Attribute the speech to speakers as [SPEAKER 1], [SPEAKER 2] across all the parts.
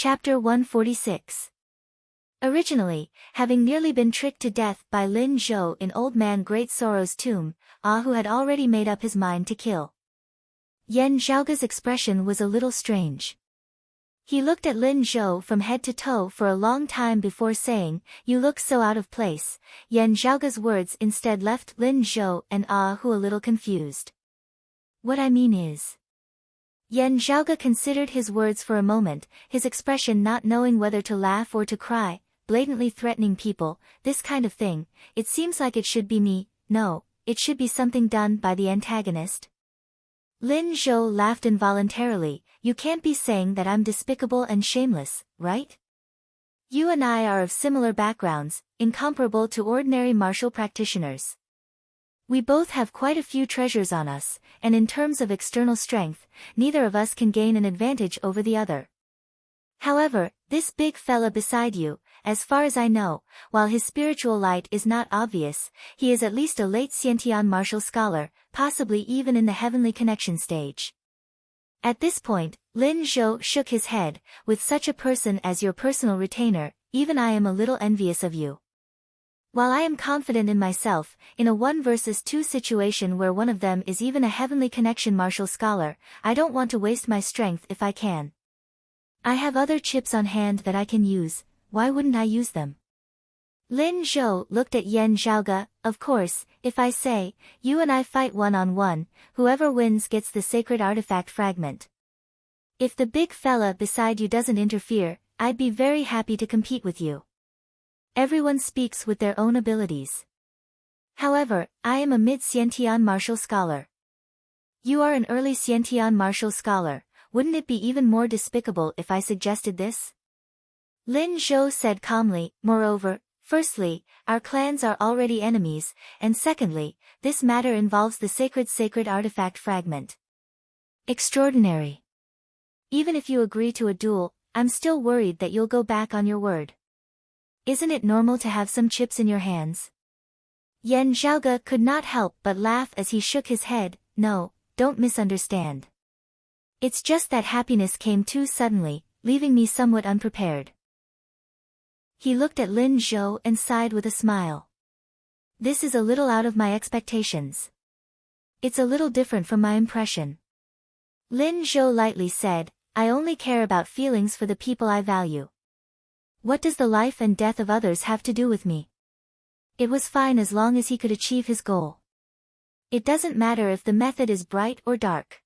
[SPEAKER 1] Chapter 146. Originally, having nearly been tricked to death by Lin Zhou in Old Man Great Sorrow's tomb, who had already made up his mind to kill. Yan Zhaoge's expression was a little strange. He looked at Lin Zhou from head to toe for a long time before saying, "You look so out of place." Yan Zhaoge's words instead left Lin Zhou and Hu a little confused. "What I mean is..." Yan Zhaoge considered his words for a moment, his expression not knowing whether to laugh or to cry. "Blatantly threatening people, this kind of thing, it seems like it should be me. No, it should be something done by the antagonist." Lin Zhou laughed involuntarily. "You can't be saying that I'm despicable and shameless, right? You and I are of similar backgrounds, incomparable to ordinary martial practitioners. We both have quite a few treasures on us, and in terms of external strength, neither of us can gain an advantage over the other. However, this big fella beside you, as far as I know, while his spiritual light is not obvious, he is at least a late Xiantian martial scholar, possibly even in the heavenly connection stage." At this point, Lin Zhou shook his head. "With such a person as your personal retainer, even I am a little envious of you. While I am confident in myself, in a 1 versus 2 situation where one of them is even a heavenly connection martial scholar, I don't want to waste my strength if I can. I have other chips on hand that I can use, why wouldn't I use them?" Lin Zhou looked at Yan Zhaoge. "Of course, if I say, you and I fight 1-on-1, whoever wins gets the sacred artifact fragment. If the big fella beside you doesn't interfere, I'd be very happy to compete with you. Everyone speaks with their own abilities. However, I am a mid-Xiantian martial scholar. You are an early Xiantian martial scholar. Wouldn't it be even more despicable if I suggested this?" Lin Zhou said calmly. "Moreover, firstly, our clans are already enemies, and secondly, this matter involves the sacred artifact fragment. Extraordinary. Even if you agree to a duel, I'm still worried that you'll go back on your word. Isn't it normal to have some chips in your hands?" Yan Zhaoge could not help but laugh as he shook his head. "No, don't misunderstand. It's just that happiness came too suddenly, leaving me somewhat unprepared." He looked at Lin Zhou and sighed with a smile. "This is a little out of my expectations. It's a little different from my impression." Lin Zhou lightly said, "I only care about feelings for the people I value. What does the life and death of others have to do with me?" It was fine as long as he could achieve his goal. It doesn't matter if the method is bright or dark.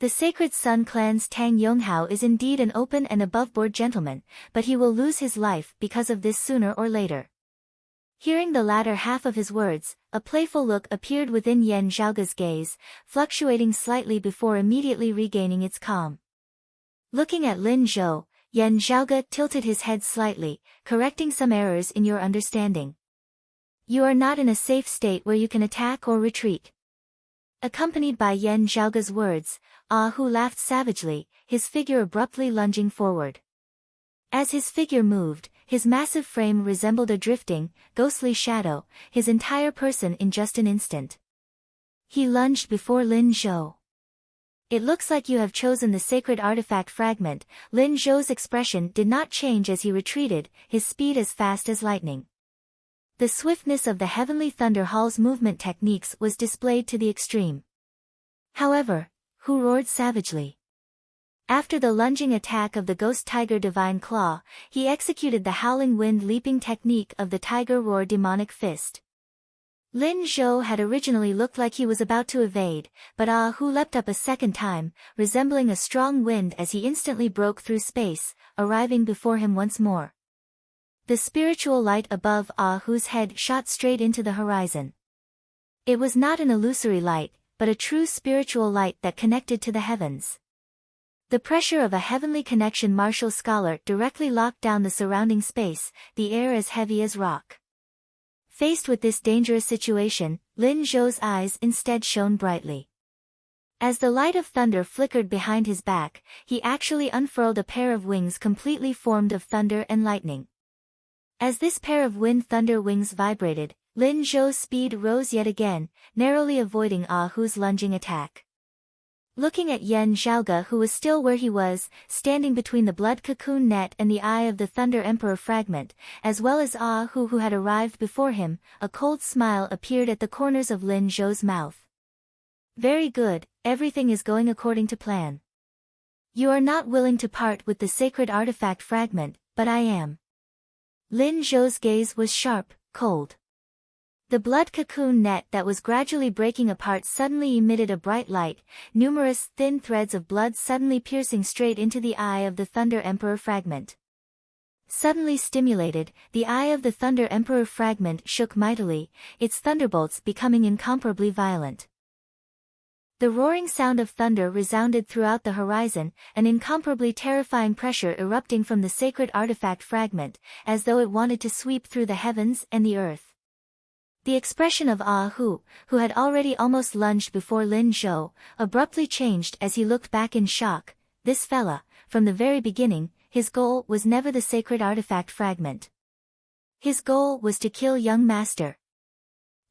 [SPEAKER 1] The Sacred Sun Clan's Tang Yonghao is indeed an open and above-board gentleman, but he will lose his life because of this sooner or later. Hearing the latter half of his words, a playful look appeared within Yan Zhaoge's gaze, fluctuating slightly before immediately regaining its calm. Looking at Lin Zhou, Yan Zhaoge tilted his head slightly, correcting some errors in your understanding. "You are not in a safe state where you can attack or retreat." Accompanied by Yan Zhaoge's words, Hu laughed savagely, his figure abruptly lunging forward. As his figure moved, his massive frame resembled a drifting, ghostly shadow, his entire person in just an instant. He lunged before Lin Zhou. "It looks like you have chosen the sacred artifact fragment." Lin Zhou's expression did not change as he retreated, his speed as fast as lightning. The swiftness of the Heavenly Thunder Hall's movement techniques was displayed to the extreme. However, Hu roared savagely. After the lunging attack of the Ghost Tiger Divine Claw, he executed the Howling Wind leaping technique of the Tiger Roar Demonic Fist. Lin Zhou had originally looked like he was about to evade, but Hu leapt up a second time, resembling a strong wind as he instantly broke through space, arriving before him once more. The spiritual light above Hu's head shot straight into the horizon. It was not an illusory light, but a true spiritual light that connected to the heavens. The pressure of a heavenly connection martial scholar directly locked down the surrounding space, the air as heavy as rock. Faced with this dangerous situation, Lin Zhou's eyes instead shone brightly. As the light of thunder flickered behind his back, he actually unfurled a pair of wings completely formed of thunder and lightning. As this pair of wind-thunder wings vibrated, Lin Zhou's speed rose yet again, narrowly avoiding Hu's lunging attack. Looking at Yen Zhaoge, who was still where he was, standing between the blood cocoon net and the eye of the Thunder Emperor fragment, as well as Ah Hu who had arrived before him, a cold smile appeared at the corners of Lin Zhou's mouth. Very good, everything is going according to plan. You are not willing to part with the sacred artifact fragment, but I am. Lin Zhou's gaze was sharp, cold. The blood cocoon net that was gradually breaking apart suddenly emitted a bright light, numerous thin threads of blood suddenly piercing straight into the eye of the Thunder Emperor fragment. Suddenly stimulated, the eye of the Thunder Emperor fragment shook mightily, its thunderbolts becoming incomparably violent. The roaring sound of thunder resounded throughout the horizon, an incomparably terrifying pressure erupting from the sacred artifact fragment, as though it wanted to sweep through the heavens and the earth. The expression of Ah Hu, who had already almost lunged before Lin Zhou, abruptly changed as he looked back in shock. This fella, from the very beginning, his goal was never the sacred artifact fragment. His goal was to kill young master.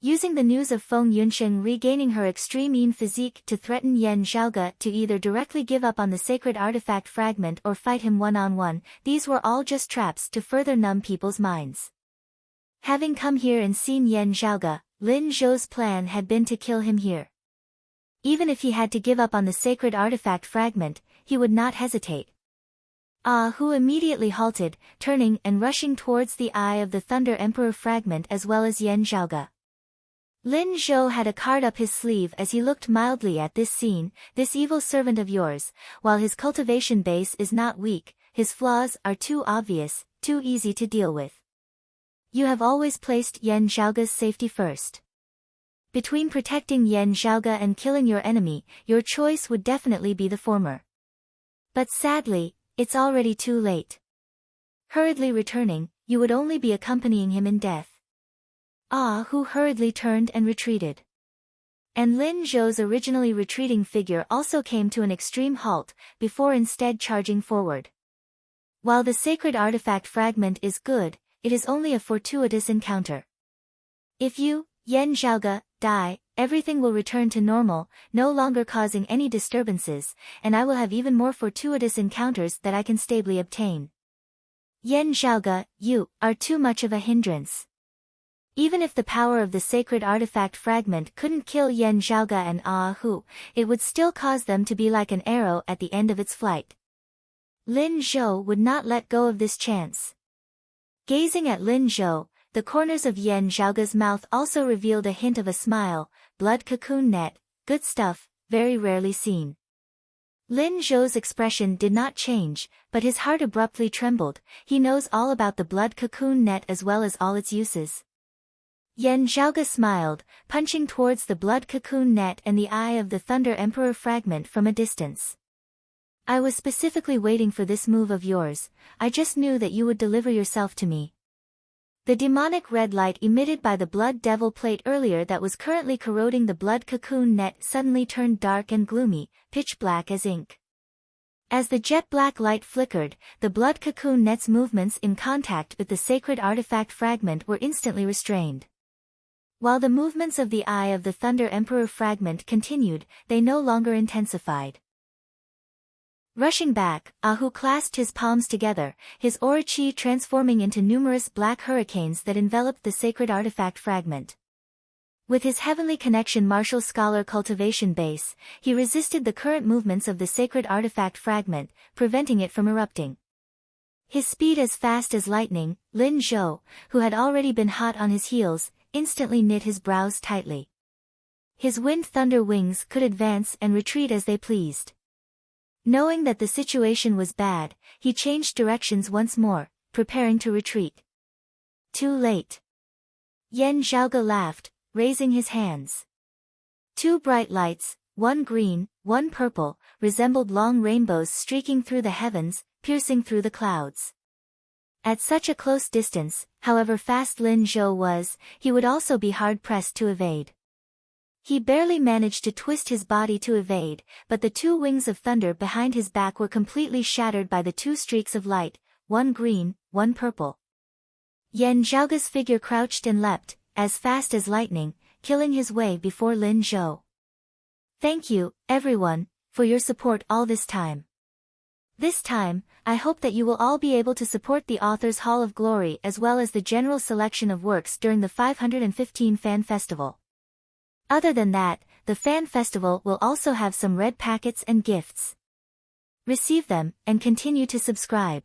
[SPEAKER 1] Using the news of Feng Yunsheng regaining her extreme physique to threaten Yen Zhaoge to either directly give up on the sacred artifact fragment or fight him one-on-one, these were all just traps to further numb people's minds. Having come here and seen Yen Zhaoge, Lin Zhou's plan had been to kill him here. Even if he had to give up on the sacred artifact fragment, he would not hesitate. Ah Hu immediately halted, turning and rushing towards the eye of the Thunder Emperor fragment as well as Yen Zhaoge. Lin Zhou had a card up his sleeve as he looked mildly at this scene. This evil servant of yours, while his cultivation base is not weak, his flaws are too obvious, too easy to deal with. You have always placed Yen Zhaoge's safety first. Between protecting Yen Zhaoge and killing your enemy, your choice would definitely be the former. But sadly, it's already too late. Hurriedly returning, you would only be accompanying him in death. Ah Hu hurriedly turned and retreated. And Lin Zhou's originally retreating figure also came to an extreme halt, before instead charging forward. While the sacred artifact fragment is good, it is only a fortuitous encounter. If you, Yen Zhaoge, die, everything will return to normal, no longer causing any disturbances, and I will have even more fortuitous encounters that I can stably obtain. Yen Zhaoge, you are too much of a hindrance. Even if the power of the sacred artifact fragment couldn't kill Yen Zhaoge and Ah Hu, it would still cause them to be like an arrow at the end of its flight. Lin Zhou would not let go of this chance. Gazing at Lin Zhou, the corners of Yen Zhaoge's mouth also revealed a hint of a smile. Blood cocoon net, good stuff, very rarely seen. Lin Zhou's expression did not change, but his heart abruptly trembled. He knows all about the blood cocoon net as well as all its uses. Yen Zhaoge smiled, punching towards the blood cocoon net and the eye of the Thunder Emperor fragment from a distance. I was specifically waiting for this move of yours. I just knew that you would deliver yourself to me. The demonic red light emitted by the blood devil plate earlier that was currently corroding the blood cocoon net suddenly turned dark and gloomy, pitch black as ink. As the jet black light flickered, the blood cocoon net's movements in contact with the sacred artifact fragment were instantly restrained. While the movements of the eye of the Thunder Emperor fragment continued, they no longer intensified. Rushing back, Ah Hu clasped his palms together, his aura chi transforming into numerous black hurricanes that enveloped the sacred artifact fragment. With his heavenly connection martial scholar cultivation base, he resisted the current movements of the sacred artifact fragment, preventing it from erupting. His speed as fast as lightning, Lin Zhou, who had already been hot on his heels, instantly knit his brows tightly. His wind thunder wings could advance and retreat as they pleased. Knowing that the situation was bad, he changed directions once more, preparing to retreat. Too late. Yen Zhaoge laughed, raising his hands. Two bright lights, one green, one purple, resembled long rainbows streaking through the heavens, piercing through the clouds. At such a close distance, however fast Lin Zhou was, he would also be hard-pressed to evade. He barely managed to twist his body to evade, but the two wings of thunder behind his back were completely shattered by the two streaks of light, one green, one purple. Yen Zhaoge's figure crouched and leapt, as fast as lightning, killing his way before Lin Zhou. Thank you, everyone, for your support all this time. This time, I hope that you will all be able to support the author's Hall of Glory as well as the general selection of works during the 515 Fan Festival. Other than that, the Fan Festival will also have some red packets and gifts. Receive them, and continue to subscribe.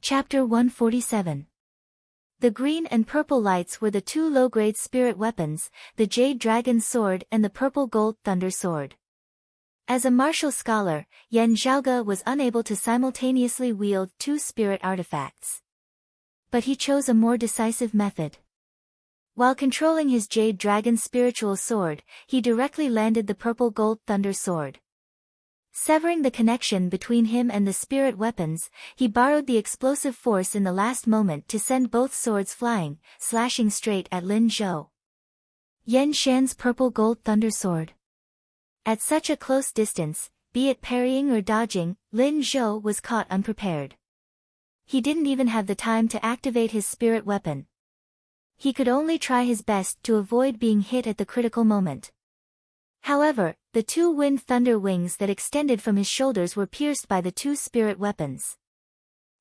[SPEAKER 1] Chapter 147. The green and purple lights were the two low-grade spirit weapons, the Jade Dragon Sword and the Purple Gold Thunder Sword. As a martial scholar, Yan Zhaoge was unable to simultaneously wield two spirit artifacts. But he chose a more decisive method. While controlling his Jade Dragon spiritual sword, he directly landed the Purple Gold Thunder Sword. Severing the connection between him and the spirit weapons, he borrowed the explosive force in the last moment to send both swords flying, slashing straight at Lin Zhou. Yan Shan's Purple Gold Thunder Sword. At such a close distance, be it parrying or dodging, Lin Zhou was caught unprepared. He didn't even have the time to activate his spirit weapon. He could only try his best to avoid being hit at the critical moment. However, the two wind thunder wings that extended from his shoulders were pierced by the two spirit weapons.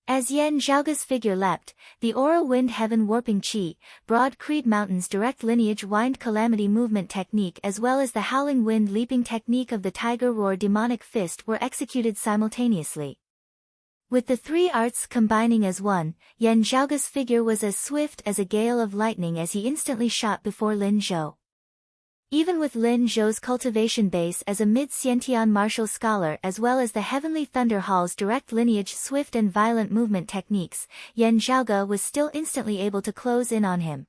[SPEAKER 1] As Yan Zhaoge's figure leapt, the Aura Wind Heaven Warping Chi, Broad Creed Mountain's Direct Lineage Wind Calamity Movement Technique as well as the Howling Wind Leaping Technique of the Tiger Roar Demonic Fist were executed simultaneously. With the three arts combining as one, Yan Zhaoge's figure was as swift as a gale of lightning as he instantly shot before Lin Zhou. Even with Lin Zhou's cultivation base as a mid-Xiantian martial scholar as well as the Heavenly Thunder Hall's direct lineage swift and violent movement techniques, Yan Zhaoge was still instantly able to close in on him.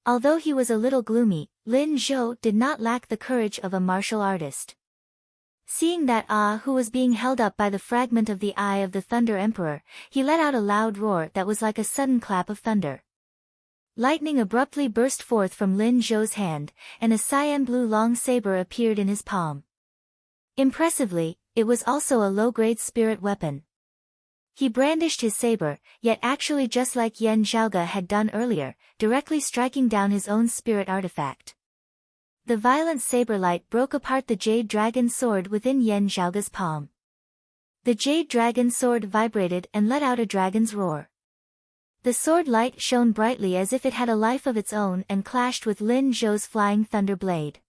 [SPEAKER 1] Although he was a little gloomy, Lin Zhou did not lack the courage of a martial artist. Seeing that who was being held up by the fragment of the eye of the Thunder Emperor, he let out a loud roar that was like a sudden clap of thunder. Lightning abruptly burst forth from Lin Zhou's hand, and a cyan blue long saber appeared in his palm. Impressively, it was also a low-grade spirit weapon. He brandished his saber, yet actually just like Yan Zhaoge had done earlier, directly striking down his own spirit artifact. The violent saber light broke apart the Jade Dragon Sword within Yan Zhaoge's palm. The Jade Dragon Sword vibrated and let out a dragon's roar. The sword light shone brightly as if it had a life of its own and clashed with Lin Zhou's flying thunder blade.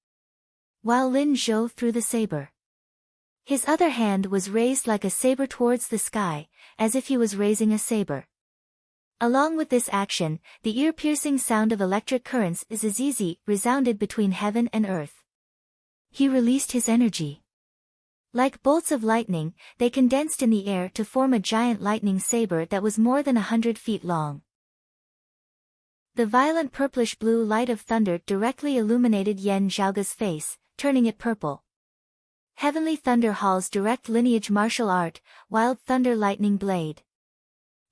[SPEAKER 1] While Lin Zhou threw the saber, his other hand was raised like a saber towards the sky, as if he was raising a saber. Along with this action, the ear-piercing sound of electric currents zizi resounded between heaven and earth. He released his energy. Like bolts of lightning, they condensed in the air to form a giant lightning saber that was more than 100 feet long. The violent purplish-blue light of thunder directly illuminated Yan Zhaoge's face, turning it purple. Heavenly Thunder Hall's direct lineage martial art, Wild Thunder Lightning Blade.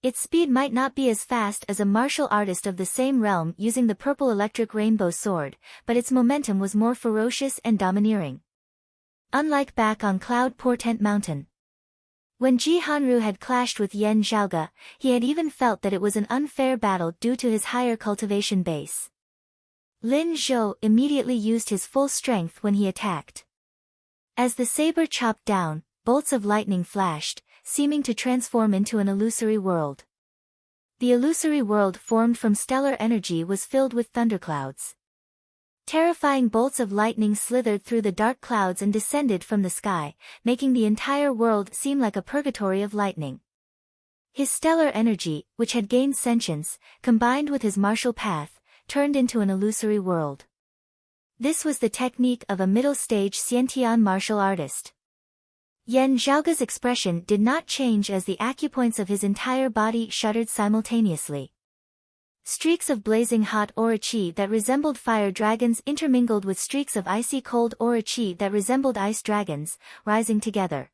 [SPEAKER 1] Its speed might not be as fast as a martial artist of the same realm using the purple electric rainbow sword, but its momentum was more ferocious and domineering. Unlike back on Cloud Portent Mountain, when Ji Hanru had clashed with Yan Zhaoge, he had even felt that it was an unfair battle due to his higher cultivation base. Lin Zhou immediately used his full strength when he attacked. As the saber chopped down, bolts of lightning flashed, seeming to transform into an illusory world. The illusory world formed from stellar energy was filled with thunderclouds. Terrifying bolts of lightning slithered through the dark clouds and descended from the sky, making the entire world seem like a purgatory of lightning. His stellar energy, which had gained sentience, combined with his martial path, turned into an illusory world. This was the technique of a middle-stage Xiantian martial artist. Yan Zhaoge's expression did not change as the acupoints of his entire body shuddered simultaneously. Streaks of blazing hot aura chi that resembled fire dragons intermingled with streaks of icy cold aura chi that resembled ice dragons, rising together.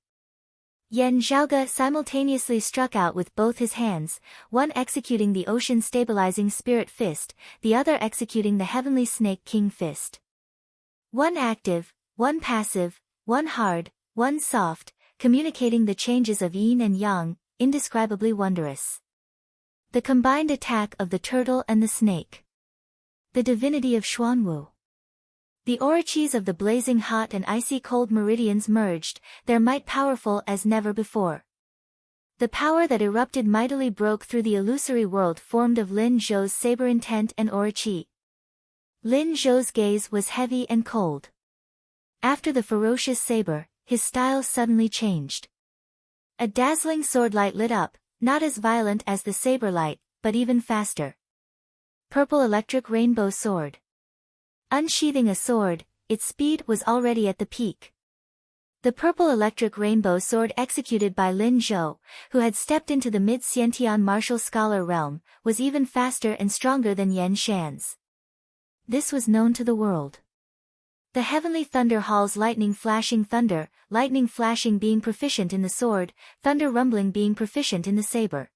[SPEAKER 1] Yan Zhaoge simultaneously struck out with both his hands, one executing the ocean stabilizing spirit fist, the other executing the heavenly snake king fist. One active, one passive, one hard, one soft, communicating the changes of yin and yang, indescribably wondrous. The combined attack of the turtle and the snake. The divinity of Xuanwu. The orochis of the blazing hot and icy cold meridians merged, their might powerful as never before. The power that erupted mightily broke through the illusory world formed of Lin Zhou's saber intent and orochi. Lin Zhou's gaze was heavy and cold. After the ferocious saber, his style suddenly changed. A dazzling sword light lit up, not as violent as the saber light, but even faster. Purple electric rainbow sword. Unsheathing a sword, its speed was already at the peak. The purple electric rainbow sword executed by Lin Zhou, who had stepped into the mid-Xiantian martial scholar realm, was even faster and stronger than Yan Shan's. This was known to the world. The heavenly thunder hall's lightning flashing being proficient in the sword, thunder rumbling being proficient in the saber.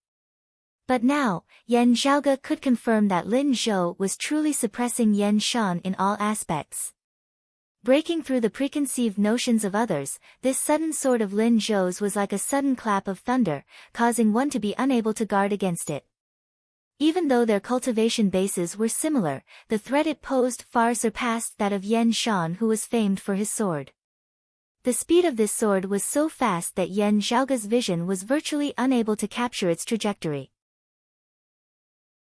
[SPEAKER 1] But now, Yan Zhaoge could confirm that Lin Zhou was truly suppressing Yan Shan in all aspects. Breaking through the preconceived notions of others, this sudden sword of Lin Zhou's was like a sudden clap of thunder, causing one to be unable to guard against it. Even though their cultivation bases were similar, the threat it posed far surpassed that of Yan Shan, who was famed for his sword. The speed of this sword was so fast that Yan Zhaoge's vision was virtually unable to capture its trajectory.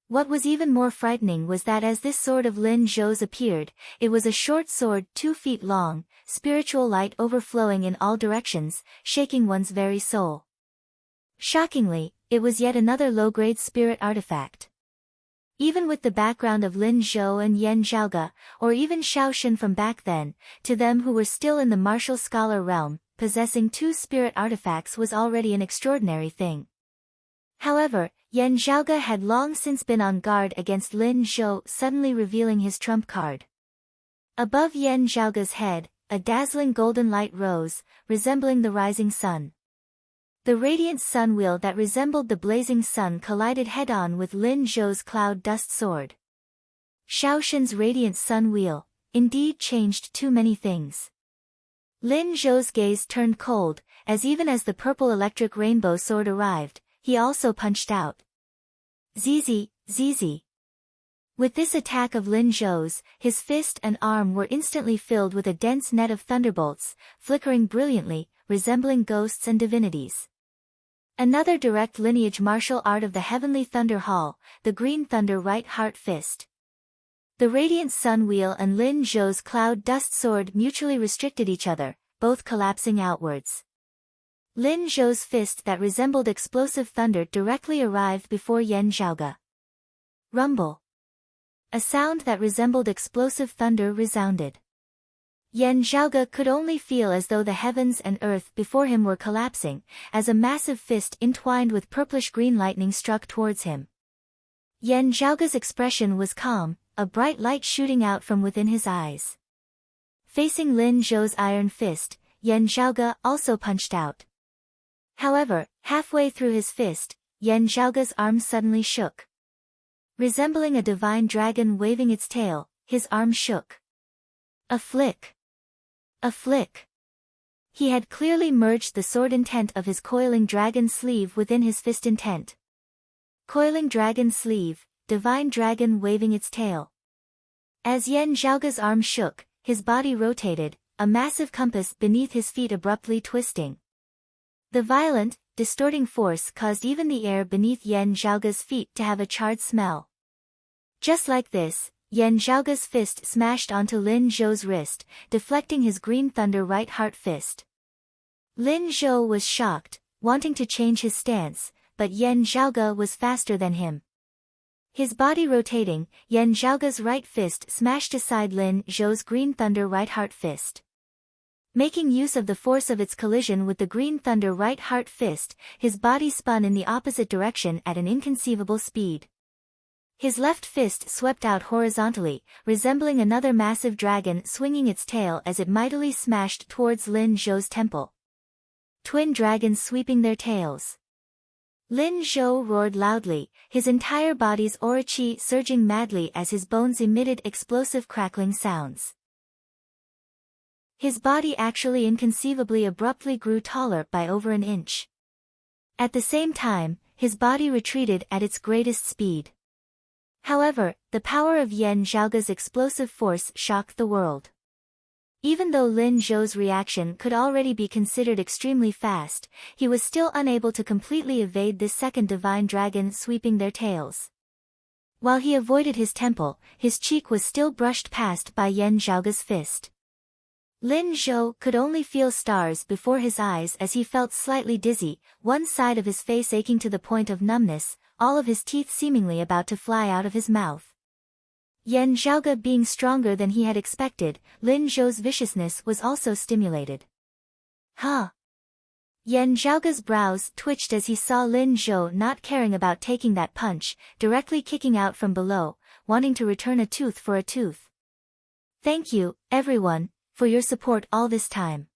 [SPEAKER 1] What was even more frightening was that as this sword of Lin Zhou's appeared, it was a short sword 2 feet long, spiritual light overflowing in all directions, shaking one's very soul. Shockingly, it was yet another low-grade spirit artifact. Even with the background of Lin Zhou and Yan Zhaoge, or even Shaoxin from back then, to them who were still in the martial scholar realm, possessing 2 spirit artifacts was already an extraordinary thing. However, Yan Zhaoge had long since been on guard against Lin Zhou suddenly revealing his trump card. Above Yan Zhaoge's head, a dazzling golden light rose, resembling the rising sun. The radiant sun wheel that resembled the blazing sun collided head-on with Lin Zhou's cloud dust sword. Shaoxin's radiant sun wheel, indeed changed too many things. Lin Zhou's gaze turned cold, as even as the purple electric rainbow sword arrived, he also punched out. Zizi, zizi. With this attack of Lin Zhou's, his fist and arm were instantly filled with a dense net of thunderbolts, flickering brilliantly, resembling ghosts and divinities. Another direct lineage martial art of the Heavenly Thunder Hall, the Green Thunder Right Heart Fist. The Radiant Sun Wheel and Lin Zhou's Cloud Dust Sword mutually restricted each other, both collapsing outwards. Lin Zhou's fist that resembled explosive thunder directly arrived before Yan Zhaoge. Rumble. A sound that resembled explosive thunder resounded. Yan Zhaoge could only feel as though the heavens and earth before him were collapsing, as a massive fist entwined with purplish-green lightning struck towards him. Yan Zhaoge's expression was calm, a bright light shooting out from within his eyes. Facing Lin Zhou's iron fist, Yan Zhaoge also punched out. However, halfway through his fist, Yan Zhaoge's arm suddenly shook. Resembling a divine dragon waving its tail, his arm shook. A flick. A flick. He had clearly merged the sword intent of his coiling dragon sleeve within his fist intent. Coiling dragon sleeve, divine dragon waving its tail. As Yan Zhaoge's arm shook, his body rotated, a massive compass beneath his feet abruptly twisting. The violent, distorting force caused even the air beneath Yan Zhaoge's feet to have a charred smell. Just like this, Yan Zhaoge's fist smashed onto Lin Zhou's wrist, deflecting his Green Thunder Right Heart Fist. Lin Zhou was shocked, wanting to change his stance, but Yan Zhaoge was faster than him. His body rotating, Yan Zhaoge's right fist smashed aside Lin Zhou's Green Thunder Right Heart Fist. Making use of the force of its collision with the Green Thunder Right Heart Fist, his body spun in the opposite direction at an inconceivable speed. His left fist swept out horizontally, resembling another massive dragon swinging its tail as it mightily smashed towards Lin Zhou's temple. Twin dragons sweeping their tails. Lin Zhou roared loudly, his entire body's orochi surging madly as his bones emitted explosive crackling sounds. His body actually inconceivably abruptly grew taller by over an inch. At the same time, his body retreated at its greatest speed. However, the power of Yan Zhaoge's explosive force shocked the world. Even though Lin Zhou's reaction could already be considered extremely fast, he was still unable to completely evade this second divine dragon sweeping their tails. While he avoided his temple, his cheek was still brushed past by Yan Zhaoge's fist. Lin Zhou could only feel stars before his eyes as he felt slightly dizzy, one side of his face aching to the point of numbness, all of his teeth seemingly about to fly out of his mouth. Yan Zhaoge being stronger than he had expected, Lin Zhou's viciousness was also stimulated. Huh? Yan Zhaoge's brows twitched as he saw Lin Zhou not caring about taking that punch, directly kicking out from below, wanting to return a tooth for a tooth. Thank you, everyone, for your support all this time.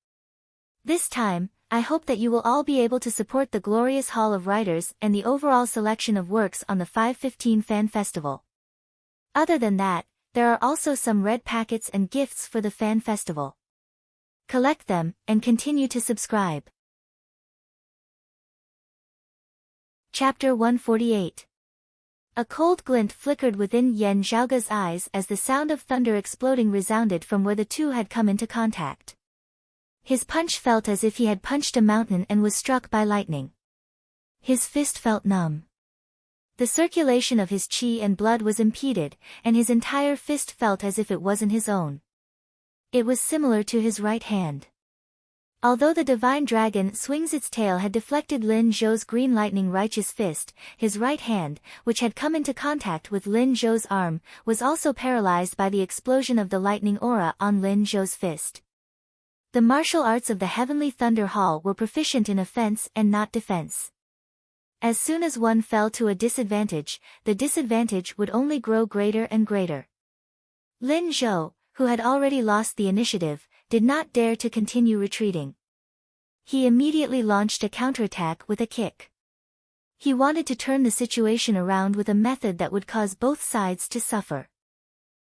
[SPEAKER 1] This time, I hope that you will all be able to support the glorious Hall of Writers and the overall selection of works on the 515 Fan Festival. Other than that, there are also some red packets and gifts for the fan festival. Collect them, and continue to subscribe. Chapter 148. A cold glint flickered within Yan Zhaoge's eyes as the sound of thunder exploding resounded from where the two had come into contact. His punch felt as if he had punched a mountain and was struck by lightning. His fist felt numb. The circulation of his qi and blood was impeded, and his entire fist felt as if it wasn't his own. It was similar to his right hand. Although the divine dragon swings its tail had deflected Lin Zhou's green lightning righteous fist, his right hand, which had come into contact with Lin Zhou's arm, was also paralyzed by the explosion of the lightning aura on Lin Zhou's fist. The martial arts of the Heavenly Thunder Hall were proficient in offense and not defense. As soon as one fell to a disadvantage, the disadvantage would only grow greater and greater. Lin Zhou, who had already lost the initiative, did not dare to continue retreating. He immediately launched a counterattack with a kick. He wanted to turn the situation around with a method that would cause both sides to suffer.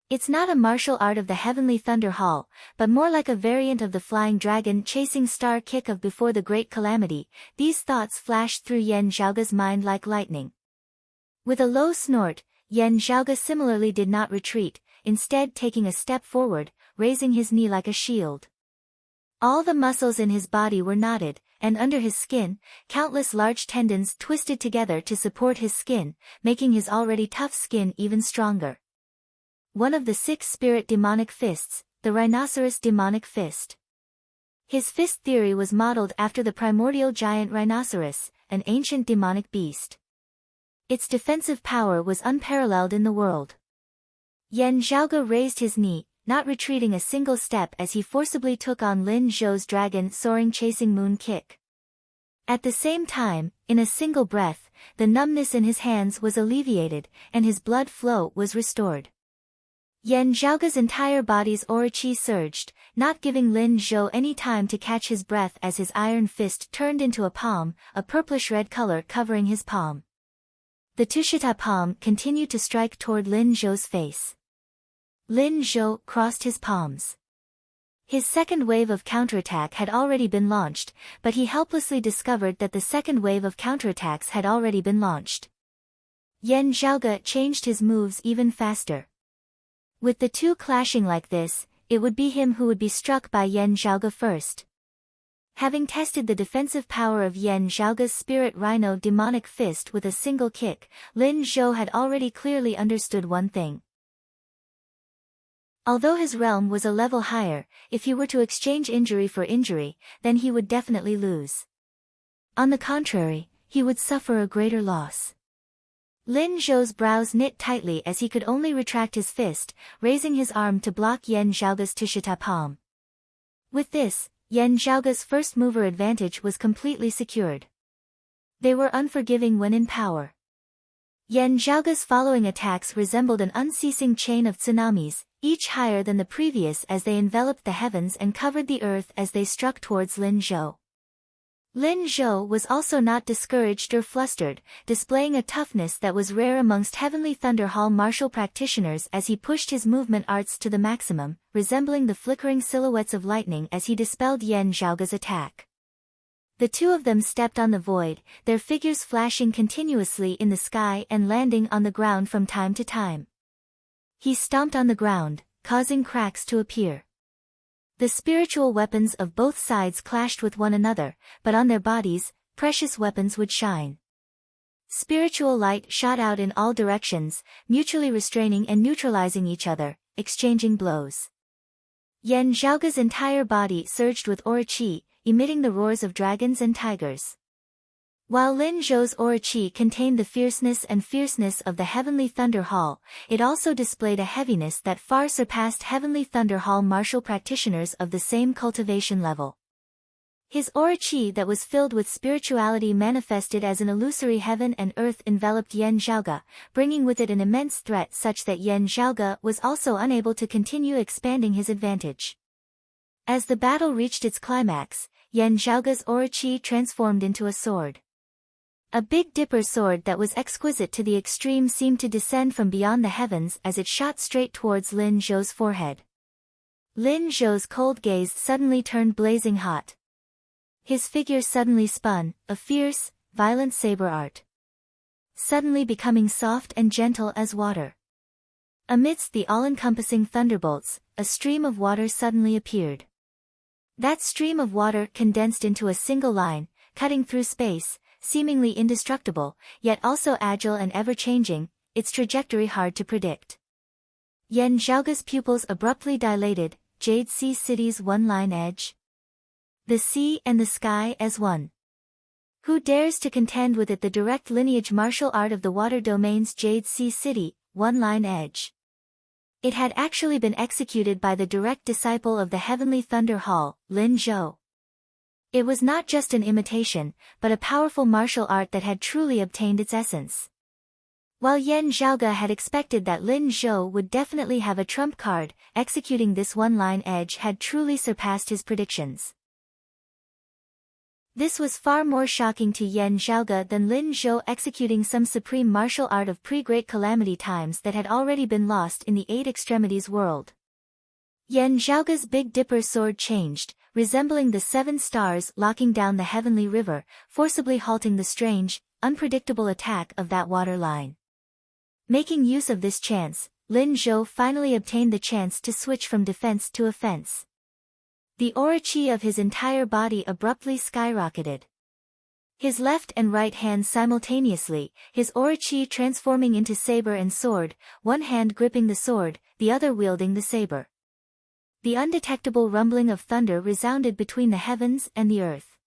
[SPEAKER 1] It's not a martial art of the Heavenly Thunder Hall, but more like a variant of the flying dragon chasing star kick of before the Great Calamity. These thoughts flashed through Yan Zhaoge's mind like lightning. With a low snort, Yan Zhaoge similarly did not retreat, instead taking a step forward, raising his knee like a shield. All the muscles in his body were knotted, and under his skin, countless large tendons twisted together to support his skin, making his already tough skin even stronger. One of the 6 spirit demonic fists, the rhinoceros demonic fist. His fist theory was modeled after the primordial giant rhinoceros, an ancient demonic beast. Its defensive power was unparalleled in the world. Yan Zhaoge raised his knee, not retreating a single step as he forcibly took on Lin Zhou's dragon soaring chasing moon kick. At the same time, in a single breath, the numbness in his hands was alleviated, and his blood flow was restored. Yan Zhaoge's entire body's aura qi surged, not giving Lin Zhou any time to catch his breath as his iron fist turned into a palm, a purplish-red color covering his palm. The Tushita palm continued to strike toward Lin Zhou's face. Lin Zhou crossed his palms. His second wave of counterattack had already been launched, but he helplessly discovered that the second wave of counterattacks had already been launched. Yan Zhaoge changed his moves even faster. With the two clashing like this, it would be him who would be struck by Yan Zhaoge first. Having tested the defensive power of Yan Zhaoge's spirit rhino demonic fist with a single kick, Lin Zhou had already clearly understood one thing. Although his realm was a level higher, if he were to exchange injury for injury, then he would definitely lose. On the contrary, he would suffer a greater loss. Lin Zhou's brows knit tightly as he could only retract his fist, raising his arm to block Yan Zhaoge's Tushita palm. With this, Yan Zhaoge's first mover advantage was completely secured. They were unforgiving when in power. Yan Zhaoge's following attacks resembled an unceasing chain of tsunamis, each higher than the previous as they enveloped the heavens and covered the earth as they struck towards Lin Zhou. Lin Zhou was also not discouraged or flustered, displaying a toughness that was rare amongst Heavenly Thunder Hall martial practitioners as he pushed his movement arts to the maximum, resembling the flickering silhouettes of lightning as he dispelled Yan Zhaoge's attack. The two of them stepped on the void, their figures flashing continuously in the sky and landing on the ground from time to time. He stomped on the ground, causing cracks to appear. The spiritual weapons of both sides clashed with one another, but on their bodies, precious weapons would shine. Spiritual light shot out in all directions, mutually restraining and neutralizing each other, exchanging blows. Yan Zhaoge's entire body surged with aura qi, emitting the roars of dragons and tigers. While Lin Zhou's aura qi contained the fierceness of the Heavenly Thunder Hall, it also displayed a heaviness that far surpassed Heavenly Thunder Hall martial practitioners of the same cultivation level. His aura qi that was filled with spirituality manifested as an illusory heaven and earth enveloped Yan Zhaoge, bringing with it an immense threat such that Yan Zhaoge was also unable to continue expanding his advantage. As the battle reached its climax, Yan Zhaoge's aura qi transformed into a sword. A Big Dipper sword that was exquisite to the extreme seemed to descend from beyond the heavens as it shot straight towards Lin Zhou's forehead. Lin Zhou's cold gaze suddenly turned blazing hot. His figure suddenly spun, a fierce, violent saber art. Suddenly becoming soft and gentle as water. Amidst the all-encompassing thunderbolts, a stream of water suddenly appeared. That stream of water condensed into a single line, cutting through space, seemingly indestructible, yet also agile and ever-changing, its trajectory hard to predict. Yan Zhaoge's pupils abruptly dilated, Jade Sea City's one-line edge. The sea and the sky as one. Who dares to contend with it? The direct lineage martial art of the water domain's Jade Sea City, one-line edge. It had actually been executed by the direct disciple of the Heavenly Thunder Hall, Lin Zhou. It was not just an imitation, but a powerful martial art that had truly obtained its essence. While Yan Zhaoge had expected that Lin Zhou would definitely have a trump card, executing this one-line edge had truly surpassed his predictions. This was far more shocking to Yan Zhaoge than Lin Zhou executing some supreme martial art of pre-Great Calamity times that had already been lost in the Eight Extremities world. Yan Zhaoge's Big Dipper sword changed, resembling the 7 stars locking down the heavenly river, forcibly halting the strange, unpredictable attack of that water line. Making use of this chance, Lin Zhou finally obtained the chance to switch from defense to offense. The aura qi of his entire body abruptly skyrocketed. His left and right hands simultaneously, his aura qi transforming into saber and sword, one hand gripping the sword, the other wielding the saber. The undetectable rumbling of thunder resounded between the heavens and the earth.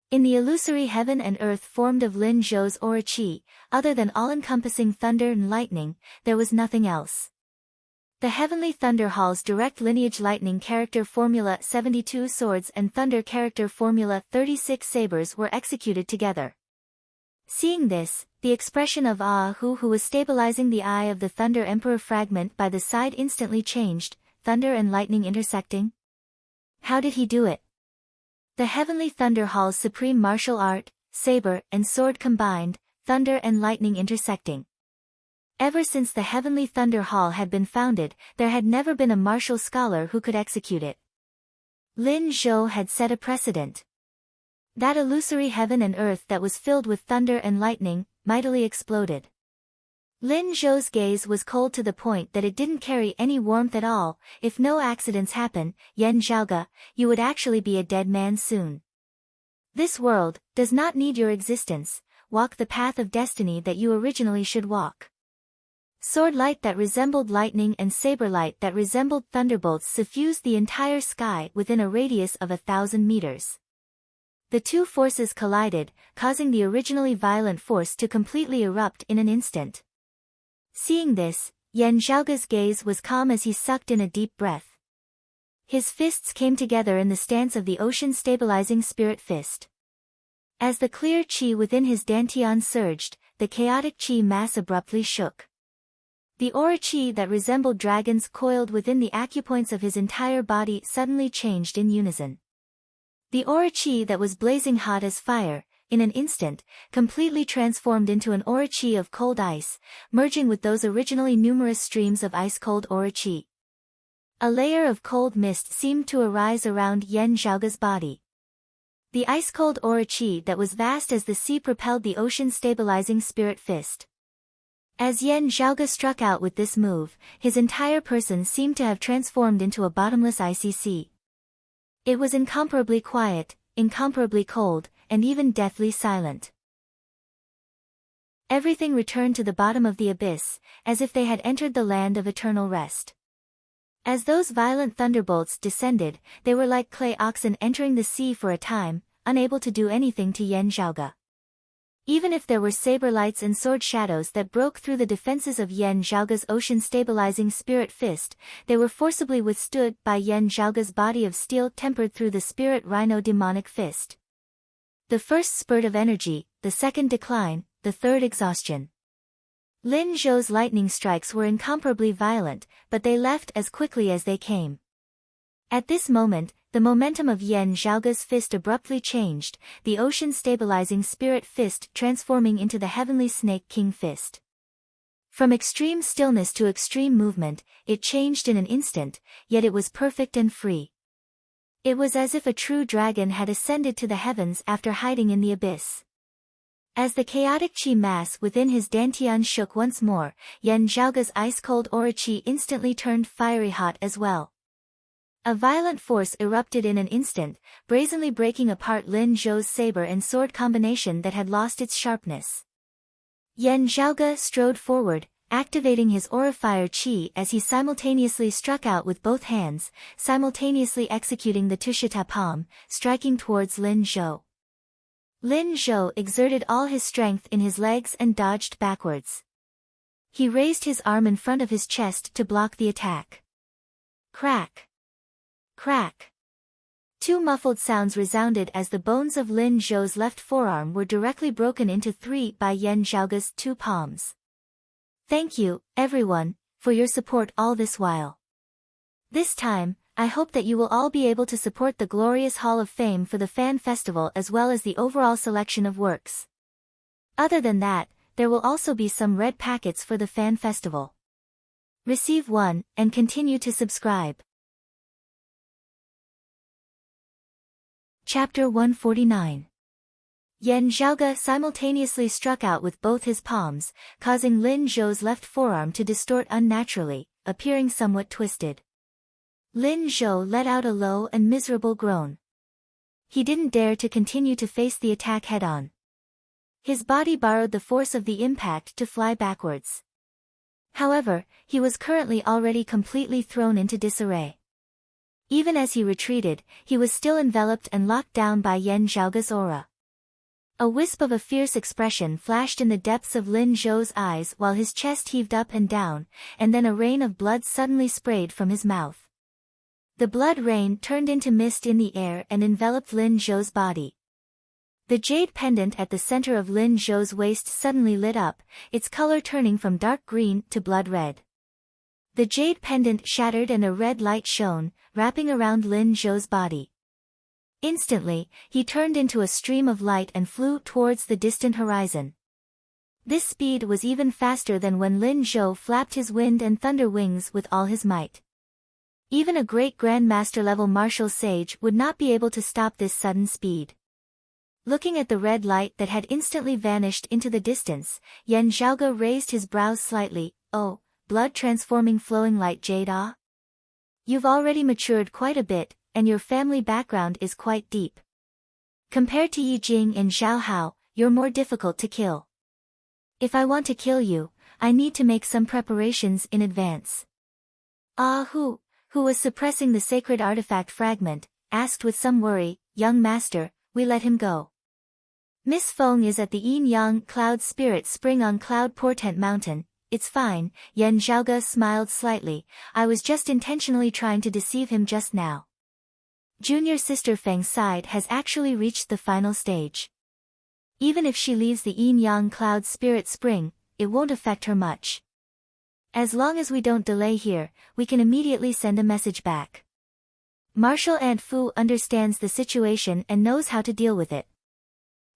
[SPEAKER 1] In the illusory heaven and earth formed of Lin Zhou's aura qi, other than all-encompassing thunder and lightning, there was nothing else. The Heavenly Thunder Hall's direct lineage lightning character formula 72 swords and thunder character formula 36 sabers were executed together. Seeing this, the expression of Ah Hu, who was stabilizing the eye of the Thunder Emperor fragment by the side, instantly changed, thunder and lightning intersecting? How did he do it? The Heavenly Thunder Hall's supreme martial art, saber and sword combined, thunder and lightning intersecting. Ever since the Heavenly Thunder Hall had been founded, there had never been a martial scholar who could execute it. Lin Zhou had set a precedent. That illusory heaven and earth that was filled with thunder and lightning, mightily exploded. Lin Zhou's gaze was cold to the point that it didn't carry any warmth at all. If no accidents happen, Yan Zhaoge, you would actually be a dead man soon. This world does not need your existence. Walk the path of destiny that you originally should walk. Sword light that resembled lightning and saber light that resembled thunderbolts suffused the entire sky within a radius of 1,000 meters. The two forces collided, causing the originally violent force to completely erupt in an instant. Seeing this, Yan Zhaoge's gaze was calm as he sucked in a deep breath. His fists came together in the stance of the ocean stabilizing spirit fist. As the clear qi within his dantian surged, the chaotic qi mass abruptly shook. The aura qi that resembled dragons coiled within the acupoints of his entire body suddenly changed in unison. The aura qi that was blazing hot as fire, in an instant, completely transformed into an aura qi of cold ice, merging with those originally numerous streams of ice-cold aura qi. A layer of cold mist seemed to arise around Yan Zhaoge's body. The ice-cold aura qi that was vast as the sea propelled the ocean stabilizing spirit fist. As Yan Zhaoge struck out with this move, his entire person seemed to have transformed into a bottomless icy sea. It was incomparably quiet, incomparably cold, and even deathly silent. Everything returned to the bottom of the abyss, as if they had entered the land of eternal rest. As those violent thunderbolts descended, they were like clay oxen entering the sea for a time, unable to do anything to Yan Zhaoge. Even if there were saber lights and sword shadows that broke through the defenses of Yan Zhaoge's ocean-stabilizing spirit fist, they were forcibly withstood by Yan Zhaoge's body of steel tempered through the spirit rhino demonic fist. The first spurt of energy, the second decline, the third exhaustion. Lin Zhou's lightning strikes were incomparably violent, but they left as quickly as they came. At this moment, the momentum of Yan Zhaoge's fist abruptly changed, the ocean-stabilizing spirit fist transforming into the heavenly snake king fist. From extreme stillness to extreme movement, it changed in an instant, yet it was perfect and free. It was as if a true dragon had ascended to the heavens after hiding in the abyss. As the chaotic qi mass within his dantian shook once more, Yan Zhaoge's ice-cold aura qi instantly turned fiery hot as well. A violent force erupted in an instant, brazenly breaking apart Lin Zhou's saber and sword combination that had lost its sharpness. Yan Zhaoge strode forward, activating his aura fire qi as he simultaneously struck out with both hands, simultaneously executing the Tushita palm, striking towards Lin Zhou. Lin Zhou exerted all his strength in his legs and dodged backwards. He raised his arm in front of his chest to block the attack. Crack! Crack! Two muffled sounds resounded as the bones of Lin Zhou's left forearm were directly broken into three by Yan Zhaoge's two palms. Thank you, everyone, for your support all this while. This time, I hope that you will all be able to support the glorious Hall of Fame for the fan festival as well as the overall selection of works. Other than that, there will also be some red packets for the fan festival. Receive one, and continue to subscribe. Chapter 149. Yan Zhaoge simultaneously struck out with both his palms, causing Lin Zhou's left forearm to distort unnaturally, appearing somewhat twisted. Lin Zhou let out a low and miserable groan. He didn't dare to continue to face the attack head-on. His body borrowed the force of the impact to fly backwards. However, he was currently already completely thrown into disarray. Even as he retreated, he was still enveloped and locked down by Yan Zhaoge's aura. A wisp of a fierce expression flashed in the depths of Lin Zhou's eyes while his chest heaved up and down, and then a rain of blood suddenly sprayed from his mouth. The blood rain turned into mist in the air and enveloped Lin Zhou's body. The jade pendant at the center of Lin Zhou's waist suddenly lit up, its color turning from dark green to blood red. The jade pendant shattered and a red light shone, wrapping around Lin Zhou's body. Instantly, he turned into a stream of light and flew towards the distant horizon. This speed was even faster than when Lin Zhou flapped his wind and thunder wings with all his might. Even a great Grandmaster-level martial sage would not be able to stop this sudden speed. Looking at the red light that had instantly vanished into the distance, Yan Zhaoge raised his brows slightly. Oh, blood-transforming flowing light jade ah? You've already matured quite a bit, and your family background is quite deep. Compared to Yi Jing and Zhao Hao, you're more difficult to kill. If I want to kill you, I need to make some preparations in advance. Ah who was suppressing the sacred artifact fragment, asked with some worry, young master, we let him go. Miss Feng is at the Yin-Yang Cloud Spirit Spring on Cloud Portent Mountain. It's fine, Yan Zhaoge smiled slightly, I was just intentionally trying to deceive him just now. Junior sister Feng's side has actually reached the final stage. Even if she leaves the Yin-Yang Cloud Spirit Spring, it won't affect her much. As long as we don't delay here, we can immediately send a message back. Martial Aunt Fu understands the situation and knows how to deal with it.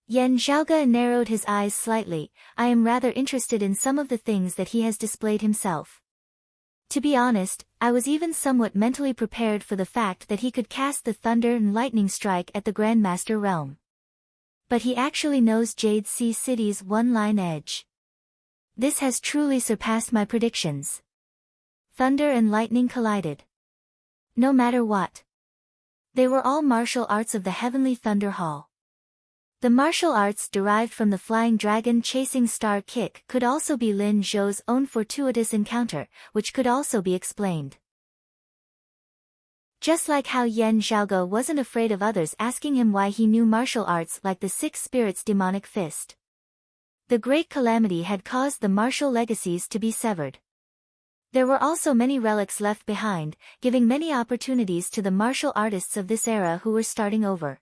[SPEAKER 1] Yan Zhaoge narrowed his eyes slightly. I am rather interested in some of the things that he has displayed himself. To be honest, I was even somewhat mentally prepared for the fact that he could cast the thunder and lightning strike at the Grandmaster realm. But he actually knows Jade Sea City's one-line edge. This has truly surpassed my predictions. Thunder and lightning collided. No matter what. They were all martial arts of the Heavenly Thunder Hall. The martial arts derived from the flying dragon chasing star kick could also be Lin Zhou's own fortuitous encounter, which could also be explained. Just like how Yan Zhaoge wasn't afraid of others asking him why he knew martial arts like the Six Spirits' demonic fist. The great calamity had caused the martial legacies to be severed. There were also many relics left behind, giving many opportunities to the martial artists of this era who were starting over.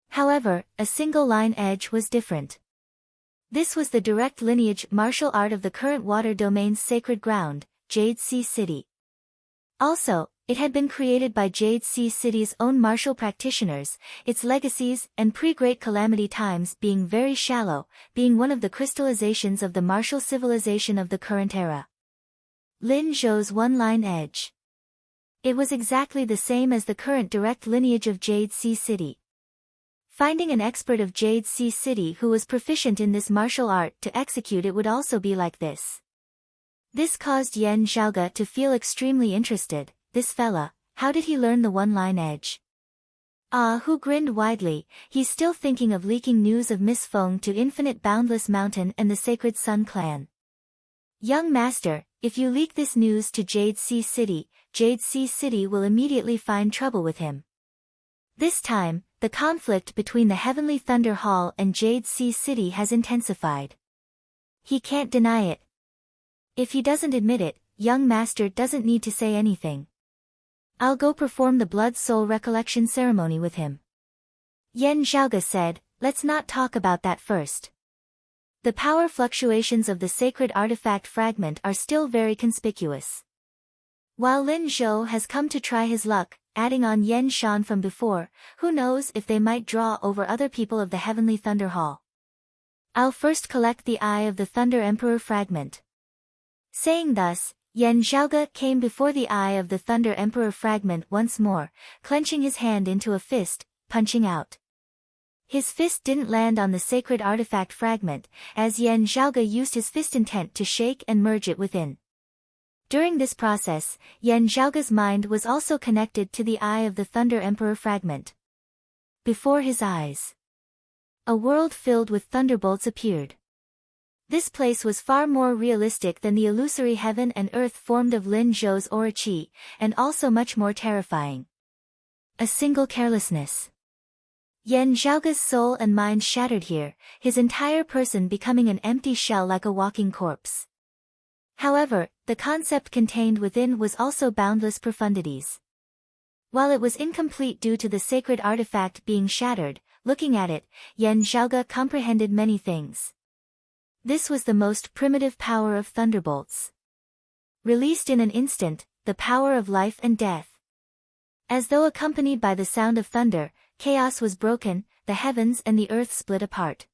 [SPEAKER 1] However, a single line edge was different. This was the direct lineage martial art of the current water domain's sacred ground, Jade Sea City. Also, it had been created by Jade Sea City's own martial practitioners, its legacies and pre-Great Calamity times being very shallow, being one of the crystallizations of the martial civilization of the current era. Lin Zhou's one-line edge. It was exactly the same as the current direct lineage of Jade Sea City. Finding an expert of Jade Sea City who was proficient in this martial art to execute it would also be like this. This caused Yan Zhaoge to feel extremely interested. This fella, how did he learn the one-line edge? Ah, Hu grinned widely, he's still thinking of leaking news of Miss Feng to Infinite Boundless Mountain and the Sacred Sun Clan. Young master, if you leak this news to Jade Sea City will immediately find trouble with him. This time, the conflict between the Heavenly Thunder Hall and Jade Sea City has intensified. He can't deny it. If he doesn't admit it, young master doesn't need to say anything. I'll go perform the Blood Soul Recollection ceremony with him. Yan Zhaoge said, let's not talk about that first. The power fluctuations of the sacred artifact fragment are still very conspicuous. While Lin Zhou has come to try his luck, adding on Yan Shan from before, who knows if they might draw over other people of the Heavenly Thunder Hall. I'll first collect the Eye of the Thunder Emperor fragment. Saying thus, Yan Zhaoge came before the Eye of the Thunder Emperor fragment once more, clenching his hand into a fist, punching out. His fist didn't land on the sacred artifact fragment, as Yan Zhaoge used his fist intent to shake and merge it within. During this process, Yan Zhaoge's mind was also connected to the Eye of the Thunder Emperor fragment. Before his eyes, a world filled with thunderbolts appeared. This place was far more realistic than the illusory heaven and earth formed of Lin Zhou's aura qi, and also much more terrifying. A single carelessness. Yan Zhaoge's soul and mind shattered here, his entire person becoming an empty shell like a walking corpse. However, the concept contained within was also boundless profundities. While it was incomplete due to the sacred artifact being shattered, looking at it, Yan Zhaoge comprehended many things. This was the most primitive power of thunderbolts. Released in an instant, the power of life and death. As though accompanied by the sound of thunder, chaos was broken, the heavens and the earth split apart.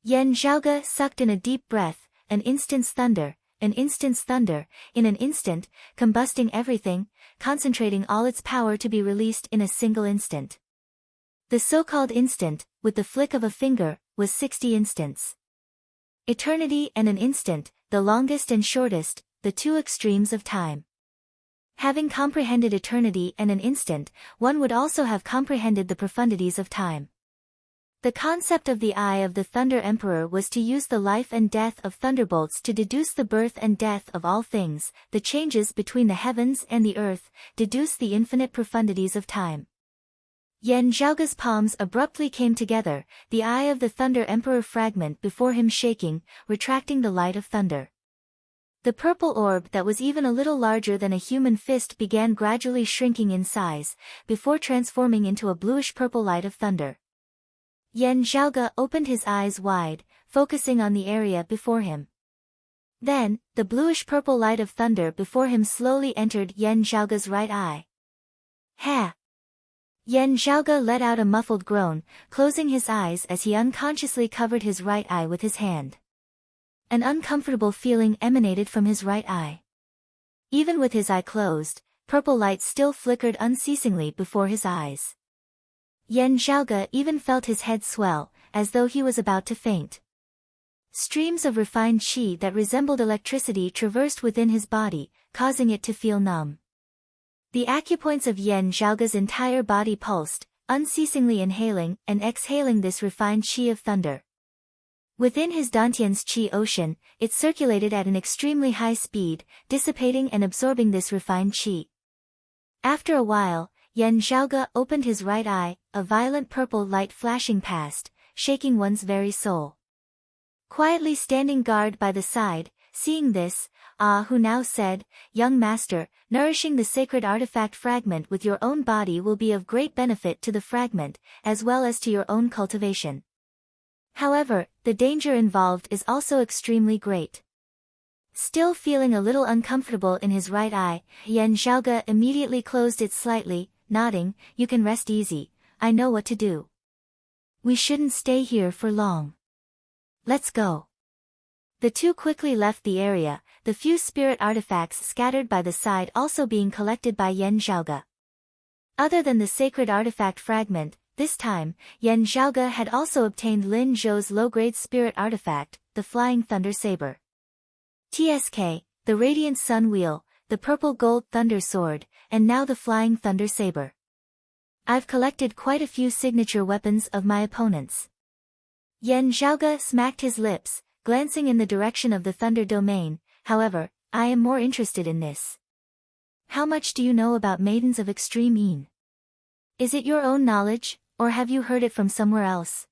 [SPEAKER 1] Yan Zhaoge sucked in a deep breath, an instant's thunder, in an instant, combusting everything, concentrating all its power to be released in a single instant. The so-called instant, with the flick of a finger, was 60 instants. Eternity and an instant, the longest and shortest, the two extremes of time. Having comprehended eternity and an instant, one would also have comprehended the profundities of time. The concept of the Eye of the Thunder Emperor was to use the life and death of thunderbolts to deduce the birth and death of all things, the changes between the heavens and the earth, deduce the infinite profundities of time. Yan Zhaoge's palms abruptly came together, the Eye of the Thunder Emperor fragment before him shaking, retracting the light of thunder. The purple orb that was even a little larger than a human fist began gradually shrinking in size, before transforming into a bluish-purple light of thunder. Yan Zhaoge opened his eyes wide, focusing on the area before him. Then, the bluish-purple light of thunder before him slowly entered Yan Zhaoge's right eye. Ha! Yan Zhaoge let out a muffled groan, closing his eyes as he unconsciously covered his right eye with his hand. An uncomfortable feeling emanated from his right eye. Even with his eye closed, purple light still flickered unceasingly before his eyes. Yan Zhaoge even felt his head swell, as though he was about to faint. Streams of refined qi that resembled electricity traversed within his body, causing it to feel numb. The acupoints of Yan Zhaoge's entire body pulsed, unceasingly inhaling and exhaling this refined qi of thunder. Within his dantian's qi ocean, it circulated at an extremely high speed, dissipating and absorbing this refined qi. After a while, Yan Zhaoge opened his right eye, a violent purple light flashing past, shaking one's very soul. Quietly standing guard by the side, seeing this, who now said, "Young master, nourishing the sacred artifact fragment with your own body will be of great benefit to the fragment, as well as to your own cultivation. However, the danger involved is also extremely great." Still feeling a little uncomfortable in his right eye, Yan Zhaoge immediately closed it slightly, nodding, "You can rest easy, I know what to do. We shouldn't stay here for long. Let's go." The two quickly left the area, the few spirit artifacts scattered by the side also being collected by Yan Zhaoge. Other than the sacred artifact fragment, this time, Yan Zhaoge had also obtained Lin Zhou's low-grade spirit artifact, the Flying Thunder Saber. TSK, the Radiant Sun Wheel, the Purple Gold Thunder Sword, and now the Flying Thunder Saber. I've collected quite a few signature weapons of my opponents. Yan Zhaoge smacked his lips, glancing in the direction of the Thunder Domain. However, I am more interested in this. How much do you know about Maidens of Extreme Yin? Is it your own knowledge, or have you heard it from somewhere else?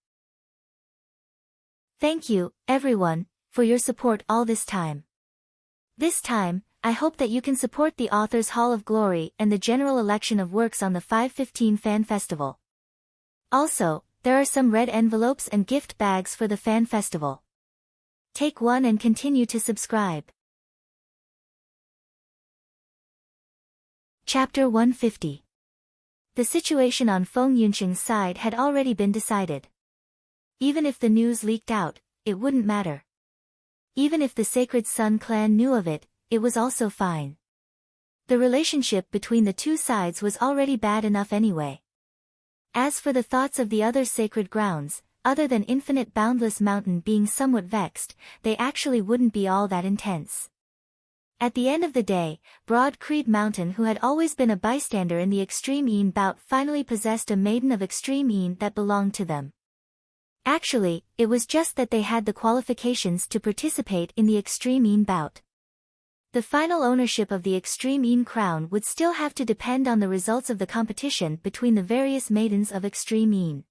[SPEAKER 1] Thank you, everyone, for your support all this time. This time, I hope that you can support the Author's Hall of Glory and the general election of works on the 5/15 Fan Festival. Also, there are some red envelopes and gift bags for the Fan Festival. Take one and continue to subscribe. Chapter 150. The situation on Feng Yunqing's side had already been decided. Even if the news leaked out, it wouldn't matter. Even if the Sacred Sun clan knew of it, it was also fine. The relationship between the two sides was already bad enough anyway. As for the thoughts of the other sacred grounds, other than Infinite Boundless Mountain being somewhat vexed, they actually wouldn't be all that intense. At the end of the day, Broad Creed Mountain, who had always been a bystander in the Extreme Yin bout, finally possessed a maiden of Extreme Yin that belonged to them. Actually, it was just that they had the qualifications to participate in the Extreme Yin bout. The final ownership of the Extreme Yin crown would still have to depend on the results of the competition between the various maidens of Extreme Yin.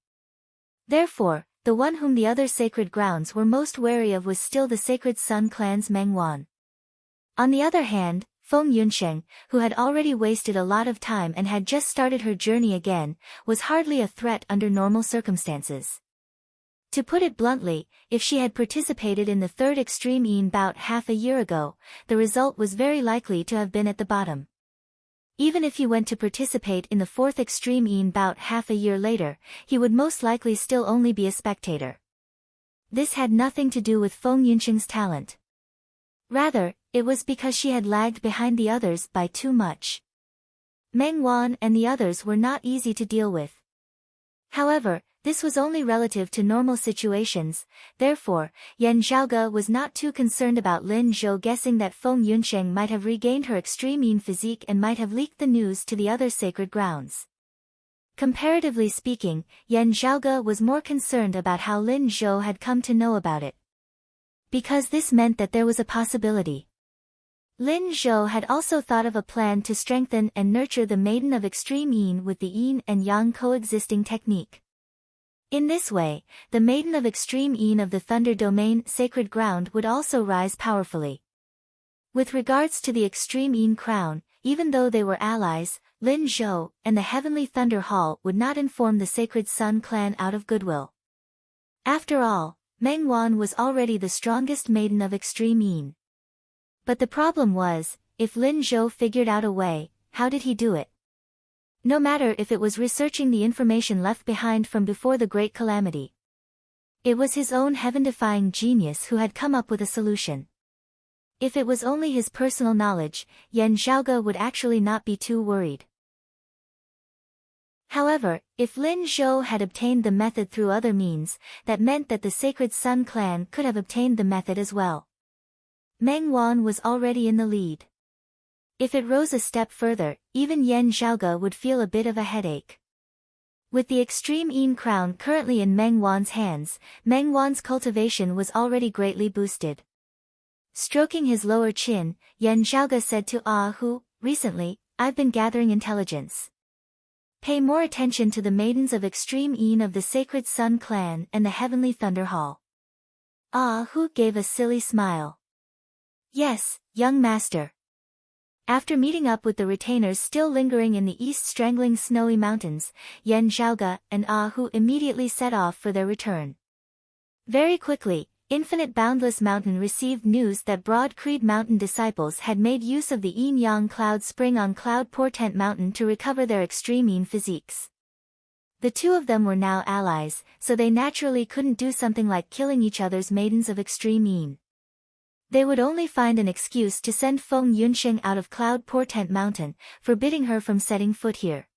[SPEAKER 1] Therefore, the one whom the other sacred grounds were most wary of was still the Sacred Sun clan's Meng Wan. On the other hand, Feng Yunqing, who had already wasted a lot of time and had just started her journey again, was hardly a threat under normal circumstances. To put it bluntly, if she had participated in the third Extreme Yin bout half a year ago, the result was very likely to have been at the bottom. Even if he went to participate in the fourth Extreme Yin bout half a year later, he would most likely still only be a spectator. This had nothing to do with Feng Yunqing's talent. Rather, it was because she had lagged behind the others by too much. Meng Wan and the others were not easy to deal with. However, this was only relative to normal situations, therefore, Yan Zhaoge was not too concerned about Lin Zhou guessing that Feng Yunqing might have regained her Extreme Yin physique and might have leaked the news to the other sacred grounds. Comparatively speaking, Yan Zhaoge was more concerned about how Lin Zhou had come to know about it. Because this meant that there was a possibility. Lin Zhou had also thought of a plan to strengthen and nurture the Maiden of Extreme Yin with the Yin and Yang coexisting technique. In this way, the Maiden of Extreme Yin of the Thunder Domain sacred ground would also rise powerfully. With regards to the Extreme Yin crown, even though they were allies, Lin Zhou and the Heavenly Thunder Hall would not inform the Sacred Sun clan out of goodwill. After all, Meng Wan was already the strongest maiden of Extreme Yin. But the problem was, if Lin Zhou figured out a way, how did he do it? No matter if it was researching the information left behind from before the Great Calamity. It was his own heaven-defying genius who had come up with a solution. If it was only his personal knowledge, Yan Zhaoge would actually not be too worried. However, if Lin Zhou had obtained the method through other means, that meant that the Sacred Sun clan could have obtained the method as well. Meng Wan was already in the lead. If it rose a step further, even Yan Zhaoge would feel a bit of a headache. With the extreme Yin crown currently in Meng Wan's hands, Meng Wan's cultivation was already greatly boosted. Stroking his lower chin, Yan Zhaoge said to Ah Hu, "Recently, I've been gathering intelligence. Pay more attention to the maidens of extreme Yin of the Sacred Sun clan and the Heavenly Thunder Hall." Ah Hu gave a silly smile. "Yes, young master." After meeting up with the retainers still lingering in the east strangling snowy mountains, Yan Zhaoge and Ah Hu immediately set off for their return. Very quickly, Infinite Boundless Mountain received news that Broad Creed Mountain disciples had made use of the Yin-Yang Cloud Spring on Cloud Portent Mountain to recover their extreme Yin physiques. The two of them were now allies, so they naturally couldn't do something like killing each other's maidens of extreme Yin. They would only find an excuse to send Feng Yunsheng out of Cloud Portent Mountain, forbidding her from setting foot here.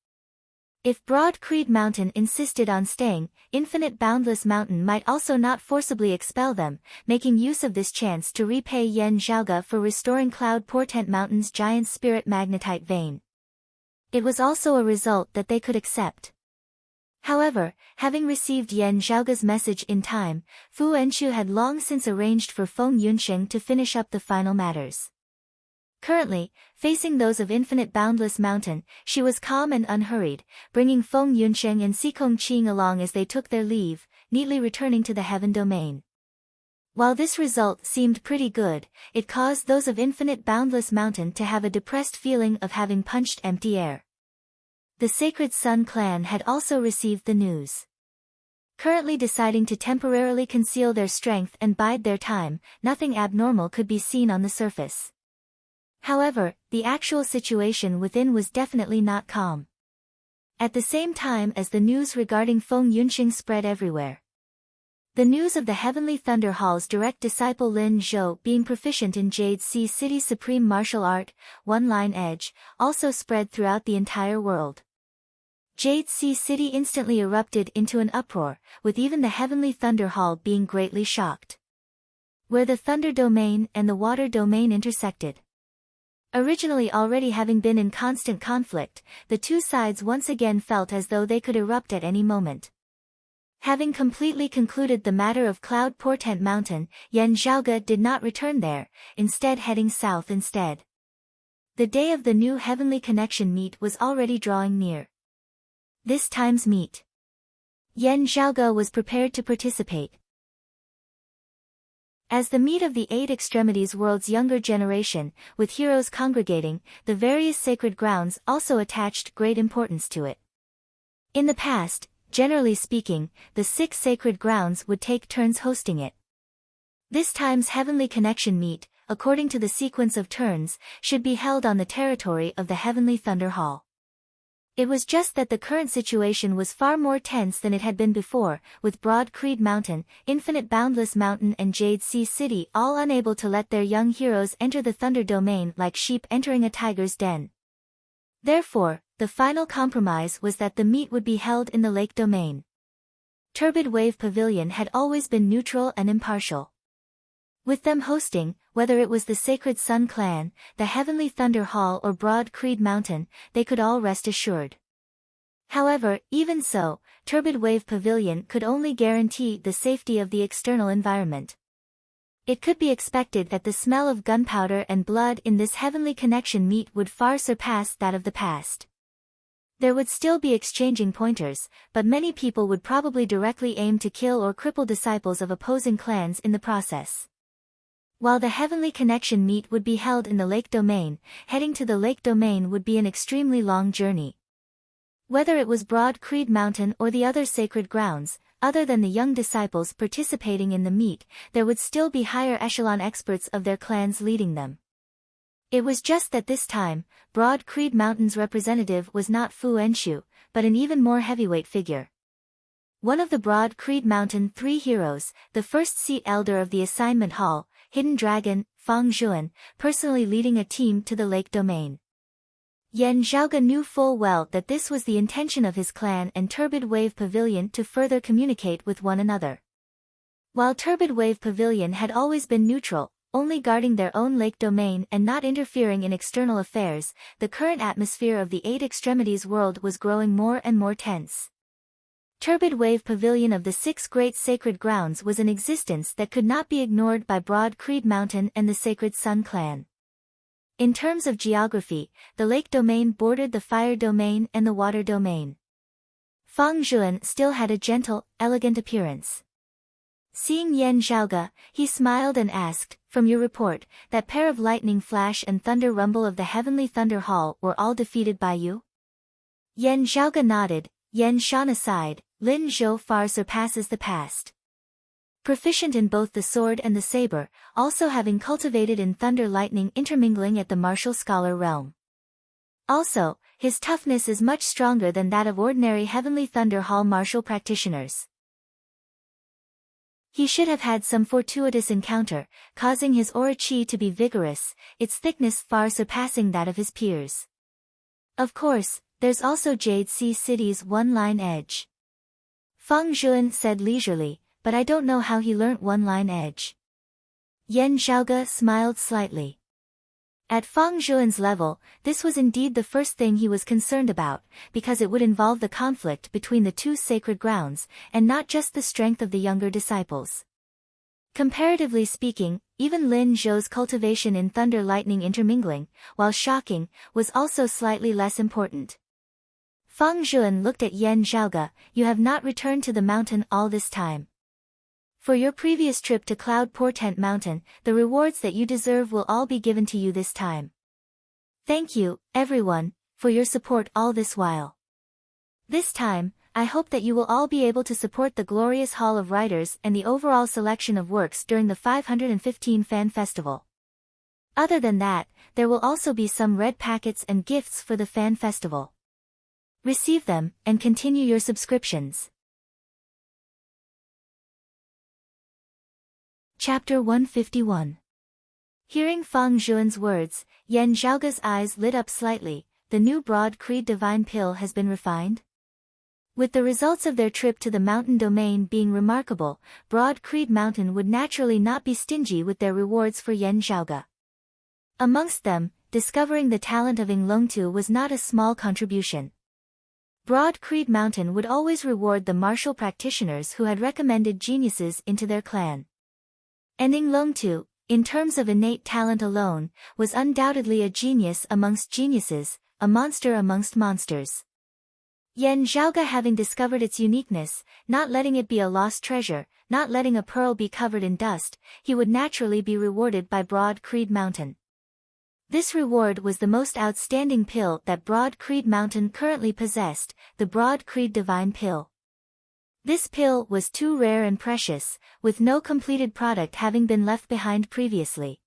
[SPEAKER 1] If Broad Creed Mountain insisted on staying, Infinite Boundless Mountain might also not forcibly expel them, making use of this chance to repay Yan Zhaoge for restoring Cloud Portent Mountain's giant spirit magnetite vein. It was also a result that they could accept. However, having received Yan Zhaoge's message in time, Fu Enshu had long since arranged for Feng Yunsheng to finish up the final matters. Currently, facing those of Infinite Boundless Mountain, she was calm and unhurried, bringing Feng Yunsheng and Xikong Qing along as they took their leave, neatly returning to the Heaven Domain. While this result seemed pretty good, it caused those of Infinite Boundless Mountain to have a depressed feeling of having punched empty air. The Sacred Sun clan had also received the news. Currently deciding to temporarily conceal their strength and bide their time, nothing abnormal could be seen on the surface. However, the actual situation within was definitely not calm. At the same time as the news regarding Feng Yunsheng spread everywhere, the news of the Heavenly Thunder Hall's direct disciple Lin Zhou being proficient in Jade Sea City's supreme martial art, One Line Edge, also spread throughout the entire world. Jade Sea City instantly erupted into an uproar, with even the Heavenly Thunder Hall being greatly shocked. Where the Thunder Domain and the Water Domain intersected. Originally already having been in constant conflict, the two sides once again felt as though they could erupt at any moment. Having completely concluded the matter of Cloud Portent Mountain, Yan Zhaoge did not return there, instead heading south instead. The day of the new Heavenly Connection meet was already drawing near. This time's meet. Yan Zhaoge was prepared to participate. As the meet of the Eight Extremities world's younger generation, with heroes congregating, the various sacred grounds also attached great importance to it. In the past, generally speaking, the 6 sacred grounds would take turns hosting it. This time's Heavenly Connection meet, according to the sequence of turns, should be held on the territory of the Heavenly Thunder Hall. It was just that the current situation was far more tense than it had been before, with Broad Creed Mountain, Infinite Boundless Mountain and Jade Sea City all unable to let their young heroes enter the Thunder Domain like sheep entering a tiger's den. Therefore, the final compromise was that the meet would be held in the Lake Domain. Turbid Wave Pavilion had always been neutral and impartial. With them hosting, whether it was the Sacred Sun clan, the Heavenly Thunder Hall or Broad Creed Mountain, they could all rest assured. However, even so, Turbid Wave Pavilion could only guarantee the safety of the external environment. It could be expected that the smell of gunpowder and blood in this Heavenly Connection meet would far surpass that of the past. There would still be exchanging pointers, but many people would probably directly aim to kill or cripple disciples of opposing clans in the process. While the Heavenly Connection meet would be held in the Lake Domain, heading to the Lake Domain would be an extremely long journey. Whether it was Broad Creed Mountain or the other sacred grounds, other than the young disciples participating in the meet, there would still be higher echelon experts of their clans leading them. It was just that this time, Broad Creed Mountain's representative was not Fu Enshu, but an even more heavyweight figure. One of the Broad Creed Mountain 3 heroes, the first seat elder of the assignment hall, Hidden Dragon, Fang Zhuan, personally leading a team to the Lake Domain. Yan Zhaoge knew full well that this was the intention of his clan and Turbid Wave Pavilion to further communicate with one another. While Turbid Wave Pavilion had always been neutral, only guarding their own lake domain and not interfering in external affairs, the current atmosphere of the Eight Extremities world was growing more and more tense. Turbid wave pavilion of the Six Great Sacred Grounds was an existence that could not be ignored by Broad Creed Mountain and the Sacred Sun clan. In terms of geography, the lake domain bordered the fire domain and the water domain. Feng Zhuan still had a gentle, elegant appearance. Seeing Yan Zhaoge, he smiled and asked, "From your report, that pair of lightning flash and thunder rumble of the heavenly thunder hall were all defeated by you?" Yan Zhaoge nodded. Yan Shan aside, Lin Zhou far surpasses the past. Proficient in both the sword and the saber, also having cultivated in thunder lightning intermingling at the martial scholar realm. Also, his toughness is much stronger than that of ordinary Heavenly Thunder Hall martial practitioners. He should have had some fortuitous encounter, causing his aura chi to be vigorous, its thickness far surpassing that of his peers. Of course, there's also Jade Sea City's one-line edge. Feng Zhuan said leisurely, but I don't know how he learnt one-line edge. Yan Zhaoge smiled slightly. At Feng Zhuan's level, this was indeed the first thing he was concerned about, because it would involve the conflict between the two sacred grounds, and not just the strength of the younger disciples. Comparatively speaking, even Lin Zhou's cultivation in thunder lightning intermingling, while shocking, was also slightly less important. Feng Zhuan looked at Yan Zhaoge. "You have not returned to the mountain all this time. For your previous trip to Cloud Portent Mountain, the rewards that you deserve will all be given to you this time. Thank you, everyone, for your support all this while. This time, I hope that you will all be able to support the glorious Hall of Writers and the overall selection of works during the 515 Fan Festival. Other than that, there will also be some red packets and gifts for the Fan Festival. Receive them, and continue your subscriptions." Chapter 151. Hearing Feng Zhuan's words, Yan Zhaoge's eyes lit up slightly. "The new Broad Creed Divine Pill has been refined?" With the results of their trip to the mountain domain being remarkable, Broad Creed Mountain would naturally not be stingy with their rewards for Yan Zhaoge. Amongst them, discovering the talent of Yinglongtu was not a small contribution. Broad Creed Mountain would always reward the martial practitioners who had recommended geniuses into their clan. And Yinglongtu, in terms of innate talent alone, was undoubtedly a genius amongst geniuses, a monster amongst monsters. Yan Zhaoge having discovered its uniqueness, not letting it be a lost treasure, not letting a pearl be covered in dust, he would naturally be rewarded by Broad Creed Mountain. This reward was the most outstanding pill that Broad Creed Mountain currently possessed, the Broad Creed Divine Pill. This pill was too rare and precious, with no completed product having been left behind previously.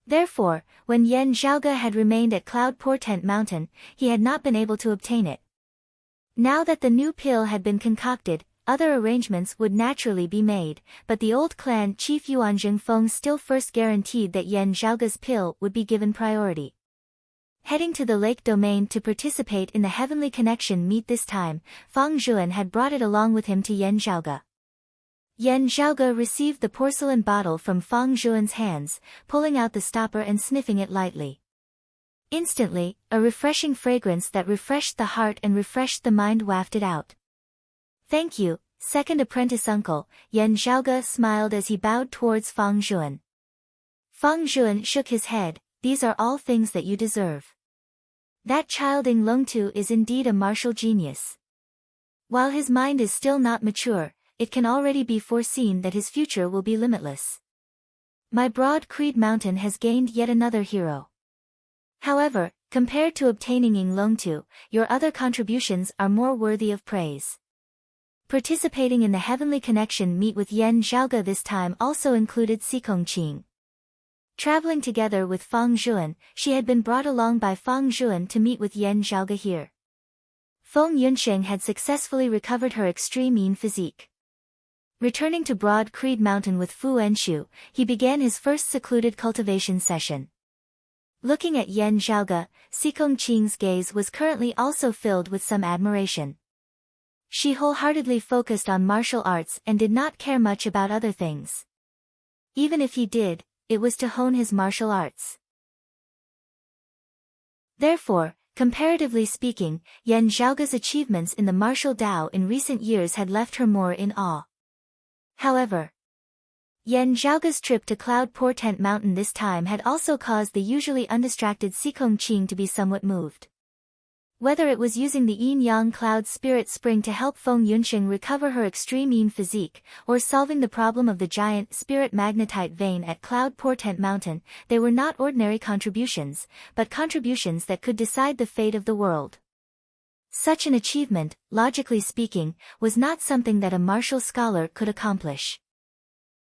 [SPEAKER 1] Therefore, when Yan Zhaoge had remained at Cloud Portent Mountain, he had not been able to obtain it. Now that the new pill had been concocted, other arrangements would naturally be made, but the old clan chief Yuan Zhengfeng still first guaranteed that Yan Zhaoge's pill would be given priority. Heading to the lake domain to participate in the Heavenly Connection meet this time, Feng Zhuan had brought it along with him to Yan Zhaoge. Yan Zhaoge received the porcelain bottle from Feng Zhuan's hands, pulling out the stopper and sniffing it lightly. Instantly, a refreshing fragrance that refreshed the heart and refreshed the mind wafted out. "Thank you, second apprentice uncle," Yan Zhaoge smiled as he bowed towards Feng Zhuan. Feng Zhuan shook his head. "These are all things that you deserve. That child Yinglongtu is indeed a martial genius. While his mind is still not mature, it can already be foreseen that his future will be limitless. My Broad Creed Mountain has gained yet another hero. However, compared to obtaining Yinglongtu, your other contributions are more worthy of praise." Participating in the Heavenly Connection meet with Yan Zhaoge this time also included Sikong Qing. Traveling together with Feng Zhuan, she had been brought along by Feng Zhuan to meet with Yan Zhaoge here. Feng Yunsheng had successfully recovered her extreme mean physique. Returning to Broad Creed Mountain with Fu Enshu, he began his first secluded cultivation session. Looking at Yan Zhaoge, Sikong Qing's gaze was currently also filled with some admiration. She wholeheartedly focused on martial arts and did not care much about other things. Even if he did, it was to hone his martial arts. Therefore, comparatively speaking, Yan Zhaoge's achievements in the martial Tao in recent years had left her more in awe. However, Yan Zhaoge's trip to Cloud Portent Mountain this time had also caused the usually undistracted Sikong Qing to be somewhat moved. Whether it was using the yin-yang cloud spirit spring to help Feng Yunsheng recover her extreme yin physique, or solving the problem of the giant spirit magnetite vein at Cloud Portent Mountain, they were not ordinary contributions, but contributions that could decide the fate of the world. Such an achievement, logically speaking, was not something that a martial scholar could accomplish.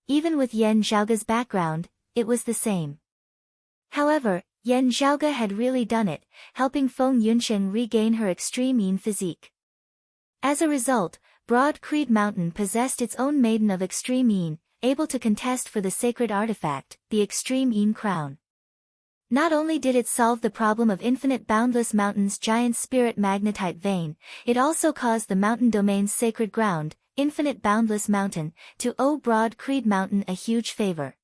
[SPEAKER 1] Even with Yan Zhaoge's background, it was the same. However, Yan Zhaoge had really done it, helping Feng Yunsheng regain her extreme yin physique. As a result, Broad Creed Mountain possessed its own maiden of extreme yin, able to contest for the sacred artifact, the extreme yin crown. Not only did it solve the problem of Infinite Boundless Mountain's giant spirit magnetite vein, it also caused the mountain domain's sacred ground, Infinite Boundless Mountain, to owe Broad Creed Mountain a huge favor.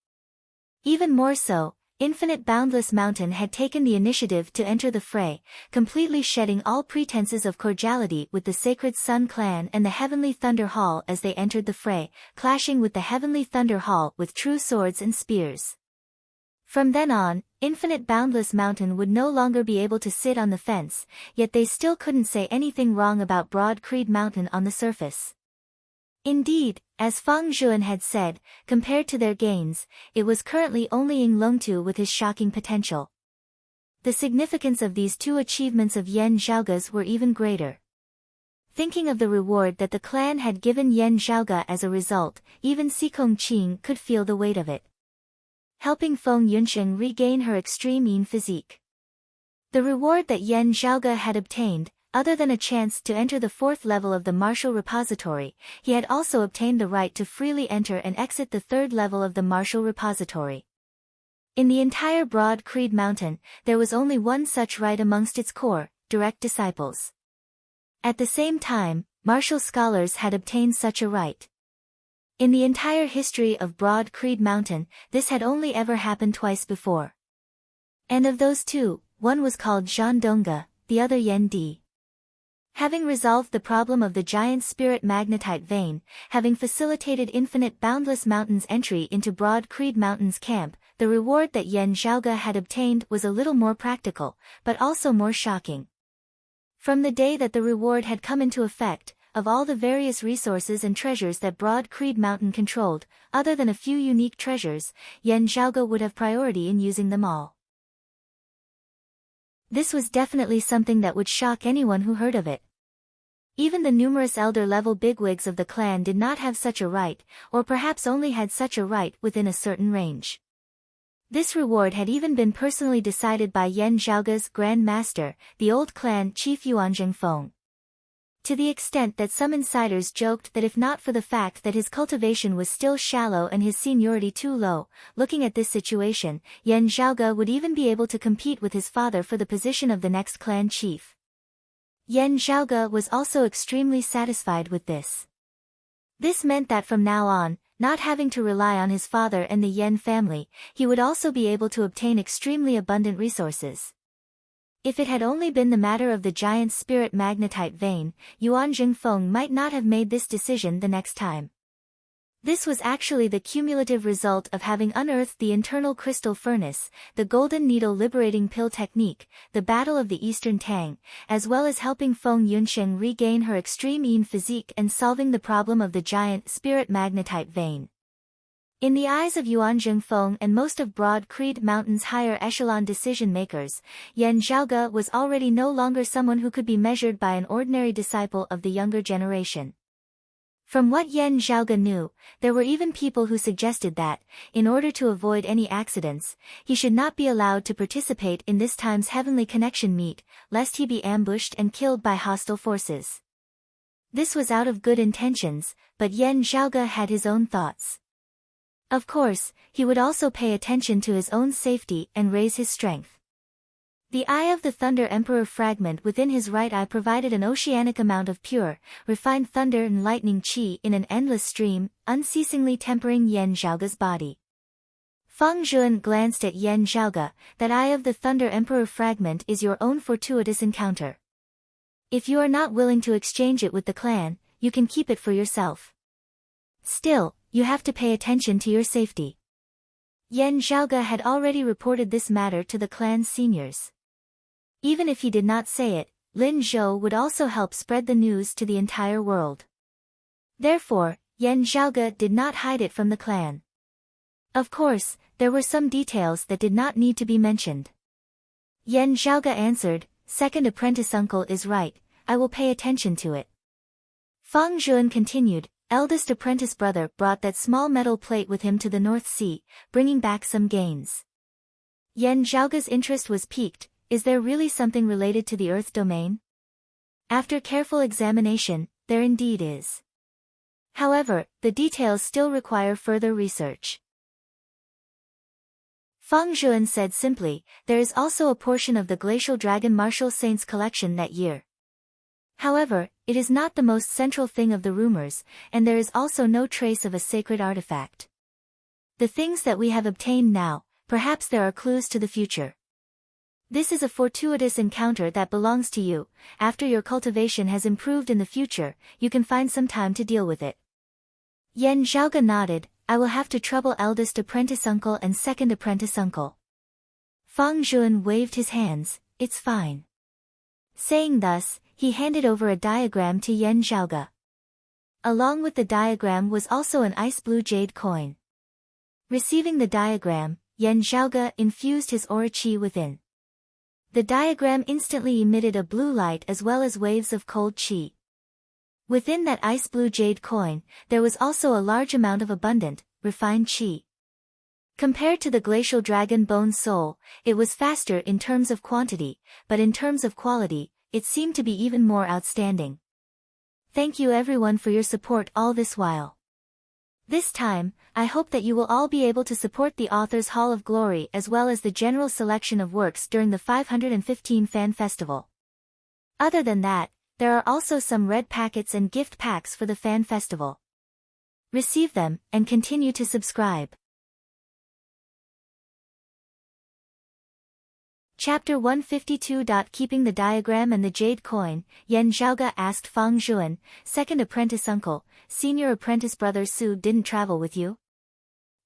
[SPEAKER 1] Even more so, Infinite Boundless Mountain had taken the initiative to enter the fray, completely shedding all pretenses of cordiality with the Sacred Sun Clan and the Heavenly Thunder Hall as they entered the fray, clashing with the Heavenly Thunder Hall with true swords and spears. From then on, Infinite Boundless Mountain would no longer be able to sit on the fence, yet they still couldn't say anything wrong about Broad Creed Mountain on the surface. Indeed, as Fang Zhuan had said, compared to their gains, it was currently only Ying Longtu with his shocking potential. The significance of these two achievements of Yan Zhaoge's were even greater. Thinking of the reward that the clan had given Yan Zhaoge as a result, even Sikong Qing could feel the weight of it. Helping Feng Yunsheng regain her extreme yin physique. The reward that Yan Zhaoge had obtained, other than a chance to enter the fourth level of the martial repository, he had also obtained the right to freely enter and exit the third level of the martial repository. In the entire Broad Creed Mountain, there was only one such right amongst its core, direct disciples. At the same time, martial scholars had obtained such a right. In the entire history of Broad Creed Mountain, this had only ever happened twice before. And of those two, one was called Zhan Dongge, the other Yan Di. Having resolved the problem of the giant spirit magnetite vein, having facilitated Infinite Boundless Mountain's entry into Broad Creed Mountain's camp, the reward that Yan Zhaoge had obtained was a little more practical, but also more shocking. From the day that the reward had come into effect, of all the various resources and treasures that Broad Creed Mountain controlled, other than a few unique treasures, Yan Zhaoge would have priority in using them all. This was definitely something that would shock anyone who heard of it. Even the numerous elder-level bigwigs of the clan did not have such a right, or perhaps only had such a right within a certain range. This reward had even been personally decided by Yan Zhaoge's Grand Master, the old clan chief Yuanzheng Feng. To the extent that some insiders joked that if not for the fact that his cultivation was still shallow and his seniority too low, looking at this situation, Yan Zhaoge would even be able to compete with his father for the position of the next clan chief. Yan Zhaoge was also extremely satisfied with this. This meant that from now on, not having to rely on his father and the Yan family, he would also be able to obtain extremely abundant resources. If it had only been the matter of the giant spirit magnetite vein, Yuanzheng Feng might not have made this decision the next time. This was actually the cumulative result of having unearthed the internal crystal furnace, the golden needle liberating pill technique, the battle of the Eastern Tang, as well as helping Feng Yunsheng regain her extreme yin physique and solving the problem of the giant spirit magnetite vein. In the eyes of Yuanzheng Feng and most of Broad Creed Mountain's higher echelon decision-makers, Yan Zhaoge was already no longer someone who could be measured by an ordinary disciple of the younger generation. From what Yan Zhaoge knew, there were even people who suggested that, in order to avoid any accidents, he should not be allowed to participate in this time's Heavenly Connection meet, lest he be ambushed and killed by hostile forces. This was out of good intentions, but Yan Zhaoge had his own thoughts. Of course, he would also pay attention to his own safety and raise his strength. The Eye of the Thunder Emperor fragment within his right eye provided an oceanic amount of pure, refined thunder and lightning chi in an endless stream, unceasingly tempering Yan Zhaoge's body. Feng Zhuan glanced at Yan Zhaoge. That Eye of the Thunder Emperor fragment is your own fortuitous encounter. If you are not willing to exchange it with the clan, you can keep it for yourself. Still, you have to pay attention to your safety. Yan Zhaoge had already reported this matter to the clan's seniors. Even if he did not say it, Lin Zhou would also help spread the news to the entire world. Therefore, Yan Zhaoge did not hide it from the clan. Of course, there were some details that did not need to be mentioned. Yan Zhaoge answered, "Second apprentice uncle is right, I will pay attention to it." Feng Zhuan continued, "Eldest apprentice brother brought that small metal plate with him to the North Sea, bringing back some gains." Yan Zhaoge's interest was piqued. Is there really something related to the Earth domain? After careful examination, there indeed is. However, the details still require further research. Feng Zhuan said simply, "There is also a portion of the Glacial Dragon Martial Saints collection that year. However, it is not the most central thing of the rumors, and there is also no trace of a sacred artifact. The things that we have obtained now, perhaps there are clues to the future. This is a fortuitous encounter that belongs to you. After your cultivation has improved in the future, you can find some time to deal with it." Yan Zhaoge nodded, "I will have to trouble eldest apprentice uncle and second apprentice uncle." Feng Zhuan waved his hands, "It's fine." Saying thus, he handed over a diagram to Yan Zhaoge. Along with the diagram was also an ice blue jade coin. Receiving the diagram, Yan Zhaoge infused his aura qi within. The diagram instantly emitted a blue light as well as waves of cold qi. Within that ice blue jade coin, there was also a large amount of abundant, refined qi. Compared to the glacial dragon bone soul, it was faster in terms of quantity, but in terms of quality, it seemed to be even more outstanding. Thank you everyone for your support all this while. This time, I hope that you will all be able to support the Author's Hall of Glory as well as the general selection of works during the 515 Fan Festival. Other than that, there are also some red packets and gift packs for the Fan Festival. Receive them, and continue to subscribe. Chapter 152. Keeping the diagram and the jade coin, Yan Zhaoge asked Feng Zhuan, "Second apprentice uncle, senior apprentice brother Su didn't travel with you?"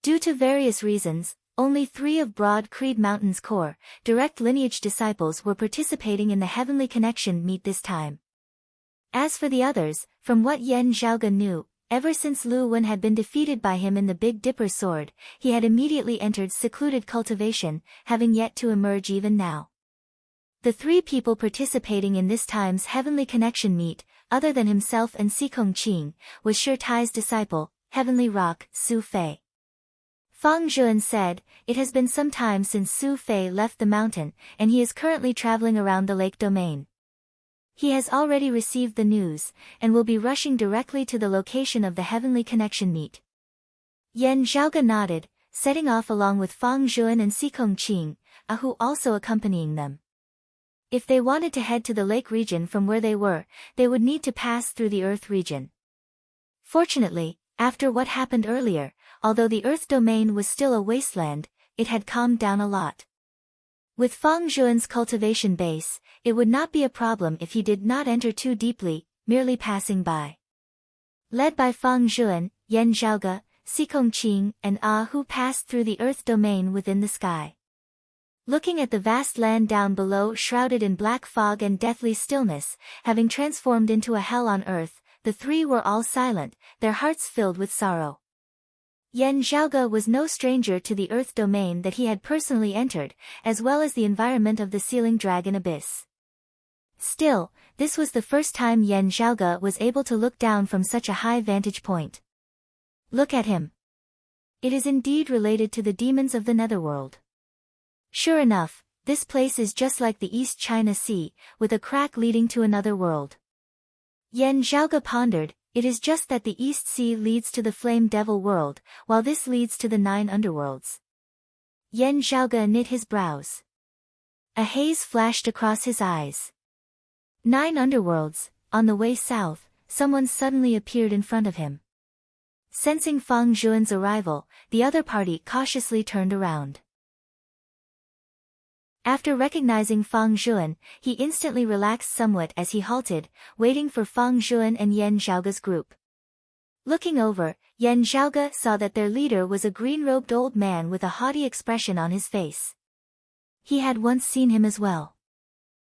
[SPEAKER 1] Due to various reasons, only 3 of Broad Creed Mountain's core, direct lineage disciples were participating in the Heavenly Connection meet this time. As for the others, from what Yan Zhaoge knew, ever since Lu Wen had been defeated by him in the Big Dipper sword, he had immediately entered secluded cultivation, having yet to emerge even now. The 3 people participating in this time's Heavenly Connection meet, other than himself and Sikong Qing, was Shi Tai's disciple, Heavenly Rock, Su Fei. Feng Zhuan said, "It has been some time since Su Fei left the mountain, and he is currently traveling around the lake domain. He has already received the news, and will be rushing directly to the location of the Heavenly Connection meet." Yan Zhaoge nodded, setting off along with Feng Zhuan and Sikong Qing, Ahu also accompanying them. If they wanted to head to the lake region from where they were, they would need to pass through the Earth region. Fortunately, after what happened earlier, although the Earth domain was still a wasteland, it had calmed down a lot. With Feng Zhuan's cultivation base, it would not be a problem if he did not enter too deeply, merely passing by. Led by Feng Zhuan, Yan Zhaoge, Sikong Qing, and Hu passed through the Earth domain within the sky. Looking at the vast land down below shrouded in black fog and deathly stillness, having transformed into a hell on earth, the 3 were all silent, their hearts filled with sorrow. Yan Zhaoge was no stranger to the Earth domain that he had personally entered, as well as the environment of the Sealing Dragon Abyss. Still, this was the first time Yan Zhaoge was able to look down from such a high vantage point. Look at him. It is indeed related to the demons of the Netherworld. Sure enough, this place is just like the East China Sea, with a crack leading to another world. Yan Zhaoge pondered, it is just that the East Sea leads to the Flame Devil world, while this leads to the 9 underworlds. Yan Zhaoge knit his brows. A haze flashed across his eyes. 9 underworlds, on the way south, someone suddenly appeared in front of him. Sensing Fang Zhuan's arrival, the other party cautiously turned around. After recognizing Fang Zhuan, he instantly relaxed somewhat as he halted, waiting for Fang Zhuan and Yan Zhaoge's group. Looking over, Yan Zhaoge saw that their leader was a green-robed old man with a haughty expression on his face. He had once seen him as well.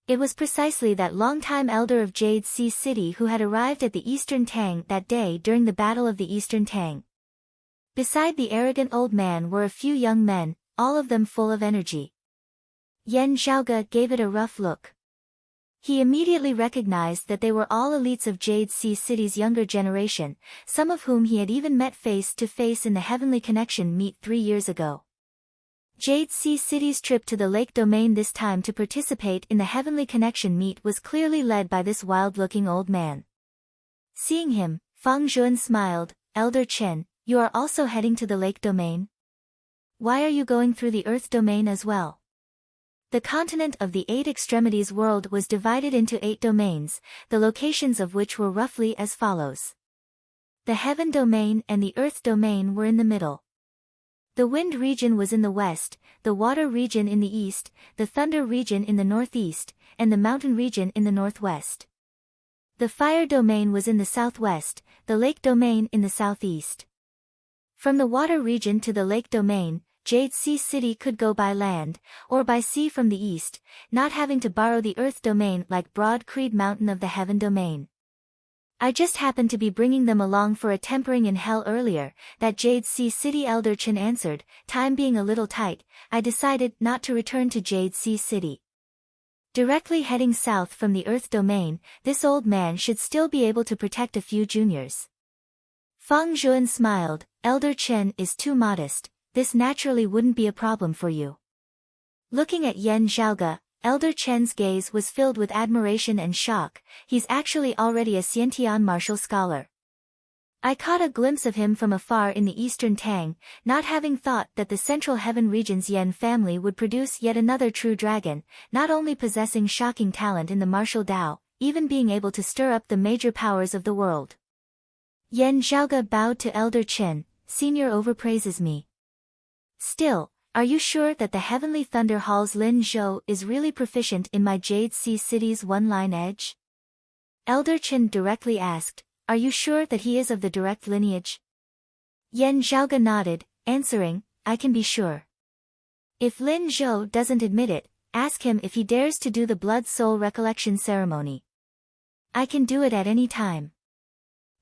[SPEAKER 1] It was precisely that longtime elder of Jade Sea City who had arrived at the Eastern Tang that day during the Battle of the Eastern Tang. Beside the arrogant old man were a few young men, all of them full of energy. Yan Zhaoge gave it a rough look. He immediately recognized that they were all elites of Jade Sea City's younger generation, some of whom he had even met face to face in the Heavenly Connection meet 3 years ago. Jade Sea City's trip to the Lake Domain this time to participate in the Heavenly Connection meet was clearly led by this wild-looking old man. Seeing him, Fang Zhuan smiled. "Elder Chen, you are also heading to the Lake Domain? Why are you going through the Earth Domain as well?" The continent of the 8 extremities world was divided into 8 domains, the locations of which were roughly as follows. The Heaven Domain and the Earth Domain were in the middle. The Wind region was in the west, the Water region in the east, the Thunder region in the northeast, and the Mountain region in the northwest. The Fire Domain was in the southwest, the Lake Domain in the southeast. From the Water region to the Lake Domain, Jade Sea City could go by land, or by sea from the east, not having to borrow the Earth Domain like Broad Creed Mountain of the Heaven Domain. "I just happened to be bringing them along for a tempering in hell earlier," that Jade Sea City elder Chen answered. "Time being a little tight, I decided not to return to Jade Sea City." Directly heading south from the Earth Domain, this old man should still be able to protect a few juniors. Fang Zhuan smiled. "Elder Chen is too modest. This naturally wouldn't be a problem for you." Looking at Yan Zhaoge, Elder Chen's gaze was filled with admiration and shock. "He's actually already a Xiantian martial scholar. I caught a glimpse of him from afar in the Eastern Tang, not having thought that the Central Heaven region's Yan family would produce yet another true dragon, not only possessing shocking talent in the martial Dao, even being able to stir up the major powers of the world." Yan Zhaoge bowed to Elder Chen. "Senior overpraises me. Still, are you sure that the Heavenly Thunder Hall's Lin Zhou is really proficient in my Jade Sea City's one-line edge?" Elder Chen directly asked. "Are you sure that he is of the direct lineage?" Yan Zhaoge nodded, answering, "I can be sure. If Lin Zhou doesn't admit it, ask him if he dares to do the Blood Soul Recollection ceremony. I can do it at any time.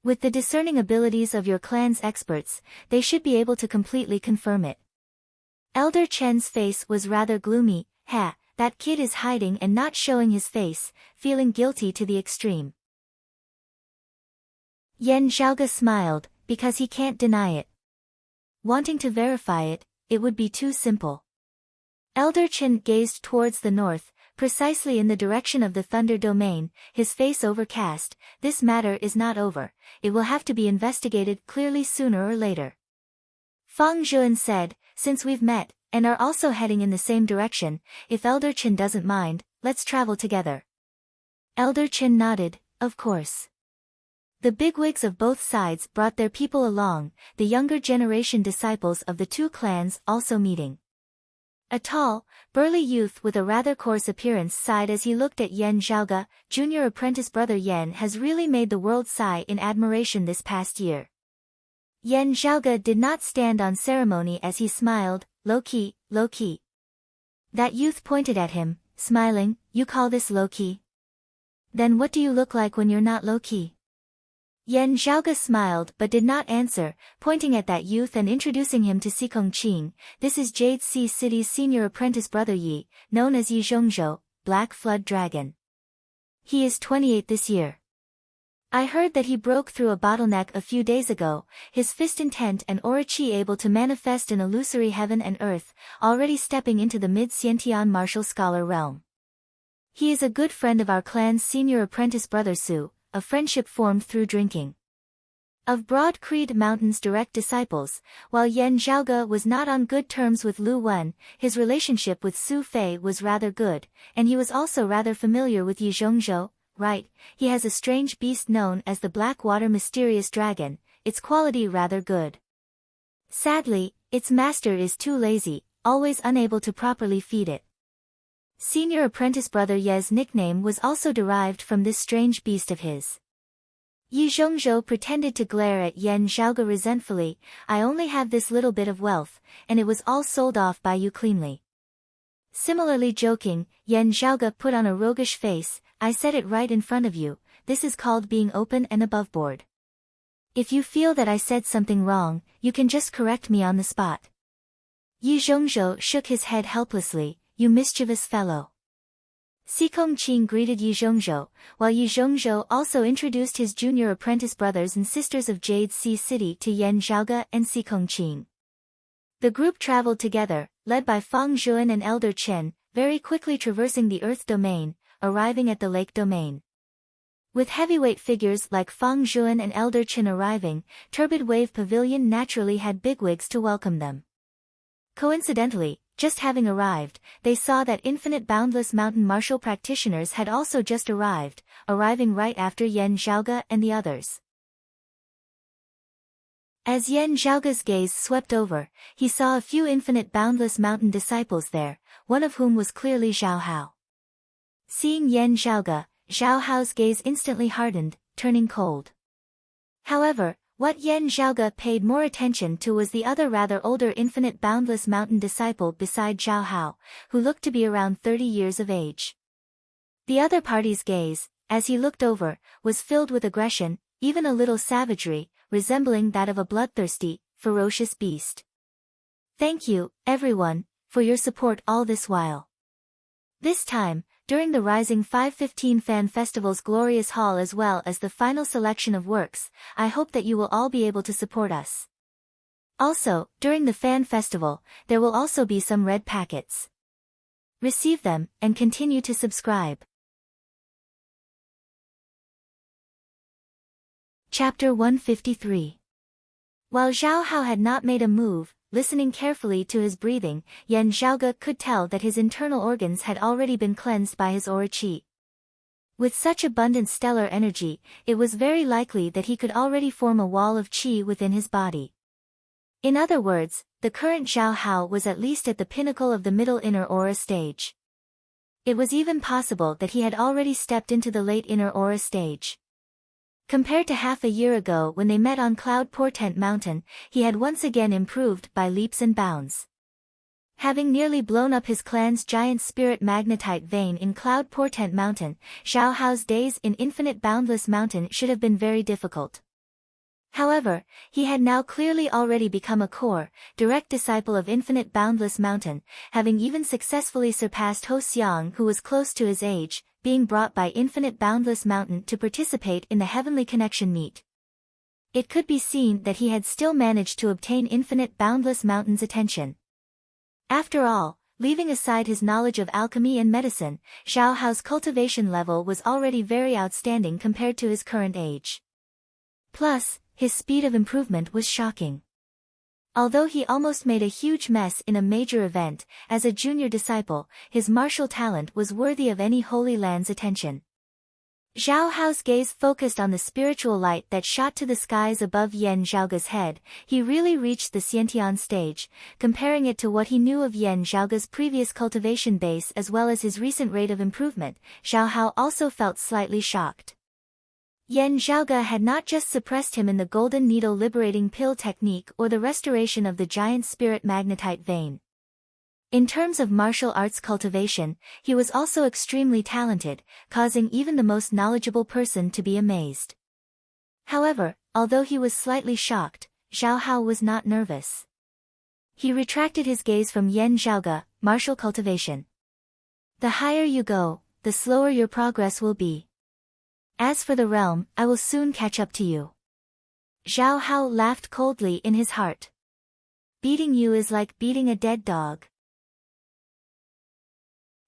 [SPEAKER 1] With the discerning abilities of your clan's experts, they should be able to completely confirm it." Elder Chen's face was rather gloomy. That kid is hiding and not showing his face, feeling guilty to the extreme. Yan Zhaoge smiled, "Because he can't deny it. Wanting to verify it, it would be too simple." Elder Chen gazed towards the north, precisely in the direction of the Thunder Domain, his face overcast. "This matter is not over, it will have to be investigated clearly sooner or later." Fang Zhuan said, "Since we've met, and are also heading in the same direction, if Elder Chen doesn't mind, let's travel together." Elder Chen nodded, "Of course." The bigwigs of both sides brought their people along, the younger generation disciples of the 2 clans also meeting. A tall, burly youth with a rather coarse appearance sighed as he looked at Yan Zhaoge. "Junior apprentice brother Yan has really made the world sigh in admiration this past year." Yan Zhaoge did not stand on ceremony as he smiled. Low-key, low-key." That youth pointed at him, smiling. "You call this low-key? Then what do you look like when you're not low-key?" Yan Zhaoge smiled but did not answer, pointing at that youth and introducing him to Xikong Qing. "This is Jade Sea City's senior apprentice brother Yi, known as Yi Zhongzhou, Black Flood Dragon. He is 28 this year. I heard that he broke through a bottleneck a few days ago, his fist intent and aura chi able to manifest an illusory heaven and earth, already stepping into the mid-Xiantian martial scholar realm. He is a good friend of our clan's senior apprentice brother Su, a friendship formed through drinking." Of Broad Creed Mountain's direct disciples, while Yan Zhaoge was not on good terms with Lu Wen, his relationship with Su Fei was rather good, and he was also rather familiar with Yi Zhongzhou. "Right, he has a strange beast known as the Blackwater Mysterious Dragon. its quality rather good. Sadly, its master is too lazy, always unable to properly feed it. Senior apprentice brother Ye's nickname was also derived from this strange beast of his. Yi Zhongzhou pretended to glare at Yan Zhaoge resentfully. I only have this little bit of wealth, and it was all sold off by you cleanly. Similarly joking, Yan Zhaoge put on a roguish face. I said it right in front of you, this is called being open and aboveboard. If you feel that I said something wrong, you can just correct me on the spot. Yi Zhongzhou shook his head helplessly. You mischievous fellow. Xikong Qing greeted Yi Zhongzhou, while Yi Zhongzhou also introduced his junior apprentice brothers and sisters of Jade Sea City to Yan Zhaoge and Xikong Qing. The group traveled together, led by Fang Zhuan and Elder Chen, very quickly traversing the Earth domain, arriving at the Lake domain. With heavyweight figures like Fang Zhuan and Elder Chen arriving, Turbid Wave Pavilion naturally had bigwigs to welcome them. Coincidentally, just having arrived, they saw that Infinite Boundless Mountain martial practitioners had also just arrived, arriving right after Yan Zhaoge and the others. As Yan Zhaoge's gaze swept over, he saw a few Infinite Boundless Mountain disciples there, one of whom was clearly Zhao Hao. Seeing Yan Zhaoge, Zhao Hao's gaze instantly hardened, turning cold. However, what Yan Zhaoge paid more attention to was the other rather older Infinite Boundless Mountain disciple beside Zhao Hao, who looked to be around 30 years of age. The other party's gaze, as he looked over, was filled with aggression, even a little savagery, resembling that of a bloodthirsty, ferocious beast. Thank you, everyone, for your support all this while. This time, during the Rising 515 Fan Festival's glorious hall as well as the final selection of works, I hope that you will all be able to support us. Also, during the Fan Festival, there will also be some red packets. Receive them, and continue to subscribe. Chapter 153. While Zhao Hao had not made a move, listening carefully to his breathing, Yan Zhaoge could tell that his internal organs had already been cleansed by his aura qi. With such abundant stellar energy, it was very likely that he could already form a wall of qi within his body. In other words, the current Zhao Hao was at least at the pinnacle of the middle inner aura stage. It was even possible that he had already stepped into the late inner aura stage. Compared to half a year ago when they met on Cloud Portent Mountain, he had once again improved by leaps and bounds. Having nearly blown up his clan's giant spirit magnetite vein in Cloud Portent Mountain, Zhao Hao's days in Infinite Boundless Mountain should have been very difficult. However, he had now clearly already become a core, direct disciple of Infinite Boundless Mountain, having even successfully surpassed Ho Xiang, who was close to his age, being brought by Infinite Boundless Mountain to participate in the Heavenly Connection meet. It could be seen that he had still managed to obtain Infinite Boundless Mountain's attention. After all, leaving aside his knowledge of alchemy and medicine, Zhao Hao's cultivation level was already very outstanding compared to his current age. Plus, his speed of improvement was shocking. Although he almost made a huge mess in a major event, as a junior disciple, his martial talent was worthy of any Holy Land's attention. Zhao Hao's gaze focused on the spiritual light that shot to the skies above Yan Zhaoge's head. He really reached the Xiantian stage. Comparing it to what he knew of Yan Zhaoge's previous cultivation base as well as his recent rate of improvement, Zhao Hao also felt slightly shocked. Yan Zhaoge had not just suppressed him in the Golden Needle liberating pill technique or the restoration of the giant spirit magnetite vein. In terms of martial arts cultivation, he was also extremely talented, causing even the most knowledgeable person to be amazed. However, although he was slightly shocked, Zhao Hao was not nervous. He retracted his gaze from Yan Zhaoge, martial cultivation. The higher you go, the slower your progress will be. As for the realm, I will soon catch up to you. Zhao Hao laughed coldly in his heart. Beating you is like beating a dead dog.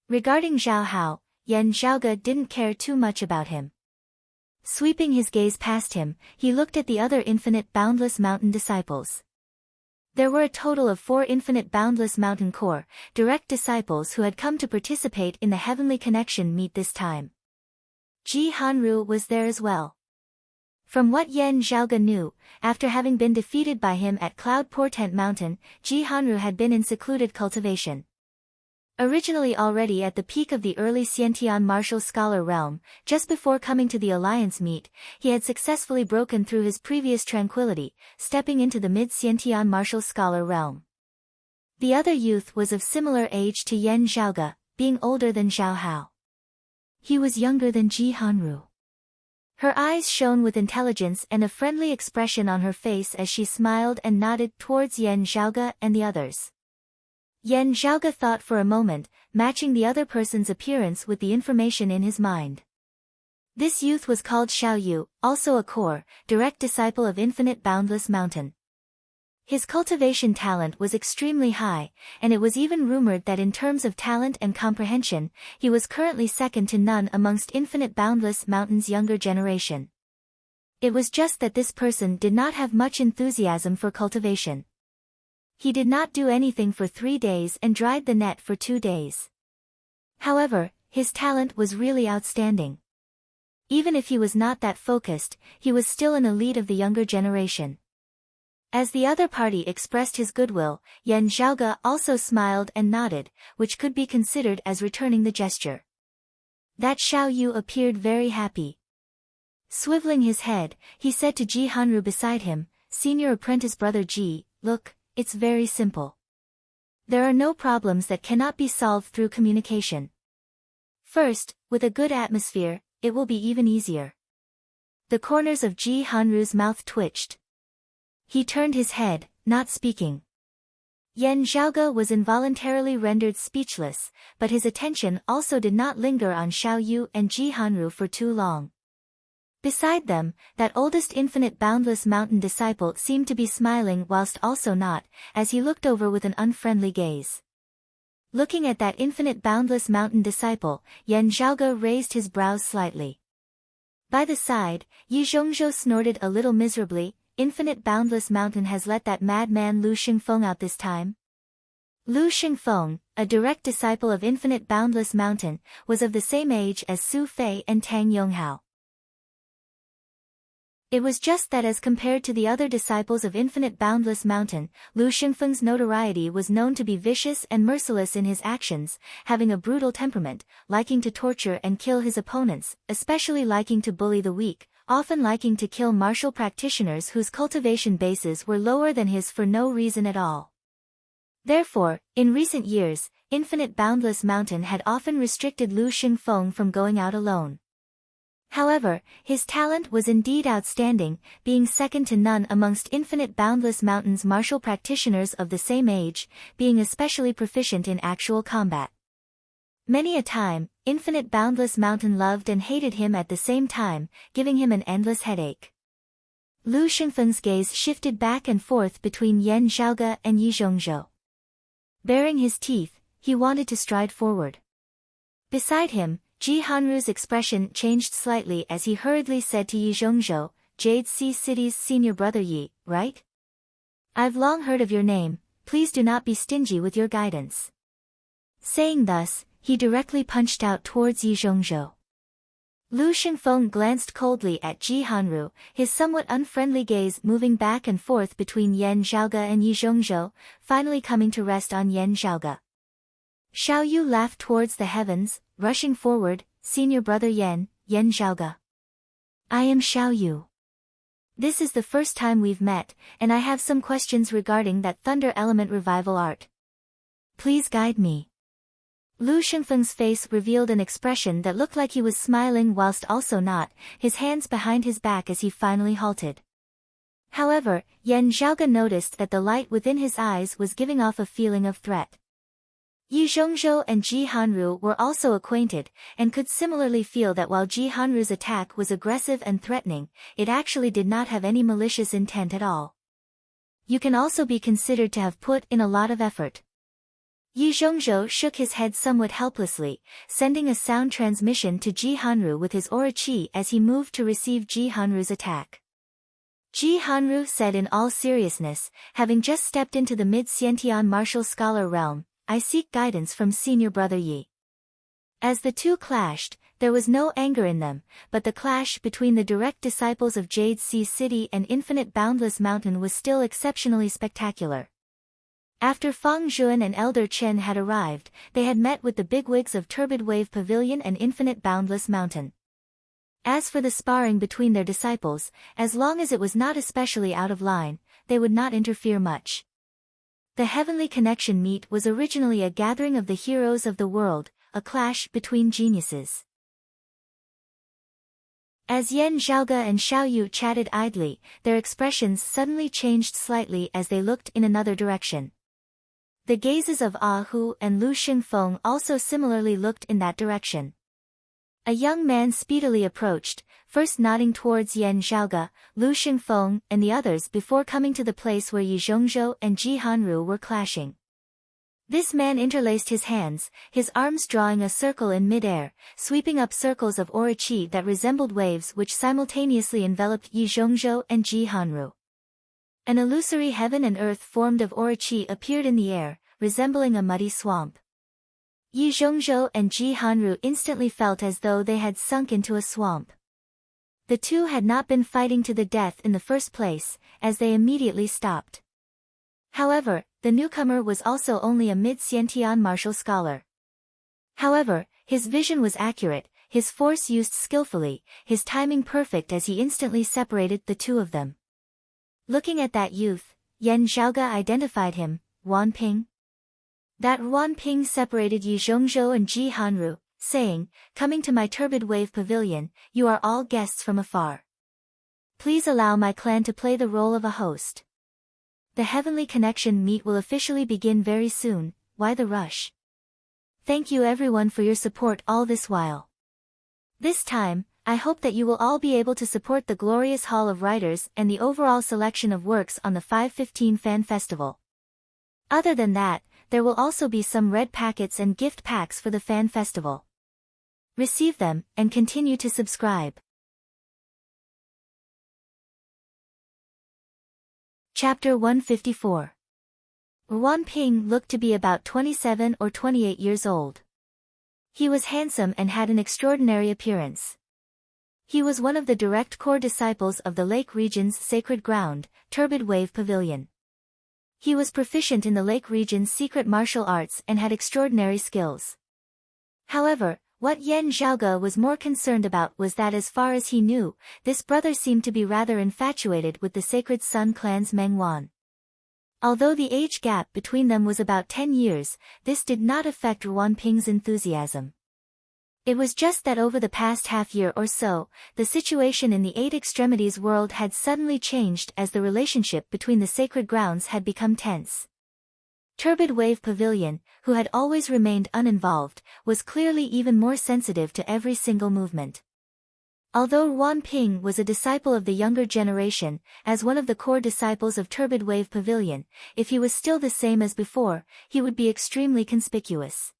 [SPEAKER 1] Regarding Zhao Hao, Yan Zhaoge didn't care too much about him. Sweeping his gaze past him, he looked at the other Infinite Boundless Mountain disciples. There were a total of 4 Infinite Boundless Mountain Core, direct disciples who had come to participate in the Heavenly Connection meet this time. Ji Hanru was there as well. From what Yen Zhaoge knew, after having been defeated by him at Cloud Portent Mountain, Ji Hanru had been in secluded cultivation. Originally already at the peak of the early Xiantian martial scholar realm, just before coming to the alliance meet, he had successfully broken through his previous tranquility, stepping into the mid-Xiantian martial scholar realm. The other youth was of similar age to Yen Zhaoge, being older than Zhao Hao. He was younger than Ji Hanru. Her eyes shone with intelligence and a friendly expression on her face as she smiled and nodded towards Yen Zhaoge and the others. Yen Zhaoge thought for a moment, matching the other person's appearance with the information in his mind. This youth was called Xiao Yu, also a core, direct disciple of Infinite Boundless Mountain. His cultivation talent was extremely high, and it was even rumored that in terms of talent and comprehension, he was currently second to none amongst Infinite Boundless Mountain's younger generation. It was just that this person did not have much enthusiasm for cultivation. He did not do anything for 3 days and dried the net for 2 days. However, his talent was really outstanding. Even if he was not that focused, he was still an elite of the younger generation. As the other party expressed his goodwill, Yen Zhaoge also smiled and nodded, which could be considered as returning the gesture. That Xiao Yu appeared very happy. Swiveling his head, he said to Ji Hanru beside him, "Senior apprentice brother Ji, look, it's very simple. There are no problems that cannot be solved through communication. First, with a good atmosphere, it will be even easier." The corners of Ji Hanru's mouth twitched. He turned his head, not speaking. Yen Zhaoge was involuntarily rendered speechless, but his attention also did not linger on Xiao Yu and Ji Hanru for too long. Beside them, that oldest Infinite Boundless Mountain disciple seemed to be smiling whilst also not, as he looked over with an unfriendly gaze. Looking at that Infinite Boundless Mountain disciple, Yen Zhaoge raised his brows slightly. By the side, Yi Zhongzhou snorted a little miserably. Infinite Boundless Mountain has let that madman Lu Xingfeng out this time. Lu Xingfeng, a direct disciple of Infinite Boundless Mountain, was of the same age as Su Fei and Tang Yonghao. It was just that as compared to the other disciples of Infinite Boundless Mountain, Lu Xingfeng's notoriety was known to be vicious and merciless in his actions, having a brutal temperament, liking to torture and kill his opponents, especially liking to bully the weak, often liking to kill martial practitioners whose cultivation bases were lower than his for no reason at all. Therefore, in recent years, Infinite Boundless Mountain had often restricted Lu Xingfeng from going out alone. However, his talent was indeed outstanding, being second to none amongst Infinite Boundless Mountain's martial practitioners of the same age, being especially proficient in actual combat. Many a time, Infinite Boundless Mountain loved and hated him at the same time, giving him an endless headache. Lu Xingfeng's gaze shifted back and forth between Yen Zhaoge and Yi Zhongzhou. Baring his teeth, he wanted to stride forward. Beside him, Ji Hanru's expression changed slightly as he hurriedly said to Yi Zhongzhou, "Jade Sea City's senior brother Yi, right? I've long heard of your name, please do not be stingy with your guidance." Saying thus, he directly punched out towards Yi Zhongzhou. Lu Xingfeng glanced coldly at Ji Hanru, his somewhat unfriendly gaze moving back and forth between Yen Zhaoge and Yi Zhongzhou, finally coming to rest on Yen Zhaoge. Xiao Yu laughed towards the heavens, rushing forward, "Senior brother Yen Zhaoge. I am Xiao Yu. This is the first time we've met, and I have some questions regarding that Thunder Element Revival art. Please guide me." Lu Xingfeng's face revealed an expression that looked like he was smiling whilst also not, his hands behind his back as he finally halted. However, Yen Zhaoge noticed that the light within his eyes was giving off a feeling of threat. Yi Zhongzhou and Ji Hanru were also acquainted, and could similarly feel that while Ji Hanru's attack was aggressive and threatening, it actually did not have any malicious intent at all. You can also be considered to have put in a lot of effort. Yi Zhongzhou shook his head somewhat helplessly, sending a sound transmission to Ji Hanru with his aura chi as he moved to receive Ji Hanru's attack. Ji Hanru said in all seriousness, having just stepped into the mid-Xiantian martial scholar realm, "I seek guidance from senior brother Yi." As the two clashed, There was no anger in them, but the clash between the direct disciples of Jade Sea City and Infinite Boundless Mountain was still exceptionally spectacular. After Feng Zhuan and Elder Chen had arrived, they had met with the bigwigs of Turbid Wave Pavilion and Infinite Boundless Mountain. As for the sparring between their disciples, as long as it was not especially out of line, they would not interfere much. The Heavenly Connection meet was originally a gathering of the heroes of the world, a clash between geniuses. As Yan Zhaoge and Xiao Yu chatted idly, their expressions suddenly changed slightly as they looked in another direction. The gazes of Ah Hu and Lu Xingfeng also similarly looked in that direction. A young man speedily approached, first nodding towards Yan Zhaoge, Lu Xingfeng, and the others before coming to the place where Yi Zhongzhou and Ji Hanru were clashing. This man interlaced his hands, his arms drawing a circle in mid-air, sweeping up circles of aura qi that resembled waves which simultaneously enveloped Yi Zhongzhou and Ji Hanru. An illusory heaven and earth formed of aura qi appeared in the air, resembling a muddy swamp. Yi Zhongzhou and Ji Hanru instantly felt as though they had sunk into a swamp. The two had not been fighting to the death in the first place, as they immediately stopped. However, the newcomer was also only a mid-Xiantian martial scholar. However, his vision was accurate, his force used skillfully, his timing perfect as he instantly separated the two of them. Looking at that youth, Yan Zhaoge identified him, Wan Ping. That Wan Ping separated Yi Zhongzhou and Ji Hanru, saying, "Coming to my Turbid Wave Pavilion, you are all guests from afar. Please allow my clan to play the role of a host. The Heavenly Connection meet will officially begin very soon, why the rush? Thank you everyone for your support all this while. This time, I hope that you will all be able to support the glorious Hall of Writers and the overall selection of works on the 515 Fan Festival. Other than that, there will also be some red packets and gift packs for the Fan Festival. Receive them, and continue to subscribe." Chapter 154. Wan Ping looked to be about 27 or 28 years old. He was handsome and had an extraordinary appearance. He was one of the direct core disciples of the Lake Region's sacred ground, Turbid Wave Pavilion. He was proficient in the Lake Region's secret martial arts and had extraordinary skills. However, what Yan Zhaoge was more concerned about was that as far as he knew, this brother seemed to be rather infatuated with the Sacred Sun clan's Meng Wan. Although the age gap between them was about 10 years, this did not affect Wan Ping's enthusiasm. It was just that over the past half year or so, the situation in the Eight Extremities world had suddenly changed as the relationship between the sacred grounds had become tense. Turbid Wave Pavilion, who had always remained uninvolved, was clearly even more sensitive to every single movement. Although Wan Ping was a disciple of the younger generation, as one of the core disciples of Turbid Wave Pavilion, if he was still the same as before, he would be extremely conspicuous.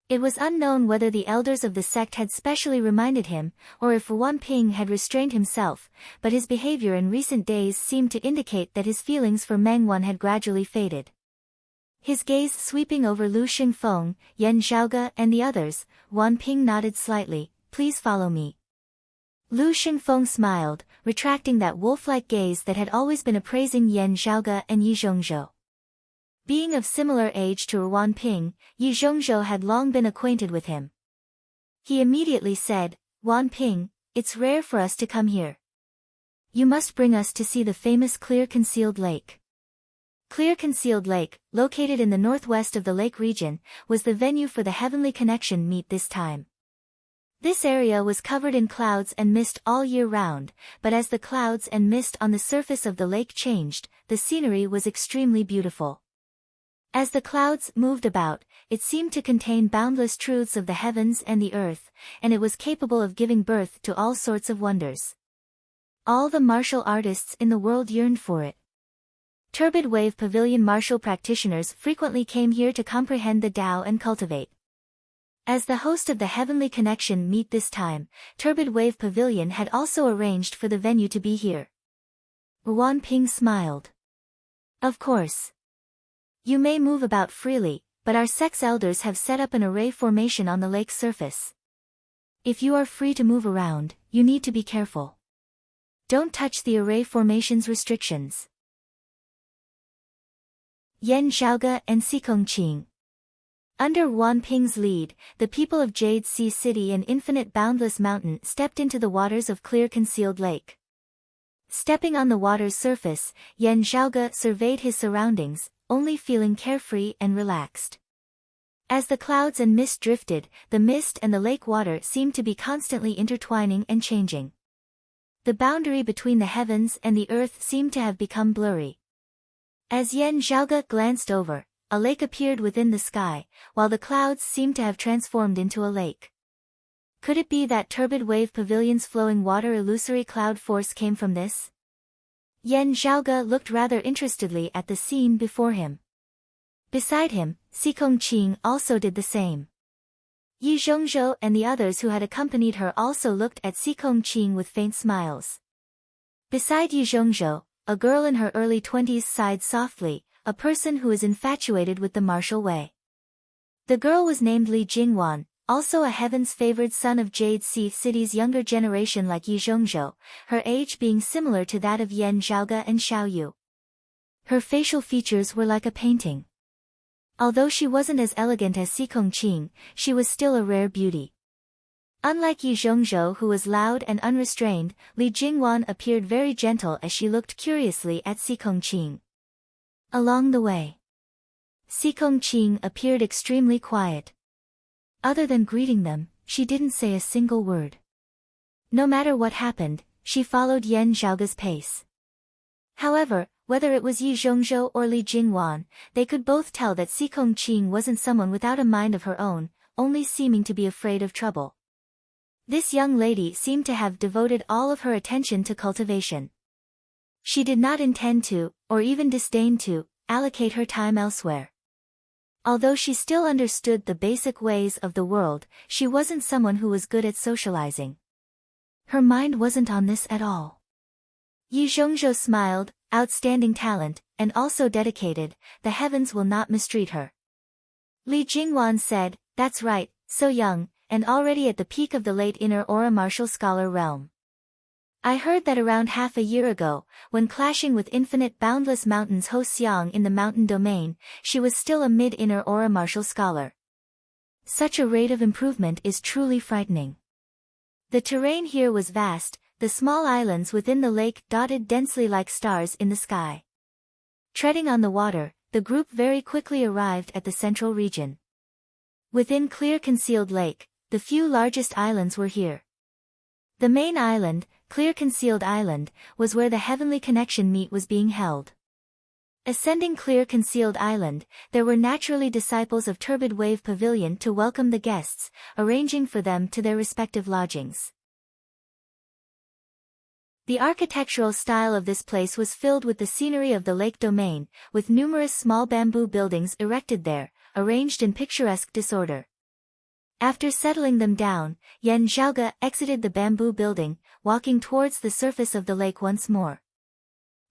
[SPEAKER 1] It was unknown whether the elders of the sect had specially reminded him, or if Wan Ping had restrained himself, but his behavior in recent days seemed to indicate that his feelings for Meng Wan had gradually faded. His gaze sweeping over Lu Xingfeng, Yan Zhaoge and the others, Wan Ping nodded slightly, "Please follow me." Lu Xingfeng smiled, retracting that wolf-like gaze that had always been appraising Yan Zhaoge and Yi Zhongzhou. Being of similar age to Wan Ping, Yi Zhongzhou had long been acquainted with him. He immediately said, "Wan Ping, it's rare for us to come here. You must bring us to see the famous Clear Concealed Lake." Clear Concealed Lake, located in the northwest of the lake region, was the venue for the Heavenly Connection meet this time. This area was covered in clouds and mist all year round, but as the clouds and mist on the surface of the lake changed, the scenery was extremely beautiful. As the clouds moved about, it seemed to contain boundless truths of the heavens and the earth, and it was capable of giving birth to all sorts of wonders. All the martial artists in the world yearned for it. Turbid Wave Pavilion martial practitioners frequently came here to comprehend the Tao and cultivate. As the host of the Heavenly Connection meet this time, Turbid Wave Pavilion had also arranged for the venue to be here. Wan Ping smiled. "Of course. You may move about freely, but our sect's elders have set up an array formation on the lake's surface. If you are free to move around, you need to be careful. Don't touch the array formation's restrictions. Yan Xiaoge and Xikong Qing. Under Wan Ping's lead, the people of Jade Sea City and Infinite Boundless Mountain stepped into the waters of Clear Concealed Lake. Stepping on the water's surface, Yan Xiaoge surveyed his surroundings, only feeling carefree and relaxed. As the clouds and mist drifted, the mist and the lake water seemed to be constantly intertwining and changing. The boundary between the heavens and the earth seemed to have become blurry. As Yan Xiaoge glanced over, a lake appeared within the sky, while the clouds seemed to have transformed into a lake. Could it be that turbid wave pavilion's flowing water illusory cloud force came from this? Yan Xiaoge looked rather interestedly at the scene before him. Beside him, Xikong Qing also did the same. Yi Zhongzhou and the others who had accompanied her also looked at Xikong Qing with faint smiles. Beside Yi Zhongzhou, a girl in her early 20s sighed softly, a person who is infatuated with the martial way. The girl was named Li Jingwan, also a heavens-favored son of Jade Sea City's younger generation like Yi Zhongzhou, her age being similar to that of Yan Xiaoge and Xiao Yu. Her facial features were like a painting. Although she wasn't as elegant as Xikong Qing, she was still a rare beauty. Unlike Yi Zhongzhou who was loud and unrestrained, Li Jingwan appeared very gentle as she looked curiously at Xikong Qing. Along the way, Xikong Qing appeared extremely quiet. Other than greeting them, she didn't say a single word. No matter what happened, she followed Yan Xiaoge's pace. However, whether it was Yi Zhongzhou or Li Jingwan, they could both tell that Xikong Qing wasn't someone without a mind of her own, only seeming to be afraid of trouble. This young lady seemed to have devoted all of her attention to cultivation. She did not intend to, or even disdain to, allocate her time elsewhere. Although she still understood the basic ways of the world, she wasn't someone who was good at socializing. Her mind wasn't on this at all. Yi Zhongzhou smiled, outstanding talent, and also dedicated, the heavens will not mistreat her. Li Jingwan said, that's right, so young, and already at the peak of the late inner aura martial scholar realm. I heard that around half a year ago, when clashing with Infinite Boundless Mountain's Ho Xiang in the mountain domain, she was still a mid-inner aura martial scholar. Such a rate of improvement is truly frightening. The terrain here was vast, the small islands within the lake dotted densely like stars in the sky. Treading on the water, the group very quickly arrived at the central region. Within Clear Concealed Lake, the few largest islands were here. The main island, Clear Concealed Island, was where the Heavenly Connection meet was being held. Ascending Clear Concealed Island, there were naturally disciples of Turbid Wave Pavilion to welcome the guests, arranging for them to their respective lodgings. The architectural style of this place was filled with the scenery of the lake domain, with numerous small bamboo buildings erected there, arranged in picturesque disorder. After settling them down, Yan Xiaoge exited the bamboo building, walking towards the surface of the lake once more.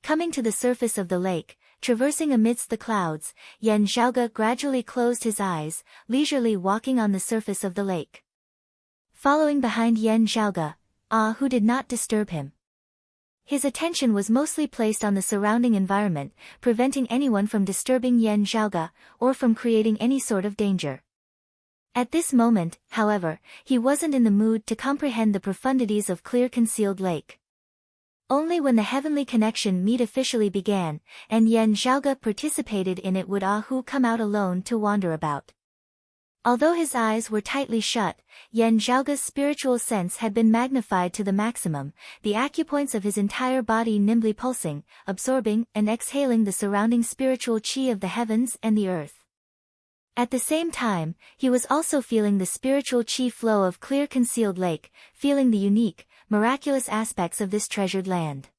[SPEAKER 1] Coming to the surface of the lake, traversing amidst the clouds, Yan Xiaoge gradually closed his eyes, leisurely walking on the surface of the lake. Following behind Yan Xiaoge, who did not disturb him. His attention was mostly placed on the surrounding environment, preventing anyone from disturbing Yan Xiaoge, or from creating any sort of danger. At this moment, however, he wasn't in the mood to comprehend the profundities of Clear Concealed Lake. Only when the Heavenly Connection meet officially began, and Yan Xiaoge participated in it would Hu come out alone to wander about. Although his eyes were tightly shut, Yan Xiaoge's spiritual sense had been magnified to the maximum, the acupoints of his entire body nimbly pulsing, absorbing and exhaling the surrounding spiritual qi of the heavens and the earth. At the same time, he was also feeling the spiritual qi flow of Clear Concealed Lake, feeling the unique, miraculous aspects of this treasured land.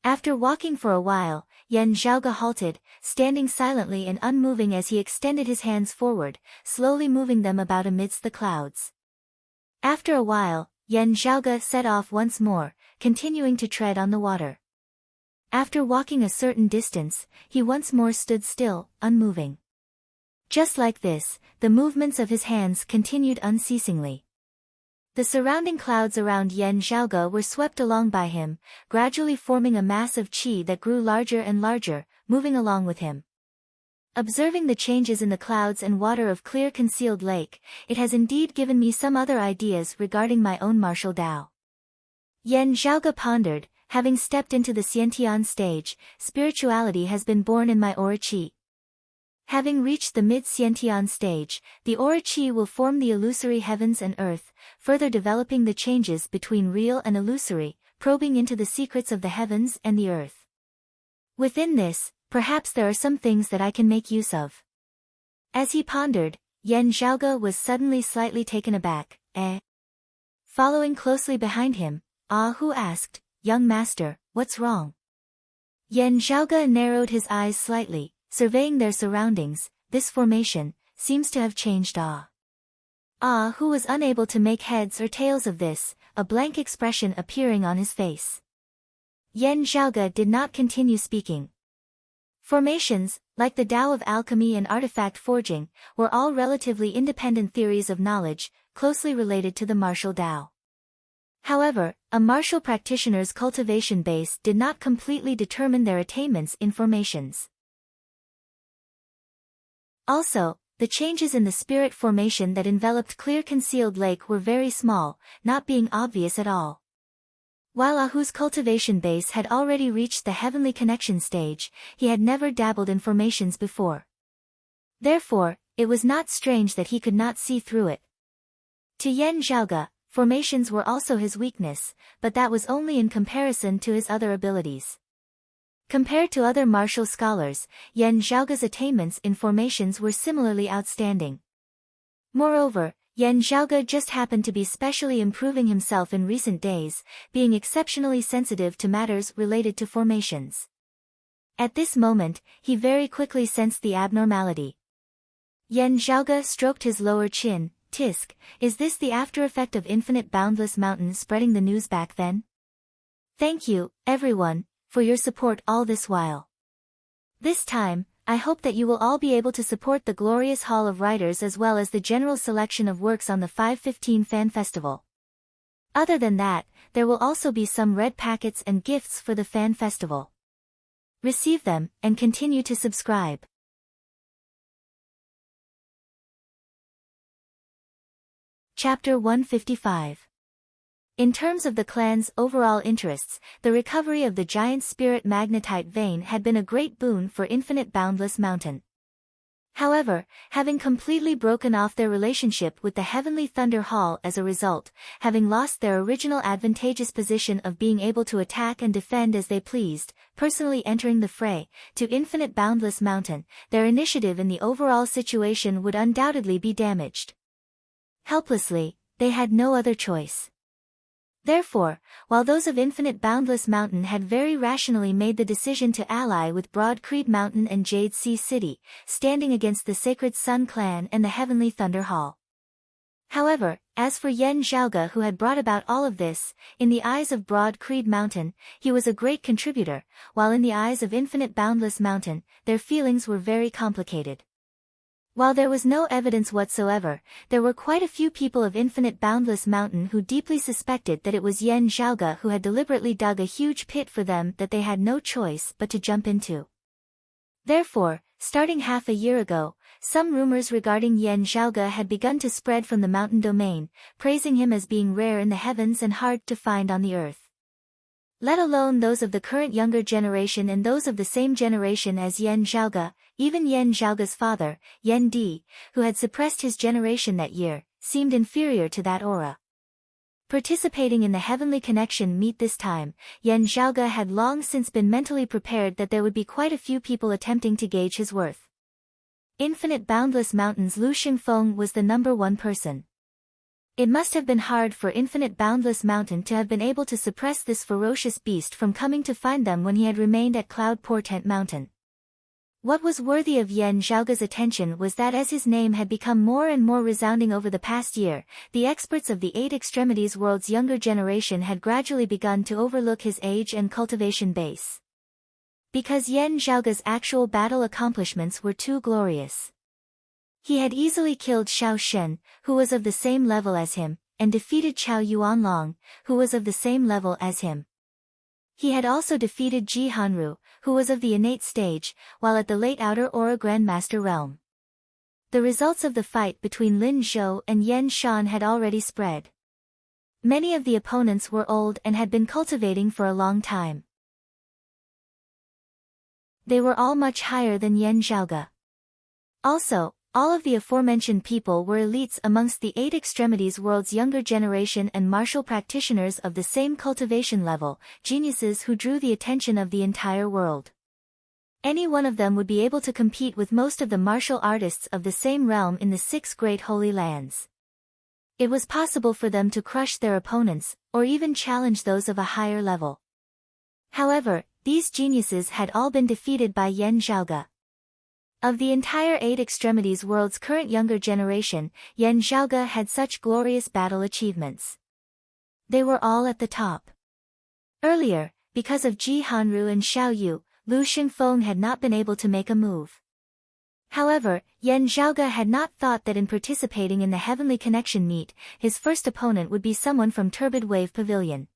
[SPEAKER 1] After walking for a while, Yan Xiaoge halted, standing silently and unmoving as he extended his hands forward, slowly moving them about amidst the clouds. After a while, Yan Xiaoge set off once more, continuing to tread on the water. After walking a certain distance, he once more stood still, unmoving. Just like this, the movements of his hands continued unceasingly. The surrounding clouds around Yan Zhaoge were swept along by him, gradually forming a mass of qi that grew larger and larger, moving along with him. Observing the changes in the clouds and water of clear concealed lake, it has indeed given me some other ideas regarding my own martial Tao. Yan Zhaoge pondered, having stepped into the Xiantian stage, spirituality has been born in my aura qi. Having reached the mid-Xiantian stage, the aura qi will form the illusory heavens and earth, further developing the changes between real and illusory, probing into the secrets of the heavens and the earth. Within this, perhaps there are some things that I can make use of. As he pondered, Yan Zhaoge was suddenly slightly taken aback. Following closely behind him, Hu asked, "Young master, what's wrong?" Yan Zhaoge narrowed his eyes slightly, surveying their surroundings. This formation seems to have changed. Hu was unable to make heads or tails of this, a blank expression appearing on his face. Yan Zhaoge did not continue speaking. Formations, like the Tao of alchemy and artifact forging, were all relatively independent theories of knowledge, closely related to the martial Tao. However, a martial practitioner's cultivation base did not completely determine their attainments in formations. Also, the changes in the spirit formation that enveloped clear concealed lake were very small, not being obvious at all. While Ahu's cultivation base had already reached the heavenly connection stage, he had never dabbled in formations before. Therefore, it was not strange that he could not see through it. To Yan Zhaoge, formations were also his weakness, but that was only in comparison to his other abilities. Compared to other martial scholars, Yan Zhaoge's attainments in formations were similarly outstanding. Moreover, Yan Zhaoge just happened to be specially improving himself in recent days, being exceptionally sensitive to matters related to formations. At this moment, he very quickly sensed the abnormality. Yan Zhaoge stroked his lower chin. "Tisk, is this the after-effect of infinite boundless mountain spreading the news back then? Thank you, everyone, for your support all this while. This time, I hope that you will all be able to support the glorious Hall of Writers as well as the general selection of works on the 515 Fan Festival. Other than that, there will also be some red packets and gifts for the Fan Festival. Receive them, and continue to subscribe." Chapter 155. In terms of the clan's overall interests, the recovery of the giant spirit magnetite vein had been a great boon for Infinite Boundless Mountain. However, having completely broken off their relationship with the Heavenly Thunder Hall as a result, having lost their original advantageous position of being able to attack and defend as they pleased, personally entering the fray, to Infinite Boundless Mountain, their initiative in the overall situation would undoubtedly be damaged. Helplessly, they had no other choice. Therefore, while those of Infinite Boundless Mountain had very rationally made the decision to ally with Broad Creed Mountain and Jade Sea City, standing against the Sacred Sun Clan and the Heavenly Thunder Hall. However, as for Yan Zhaoge, who had brought about all of this, in the eyes of Broad Creed Mountain, he was a great contributor, while in the eyes of Infinite Boundless Mountain, their feelings were very complicated. While there was no evidence whatsoever, there were quite a few people of Infinite Boundless Mountain who deeply suspected that it was Yan Zhaoge who had deliberately dug a huge pit for them that they had no choice but to jump into. Therefore, starting half a year ago, some rumors regarding Yan Zhaoge had begun to spread from the mountain domain, praising him as being rare in the heavens and hard to find on the earth. Let alone those of the current younger generation and those of the same generation as Yan Zhaoge, even Yan Zhaoge's father, Yan Di, who had suppressed his generation that year, seemed inferior to that aura. Participating in the Heavenly Connection meet this time, Yan Zhaoge had long since been mentally prepared that there would be quite a few people attempting to gauge his worth. Infinite Boundless Mountain's Lu Xingfeng was the number one person. It must have been hard for Infinite Boundless Mountain to have been able to suppress this ferocious beast from coming to find them when he had remained at Cloud Portent Mountain. What was worthy of Yan Zhaoge's attention was that as his name had become more and more resounding over the past year, the experts of the Eight Extremities world's younger generation had gradually begun to overlook his age and cultivation base. Because Yan Zhaoge's actual battle accomplishments were too glorious. He had easily killed Xiao Shen, who was of the same level as him, and defeated Chao Yuanlong, who was of the same level as him. He had also defeated Ji Hanru, who was of the innate stage, while at the late Outer Aura Grandmaster realm. The results of the fight between Lin Zhou and Yan Shan had already spread. Many of the opponents were old and had been cultivating for a long time. They were all much higher than Yan Zhaoge. Also, all of the aforementioned people were elites amongst the 8 extremities world's younger generation and martial practitioners of the same cultivation level, geniuses who drew the attention of the entire world. Any one of them would be able to compete with most of the martial artists of the same realm in the 6 great holy lands. It was possible for them to crush their opponents, or even challenge those of a higher level. However, these geniuses had all been defeated by Yan Zhaoge. Of the entire 8 extremities world's current younger generation, Yan Zhaoge had such glorious battle achievements. They were all at the top. Earlier, because of Ji Hanru and Xiao Yu, Lu Xingfeng had not been able to make a move. However, Yan Zhaoge had not thought that in participating in the Heavenly Connection meet, his first opponent would be someone from Turbid Wave Pavilion.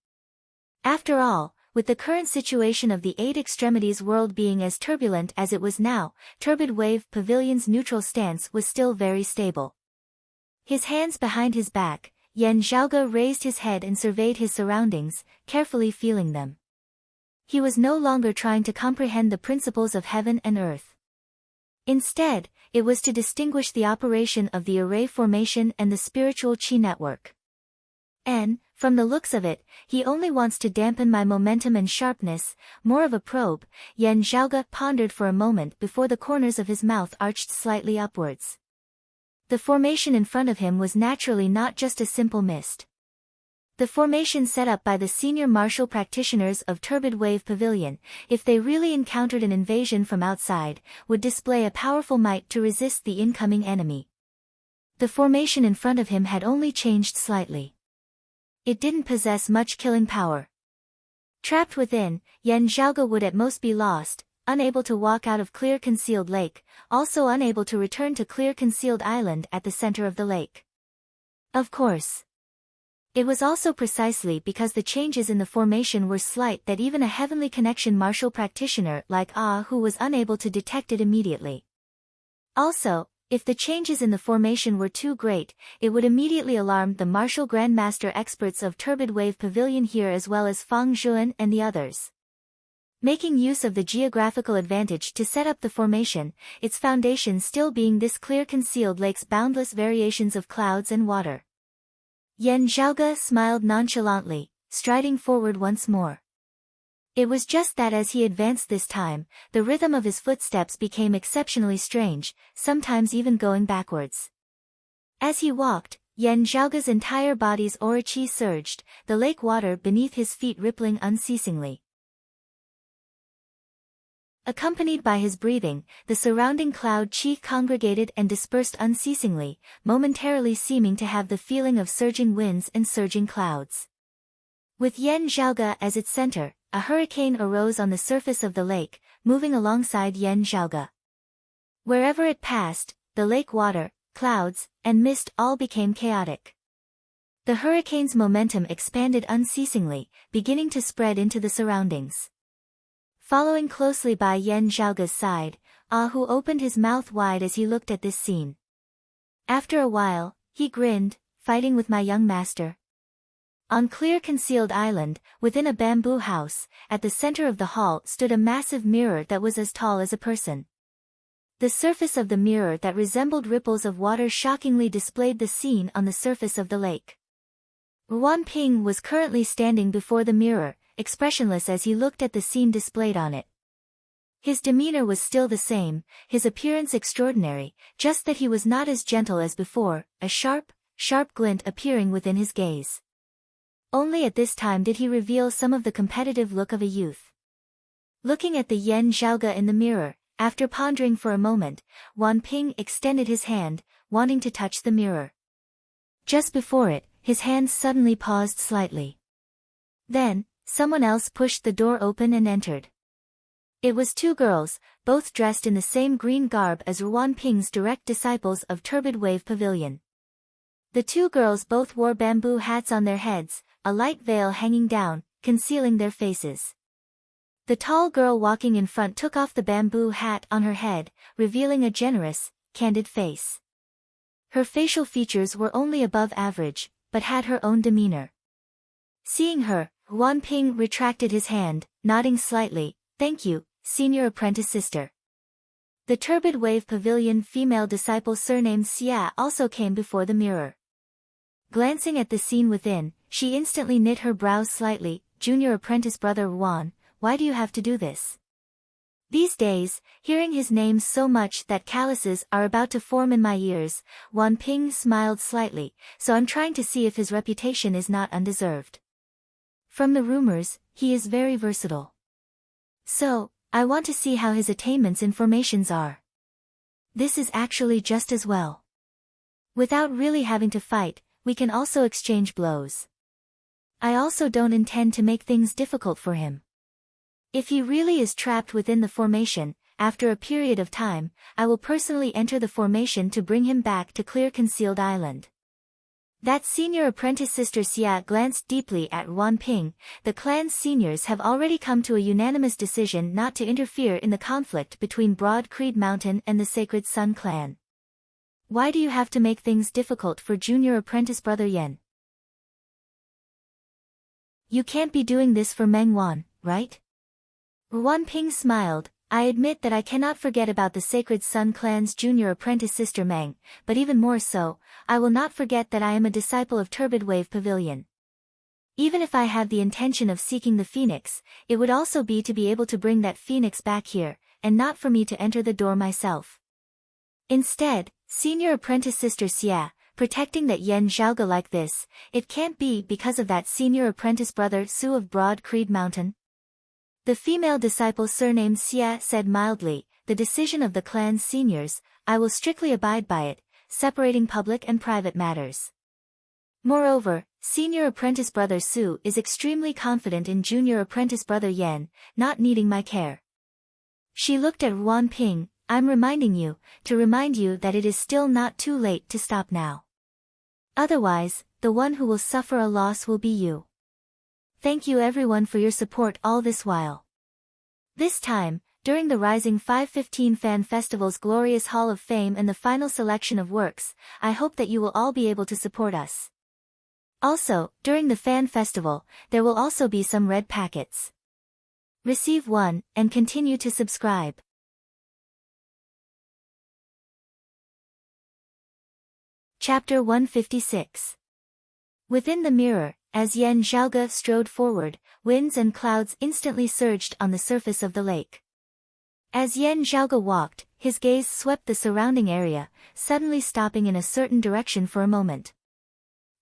[SPEAKER 1] After all, with the current situation of the 8 extremities world being as turbulent as it was now, Turbid Wave Pavilion's neutral stance was still very stable. His hands behind his back, Yan Zhaoge raised his head and surveyed his surroundings, carefully feeling them. He was no longer trying to comprehend the principles of heaven and earth. Instead, it was to distinguish the operation of the array formation and the spiritual chi network. And, from the looks of it, he only wants to dampen my momentum and sharpness, more of a probe. Yan Zhaoge pondered for a moment before the corners of his mouth arched slightly upwards. The formation in front of him was naturally not just a simple mist. The formation set up by the senior martial practitioners of Turbid Wave Pavilion, if they really encountered an invasion from outside, would display a powerful might to resist the incoming enemy. The formation in front of him had only changed slightly. It didn't possess much killing power. Trapped within, Yan Zhaoge would at most be lost, unable to walk out of Clear Concealed Lake, also unable to return to Clear Concealed Island at the center of the lake. Of course. It was also precisely because the changes in the formation were slight that even a Heavenly Connection martial practitioner like who was unable to detect it immediately. Also, if the changes in the formation were too great, it would immediately alarm the martial grandmaster experts of Turbid Wave Pavilion here as well as Fang Zhuan and the others. Making use of the geographical advantage to set up the formation, its foundation still being this Clear Concealed Lake's boundless variations of clouds and water. Yan Zhaoge smiled nonchalantly, striding forward once more. It was just that as he advanced this time, the rhythm of his footsteps became exceptionally strange, sometimes even going backwards. As he walked, Yan Zhaoge's entire body's aura chi surged, the lake water beneath his feet rippling unceasingly. Accompanied by his breathing, the surrounding cloud chi congregated and dispersed unceasingly, momentarily seeming to have the feeling of surging winds and surging clouds. With Yan Zhaoge as its center, a hurricane arose on the surface of the lake, moving alongside Yan Zhaoge. Wherever it passed, the lake water, clouds, and mist all became chaotic. The hurricane's momentum expanded unceasingly, beginning to spread into the surroundings. Following closely by Yan Zhaoge's side, Hu opened his mouth wide as he looked at this scene. After a while, he grinned, fighting with my young master. On Clear Concealed Island, within a bamboo house, at the center of the hall stood a massive mirror that was as tall as a person. The surface of the mirror that resembled ripples of water shockingly displayed the scene on the surface of the lake. Ruan Ping was currently standing before the mirror, expressionless as he looked at the scene displayed on it. His demeanor was still the same, his appearance extraordinary, just that he was not as gentle as before, a sharp glint appearing within his gaze. Only at this time did he reveal some of the competitive look of a youth. Looking at the Yan Zhaoge in the mirror, after pondering for a moment, Wan Ping extended his hand, wanting to touch the mirror. Just before it, his hand suddenly paused slightly. Then, someone else pushed the door open and entered. It was 2 girls, both dressed in the same green garb as Ruan Ping's direct disciples of Turbid Wave Pavilion. The two girls both wore bamboo hats on their heads, a light veil hanging down, concealing their faces. The tall girl walking in front took off the bamboo hat on her head, revealing a generous, candid face. Her facial features were only above average, but had her own demeanor. Seeing her, Wan Ping retracted his hand, nodding slightly. "Thank you, senior apprentice sister." The Turbid Wave Pavilion female disciple surnamed Xia also came before the mirror. Glancing at the scene within, she instantly knit her brows slightly. "Junior apprentice brother Wan, why do you have to do this?" These days, hearing his name so much that calluses are about to form in my ears, Wan Ping smiled slightly, "So I'm trying to see if his reputation is not undeserved. From the rumors, he is very versatile. So, I want to see how his attainments in formations are. This is actually just as well. Without really having to fight, we can also exchange blows. I also don't intend to make things difficult for him. If he really is trapped within the formation, after a period of time, I will personally enter the formation to bring him back to clear Concealed Island." That senior apprentice sister Xia glanced deeply at Wan Ping. The clan's seniors have already come to a unanimous decision not to interfere in the conflict between Broad Creed Mountain and the Sacred Sun clan. Why do you have to make things difficult for junior apprentice brother Yen? You can't be doing this for Meng Wan, right? Wan Ping smiled. "I admit that I cannot forget about the Sacred Sun clan's junior apprentice sister Meng, but even more so, I will not forget that I am a disciple of Turbid Wave Pavilion. Even if I have the intention of seeking the phoenix, it would also be to be able to bring that phoenix back here, and not for me to enter the door myself." Instead, senior apprentice sister Xia, protecting that Yen Zhaoge like this, "It can't be because of that senior apprentice brother Su of Broad Creed Mountain?" The female disciple surnamed Xia said mildly, "The decision of the clan's seniors, I will strictly abide by it, separating public and private matters. Moreover, senior apprentice brother Su is extremely confident in junior apprentice brother Yen, not needing my care." She looked at Wan Ping. "I'm reminding you, to remind you that it is still not too late to stop now. Otherwise, the one who will suffer a loss will be you. Thank you everyone for your support all this while. This time, during the Rising 515 Fan Festival's glorious Hall of Fame and the final selection of works, I hope that you will all be able to support us. Also, during the Fan Festival, there will also be some red packets. Receive one, and continue to subscribe." Chapter 156. Within the mirror, as Yen Zhaoge strode forward, winds and clouds instantly surged on the surface of the lake. As Yen Zhaoge walked, his gaze swept the surrounding area, suddenly stopping in a certain direction for a moment.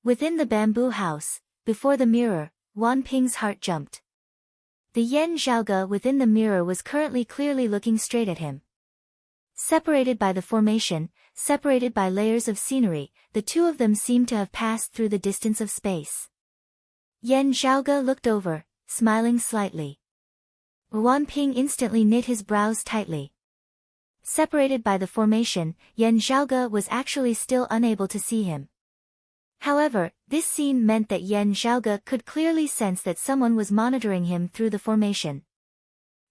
[SPEAKER 1] Within the bamboo house, before the mirror, Wan Ping's heart jumped. The Yen Zhaoge within the mirror was currently clearly looking straight at him. Separated by the formation, separated by layers of scenery, the two of them seemed to have passed through the distance of space. Yen Zhaoge looked over, smiling slightly. Wan Ping instantly knit his brows tightly. Separated by the formation, Yen Zhaoge was actually still unable to see him. However, this scene meant that Yen Zhaoge could clearly sense that someone was monitoring him through the formation.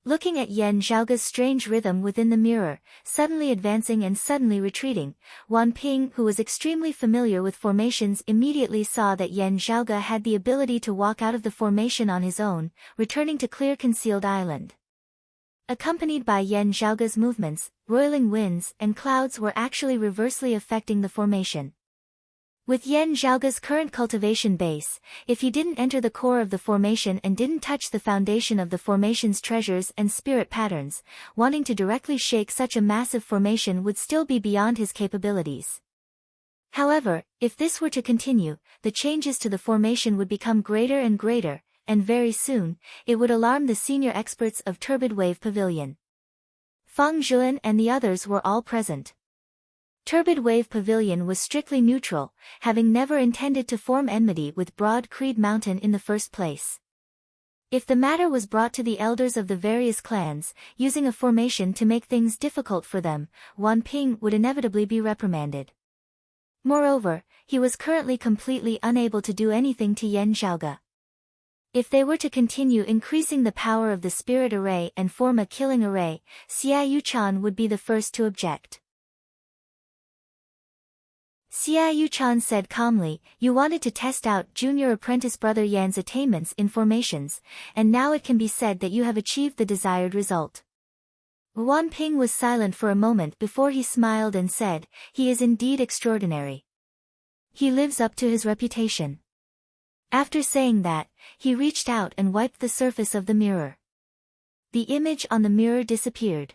[SPEAKER 1] Looking at Yen Zhaoge's strange rhythm within the mirror, suddenly advancing and suddenly retreating, Wan Ping, who was extremely familiar with formations, immediately saw that Yen Zhaoge had the ability to walk out of the formation on his own, returning to clear Concealed Island. Accompanied by Yen Zhaoge's movements, roiling winds and clouds were actually reversely affecting the formation. With Yen Zhaoge's current cultivation base, if he didn't enter the core of the formation and didn't touch the foundation of the formation's treasures and spirit patterns, wanting to directly shake such a massive formation would still be beyond his capabilities. However, if this were to continue, the changes to the formation would become greater and greater, and very soon, it would alarm the senior experts of Turbid Wave Pavilion. Feng Zhuan and the others were all present. Turbid Wave Pavilion was strictly neutral, having never intended to form enmity with Broad Creed Mountain in the first place. If the matter was brought to the elders of the various clans, using a formation to make things difficult for them, Wan Ping would inevitably be reprimanded. Moreover, he was currently completely unable to do anything to Yan Zhaoge. If they were to continue increasing the power of the spirit array and form a killing array, Xia Yuchan would be the first to object. Xia Yuchan said calmly, "You wanted to test out junior apprentice brother Yan's attainments in formations, and now it can be said that you have achieved the desired result." Wan Ping was silent for a moment before he smiled and said, "He is indeed extraordinary. He lives up to his reputation." After saying that, he reached out and wiped the surface of the mirror. The image on the mirror disappeared.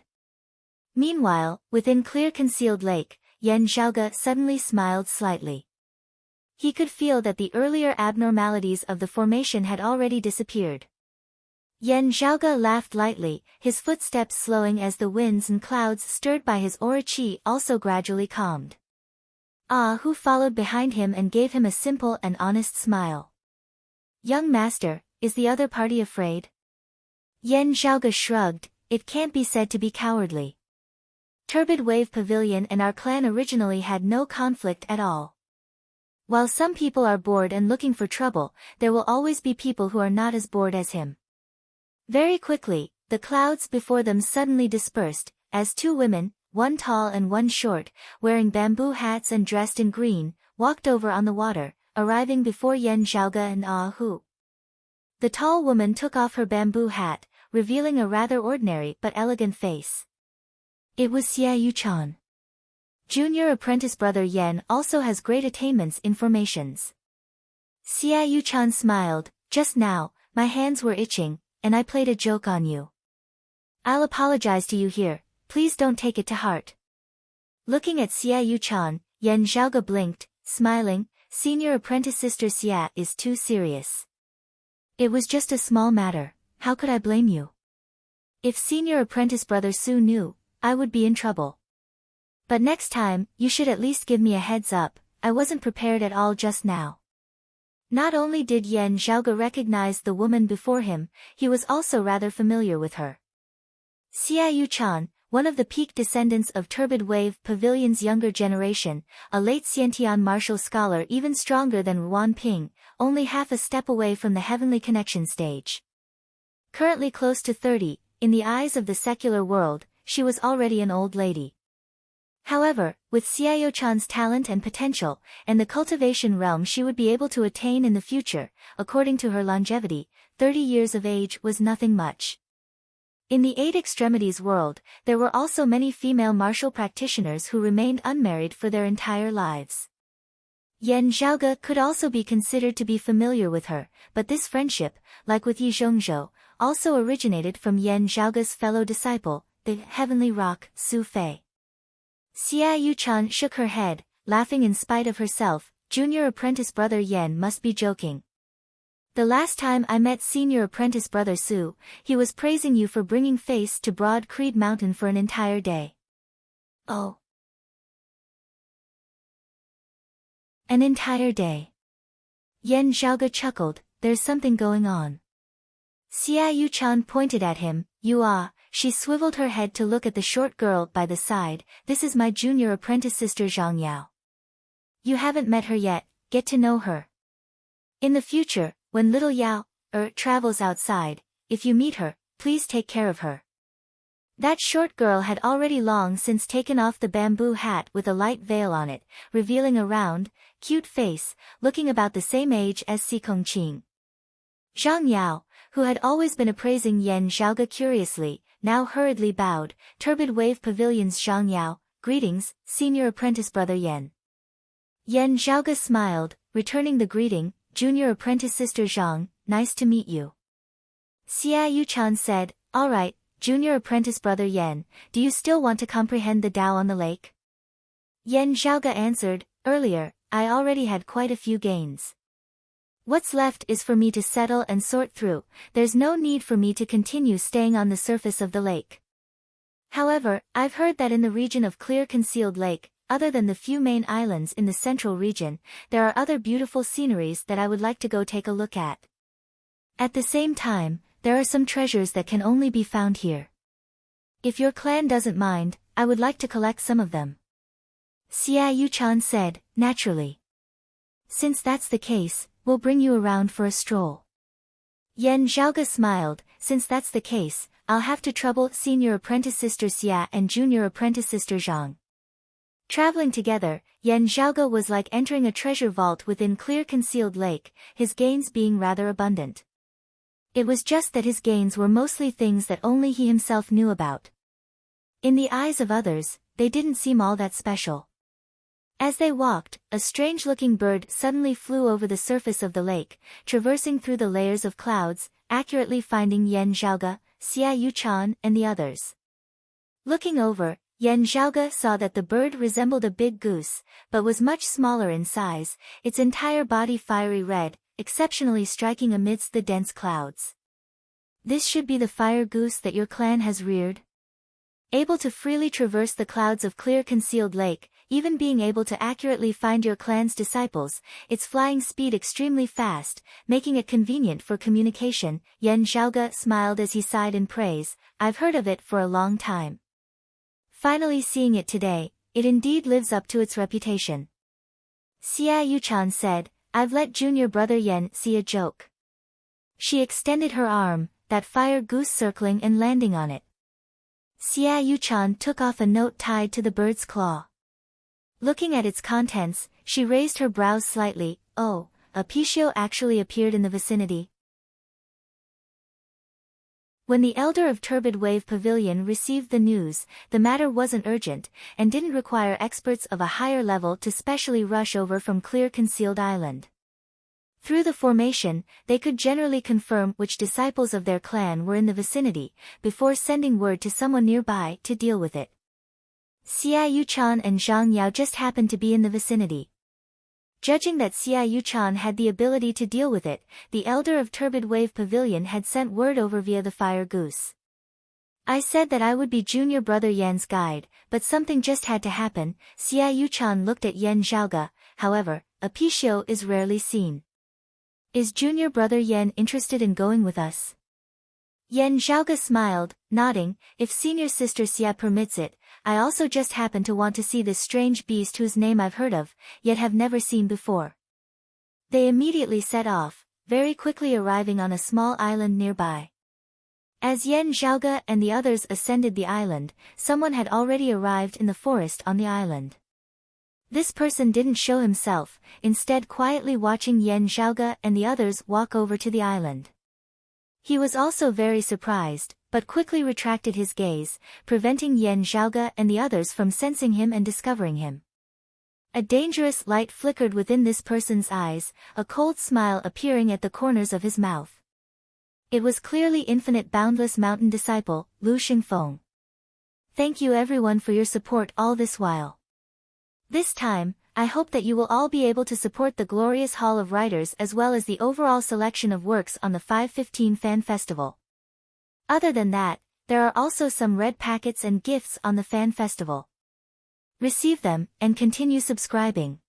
[SPEAKER 1] Meanwhile, within clear concealed lake, Yan Zhaoge suddenly smiled slightly. He could feel that the earlier abnormalities of the formation had already disappeared. Yan Zhaoge laughed lightly, his footsteps slowing as the winds and clouds stirred by his aura qi also gradually calmed. Who followed behind him and gave him a simple and honest smile. "Young master, is the other party afraid?" Yan Zhaoge shrugged, "It can't be said to be cowardly. Turbid Wave Pavilion and our clan originally had no conflict at all. While some people are bored and looking for trouble, there will always be people who are not as bored as him." Very quickly, the clouds before them suddenly dispersed, as two women, one tall and one short, wearing bamboo hats and dressed in green, walked over on the water, arriving before Yan Zhaoge and Hu. The tall woman took off her bamboo hat, revealing a rather ordinary but elegant face. It was Xia Yuchan. Junior apprentice brother Yan also has great attainments in formations. Xia Yuchan smiled, "Just now, my hands were itching, and I played a joke on you. I'll apologize to you here, please don't take it to heart." Looking at Xia Yuchan, Yan Zhaoge blinked, smiling, "Senior apprentice sister Xia is too serious. It was just a small matter, how could I blame you? If senior apprentice brother Su knew, I would be in trouble. But next time, you should at least give me a heads up, I wasn't prepared at all just now." Not only did Yan Zhaoge recognize the woman before him, he was also rather familiar with her. Xia Yuchan, one of the peak descendants of Turbid Wave Pavilion's younger generation, a late Xiantian martial scholar even stronger than Wan Ping, only half a step away from the heavenly connection stage. Currently close to 30, in the eyes of the secular world, she was already an old lady. However, with Xia Yuchan's talent and potential, and the cultivation realm she would be able to attain in the future, according to her longevity, 30 years of age was nothing much. In the Eight Extremities world, there were also many female martial practitioners who remained unmarried for their entire lives. Yan Zhaoge could also be considered to be familiar with her, but this friendship, like with Yi Zhongzhou, also originated from Yan Zhaoge's fellow disciple, the heavenly rock, Su Fei. Xia Yuchan shook her head, laughing in spite of herself, "Junior apprentice brother Yan must be joking. The last time I met senior apprentice brother Su, he was praising you for bringing face to Broad Creed Mountain for an entire day." "Oh. An entire day." Yan Zhaoge chuckled, "There's something going on." Xia Yuchan pointed at him, "You are." She swiveled her head to look at the short girl by the side, "This is my junior apprentice sister Zhang Yao. You haven't met her yet, get to know her. In the future, when little Yao travels outside, if you meet her, please take care of her." That short girl had already long since taken off the bamboo hat with a light veil on it, revealing a round, cute face, looking about the same age as Si Kongqing. Zhang Yao, who had always been appraising Yan Zhaoge curiously, now hurriedly bowed. "Turbid Wave Pavilion's Zhang Yao, greetings, senior apprentice brother Yan." Yan Zhaoge smiled, returning the greeting, "Junior apprentice sister Zhang, nice to meet you." Xia Yuchan said, "All right, junior apprentice brother Yan, do you still want to comprehend the Tao on the lake?" Yan Zhaoge answered, "Earlier, I already had quite a few gains. What's left is for me to settle and sort through, there's no need for me to continue staying on the surface of the lake. However, I've heard that in the region of Clear Concealed Lake, other than the few main islands in the central region, there are other beautiful sceneries that I would like to go take a look at. At the same time, there are some treasures that can only be found here. If your clan doesn't mind, I would like to collect some of them." Xia Yuchan said, naturally. Since that's the case, we'll bring you around for a stroll. Yan Zhaoge smiled, since that's the case, I'll have to trouble senior apprentice sister Xia and junior apprentice sister Zhang. Traveling together, Yan Zhaoge was like entering a treasure vault within clear concealed lake, his gains being rather abundant. It was just that his gains were mostly things that only he himself knew about. In the eyes of others, they didn't seem all that special. As they walked, a strange-looking bird suddenly flew over the surface of the lake, traversing through the layers of clouds, accurately finding Yan Zhaoge, Xia Yuchan and the others. Looking over, Yan Zhaoge saw that the bird resembled a big goose, but was much smaller in size, its entire body fiery red, exceptionally striking amidst the dense clouds. This should be the fire goose that your clan has reared? Able to freely traverse the clouds of clear concealed lake, even being able to accurately find your clan's disciples, its flying speed extremely fast, making it convenient for communication, Yan Zhaoge smiled as he sighed in praise, I've heard of it for a long time. Finally seeing it today, it indeed lives up to its reputation. Xia Yuchan said, I've let junior brother Yan see a joke. She extended her arm, that fire goose circling and landing on it. Xia Yuchan took off a note tied to the bird's claw. Looking at its contents, she raised her brows slightly, oh, a Pichio actually appeared in the vicinity. When the elder of Turbid Wave Pavilion received the news, the matter wasn't urgent, and didn't require experts of a higher level to specially rush over from clear concealed island. Through the formation, they could generally confirm which disciples of their clan were in the vicinity, before sending word to someone nearby to deal with it. Xia Yuchan and Zhang Yao just happened to be in the vicinity. Judging that Xia Yuchan had the ability to deal with it, the elder of Turbid Wave Pavilion had sent word over via the fire goose. I said that I would be junior brother Yan's guide, but something just had to happen. Xia Yuchan looked at Yan Zhaoge, however, a Pichio is rarely seen. Is junior brother Yan interested in going with us? Yan Zhaoge smiled, nodding, if senior sister Xia permits it. I also just happen to want to see this strange beast whose name I've heard of, yet have never seen before. They immediately set off, very quickly arriving on a small island nearby. As Yan Zhaoge and the others ascended the island, someone had already arrived in the forest on the island. This person didn't show himself, instead quietly watching Yan Zhaoge and the others walk over to the island. He was also very surprised, but quickly retracted his gaze, preventing Yan Zhaoge and the others from sensing him and discovering him. A dangerous light flickered within this person's eyes, a cold smile appearing at the corners of his mouth. It was clearly infinite boundless mountain disciple, Lu Xingfeng. Thank you everyone for your support all this while. This time, I hope that you will all be able to support the glorious Hall of Writers as well as the overall selection of works on the 515 Fan Festival. Other than that, there are also some red packets and gifts on the Fan Festival. Receive them, and continue subscribing.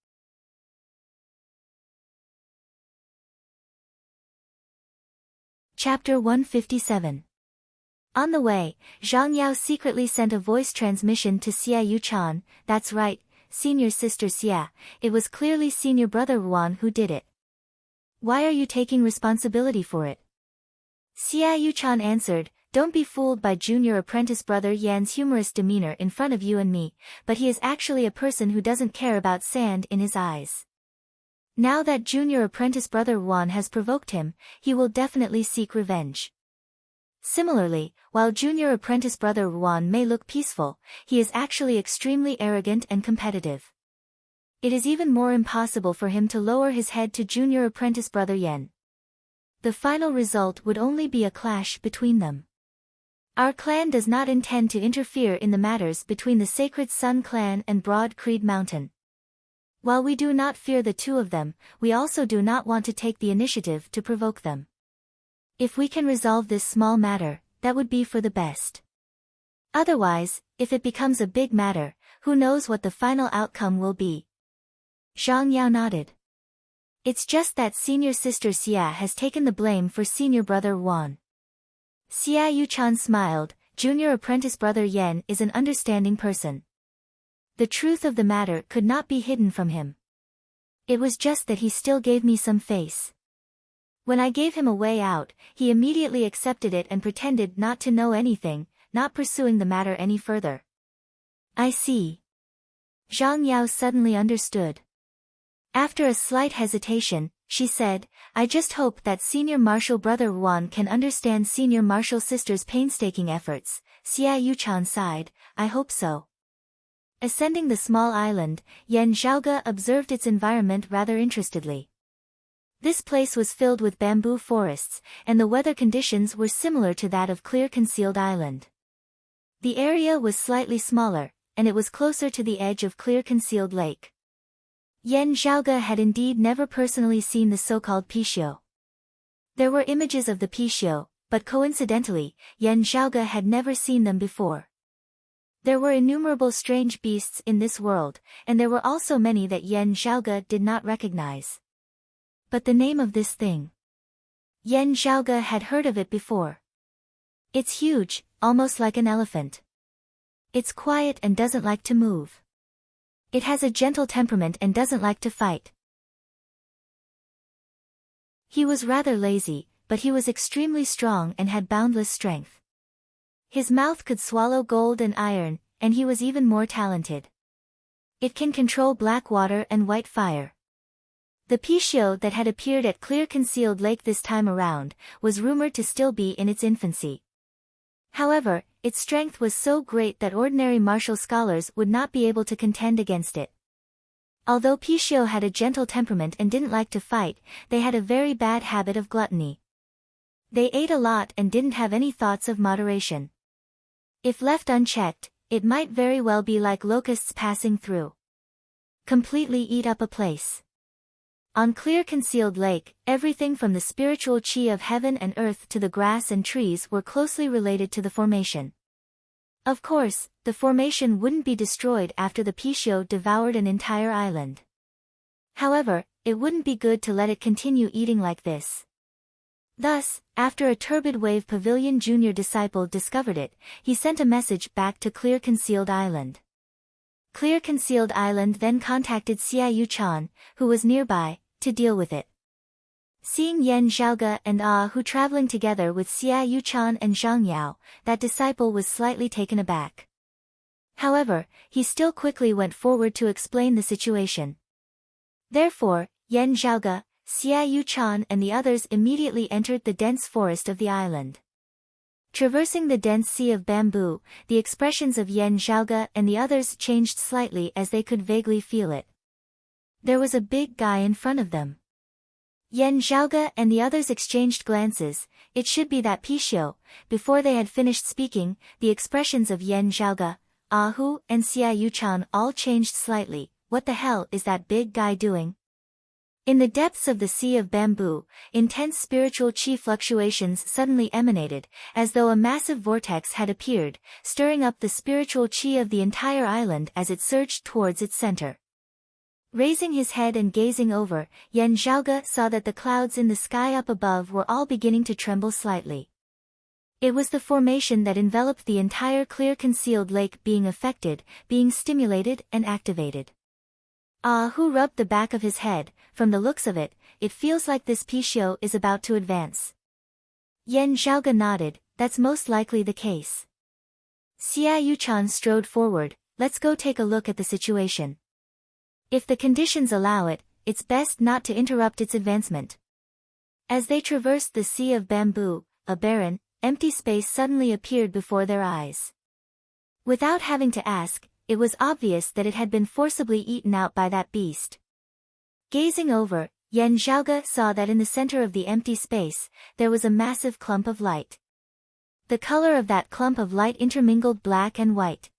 [SPEAKER 1] Chapter 157. On the way, Zhang Yao secretly sent a voice transmission to Xia Yuchan, that's right, senior sister Xia, it was clearly senior brother Ruan who did it. Why are you taking responsibility for it? Xia Yuchan answered, don't be fooled by junior apprentice brother Yan's humorous demeanor in front of you and me, but he is actually a person who doesn't care about sand in his eyes. Now that junior apprentice brother Ruan has provoked him, he will definitely seek revenge. Similarly, while junior apprentice brother Ruan may look peaceful, he is actually extremely arrogant and competitive. It is even more impossible for him to lower his head to junior apprentice brother Yan. The final result would only be a clash between them. Our clan does not intend to interfere in the matters between the Sacred Sun clan and Broad Creed Mountain. While we do not fear the two of them, we also do not want to take the initiative to provoke them. If we can resolve this small matter, that would be for the best. Otherwise, if it becomes a big matter, who knows what the final outcome will be. Zhang Yao nodded. It's just that senior sister Xia has taken the blame for senior brother Ruan. Xia Yuchan smiled, junior apprentice brother Yan is an understanding person. The truth of the matter could not be hidden from him. It was just that he still gave me some face. When I gave him a way out, he immediately accepted it and pretended not to know anything, not pursuing the matter any further. I see. Zhang Yao suddenly understood. After a slight hesitation, she said, I just hope that Senior Marshal Brother Wan can understand Senior Marshal Sister's painstaking efforts. Xia Yuchan sighed, I hope so. Ascending the small island, Yan Zhaoge observed its environment rather interestedly. This place was filled with bamboo forests, and the weather conditions were similar to that of Clear Concealed Island. The area was slightly smaller, and it was closer to the edge of Clear Concealed Lake. Yan Zhaoge had indeed never personally seen the so-called Pishio. There were images of the Pishio, but coincidentally, Yan Zhaoge had never seen them before. There were innumerable strange beasts in this world, and there were also many that Yan Zhaoge did not recognize. But the name of this thing. Yan Zhaoge had heard of it before. It's huge, almost like an elephant. It's quiet and doesn't like to move. It has a gentle temperament and doesn't like to fight. He was rather lazy, but he was extremely strong and had boundless strength. His mouth could swallow gold and iron, and he was even more talented. It can control black water and white fire. The Pishio that had appeared at Clear Concealed Lake this time around, was rumored to still be in its infancy. However, its strength was so great that ordinary martial scholars would not be able to contend against it. Although Pishio had a gentle temperament and didn't like to fight, they had a very bad habit of gluttony. They ate a lot and didn't have any thoughts of moderation. If left unchecked, it might very well be like locusts passing through. Completely eat up a place. On Clear Concealed Lake, everything from the spiritual chi of heaven and earth to the grass and trees were closely related to the formation. Of course, the formation wouldn't be destroyed after the Pishio devoured an entire island. However, it wouldn't be good to let it continue eating like this. Thus, after a turbid wave Pavilion Junior disciple discovered it, he sent a message back to Clear Concealed Island. Clear Concealed Island then contacted Xia Yuchan, who was nearby, to deal with it. Seeing Yan Zhaoge and Hu traveling together with Xia Yuchan and Zhang Yao, that disciple was slightly taken aback. However, he still quickly went forward to explain the situation. Therefore, Yan Zhaoge, Xia Yuchan and the others immediately entered the dense forest of the island. Traversing the dense sea of bamboo, the expressions of Yan Zhaoge and the others changed slightly as they could vaguely feel it. There was a big guy in front of them. Yan Zhaoge and the others exchanged glances. It should be that Pishio. Before they had finished speaking, the expressions of Yan Zhaoge, Hu and Xia Yuchan all changed slightly. What the hell is that big guy doing? In the depths of the sea of bamboo, intense spiritual chi fluctuations suddenly emanated, as though a massive vortex had appeared, stirring up the spiritual chi of the entire island as it surged towards its center. Raising his head and gazing over, Yan Zhaoge saw that the clouds in the sky up above were all beginning to tremble slightly. It was the formation that enveloped the entire Clear Concealed Lake being affected, being stimulated and activated. Hu rubbed the back of his head. From the looks of it, it feels like this Pishio is about to advance. Yan Zhaoge nodded, that's most likely the case. Xia Yuchan strode forward, let's go take a look at the situation. If the conditions allow it, it's best not to interrupt its advancement. As they traversed the sea of bamboo, a barren, empty space suddenly appeared before their eyes. Without having to ask, it was obvious that it had been forcibly eaten out by that beast. Gazing over, Yan Zhaoge saw that in the center of the empty space, there was a massive clump of light. The color of that clump of light intermingled black and white.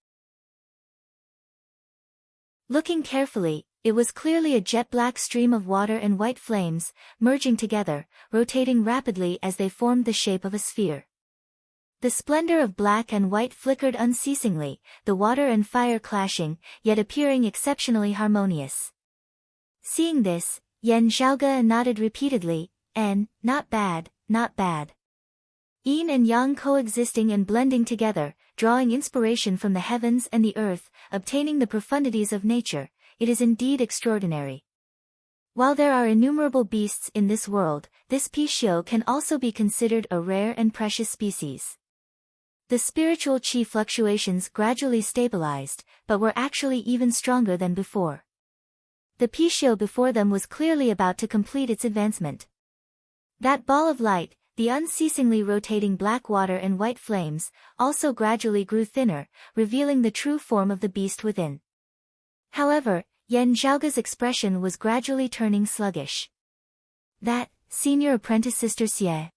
[SPEAKER 1] Looking carefully, it was clearly a jet-black stream of water and white flames, merging together, rotating rapidly as they formed the shape of a sphere. The splendor of black and white flickered unceasingly, the water and fire clashing, yet appearing exceptionally harmonious. Seeing this, Yan Zhaoge nodded repeatedly, not bad, not bad. Yin and yang coexisting and blending together, drawing inspiration from the heavens and the earth, obtaining the profundities of nature, it is indeed extraordinary. While there are innumerable beasts in this world, this Pishio can also be considered a rare and precious species. The spiritual chi fluctuations gradually stabilized, but were actually even stronger than before. The Pishio before them was clearly about to complete its advancement. That ball of light, the unceasingly rotating black water and white flames, also gradually grew thinner, revealing the true form of the beast within. However, Yan Zhaoge's expression was gradually turning sluggish. That, senior apprentice Sister Xie.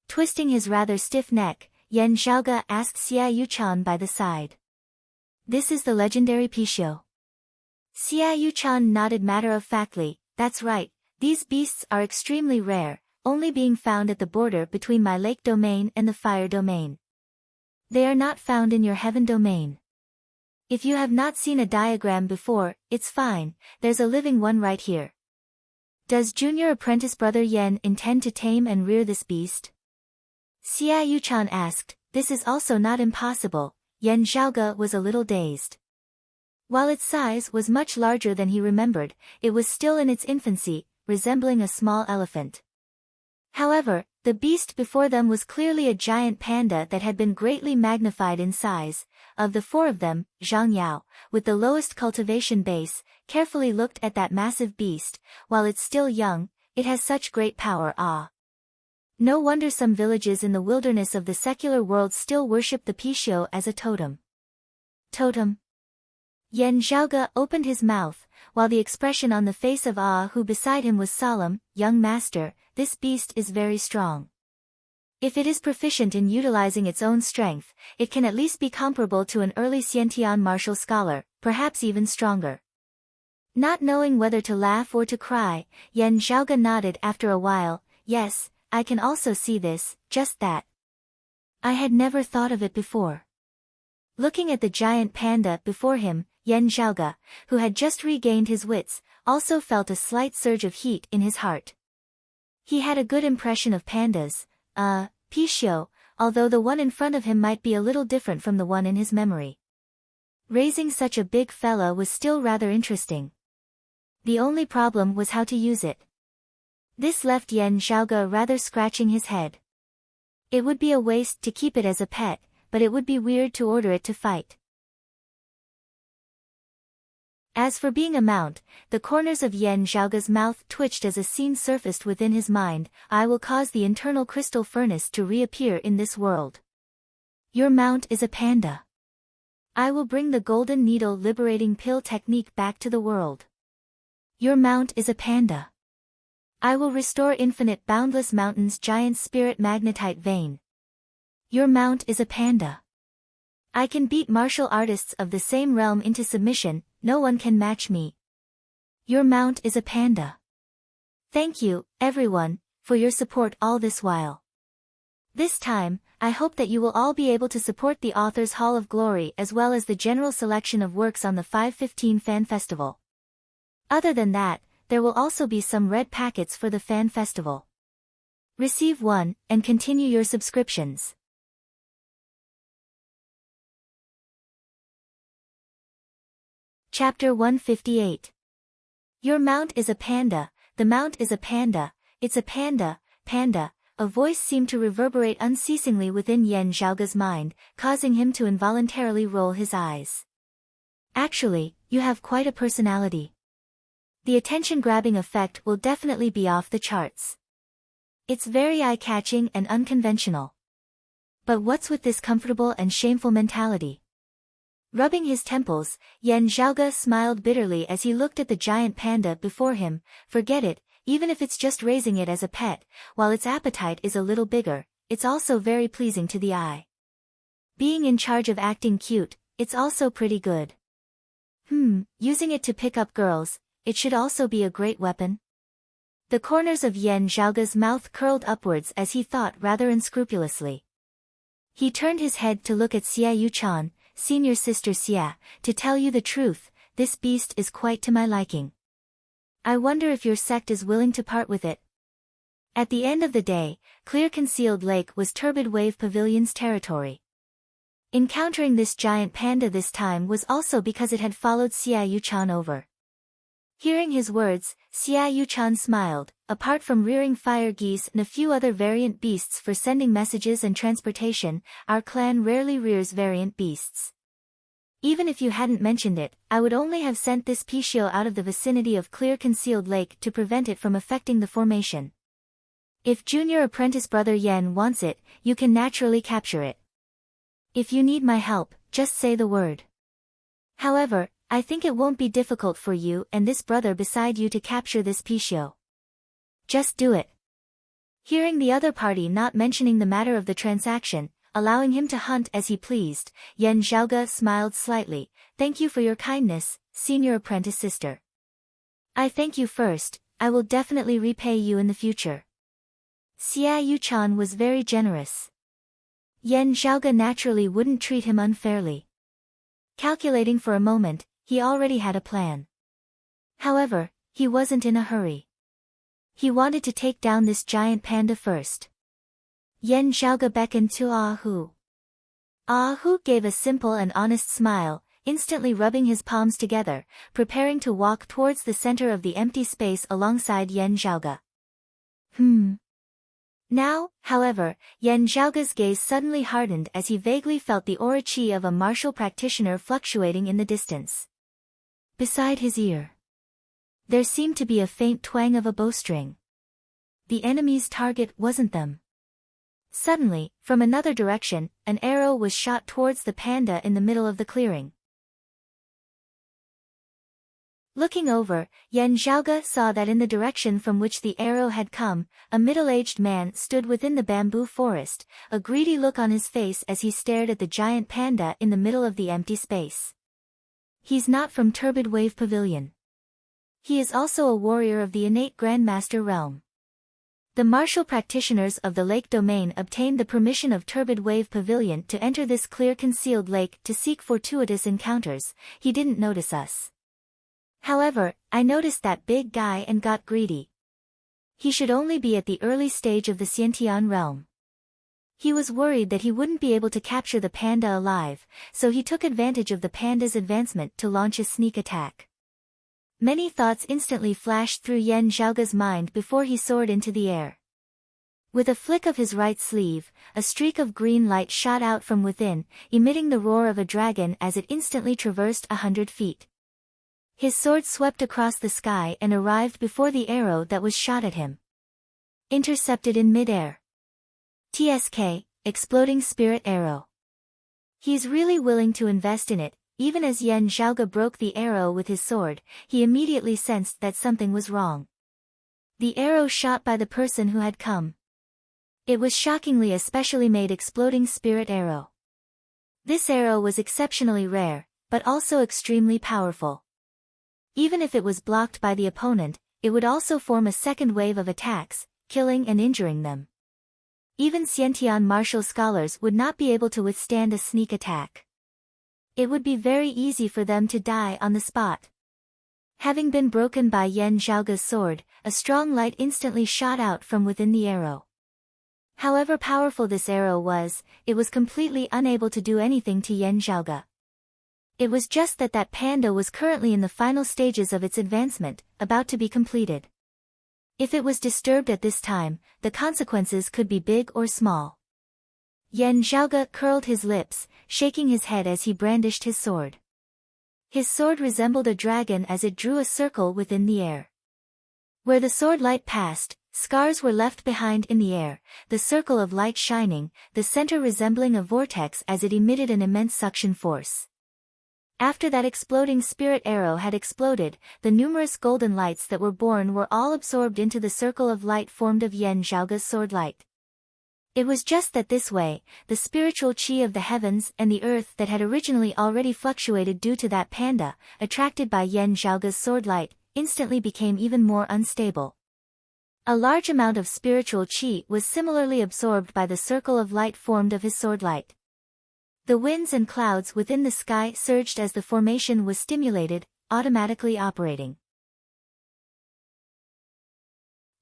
[SPEAKER 1] Twisting his rather stiff neck, Yan Zhaoge asked Xia Yuchan by the side. This is the legendary Pishio. Xia Yuchan nodded matter-of-factly, that's right, these beasts are extremely rare, only being found at the border between my lake domain and the fire domain. They are not found in your heaven domain. If you have not seen a diagram before, it's fine, there's a living one right here. Does junior apprentice brother Yen intend to tame and rear this beast? Xia Yuchan asked. This is also not impossible. Yan Zhaoge was a little dazed. While its size was much larger than he remembered, it was still in its infancy, resembling a small elephant. However, the beast before them was clearly a giant panda that had been greatly magnified in size. Of the four of them, Zhang Yao, with the lowest cultivation base, carefully looked at that massive beast. While it's still young, it has such great power. No wonder some villages in the wilderness of the secular world still worship the Pishio as a totem. Totem? Yan Zhaoge opened his mouth, while the expression on the face of who beside him was solemn. Young master, this beast is very strong. If it is proficient in utilizing its own strength, it can at least be comparable to an early Xiantian martial scholar, perhaps even stronger. Not knowing whether to laugh or to cry, Yan Zhaoge nodded after a while. Yes, I can also see this, just that. I had never thought of it before. Looking at the giant panda before him, Yan Zhaoge, who had just regained his wits, also felt a slight surge of heat in his heart. He had a good impression of pandas, Pishio, although the one in front of him might be a little different from the one in his memory. Raising such a big fella was still rather interesting. The only problem was how to use it. This left Yan Zhaoge rather scratching his head. It would be a waste to keep it as a pet, but it would be weird to order it to fight. As for being a mount, the corners of Yan Zhaoge's mouth twitched as a scene surfaced within his mind. I will cause the internal crystal furnace to reappear in this world. Your mount is a panda. I will bring the golden needle liberating pill technique back to the world. Your mount is a panda. I will restore infinite boundless mountains giant spirit magnetite vein. Your mount is a panda. I can beat martial artists of the same realm into submission, no one can match me. Your mount is a panda. Thank you, everyone, for your support all this while. This time, I hope that you will all be able to support the Author's Hall of Glory as well as the general selection of works on the 515 Fan Festival. Other than that, there will also be some red packets for the Fan Festival. Receive one, and continue your subscriptions. Chapter 158. Your mount is a panda, the mount is a panda, it's a panda, panda. A voice seemed to reverberate unceasingly within Yan Zhaoge's mind, causing him to involuntarily roll his eyes. Actually, you have quite a personality. The attention-grabbing effect will definitely be off the charts. It's very eye-catching and unconventional. But what's with this comfortable and shameful mentality? Rubbing his temples, Yan Zhaoge smiled bitterly as he looked at the giant panda before him. Forget it, even if it's just raising it as a pet, while its appetite is a little bigger, it's also very pleasing to the eye. Being in charge of acting cute, it's also pretty good. Using it to pick up girls, it should also be a great weapon. The corners of Yan Zhaoge's mouth curled upwards as he thought rather unscrupulously. He turned his head to look at Xia Yuchan, senior sister Xia. To tell you the truth, this beast is quite to my liking. I wonder if your sect is willing to part with it. At the end of the day, Clear Concealed Lake was Turbid Wave Pavilion's territory. Encountering this giant panda this time was also because it had followed Xia Yuchan over. Hearing his words, Xia Yuchan smiled. Apart from rearing fire geese and a few other variant beasts for sending messages and transportation, our clan rarely rears variant beasts. Even if you hadn't mentioned it, I would only have sent this Pishio out of the vicinity of Clear Concealed Lake to prevent it from affecting the formation. If junior apprentice brother Yen wants it, you can naturally capture it. If you need my help, just say the word. However, I think it won't be difficult for you and this brother beside you to capture this Pishio. Just do it. Hearing the other party not mentioning the matter of the transaction, allowing him to hunt as he pleased, Yen Zhaoge smiled slightly. Thank you for your kindness, senior apprentice sister. I thank you first, I will definitely repay you in the future. Xia Yuchan was very generous. Yen Zhaoge naturally wouldn't treat him unfairly. Calculating for a moment, he already had a plan. However, he wasn't in a hurry. He wanted to take down this giant panda first. Yen Zhaoge beckoned to Ah Hu. Ah Hu gave a simple and honest smile, instantly rubbing his palms together, preparing to walk towards the center of the empty space alongside Yen Zhaoge. Now, however, Yen Zhaoge's gaze suddenly hardened as he vaguely felt the aura chi of a martial practitioner fluctuating in the distance. Beside his ear, there seemed to be a faint twang of a bowstring. The enemy's target wasn't them. Suddenly, from another direction, an arrow was shot towards the panda in the middle of the clearing. Looking over, Yen Zhaoge saw that in the direction from which the arrow had come, a middle-aged man stood within the bamboo forest, a greedy look on his face as he stared at the giant panda in the middle of the empty space. He's not from Turbid Wave Pavilion. He is also a warrior of the innate Grandmaster realm. The martial practitioners of the lake domain obtained the permission of Turbid Wave Pavilion to enter this Clear Concealed Lake to seek fortuitous encounters. He didn't notice us. However, I noticed that big guy and got greedy. He should only be at the early stage of the Xiantian realm. He was worried that he wouldn't be able to capture the panda alive, so he took advantage of the panda's advancement to launch a sneak attack. Many thoughts instantly flashed through Yen Zhaoge's mind before he soared into the air. With a flick of his right sleeve, a streak of green light shot out from within, emitting the roar of a dragon as it instantly traversed 100 feet. His sword swept across the sky and arrived before the arrow that was shot at him. Intercepted in mid-air. TSK, Exploding Spirit Arrow. He's really willing to invest in it. Even as Yen Zhaoge broke the arrow with his sword, he immediately sensed that something was wrong. The arrow shot by the person who had come. It was shockingly a specially made exploding spirit arrow. This arrow was exceptionally rare, but also extremely powerful. Even if it was blocked by the opponent, it would also form a second wave of attacks, killing and injuring them. Even Xiantian martial scholars would not be able to withstand a sneak attack. It would be very easy for them to die on the spot. Having been broken by Yen Zhaoge's sword, a strong light instantly shot out from within the arrow. However powerful this arrow was, it was completely unable to do anything to Yen Zhaoge. It was just that panda was currently in the final stages of its advancement, about to be completed. If it was disturbed at this time, the consequences could be big or small. Yen Zhaoge curled his lips, shaking his head as he brandished his sword. His sword resembled a dragon as it drew a circle within the air. Where the sword light passed, scars were left behind in the air, the circle of light shining, the center resembling a vortex as it emitted an immense suction force. After that exploding spirit arrow had exploded, the numerous golden lights that were born were all absorbed into the circle of light formed of Yen Zhaoge's sword light. It was just that this way, the spiritual chi of the heavens and the earth that had originally already fluctuated due to that panda, attracted by Yen Zhaoge's sword light, instantly became even more unstable. A large amount of spiritual chi was similarly absorbed by the circle of light formed of his sword light. The winds and clouds within the sky surged as the formation was stimulated, automatically operating.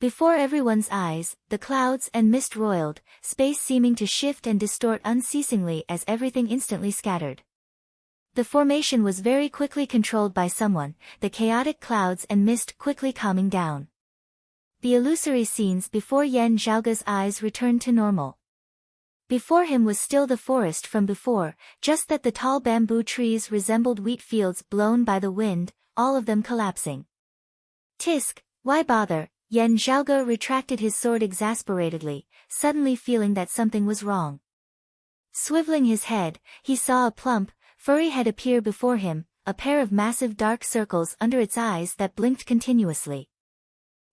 [SPEAKER 1] Before everyone's eyes, the clouds and mist roiled, space seeming to shift and distort unceasingly as everything instantly scattered. The formation was very quickly controlled by someone, the chaotic clouds and mist quickly calming down. The illusory scenes before Yan Zhaoge's eyes returned to normal. Before him was still the forest from before, just that the tall bamboo trees resembled wheat fields blown by the wind, all of them collapsing. Tisk, why bother? Yan Zhaoge retracted his sword exasperatedly, suddenly feeling that something was wrong. Swiveling his head, he saw a plump, furry head appear before him, a pair of massive dark circles under its eyes that blinked continuously.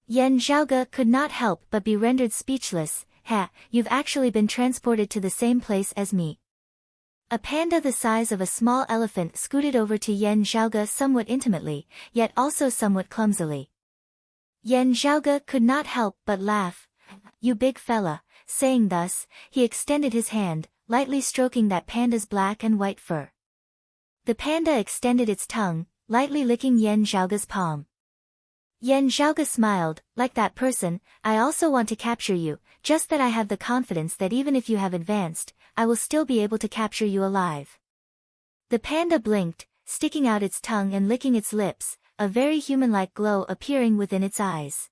[SPEAKER 1] Yan Zhaoge could not help but be rendered speechless. Ha, you've actually been transported to the same place as me. A panda the size of a small elephant scooted over to Yan Zhaoge somewhat intimately, yet also somewhat clumsily. Yan Zhaoge could not help but laugh. You big fella, saying thus, he extended his hand, lightly stroking that panda's black and white fur. The panda extended its tongue, lightly licking Yan Zhaoge's palm. Yan Zhaoge smiled, like that person, I also want to capture you, just that I have the confidence that even if you have advanced, I will still be able to capture you alive. The panda blinked, sticking out its tongue and licking its lips, a very human-like glow appearing within its eyes.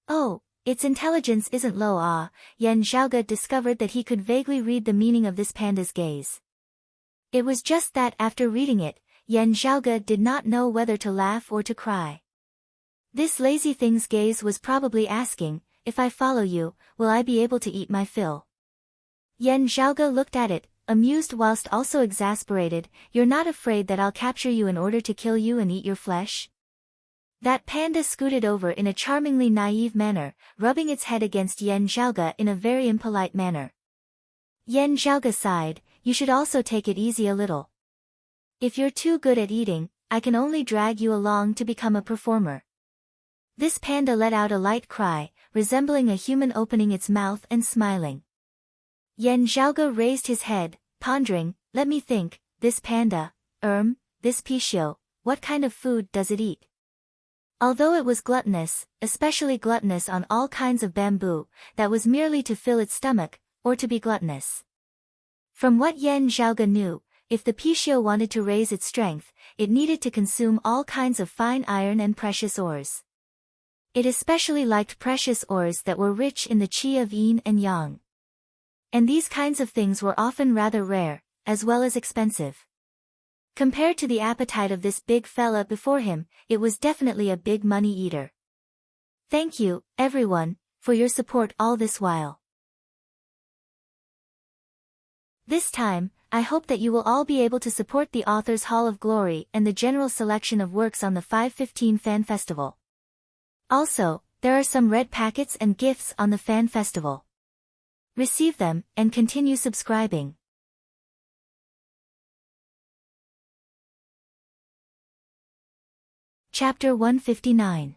[SPEAKER 1] Oh, its intelligence isn't low. Yan Zhaoge discovered that he could vaguely read the meaning of this panda's gaze. It was just that after reading it, Yan Zhaoge did not know whether to laugh or to cry. This lazy thing's gaze was probably asking, if I follow you, will I be able to eat my fill? Yan Zhaoge looked at it, amused whilst also exasperated. You're not afraid that I'll capture you in order to kill you and eat your flesh? That panda scooted over in a charmingly naive manner, rubbing its head against Yan Zhaoge in a very impolite manner. Yan Zhaoge sighed, you should also take it easy a little. If you're too good at eating, I can only drag you along to become a performer. This panda let out a light cry, resembling a human opening its mouth and smiling. Yan Zhaoge raised his head, pondering, let me think, this panda, this Pishio, what kind of food does it eat? Although it was gluttonous, especially gluttonous on all kinds of bamboo, that was merely to fill its stomach, or to be gluttonous. From what Yan Zhaoge knew, if the Pishio wanted to raise its strength, it needed to consume all kinds of fine iron and precious ores. It especially liked precious ores that were rich in the qi of yin and yang. And these kinds of things were often rather rare, as well as expensive. Compared to the appetite of this big fella before him, it was definitely a big money eater. Thank you, everyone, for your support all this while. This time, I hope that you will all be able to support the Author's Hall of Glory and the general selection of works on the 515 Fan Festival. Also, there are some red packets and gifts on the Fan Festival. Receive them, and continue subscribing. Chapter 159.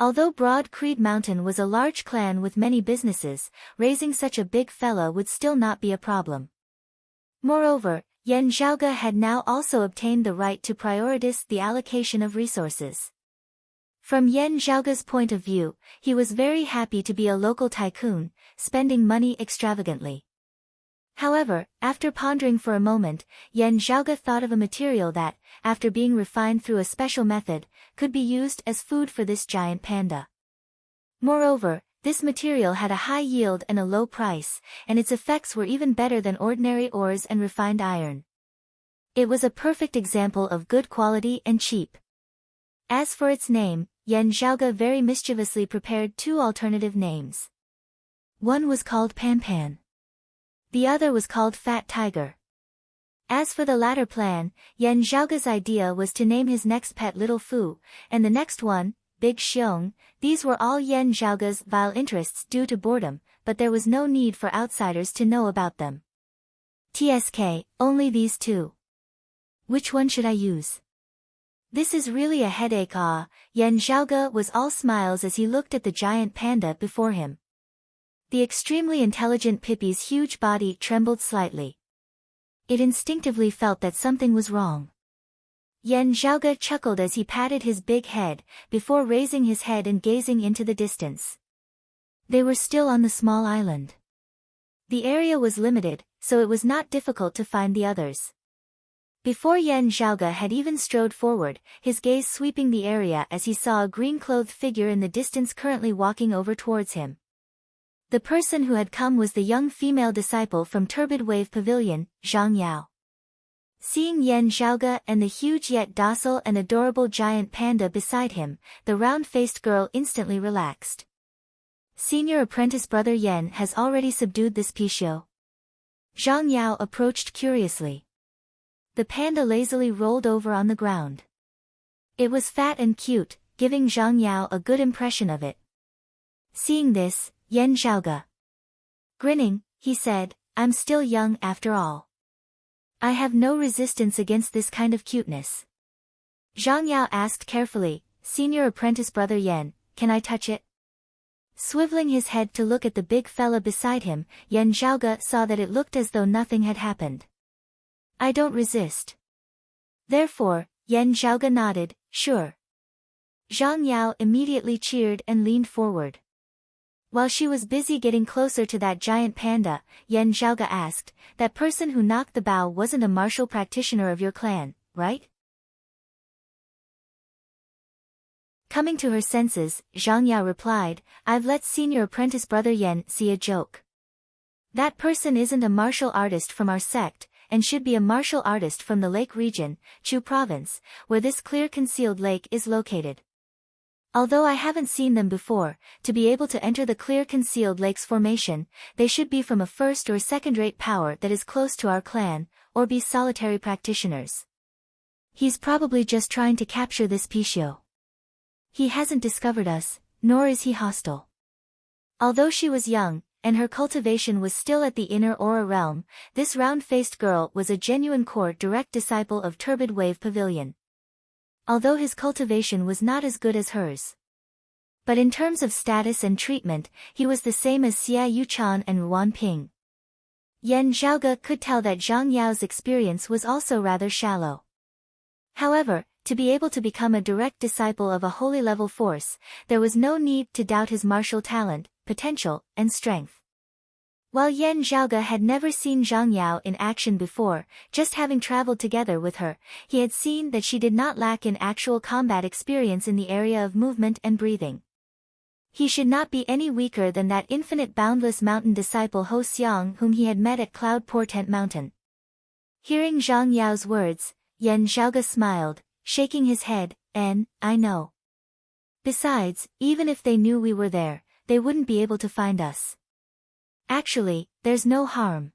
[SPEAKER 1] Although Broad Creed Mountain was a large clan with many businesses, raising such a big fella would still not be a problem. Moreover, Yan Zhaoge had now also obtained the right to prioritize the allocation of resources. From Yan Zhaoge's point of view, he was very happy to be a local tycoon, spending money extravagantly. However, after pondering for a moment, Yan Zhaoge thought of a material that, after being refined through a special method, could be used as food for this giant panda. Moreover, this material had a high yield and a low price, and its effects were even better than ordinary ores and refined iron. It was a perfect example of good quality and cheap. As for its name, Yan Zhaoge very mischievously prepared two alternative names. One was called Pan Pan. The other was called Fat Tiger. As for the latter plan, Yan Zhaoge's idea was to name his next pet Little Fu, and the next one, Big Xiong. These were all Yan Zhaoge's vile interests due to boredom, but there was no need for outsiders to know about them. TSK, only these two. Which one should I use? This is really a headache. Yan Zhaoge was all smiles as he looked at the giant panda before him. The extremely intelligent Pippi's huge body trembled slightly. It instinctively felt that something was wrong. Yan Zhaoge chuckled as he patted his big head, before raising his head and gazing into the distance. They were still on the small island. The area was limited, so it was not difficult to find the others. Before Yan Zhaoge had even strode forward, his gaze sweeping the area as he saw a green-clothed figure in the distance currently walking over towards him. The person who had come was the young female disciple from Turbid Wave Pavilion, Zhang Yao. Seeing Yan Zhaoge and the huge yet docile and adorable giant panda beside him, the round-faced girl instantly relaxed. Senior apprentice brother Yan has already subdued this Pixiu. Zhang Yao approached curiously. The panda lazily rolled over on the ground. It was fat and cute, giving Zhang Yao a good impression of it. Seeing this, Yan Zhaoge. Grinning, he said, "I'm still young after all. I have no resistance against this kind of cuteness." Zhang Yao asked carefully, "Senior apprentice brother Yan, can I touch it?" Swiveling his head to look at the big fella beside him, Yan Zhaoge saw that it looked as though nothing had happened. "I don't resist." Therefore, Yan Zhaoge nodded, "Sure." Zhang Yao immediately cheered and leaned forward. While she was busy getting closer to that giant panda, Yan Zhaoge asked, "That person who knocked the bow wasn't a martial practitioner of your clan, right?" Coming to her senses, Zhang Yao replied, "I've let senior apprentice brother Yan see a joke. That person isn't a martial artist from our sect, and should be a martial artist from the lake region, Chu province, where this clear concealed lake is located. Although I haven't seen them before, to be able to enter the clear concealed lake's formation, they should be from a first or second-rate power that is close to our clan, or be solitary practitioners. He's probably just trying to capture this Pixiu. He hasn't discovered us, nor is he hostile." Although she was young, and her cultivation was still at the inner aura realm, this round-faced girl was a genuine core direct disciple of Turbid Wave Pavilion. Although his cultivation was not as good as hers. But in terms of status and treatment, he was the same as Xia Yuchan and Ruan Ping. Yan Zhaoge could tell that Zhang Yao's experience was also rather shallow. However, to be able to become a direct disciple of a holy level force, there was no need to doubt his martial talent, potential, and strength. While Yan Zhaoge had never seen Zhang Yao in action before, just having traveled together with her, he had seen that she did not lack in actual combat experience in the area of movement and breathing. He should not be any weaker than that infinite boundless mountain disciple Ho Xiang whom he had met at Cloud Portent Mountain. Hearing Zhang Yao's words, Yan Zhaoge smiled, shaking his head, "I know. Besides, even if they knew we were there, they wouldn't be able to find us. Actually, there's no harm.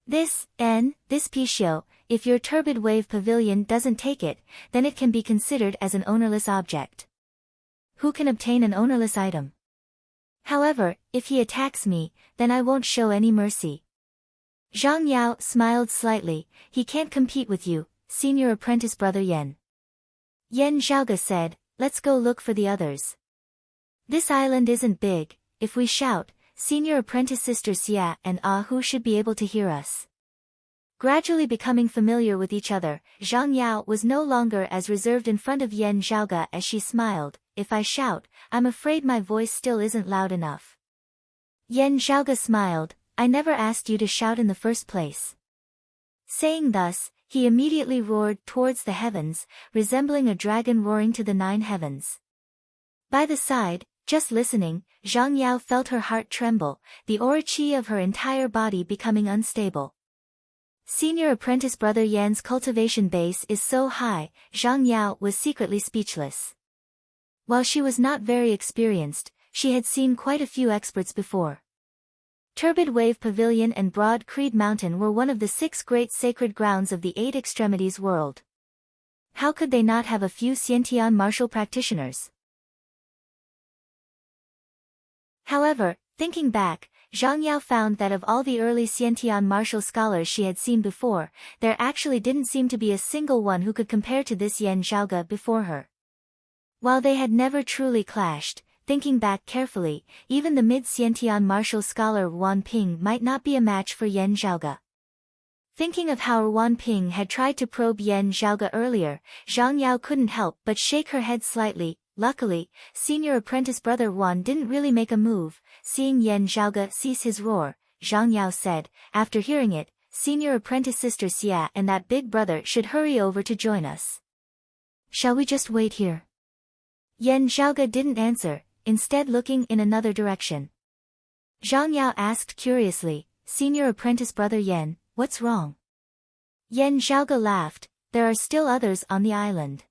[SPEAKER 1] This Pixiu, if your Turbid Wave Pavilion doesn't take it, then it can be considered as an ownerless object. Who can obtain an ownerless item? However, if he attacks me, then I won't show any mercy." Zhang Yao smiled slightly, "He can't compete with you, senior apprentice brother Yan." Yan Zhaoge said, "Let's go look for the others. This island isn't big. If we shout, senior apprentice sister Xia and Hu should be able to hear us." Gradually becoming familiar with each other, Zhang Yao was no longer as reserved in front of Yan Zhaoge as she smiled, "If I shout, I'm afraid my voice still isn't loud enough." Yan Zhaoge smiled, "I never asked you to shout in the first place." Saying thus, he immediately roared towards the heavens, resembling a dragon roaring to the 9 heavens. By the side, just listening, Zhang Yao felt her heart tremble, the aura qi of her entire body becoming unstable. Senior apprentice brother Yan's cultivation base is so high, Zhang Yao was secretly speechless. While she was not very experienced, she had seen quite a few experts before. Turbid Wave Pavilion and Broad Creed Mountain were one of the 6 great sacred grounds of the 8 extremities world. How could they not have a few Xiantian martial practitioners? However, thinking back, Zhang Yao found that of all the early Xiantian martial scholars she had seen before, there actually didn't seem to be a single one who could compare to this Yan Zhaoge before her. While they had never truly clashed, thinking back carefully, even the mid-Xiantian martial scholar Ruan Ping might not be a match for Yan Zhaoge. Thinking of how Wan Ping had tried to probe Yan Zhaoge earlier, Zhang Yao couldn't help but shake her head slightly. Luckily, senior apprentice brother Wan didn't really make a move. Seeing Yan Zhaoge cease his roar, Zhang Yao said, after hearing it, senior apprentice sister Xia and that big brother should hurry over to join us. Shall we just wait here? Yan Zhaoge didn't answer, instead looking in another direction. Zhang Yao asked curiously, senior apprentice brother Yan, what's wrong? Yan Zhaoge laughed, there are still others on the island.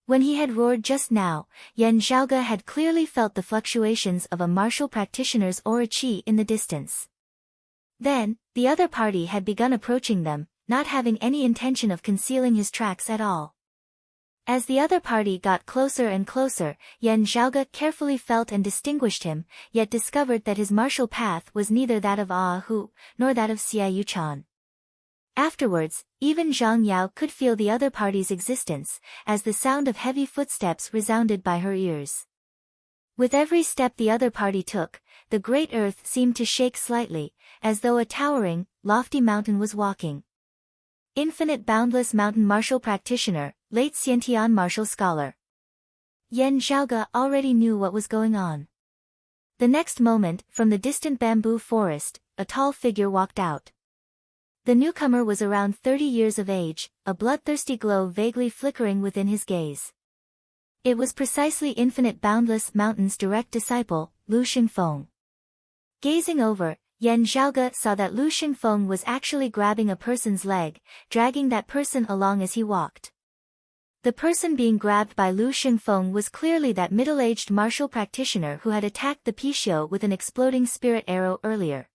[SPEAKER 1] When he had roared just now, Yan Zhaoge had clearly felt the fluctuations of a martial practitioner's aura qi in the distance. Then, the other party had begun approaching them, not having any intention of concealing his tracks at all. As the other party got closer and closer, Yan Zhaoge carefully felt and distinguished him, yet discovered that his martial path was neither that of Ah Hu, nor that of Xia Yuchan. Afterwards, even Zhang Yao could feel the other party's existence, as the sound of heavy footsteps resounded by her ears. With every step the other party took, the great earth seemed to shake slightly, as though a towering, lofty mountain was walking. Infinite boundless mountain martial practitioner, late Xiantian martial scholar. Yan Zhaoge already knew what was going on. The next moment, from the distant bamboo forest, a tall figure walked out. The newcomer was around 30 years of age, a bloodthirsty glow vaguely flickering within his gaze. It was precisely Infinite Boundless Mountain's direct disciple, Lu Xingfeng. Gazing over, Yan Zhaoge saw that Lu Xingfeng was actually grabbing a person's leg, dragging that person along as he walked. The person being grabbed by Lu Xingfeng was clearly that middle-aged martial practitioner who had attacked the Pixiu with an exploding spirit arrow earlier.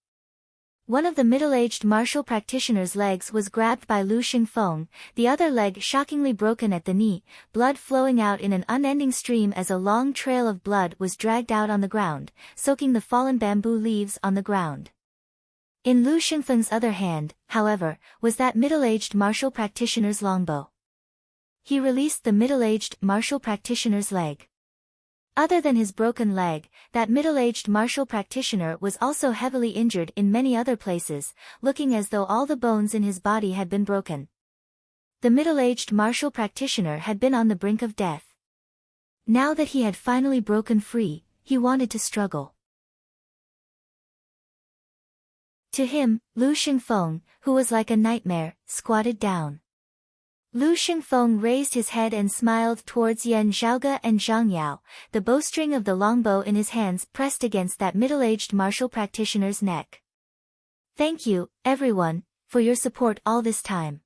[SPEAKER 1] One of the middle-aged martial practitioner's legs was grabbed by Lu Xingfeng, the other leg shockingly broken at the knee, blood flowing out in an unending stream as a long trail of blood was dragged out on the ground, soaking the fallen bamboo leaves on the ground. In Lu Xingfeng's other hand, however, was that middle-aged martial practitioner's longbow. He released the middle-aged martial practitioner's leg. Other than his broken leg, that middle-aged martial practitioner was also heavily injured in many other places, looking as though all the bones in his body had been broken. The middle-aged martial practitioner had been on the brink of death. Now that he had finally broken free, he wanted to struggle. To him, Lu Xingfeng, who was like a nightmare, squatted down. Lu Xingfeng raised his head and smiled towards Yan Zhaoge and Zhang Yao, the bowstring of the longbow in his hands pressed against that middle-aged martial practitioner's neck. Thank you, everyone, for your support all this time.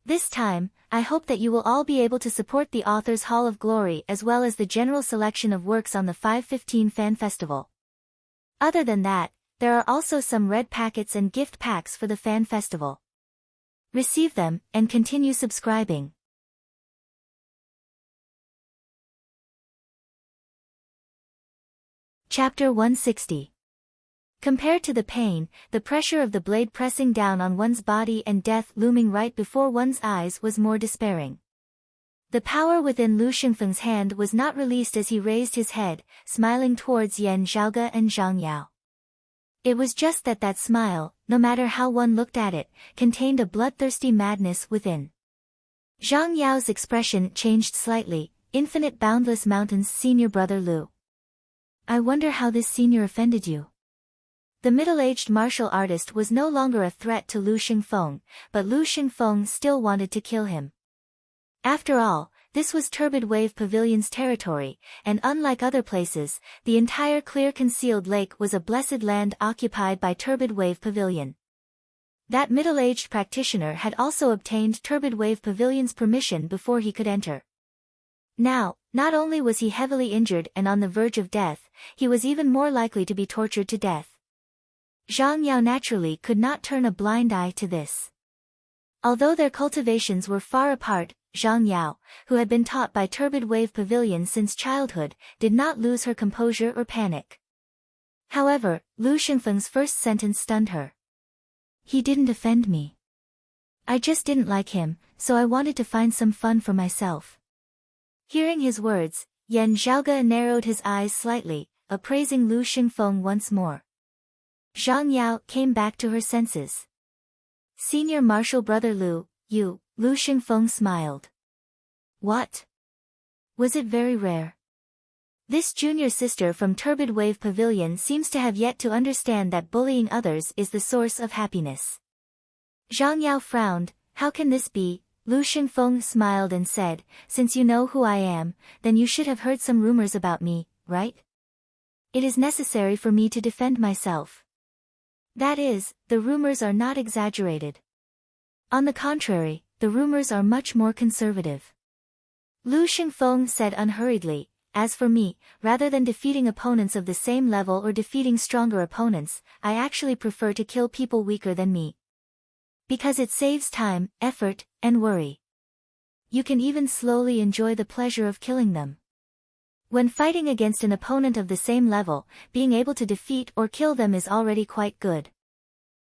[SPEAKER 1] This time, I hope that you will all be able to support the Author's Hall of Glory as well as the general selection of works on the 515 Fan Festival. Other than that, there are also some red packets and gift packs for the Fan Festival. Receive them, and continue subscribing. Chapter 160. Compared to the pain, the pressure of the blade pressing down on one's body and death looming right before one's eyes was more despairing. The power within Lu Xingfeng's hand was not released as he raised his head, smiling towards Yan Zhaoge and Zhang Yao. It was just that that smile, no matter how one looked at it, contained a bloodthirsty madness within. Zhang Yao's expression changed slightly. Infinite Boundless Mountain's senior brother Lu. I wonder how this senior offended you. The middle-aged martial artist was no longer a threat to Lu Xingfeng, but Lu Xingfeng still wanted to kill him. After all, this was Turbid Wave Pavilion's territory, and unlike other places, the entire clear concealed lake was a blessed land occupied by Turbid Wave Pavilion. That middle-aged practitioner had also obtained Turbid Wave Pavilion's permission before he could enter. Now, not only was he heavily injured and on the verge of death, he was even more likely to be tortured to death. Zhang Yao naturally could not turn a blind eye to this. Although their cultivations were far apart, Zhang Yao, who had been taught by Turbid Wave Pavilion since childhood, did not lose her composure or panic. However, Lu Xingfeng's first sentence stunned her. He didn't offend me. I just didn't like him, so I wanted to find some fun for myself. Hearing his words, Yan Zhaoge narrowed his eyes slightly, appraising Lu Xingfeng once more. Zhang Yao came back to her senses. Senior Marshal Brother Lu, you, Lu Xingfeng smiled. What? Was it very rare? This junior sister from Turbid Wave Pavilion seems to have yet to understand that bullying others is the source of happiness. Zhang Yao frowned. How can this be? Lu Xingfeng smiled and said, since you know who I am, then you should have heard some rumors about me, right? It is necessary for me to defend myself. That is, the rumors are not exaggerated. On the contrary, the rumors are much more conservative. Lu Xingfeng said unhurriedly, as for me, rather than defeating opponents of the same level or defeating stronger opponents, I actually prefer to kill people weaker than me. Because it saves time, effort, and worry. You can even slowly enjoy the pleasure of killing them. When fighting against an opponent of the same level, being able to defeat or kill them is already quite good.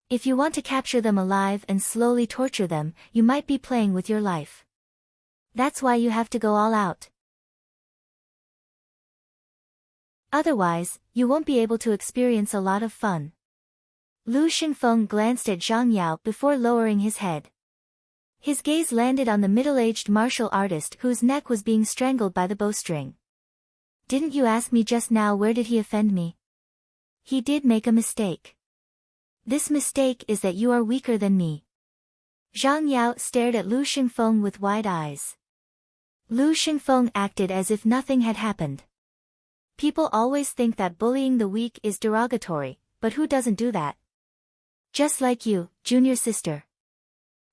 [SPEAKER 1] If you want to capture them alive and slowly torture them, you might be playing with your life. That's why you have to go all out. Otherwise, you won't be able to experience a lot of fun. Lu Xingfeng glanced at Zhang Yao before lowering his head. His gaze landed on the middle-aged martial artist whose neck was being strangled by the bowstring. Didn't you ask me just now where did he offend me? He did make a mistake. This mistake is that you are weaker than me. Zhang Yao stared at Lu Xingfeng with wide eyes. Lu Xingfeng acted as if nothing had happened. People always think that bullying the weak is derogatory, but who doesn't do that? Just like you, junior sister.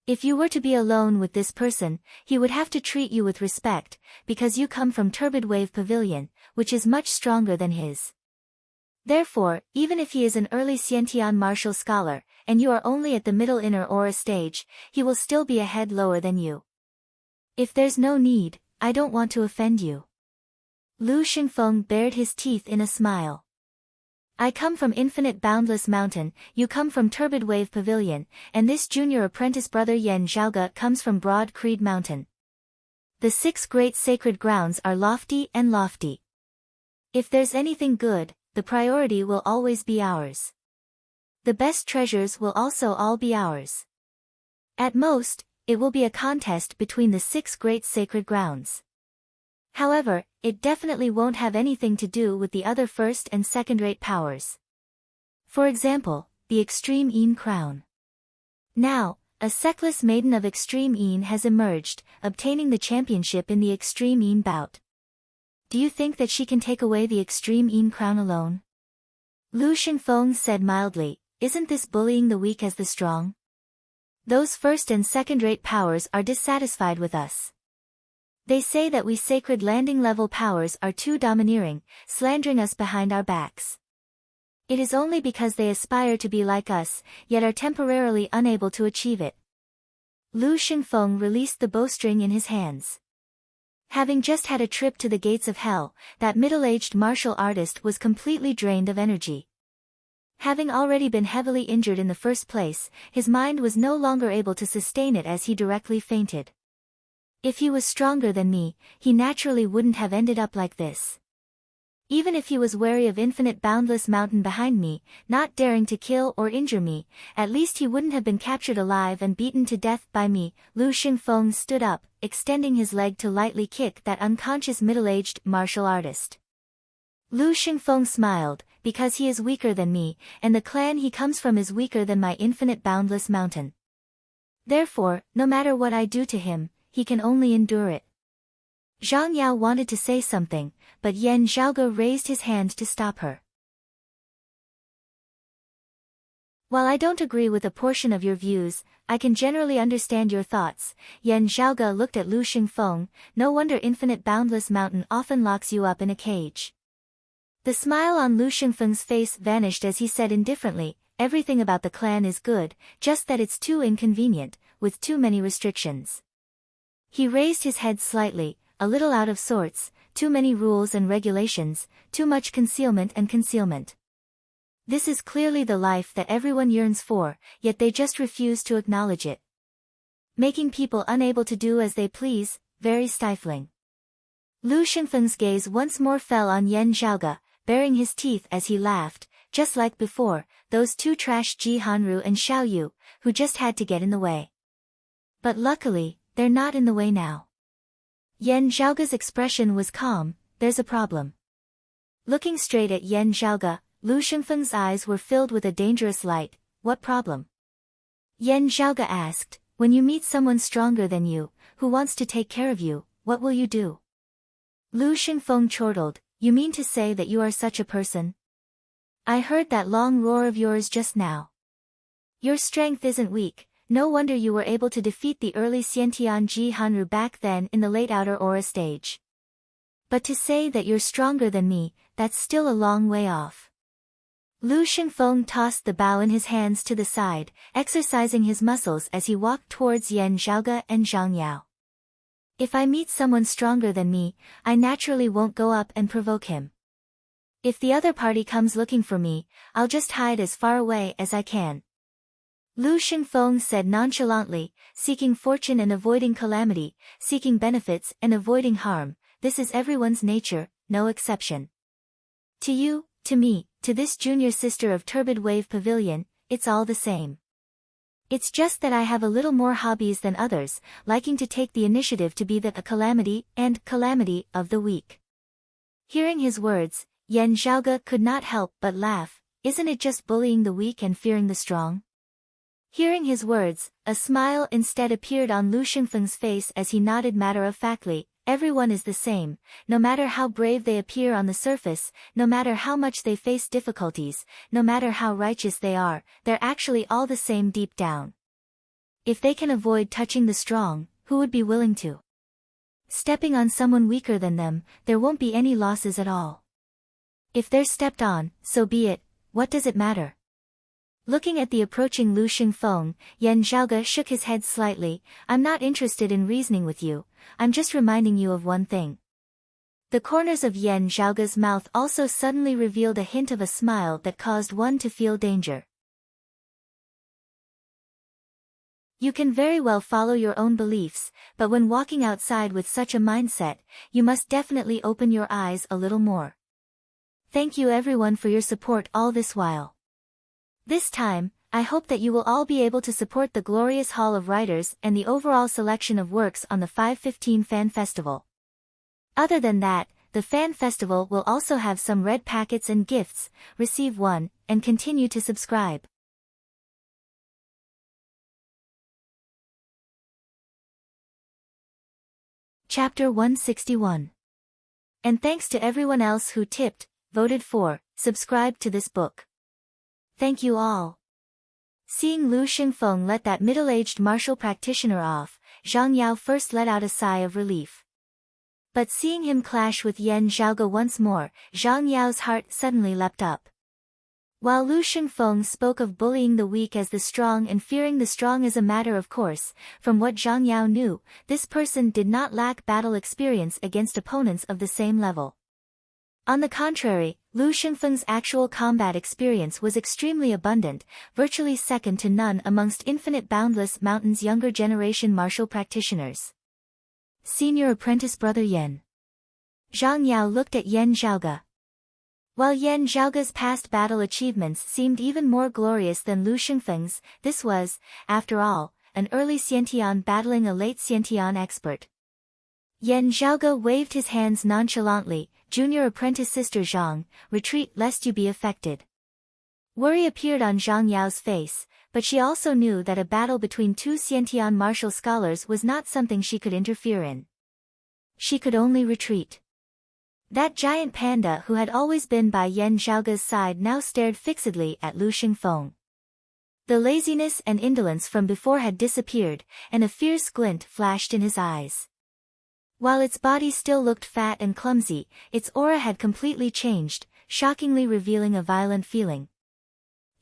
[SPEAKER 1] If you were to be alone with this person, he would have to treat you with respect, because you come from Turbid Wave Pavilion, which is much stronger than his. Therefore, even if he is an early Xiantian martial scholar, and you are only at the middle inner aura stage, he will still be a head lower than you. If there's no need, I don't want to offend you. Lu Xingfeng bared his teeth in a smile. I come from Infinite Boundless Mountain, you come from Turbid Wave Pavilion, and this junior apprentice brother Yan Zhaoge comes from Broad Creed Mountain. The 6 great sacred grounds are lofty and lofty. If there's anything good, the priority will always be ours. The best treasures will also all be ours. At most, it will be a contest between the 6 great sacred grounds. However, it definitely won't have anything to do with the other first and second-rate powers. For example, the Extreme Yin Crown. Now, a Seckless Maiden of Extreme Yin has emerged, obtaining the championship in the Extreme Yin bout. Do you think that she can take away the Extreme Yin Crown alone? Lu Xingfeng said mildly, isn't this bullying the weak as the strong? Those first and second-rate powers are dissatisfied with us. They say that we sacred landing-level powers are too domineering, slandering us behind our backs. It is only because they aspire to be like us, yet are temporarily unable to achieve it. Lu Xingfeng released the bowstring in his hands. Having just had a trip to the gates of hell, that middle-aged martial artist was completely drained of energy. Having already been heavily injured in the first place, his mind was no longer able to sustain it as he directly fainted. If he was stronger than me, he naturally wouldn't have ended up like this. Even if he was wary of Infinite Boundless Mountain behind me, not daring to kill or injure me, at least he wouldn't have been captured alive and beaten to death by me. Lu Xingfeng stood up, extending his leg to lightly kick that unconscious middle-aged martial artist. Lu Xingfeng smiled, because he is weaker than me, and the clan he comes from is weaker than my Infinite Boundless Mountain. Therefore, no matter what I do to him, he can only endure it. Zhang Yao wanted to say something, but Yan Zhaoge raised his hand to stop her. While I don't agree with a portion of your views, I can generally understand your thoughts. Yan Zhaoge looked at Lu Xingfeng. No wonder Infinite Boundless Mountain often locks you up in a cage. The smile on Lu Xingfeng's face vanished as he said indifferently, everything about the clan is good, just that it's too inconvenient, with too many restrictions. He raised his head slightly, a little out of sorts, too many rules and regulations, too much concealment and concealment. This is clearly the life that everyone yearns for, yet they just refuse to acknowledge it. Making people unable to do as they please, very stifling. Lu Xingfeng's gaze once more fell on Yan Zhaoge, baring his teeth as he laughed, just like before, those two trash Ji Hanru and Xiao Yu, who just had to get in the way. But luckily, they're not in the way now. Yan Zhaoge's expression was calm. There's a problem. Looking straight at Yan Zhaoge, Lu Shengfeng's eyes were filled with a dangerous light. What problem? Yan Zhaoge asked, when you meet someone stronger than you, who wants to take care of you, what will you do? Lu Shengfeng chortled, you mean to say that you are such a person? I heard that long roar of yours just now. Your strength isn't weak, no wonder you were able to defeat the early Xiantian Ji Hanru back then in the late outer aura stage. But to say that you're stronger than me, that's still a long way off. Lu Shengfeng tossed the bow in his hands to the side, exercising his muscles as he walked towards Yan Zhaoge and Zhang Yao. If I meet someone stronger than me, I naturally won't go up and provoke him. If the other party comes looking for me, I'll just hide as far away as I can. Lu Shengfeng said nonchalantly, seeking fortune and avoiding calamity, seeking benefits and avoiding harm, this is everyone's nature, no exception. To you, to me, to this junior sister of Turbid Wave Pavilion, it's all the same. It's just that I have a little more hobbies than others, liking to take the initiative to be the calamity of the weak. Hearing his words, Yan Zhaoge could not help but laugh. Isn't it just bullying the weak and fearing the strong? Hearing his words, a smile instead appeared on Lu Shengfeng's face as he nodded matter-of-factly. Everyone is the same, no matter how brave they appear on the surface, no matter how much they face difficulties, no matter how righteous they are, they're actually all the same deep down. If they can avoid touching the strong, who would be willing to? Stepping on someone weaker than them, there won't be any losses at all. If they're stepped on, so be it, what does it matter? Looking at the approaching Lu Shengfeng, Yan Zhaoge shook his head slightly. I'm not interested in reasoning with you, I'm just reminding you of one thing. The corners of Yan Zhaoge's mouth also suddenly revealed a hint of a smile that caused one to feel danger. You can very well follow your own beliefs, but when walking outside with such a mindset, you must definitely open your eyes a little more. Thank you everyone for your support all this while. This time, I hope that you will all be able to support the glorious Hall of Writers and the overall selection of works on the 515 Fan Festival. Other than that, the Fan Festival will also have some red packets and gifts. Receive one, and continue to subscribe. Chapter 161. And thanks to everyone else who tipped, voted for, subscribed to this book. Thank you all. Seeing Lu Shengfeng let that middle-aged martial practitioner off, Zhang Yao first let out a sigh of relief. But seeing him clash with Yan Zhaoge once more, Zhang Yao's heart suddenly leapt up. While Lu Shengfeng spoke of bullying the weak as the strong and fearing the strong as a matter of course, from what Zhang Yao knew, this person did not lack battle experience against opponents of the same level. On the contrary, Lu Shengfeng's actual combat experience was extremely abundant, virtually second to none amongst Infinite Boundless Mountain's younger generation martial practitioners. Senior apprentice brother Yan. Zhang Yao looked at Yan Zhaoge. While Yan Zhaoge's past battle achievements seemed even more glorious than Lu Shengfeng's, this was, after all, an early Xiantian battling a late Xiantian expert. Yan Zhaoge waved his hands nonchalantly. Junior apprentice sister Zhang, retreat lest you be affected. Worry appeared on Zhang Yao's face, but she also knew that a battle between two Xiantian martial scholars was not something she could interfere in. She could only retreat. That giant panda who had always been by Yan Zhaoge's side now stared fixedly at Lu Shengfeng. The laziness and indolence from before had disappeared, and a fierce glint flashed in his eyes. While its body still looked fat and clumsy, its aura had completely changed, shockingly revealing a violent feeling.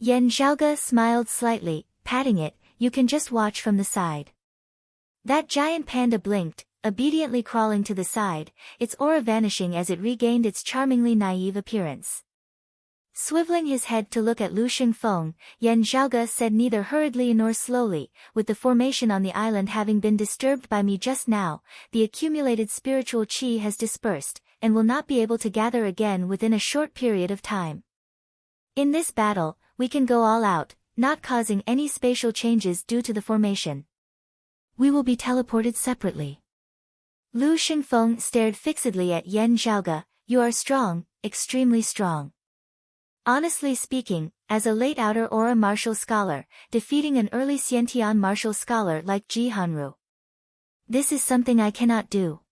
[SPEAKER 1] Yan Zhaoge smiled slightly, patting it, you can just watch from the side. That giant panda blinked, obediently crawling to the side, its aura vanishing as it regained its charmingly naive appearance. Swiveling his head to look at Lu Shengfeng, Yan Zhaoge said neither hurriedly nor slowly, with the formation on the island having been disturbed by me just now, the accumulated spiritual qi has dispersed, and will not be able to gather again within a short period of time. In this battle, we can go all out, not causing any spatial changes due to the formation. We will be teleported separately. Lu Xingfeng stared fixedly at Yan Zhaoge. You are strong, extremely strong. Honestly speaking, as a late outer aura martial scholar, defeating an early Xiantian martial scholar like Ji Hanru. This is something I cannot do.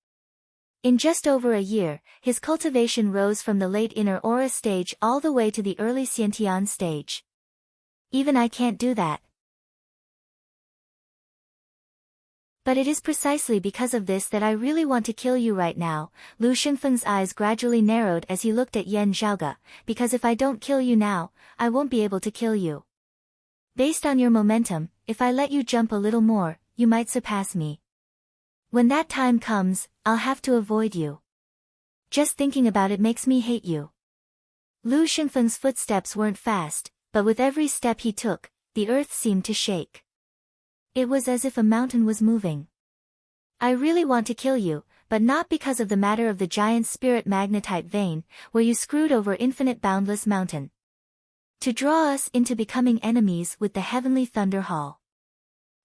[SPEAKER 1] In just over a year, his cultivation rose from the late inner aura stage all the way to the early Xiantian stage. Even I can't do that. But it is precisely because of this that I really want to kill you right now. Lu Xingfeng's eyes gradually narrowed as he looked at Yan Zhaoge, because if I don't kill you now, I won't be able to kill you. Based on your momentum, if I let you jump a little more, you might surpass me. When that time comes, I'll have to avoid you. Just thinking about it makes me hate you. Lu Xingfeng's footsteps weren't fast, but with every step he took, the earth seemed to shake. It was as if a mountain was moving. I really want to kill you, but not because of the matter of the giant spirit magnetite vein, where you screwed over infinite boundless mountain. To draw us into becoming enemies with the heavenly thunder hall.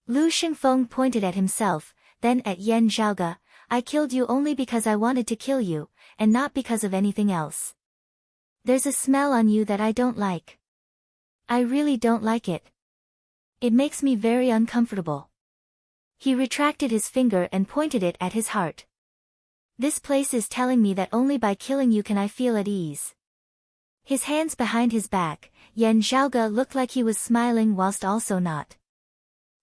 [SPEAKER 1] Lu Xingfeng pointed at himself, then at Yan Zhaoge. I killed you only because I wanted to kill you, and not because of anything else. There's a smell on you that I don't like. I really don't like it. It makes me very uncomfortable. He retracted his finger and pointed it at his heart. This place is telling me that only by killing you can I feel at ease. His hands behind his back, Yan Zhaoge looked like he was smiling whilst also not.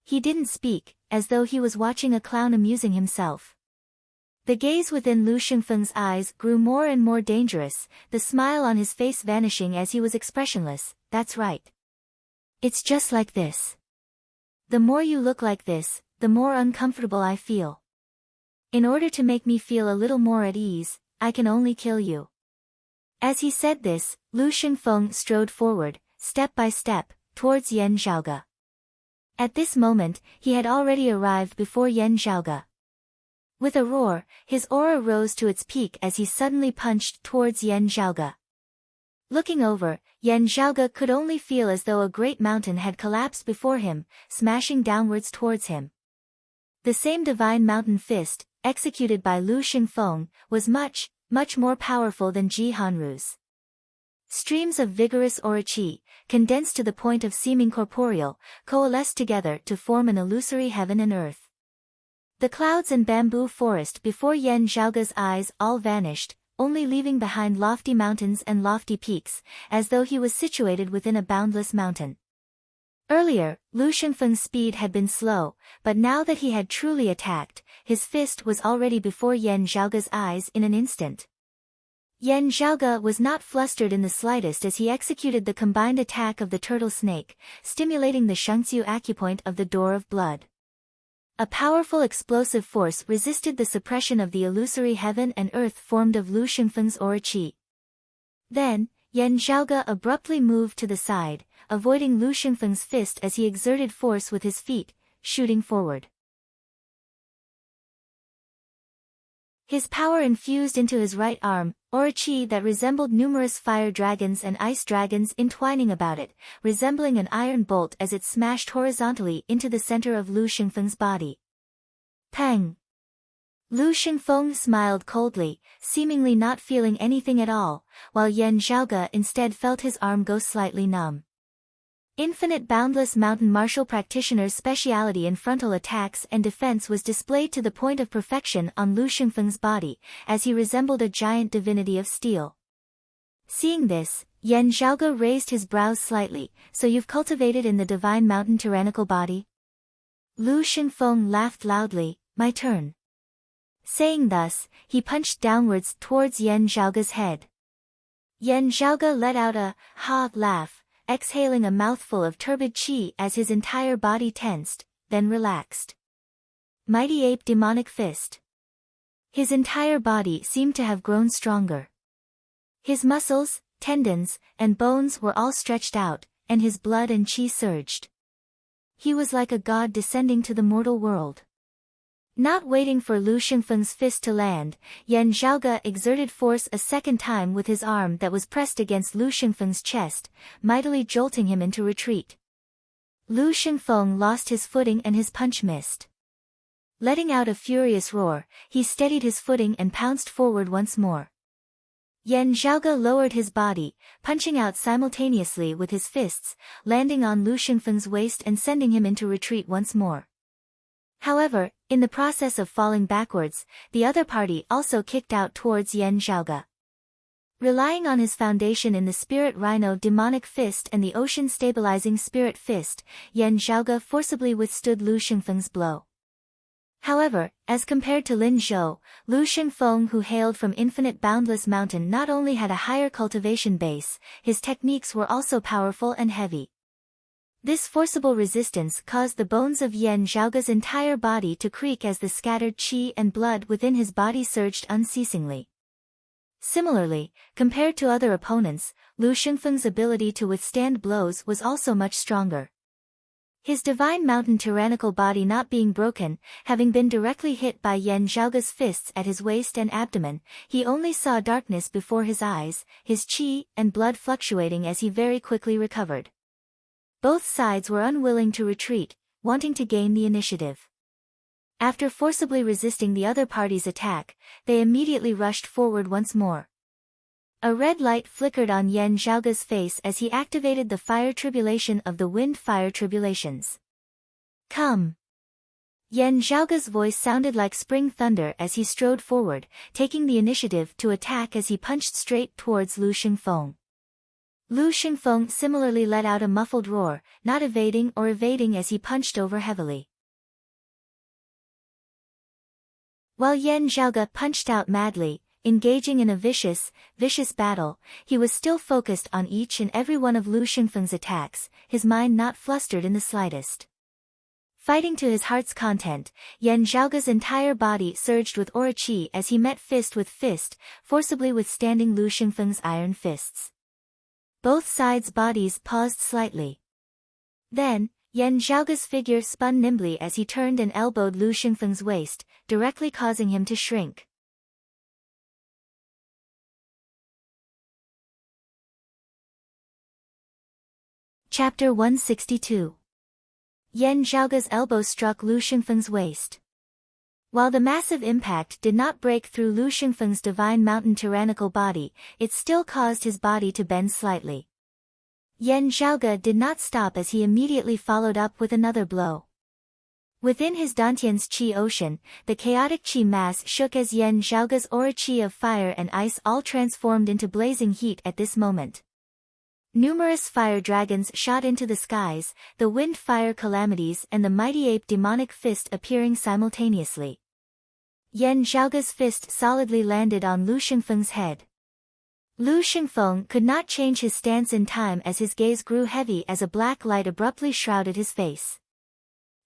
[SPEAKER 1] He didn't speak, as though he was watching a clown amusing himself. The gaze within Lu Xingfeng's eyes grew more and more dangerous, the smile on his face vanishing as he was expressionless. That's right. It's just like this. The more you look like this, the more uncomfortable I feel. In order to make me feel a little more at ease, I can only kill you. As he said this, Lu Xingfeng strode forward, step by step, towards Yan Zhaoge. At this moment, he had already arrived before Yan Zhaoge. With a roar, his aura rose to its peak as he suddenly punched towards Yan Zhaoge. Looking over, Yan Zhaoge could only feel as though a great mountain had collapsed before him, smashing downwards towards him. The same divine mountain fist, executed by Lu Xingfeng, was much, much more powerful than Ji Hanru's. Streams of vigorous aura qi, condensed to the point of seeming corporeal, coalesced together to form an illusory heaven and earth. The clouds and bamboo forest before Yan Zhaoge's eyes all vanished, only leaving behind lofty mountains and lofty peaks, as though he was situated within a boundless mountain. Earlier, Lu Xingfeng's speed had been slow, but now that he had truly attacked, his fist was already before Yan Zhaoge's eyes in an instant. Yan Zhaoge was not flustered in the slightest as he executed the combined attack of the turtle snake, stimulating the Shengxiu acupoint of the door of blood. A powerful explosive force resisted the suppression of the illusory heaven and earth formed of Lu Xingfeng's aura qi. Then, Yan Zhaoge abruptly moved to the side, avoiding Lu Xingfeng's fist as he exerted force with his feet, shooting forward. His power infused into his right arm, aura qi that resembled numerous fire dragons and ice dragons entwining about it, resembling an iron bolt as it smashed horizontally into the center of Lu Xingfeng's body. Pang! Lu Xingfeng smiled coldly, seemingly not feeling anything at all, while Yan Zhaoge instead felt his arm go slightly numb. Infinite boundless mountain martial practitioner's speciality in frontal attacks and defense was displayed to the point of perfection on Lu Xingfeng's body, as he resembled a giant divinity of steel. Seeing this, Yan Zhaoge raised his brows slightly. So you've cultivated in the divine mountain tyrannical body? Lu Xingfeng laughed loudly. My turn. Saying thus, he punched downwards towards Yan Zhaoge's head. Yan Zhaoge let out a ha laugh, exhaling a mouthful of turbid qi as his entire body tensed, then relaxed. Mighty ape demonic fist. His entire body seemed to have grown stronger. His muscles, tendons, and bones were all stretched out, and his blood and qi surged. He was like a god descending to the mortal world. Not waiting for Lu Shengfeng's fist to land, Yan Zhaoge exerted force a second time with his arm that was pressed against Lu Shengfeng's chest, mightily jolting him into retreat. Lu Shengfeng lost his footing and his punch missed. Letting out a furious roar, he steadied his footing and pounced forward once more. Yan Zhaoge lowered his body, punching out simultaneously with his fists, landing on Lu Shengfeng's waist and sending him into retreat once more. However, in the process of falling backwards, the other party also kicked out towards Yan Zhaoge. Relying on his foundation in the Spirit Rhino Demonic Fist and the Ocean Stabilizing Spirit Fist, Yan Zhaoge forcibly withstood Lu Shengfeng's blow. However, as compared to Lin Zhou, Lu Shengfeng, who hailed from Infinite Boundless Mountain, not only had a higher cultivation base, his techniques were also powerful and heavy. This forcible resistance caused the bones of Yan Zhaoge's entire body to creak as the scattered qi and blood within his body surged unceasingly. Similarly, compared to other opponents, Lu Shengfeng's ability to withstand blows was also much stronger. His divine mountain tyrannical body not being broken, having been directly hit by Yan Zhaoge's fists at his waist and abdomen, he only saw darkness before his eyes, his qi and blood fluctuating as he very quickly recovered. Both sides were unwilling to retreat, wanting to gain the initiative. After forcibly resisting the other party's attack, they immediately rushed forward once more. A red light flickered on Yan Zhaoge's face as he activated the fire tribulation of the wind fire tribulations. Come! Yan Zhaoge's voice sounded like spring thunder as he strode forward, taking the initiative to attack as he punched straight towards Lu Shengfeng. Lu Shengfeng similarly let out a muffled roar, not evading as he punched over heavily. While Yan Zhaoge punched out madly, engaging in a vicious battle, he was still focused on each and every one of Lu Shengfeng's attacks, his mind not flustered in the slightest. Fighting to his heart's content, Yan Zhaoge's entire body surged with aura qi as he met fist with fist, forcibly withstanding Lu Shengfeng's iron fists. Both sides' bodies paused slightly. Then, Yan Zhaoge's figure spun nimbly as he turned and elbowed Lu Shengfeng's waist, directly causing him to shrink. Chapter 162. Yan Zhaoge's elbow struck Lu Shengfeng's waist. While the massive impact did not break through Lu Shengfeng's divine mountain tyrannical body, it still caused his body to bend slightly. Yan Zhaoge did not stop as he immediately followed up with another blow. Within his Dantian's qi ocean, the chaotic qi mass shook as Yan Zhaoge's aura qi of fire and ice all transformed into blazing heat at this moment. Numerous fire dragons shot into the skies, the wind fire calamities and the mighty ape demonic fist appearing simultaneously. Yan Zhaoge's fist solidly landed on Lu Shengfeng's head. Lu Shengfeng could not change his stance in time as his gaze grew heavy as a black light abruptly shrouded his face.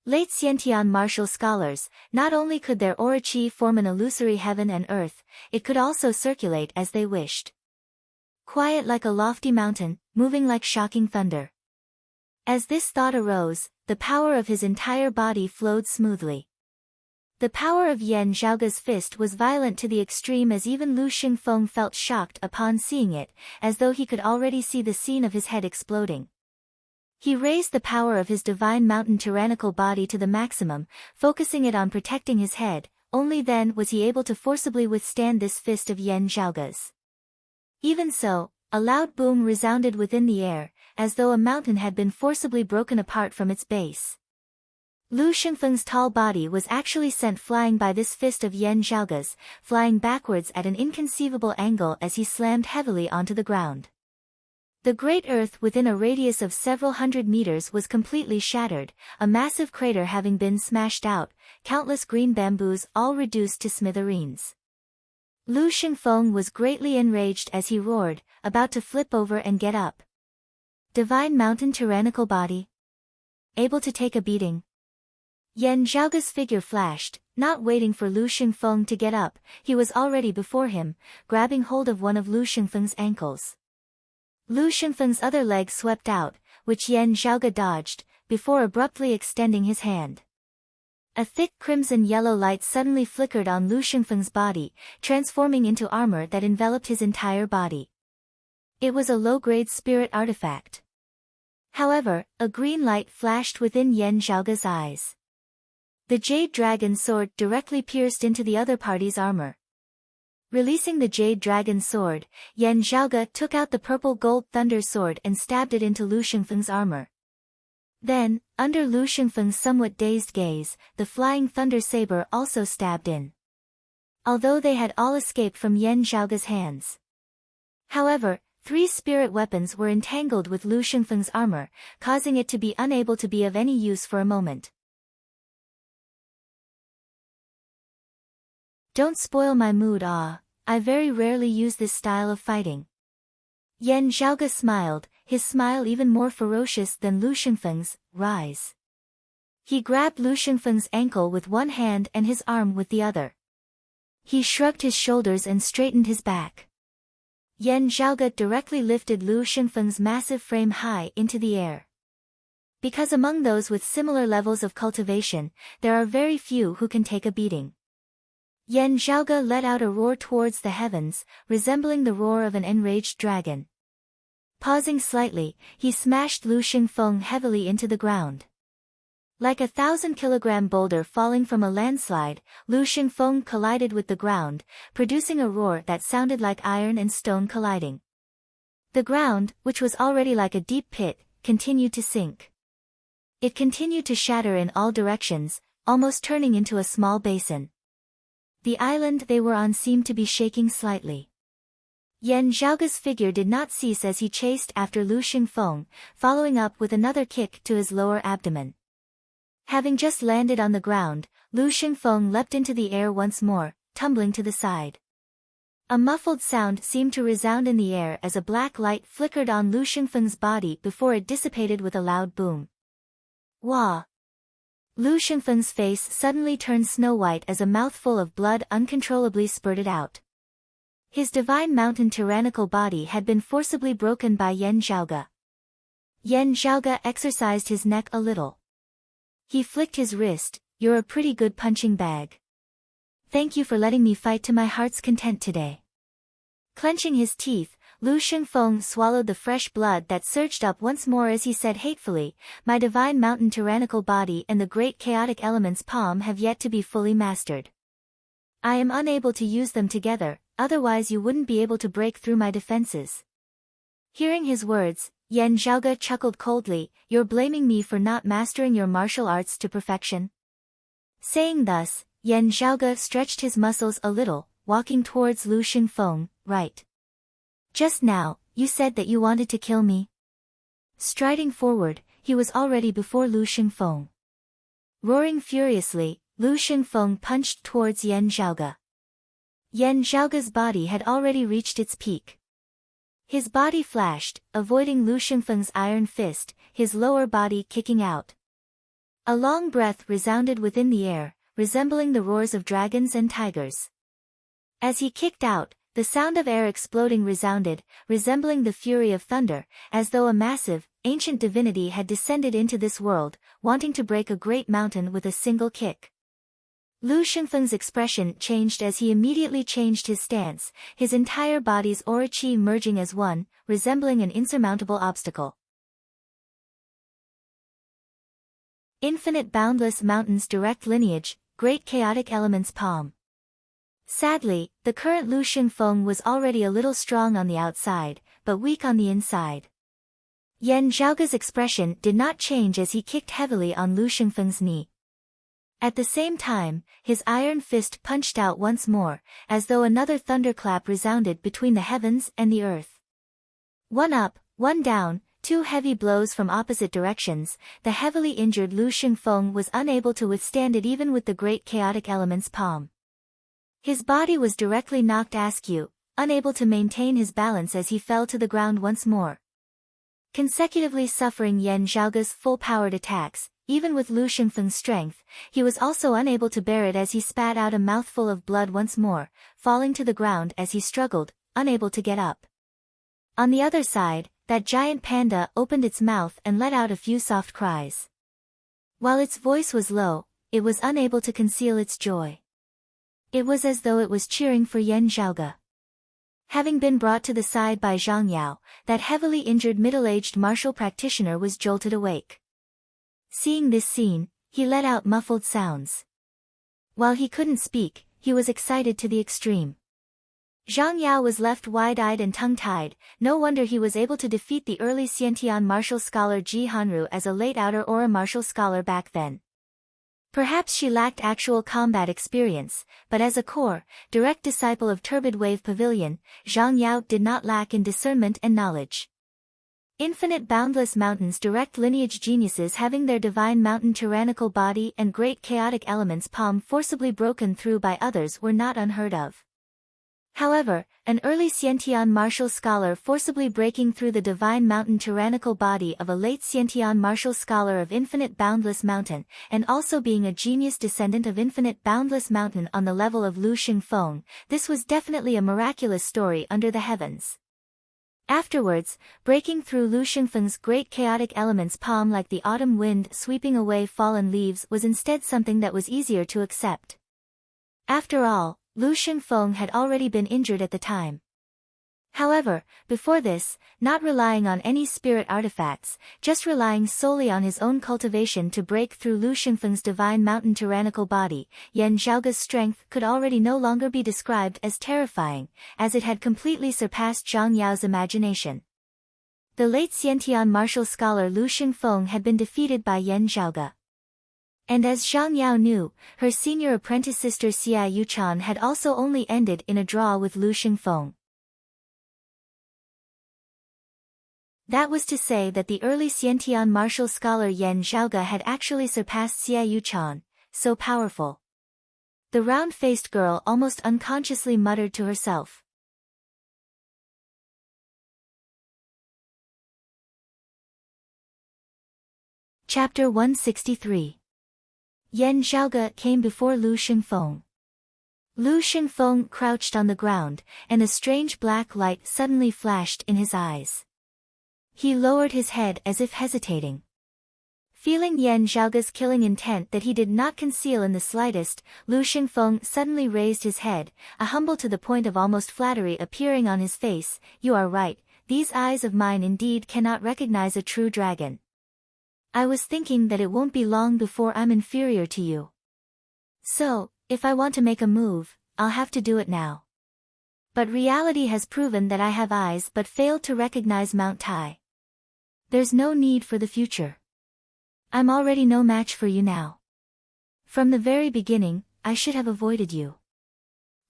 [SPEAKER 1] Late Xiantian martial scholars, not only could their aura qi form an illusory heaven and earth, it could also circulate as they wished. Quiet like a lofty mountain, moving like shocking thunder. As this thought arose, the power of his entire body flowed smoothly. The power of Yan Zhaoge's fist was violent to the extreme as even Lu Shengfeng felt shocked upon seeing it, as though he could already see the scene of his head exploding. He raised the power of his divine mountain tyrannical body to the maximum, focusing it on protecting his head, only then was he able to forcibly withstand this fist of Yan Zhaoge's. Even so, a loud boom resounded within the air, as though a mountain had been forcibly broken apart from its base. Lu Shengfeng's tall body was actually sent flying by this fist of Yan Zhaoge's, flying backwards at an inconceivable angle as he slammed heavily onto the ground. The great earth within a radius of several hundred meters was completely shattered, a massive crater having been smashed out, countless green bamboos all reduced to smithereens. Lu Shengfeng was greatly enraged as he roared, about to flip over and get up. Divine mountain tyrannical body? Able to take a beating? Yan Zhaoge's figure flashed, not waiting for Lu Shengfeng to get up, he was already before him, grabbing hold of one of Lu Shengfeng's ankles. Lu Shengfeng's other leg swept out, which Yan Zhaoge dodged, before abruptly extending his hand. A thick crimson-yellow light suddenly flickered on Lu Shengfeng's body, transforming into armor that enveloped his entire body. It was a low-grade spirit artifact. However, a green light flashed within Yan Zhaoge's eyes. The Jade Dragon sword directly pierced into the other party's armor. Releasing the Jade Dragon sword, Yan Zhaoge took out the purple gold thunder sword and stabbed it into Lu Shengfeng's armor. Then, under Lu Shengfeng's somewhat dazed gaze, the flying thunder saber also stabbed in. Although they had all escaped from Yan Zhaoge's hands. However, 3 spirit weapons were entangled with Lu Shengfeng's armor, causing it to be unable to be of any use for a moment. Don't spoil my mood, I very rarely use this style of fighting. Yan Zhaoge smiled, his smile even more ferocious than Lu Shengfeng's. Rise. He grabbed Lu Shengfeng's ankle with one hand and his arm with the other. He shrugged his shoulders and straightened his back. Yan Zhaoge directly lifted Lu Shengfeng's massive frame high into the air. Because among those with similar levels of cultivation, there are very few who can take a beating. Yan Zhaoge let out a roar towards the heavens, resembling the roar of an enraged dragon. Pausing slightly, he smashed Lu Shengfeng heavily into the ground. Like a 1,000-kilogram boulder falling from a landslide, Lu Shengfeng collided with the ground, producing a roar that sounded like iron and stone colliding. The ground, which was already like a deep pit, continued to sink. It continued to shatter in all directions, almost turning into a small basin. The island they were on seemed to be shaking slightly. Yan Zhaoge's figure did not cease as he chased after Lu Shengfeng, following up with another kick to his lower abdomen. Having just landed on the ground, Lu Shengfeng leapt into the air once more, tumbling to the side. A muffled sound seemed to resound in the air as a black light flickered on Lu Shengfeng's body before it dissipated with a loud boom. Wah! Lu Shengfeng's face suddenly turned snow-white as a mouthful of blood uncontrollably spurted out. His divine mountain tyrannical body had been forcibly broken by Yan Zhaoge. Yan Zhaoge exercised his neck a little. He flicked his wrist. You're a pretty good punching bag. Thank you for letting me fight to my heart's content today. Clenching his teeth, Lu Shengfeng swallowed the fresh blood that surged up once more as he said hatefully, my divine mountain tyrannical body and the great chaotic elements palm have yet to be fully mastered. I am unable to use them together, otherwise you wouldn't be able to break through my defenses. Hearing his words, Yan Zhaoge chuckled coldly, you're blaming me for not mastering your martial arts to perfection? Saying thus, Yan Zhaoge stretched his muscles a little, walking towards Lu Shengfeng, right. Just now, you said that you wanted to kill me. Striding forward, he was already before Lu Shengfeng. Roaring furiously, Lu Shengfeng punched towards Yan Zhaoge. Yan Zhaoge's body had already reached its peak. His body flashed, avoiding Lu Shengfeng's iron fist, his lower body kicking out. A long breath resounded within the air, resembling the roars of dragons and tigers. As he kicked out, the sound of air exploding resounded, resembling the fury of thunder, as though a massive, ancient divinity had descended into this world, wanting to break a great mountain with a single kick. Lu Shengfeng's expression changed as he immediately changed his stance, his entire body's aura qi merging as one, resembling an insurmountable obstacle. Infinite boundless mountains direct lineage, great chaotic elements palm. Sadly, the current Lu Shengfeng was already a little strong on the outside, but weak on the inside. Yan Zhaoge's expression did not change as he kicked heavily on Lu Shengfeng's knee. At the same time, his iron fist punched out once more, as though another thunderclap resounded between the heavens and the earth. One up, one down, 2 heavy blows from opposite directions, the heavily injured Lu Shengfeng was unable to withstand it even with the great chaotic element's palm. His body was directly knocked askew, unable to maintain his balance as he fell to the ground once more. Consecutively suffering Yan Zhaoge's full-powered attacks, even with Lu Shengfeng's strength, he was also unable to bear it as he spat out a mouthful of blood once more, falling to the ground as he struggled, unable to get up. On the other side, that giant panda opened its mouth and let out a few soft cries. While its voice was low, it was unable to conceal its joy. It was as though it was cheering for Yan Zhaoge. Having been brought to the side by Zhang Yao, that heavily injured middle-aged martial practitioner was jolted awake. Seeing this scene, he let out muffled sounds. While he couldn't speak, he was excited to the extreme. Zhang Yao was left wide-eyed and tongue-tied. No wonder he was able to defeat the early Xiantian martial scholar Ji Hanru as a late outer aura martial scholar back then. Perhaps she lacked actual combat experience, but as a core, direct disciple of Turbid Wave Pavilion, Zhang Yao did not lack in discernment and knowledge. Infinite boundless mountains, direct lineage geniuses having their divine mountain tyrannical body and great chaotic elements palm forcibly broken through by others were not unheard of. However, an early Xiantian martial scholar forcibly breaking through the divine mountain tyrannical body of a late Xiantian martial scholar of infinite boundless mountain, and also being a genius descendant of infinite boundless mountain on the level of Lu Xingfeng, this was definitely a miraculous story under the heavens. Afterwards, breaking through Lu Xingfeng's great chaotic elements palm like the autumn wind sweeping away fallen leaves was instead something that was easier to accept. After all, Lu Xingfeng had already been injured at the time. However, before this, not relying on any spirit artifacts, just relying solely on his own cultivation to break through Lu Xingfeng's divine mountain tyrannical body, Yan Zhaoge's strength could already no longer be described as terrifying, as it had completely surpassed Zhang Yao's imagination. The late Xiantian martial scholar Lu Xingfeng had been defeated by Yan Zhaoge. And as Zhang Yao knew, her senior apprentice sister Xia Yuchan had also only ended in a draw with Lu Xingfeng. That was to say that the early Xiantian martial scholar Yan Zhaoge had actually surpassed Xia Yuchan, so powerful. The round-faced girl almost unconsciously muttered to herself. Chapter 163. Yan Zhaoge came before Lu Xingfeng. Lu Xingfeng crouched on the ground, and a strange black light suddenly flashed in his eyes. He lowered his head as if hesitating. Feeling Yan Zhaoge's killing intent that he did not conceal in the slightest, Lu Xingfeng suddenly raised his head, a humble to the point of almost flattery appearing on his face. "You are right, these eyes of mine indeed cannot recognize a true dragon. I was thinking that it won't be long before I'm inferior to you. So, if I want to make a move, I'll have to do it now. But reality has proven that I have eyes but failed to recognize Mount Tai. There's no need for the future. I'm already no match for you now. From the very beginning, I should have avoided you."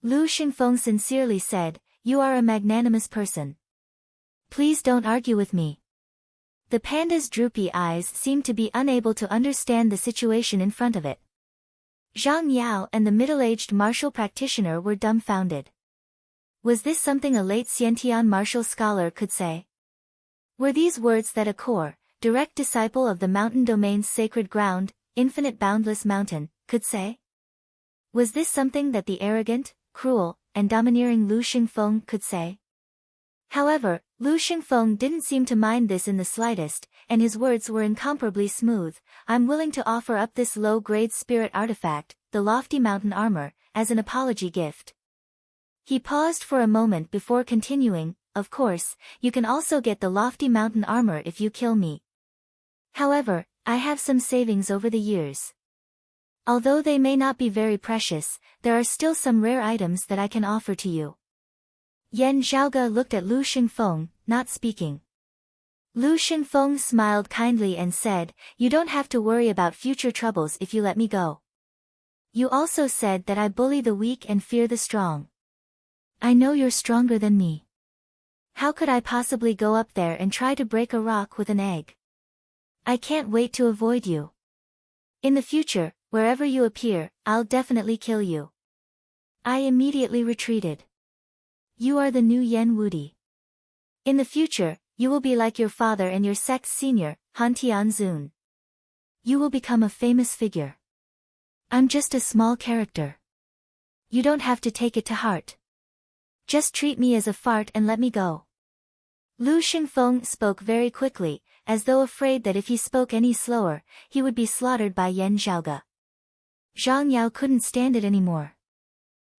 [SPEAKER 1] Lu Xingfeng sincerely said, "You are a magnanimous person. Please don't argue with me." The panda's droopy eyes seemed to be unable to understand the situation in front of it. Zhang Yao and the middle-aged martial practitioner were dumbfounded. Was this something a late Xiantian martial scholar could say? Were these words that a core, direct disciple of the mountain domain's sacred ground, infinite boundless mountain, could say? Was this something that the arrogant, cruel, and domineering Lu Xingfeng could say? However, Lu Xingfeng didn't seem to mind this in the slightest, and his words were incomparably smooth. "I'm willing to offer up this low-grade spirit artifact, the lofty mountain armor, as an apology gift." He paused for a moment before continuing, "Of course, you can also get the lofty mountain armor if you kill me. However, I have some savings over the years. Although they may not be very precious, there are still some rare items that I can offer to you." Yan Zhaoge looked at Lu Xingfeng, not speaking. Lu Xingfeng smiled kindly and said, "You don't have to worry about future troubles if you let me go. You also said that I bully the weak and fear the strong. I know you're stronger than me. How could I possibly go up there and try to break a rock with an egg? I can't wait to avoid you. In the future, wherever you appear, I'll definitely kill you." I immediately retreated. "You are the new Yan Wudi. In the future, you will be like your father and your sect's senior, Han Tianzun. You will become a famous figure. I'm just a small character. You don't have to take it to heart. Just treat me as a fart and let me go." Lu Xingfeng spoke very quickly, as though afraid that if he spoke any slower, he would be slaughtered by Yan Zhaoge. Zhang Yao couldn't stand it anymore.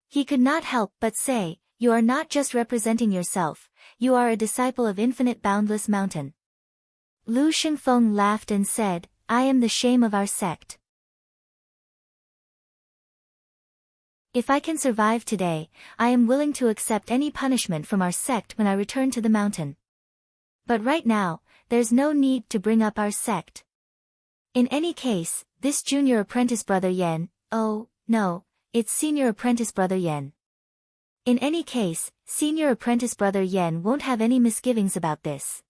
[SPEAKER 1] He could not help but say, "You are not just representing yourself, you are a disciple of infinite boundless mountain." Lu Shengfeng laughed and said, "I am the shame of our sect. If I can survive today, I am willing to accept any punishment from our sect when I return to the mountain. But right now, there's no need to bring up our sect. In any case, this junior apprentice brother Yan, oh, no, it's senior apprentice brother Yan. In any case, senior apprentice brother Yan won't have any misgivings about this.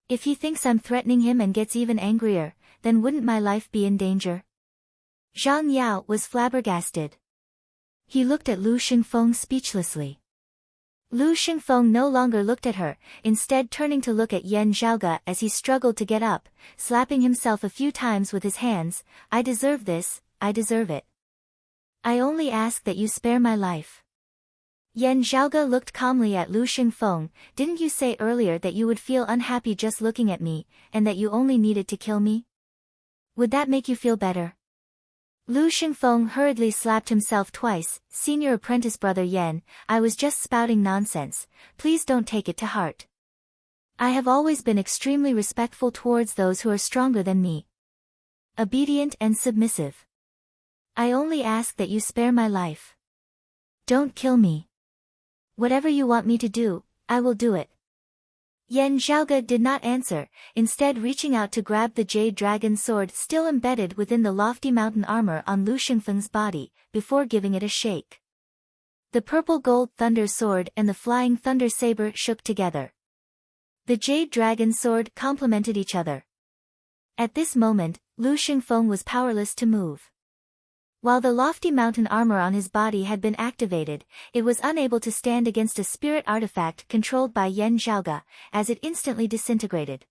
[SPEAKER 1] If he thinks I'm threatening him and gets even angrier, then wouldn't my life be in danger?" Zhang Yao was flabbergasted. He looked at Lu Shengfeng speechlessly. Lu Shengfeng no longer looked at her, instead turning to look at Yan Zhaoge as he struggled to get up, slapping himself a few times with his hands. "I deserve this, I deserve it. I only ask that you spare my life." Yan Zhaoge looked calmly at Lu Shengfeng. "Didn't you say earlier that you would feel unhappy just looking at me, and that you only needed to kill me? Would that make you feel better?" Lu Shengfeng hurriedly slapped himself twice. "Senior apprentice brother Yan, I was just spouting nonsense, please don't take it to heart. I have always been extremely respectful towards those who are stronger than me. Obedient and submissive. I only ask that you spare my life. Don't kill me. Whatever you want me to do, I will do it." Yan Zhaoge did not answer, instead reaching out to grab the jade dragon sword still embedded within the lofty mountain armor on Lu Shengfeng's body, before giving it a shake. The purple gold thunder sword and the flying thunder saber shook together. The jade dragon sword complemented each other. At this moment, Lu Shengfeng was powerless to move. While the lofty mountain armor on his body had been activated, it was unable to stand against a spirit artifact controlled by Yan Zhaoge, as it instantly disintegrated.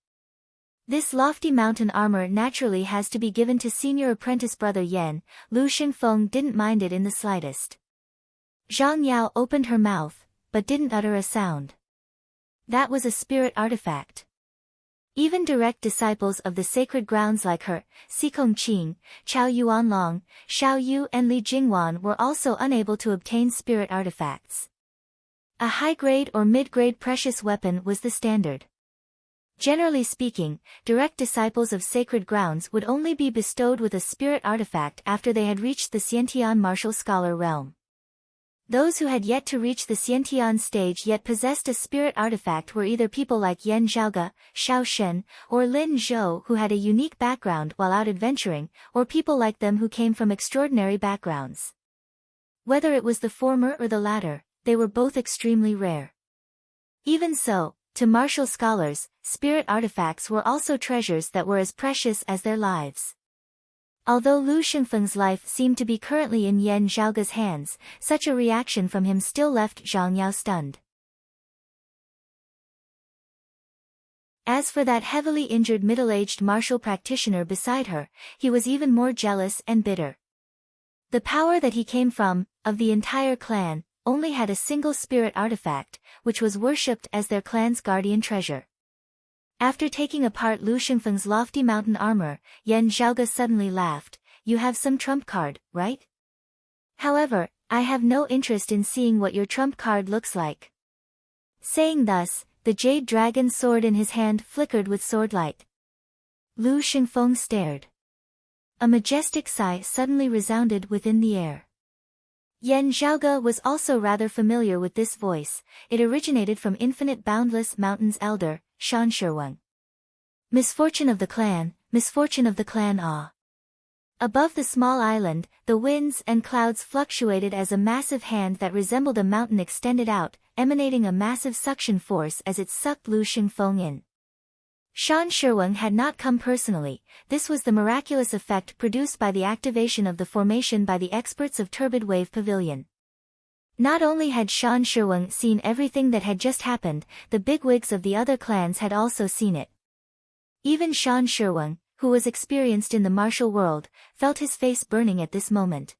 [SPEAKER 1] This lofty mountain armor naturally has to be given to senior apprentice brother Yan. Lu Shengfeng didn't mind it in the slightest. Zhang Yao opened her mouth, but didn't utter a sound. That was a spirit artifact. Even direct disciples of the sacred grounds like her, Xikong Qing, Chao Yuanlong, Xiao Yu and Li Jingwan were also unable to obtain spirit artifacts. A high-grade or mid-grade precious weapon was the standard. Generally speaking, direct disciples of sacred grounds would only be bestowed with a spirit artifact after they had reached the Xiantian martial scholar realm. Those who had yet to reach the Xiantian stage yet possessed a spirit artifact were either people like Yan Zhaoge, Xiao Shen, or Lin Zhou who had a unique background while out adventuring, or people like them who came from extraordinary backgrounds. Whether it was the former or the latter, they were both extremely rare. Even so, to martial scholars, spirit artifacts were also treasures that were as precious as their lives. Although Lu Shengfeng's life seemed to be currently in Yan Zhaoge's hands, such a reaction from him still left Zhang Yao stunned. As for that heavily injured middle-aged martial practitioner beside her, he was even more jealous and bitter. The power that he came from, of the entire clan, only had a single spirit artifact, which was worshipped as their clan's guardian treasure. After taking apart Lu Shengfeng's lofty mountain armor, Yan Zhaoge suddenly laughed. "You have some trump card, right? However, I have no interest in seeing what your trump card looks like." Saying thus, the jade dragon sword in his hand flickered with sword light. Lu Shengfeng stared. A majestic sigh suddenly resounded within the air. Yan Zhaoge was also rather familiar with this voice. It originated from infinite boundless mountain's elder, Shan Shirwang. "Misfortune of the clan, misfortune of the clan ah." Above the small island, the winds and clouds fluctuated as a massive hand that resembled a mountain extended out, emanating a massive suction force as it sucked Lu Shengfeng in. Shan Shirwang had not come personally. This was the miraculous effect produced by the activation of the formation by the experts of Turbid Wave Pavilion. Not only had Shan Shirwang seen everything that had just happened, the bigwigs of the other clans had also seen it. Even Shan Shirwang, who was experienced in the martial world, felt his face burning at this moment.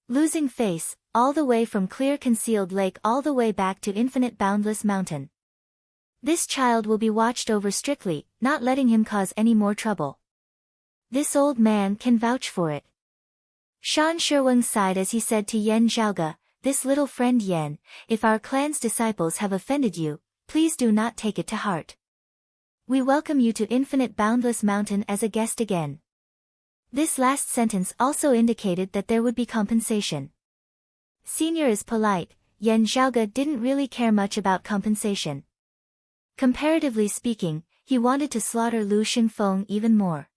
[SPEAKER 1] Losing face, all the way from clear concealed lake all the way back to infinite boundless mountain. This child will be watched over strictly, not letting him cause any more trouble. This old man can vouch for it. Shan Shirweng sighed as he said to Yan Zhaoge, "This little friend Yan, if our clan's disciples have offended you, please do not take it to heart. We welcome you to Infinite Boundless Mountain as a guest again." This last sentence also indicated that there would be compensation. Senior is polite, Yan Zhaoge didn't really care much about compensation. Comparatively speaking, he wanted to slaughter Lu Xingfeng even more.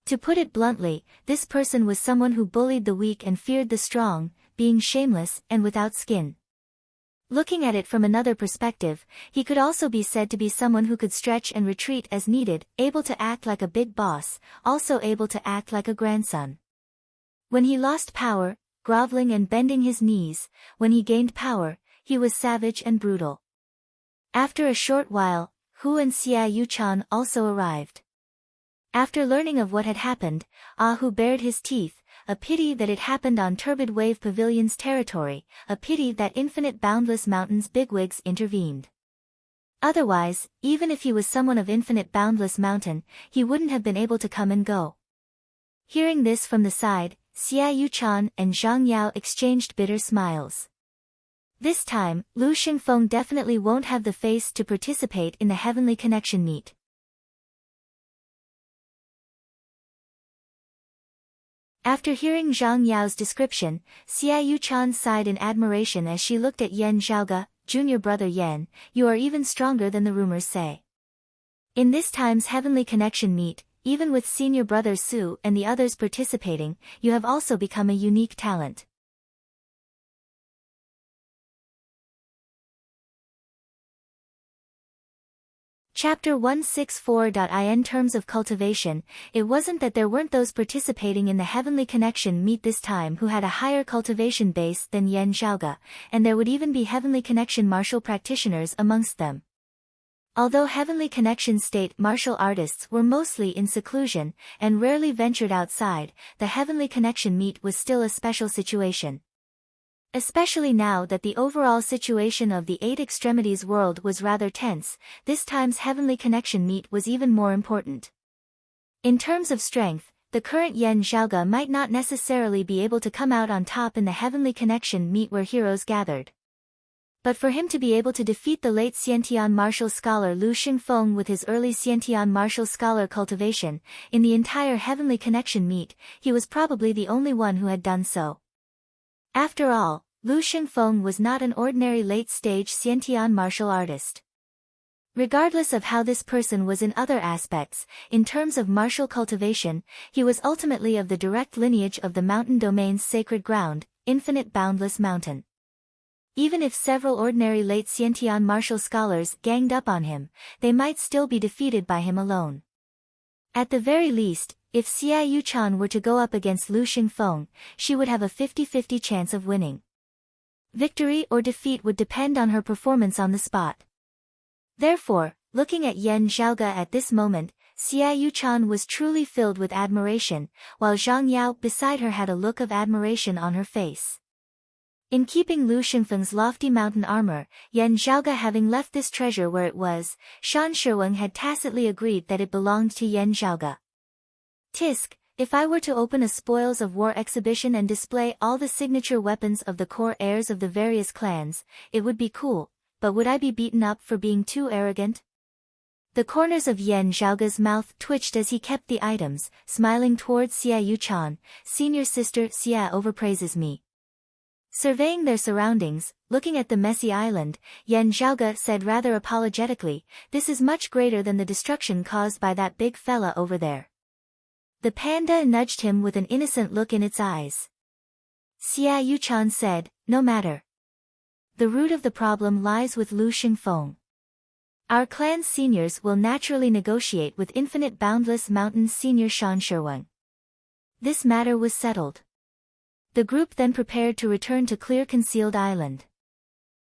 [SPEAKER 1] To put it bluntly, this person was someone who bullied the weak and feared the strong, being shameless and without skin. Looking at it from another perspective, he could also be said to be someone who could stretch and retreat as needed, able to act like a big boss, also able to act like a grandson. When he lost power, groveling and bending his knees; when he gained power, he was savage and brutal. After a short while, Hu and Xia Yuchan also arrived. After learning of what had happened, Hu bared his teeth. A pity that it happened on Turbid Wave Pavilion's territory, a pity that Infinite Boundless Mountain's bigwigs intervened. Otherwise, even if he was someone of Infinite Boundless Mountain, he wouldn't have been able to come and go. Hearing this from the side, Xia Yuchan and Zhang Yao exchanged bitter smiles. This time, Lu Xingfeng definitely won't have the face to participate in the Heavenly Connection meet. After hearing Zhang Yao's description, Xia Yuchan sighed in admiration as she looked at Yan Zhaoge, "Junior brother Yan, you are even stronger than the rumors say. In this time's Heavenly Connection meet, even with senior brother Su and the others participating, you have also become a unique talent." Chapter 164.in Terms of cultivation, it wasn't that there weren't those participating in the Heavenly Connection meet this time who had a higher cultivation base than Yan Zhaoge, and there would even be Heavenly Connection martial practitioners amongst them. Although Heavenly Connection state martial artists were mostly in seclusion, and rarely ventured outside, the Heavenly Connection meet was still a special situation. Especially now that the overall situation of the Eight Extremities world was rather tense, this time's Heavenly Connection meet was even more important. In terms of strength, the current Yan Zhaoge might not necessarily be able to come out on top in the Heavenly Connection meet where heroes gathered. But for him to be able to defeat the late Xiantian martial scholar Lu Xingfeng with his early Xiantian martial scholar cultivation, in the entire Heavenly Connection meet, he was probably the only one who had done so. After all, Lu Xingfeng was not an ordinary late-stage Xiantian martial artist. Regardless of how this person was in other aspects, in terms of martial cultivation, he was ultimately of the direct lineage of the mountain domain's sacred ground, Infinite Boundless Mountain. Even if several ordinary late Xiantian martial scholars ganged up on him, they might still be defeated by him alone. At the very least, if Xia Yuchan were to go up against Lu Xingfeng, she would have a 50-50 chance of winning. Victory or defeat would depend on her performance on the spot. Therefore, looking at Yan Zhaoge at this moment, Xia Yuchan was truly filled with admiration, while Zhang Yao beside her had a look of admiration on her face. In keeping Lu Xingfeng's lofty mountain armor, Yan Zhaoge having left this treasure where it was, Shan Shirweng had tacitly agreed that it belonged to Yan Zhaoge. Tisk, if I were to open a spoils of war exhibition and display all the signature weapons of the core heirs of the various clans, it would be cool, but would I be beaten up for being too arrogant? The corners of Yan Zhaoge's mouth twitched as he kept the items, smiling towards Xia Yuchan. "Senior sister Xia overpraises me." Surveying their surroundings, looking at the messy island, Yan Zhaoge said rather apologetically, "This is much greater than the destruction caused by that big fella over there." The panda nudged him with an innocent look in its eyes. Xia Yuchan said, "No matter. The root of the problem lies with Lu Xingfeng. Our clan's seniors will naturally negotiate with Infinite Boundless Mountain's senior Shan Shirweng." This matter was settled. The group then prepared to return to Clear Concealed Island.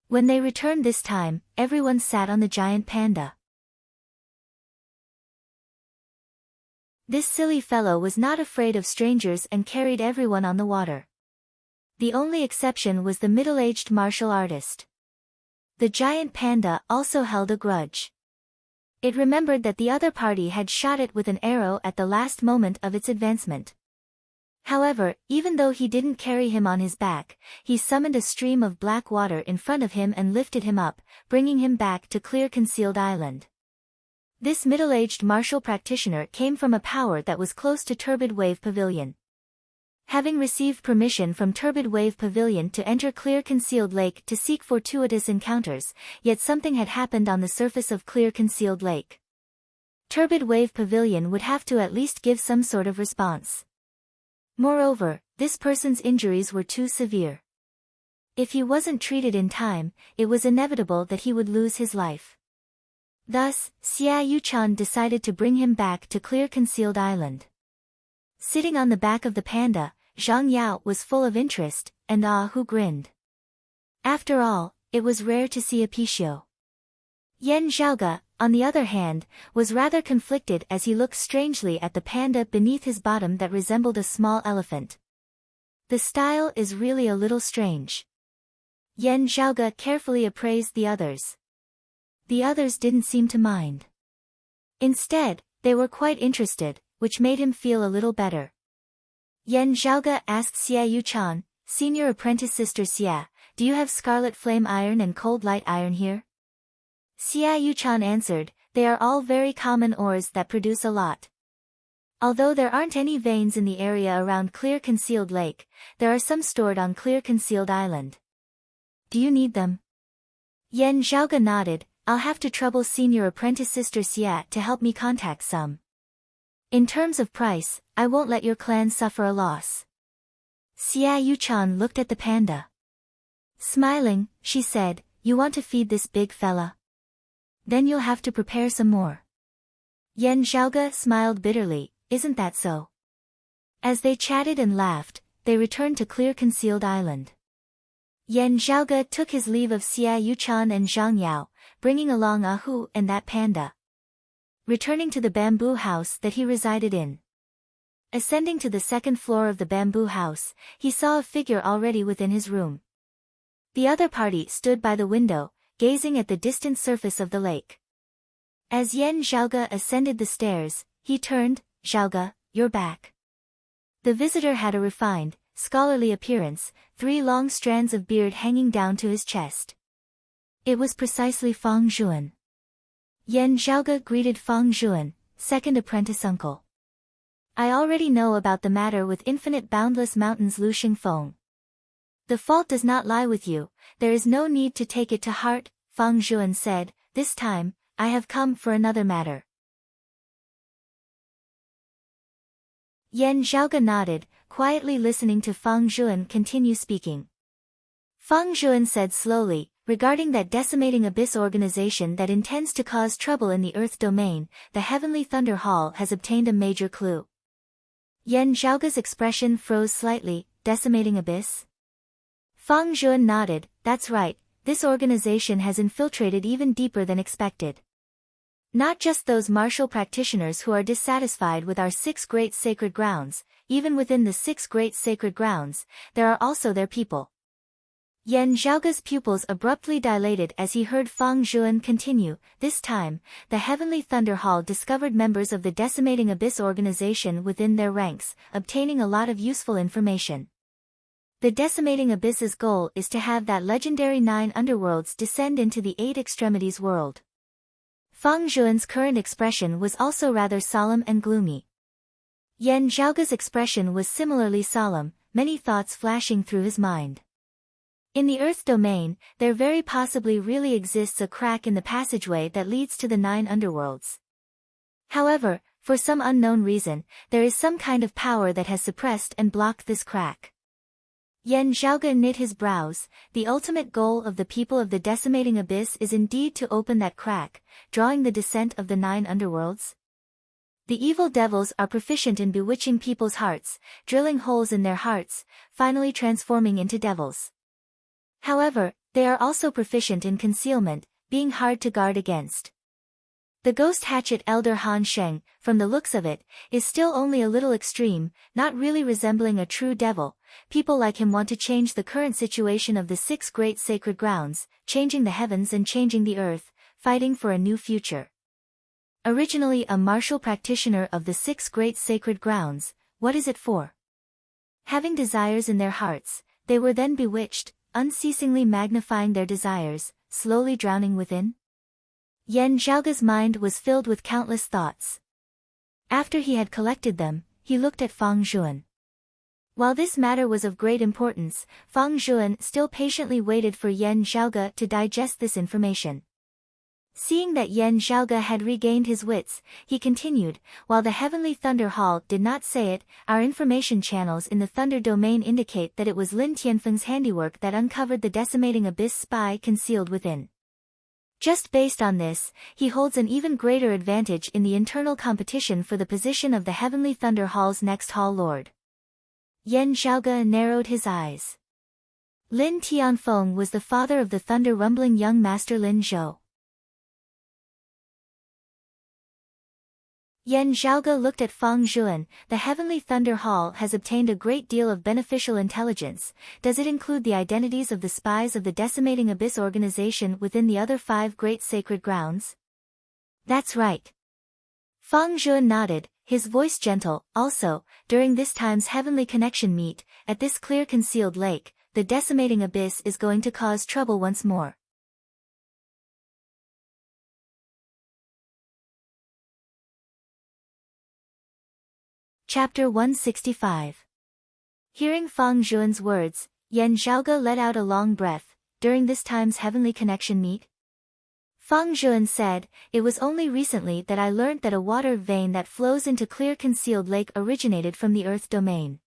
[SPEAKER 1] When they returned this time, everyone sat on the giant panda. This silly fellow was not afraid of strangers and carried everyone on the water. The only exception was the middle-aged martial artist. The giant panda also held a grudge. It remembered that the other party had shot it with an arrow at the last moment of its advancement. However, even though he didn't carry him on his back, he summoned a stream of black water in front of him and lifted him up, bringing him back to clear Concealed Island. This middle-aged martial practitioner came from a power that was close to Turbid Wave Pavilion. Having received permission from Turbid Wave Pavilion to enter Clear Concealed Lake to seek fortuitous encounters, yet something had happened on the surface of Clear Concealed Lake. Turbid Wave Pavilion would have to at least give some sort of response. Moreover, this person's injuries were too severe. If he wasn't treated in time, it was inevitable that he would lose his life. Thus, Xia Yuchan decided to bring him back to Clear Concealed Island. Sitting on the back of the panda, Zhang Yao was full of interest, and who grinned. After all, it was rare to see a Pishio. Yan Zhaoge, on the other hand, was rather conflicted as he looked strangely at the panda beneath his bottom that resembled a small elephant. The style is really a little strange. Yan Zhaoge carefully appraised the others. The others didn't seem to mind. Instead, they were quite interested, which made him feel a little better. Yan Zhaoge asked Xia Yuchan, "Senior apprentice Sister Xia, do you have scarlet flame iron and cold light iron here?" Xia Yuchan answered, "They are all very common ores that produce a lot. Although there aren't any veins in the area around Clear Concealed Lake, there are some stored on Clear Concealed Island. Do you need them?" Yan Zhaoge nodded. "I'll have to trouble Senior apprentice Sister Xia to help me contact some. In terms of price, I won't let your clan suffer a loss." Xia Yuchan looked at the panda. Smiling, she said, "You want to feed this big fella? Then you'll have to prepare some more." Yan Zhaoge smiled bitterly, "Isn't that so?" As they chatted and laughed, they returned to Clear Concealed Island. Yan Zhaoge took his leave of Xia Yuchan and Zhang Yao, bringing along Hu and that panda. Returning to the bamboo house that he resided in. Ascending to the second floor of the bamboo house, he saw a figure already within his room. The other party stood by the window, gazing at the distant surface of the lake. As Yan Zhaoge ascended the stairs, he turned. "Zhaoge, you're back." The visitor had a refined, scholarly appearance, 3 long strands of beard hanging down to his chest. It was precisely Fang Zhuan. Yan Zhaoge greeted Fang Zhuan, second apprentice uncle. "I already know about the matter with infinite boundless mountains Lu Xingfeng. The fault does not lie with you, there is no need to take it to heart," Fang Zhuan said. "This time, I have come for another matter." Yan Zhaoge nodded, quietly listening to Fang Zhuan continue speaking. Fang Zhuan said slowly, "Regarding that decimating abyss organization that intends to cause trouble in the Earth domain, the Heavenly Thunder Hall has obtained a major clue." Yan Zhaoge's expression froze slightly. "Decimating abyss?" Fang Zhuan nodded, "That's right, this organization has infiltrated even deeper than expected. Not just those martial practitioners who are dissatisfied with our 6 great sacred grounds, even within the 6 great sacred grounds, there are also their people." Yan Zhaoge's pupils abruptly dilated as he heard Fang Zhuan continue. "This time, the Heavenly Thunder Hall discovered members of the Decimating Abyss organization within their ranks, obtaining a lot of useful information. The Decimating Abyss's goal is to have that legendary 9 underworlds descend into the 8 extremities world." Fang Zhuan's current expression was also rather solemn and gloomy. Yan Zhaoge's expression was similarly solemn, many thoughts flashing through his mind. In the Earth domain, there very possibly really exists a crack in the passageway that leads to the 9 underworlds. However, for some unknown reason, there is some kind of power that has suppressed and blocked this crack. Yan Zhaoge knit his brows. The ultimate goal of the people of the Decimating Abyss is indeed to open that crack, drawing the descent of the 9 underworlds. The evil devils are proficient in bewitching people's hearts, drilling holes in their hearts, finally transforming into devils. However, they are also proficient in concealment, being hard to guard against. The ghost hatchet Elder Han Sheng, from the looks of it, is still only a little extreme, not really resembling a true devil. People like him want to change the current situation of the 6 great sacred grounds, changing the heavens and changing the earth, fighting for a new future. Originally a martial practitioner of the 6 great sacred grounds, what is it for? Having desires in their hearts, they were then bewitched, unceasingly magnifying their desires, slowly drowning within. Yan Zhaoge's mind was filled with countless thoughts. After he had collected them, he looked at Fang Zhuan. While this matter was of great importance, Fang Zhuan still patiently waited for Yan Zhaoge to digest this information. Seeing that Yan Zhaoge had regained his wits, he continued, while the Heavenly Thunder Hall did not say it, our information channels in the Thunder Domain indicate that it was Lin Tianfeng's handiwork that uncovered the decimating abyss spy concealed within. Just based on this, he holds an even greater advantage in the internal competition for the position of the Heavenly Thunder Hall's next Hall Lord. Yan Zhaoge narrowed his eyes. Lin Tianfeng was the father of the thunder-rumbling young master Lin Zhou. Yan Zhaoge looked at Fang Zhuan. The Heavenly Thunder Hall has obtained a great deal of beneficial intelligence. Does it include the identities of the spies of the Decimating Abyss organization within the other 5 great sacred grounds? That's right. Fang Zhuan nodded, his voice gentle. Also, during this time's Heavenly Connection meet, at this clear concealed lake, the Decimating Abyss is going to cause trouble once more. Chapter 165. Hearing Fang Zhuan's words, Yan Zhaoge let out a long breath. During this time's Heavenly Connection meet? Fang Zhuan said, it was only recently that I learnt that a water vein that flows into clear concealed lake originated from the Earth domain.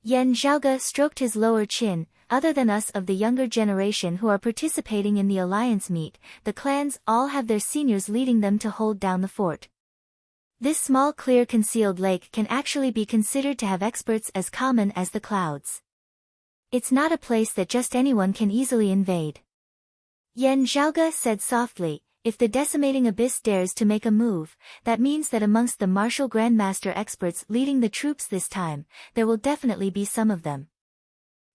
[SPEAKER 1] Yan Zhaoge stroked his lower chin. Other than us of the younger generation who are participating in the alliance meet, the clans all have their seniors leading them to hold down the fort. This small clear concealed lake can actually be considered to have experts as common as the clouds. It's not a place that just anyone can easily invade. Yan Zhaoge said softly, if the Decimating Abyss dares to make a move, that means that amongst the martial grandmaster experts leading the troops this time, there will definitely be some of them.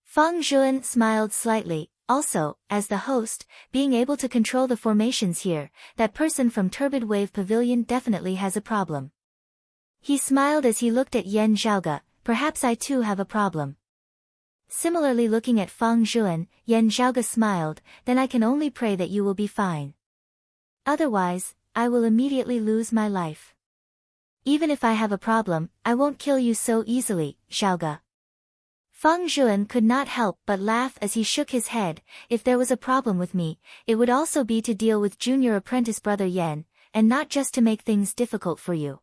[SPEAKER 1] Fang Zhuan smiled slightly. Also, as the host, being able to control the formations here, that person from Turbid Wave Pavilion definitely has a problem. He smiled as he looked at Yan Zhaoge, perhaps I too have a problem. Similarly looking at Fang Zhuan, Yan Zhaoge smiled, then I can only pray that you will be fine. Otherwise, I will immediately lose my life. Even if I have a problem, I won't kill you so easily, Zhaoge. Fang Zhuan could not help but laugh as he shook his head. If there was a problem with me, it would also be to deal with junior apprentice brother Yan, and not just to make things difficult for you.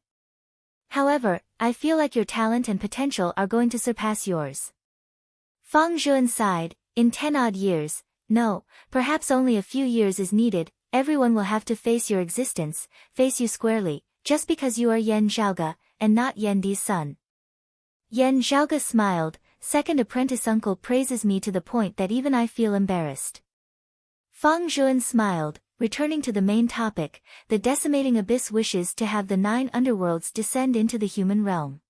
[SPEAKER 1] However, I feel like your talent and potential are going to surpass yours. Fang Zhuan sighed, in 10-odd years, no, perhaps only a few years is needed, everyone will have to face your existence, face you squarely, just because you are Yan Zhaoge, and not Yan Di's son. Yan Zhaoge smiled. Second apprentice uncle praises me to the point that even I feel embarrassed. Fang Zhuan smiled, returning to the main topic, the Decimating Abyss wishes to have the 9 underworlds descend into the human realm.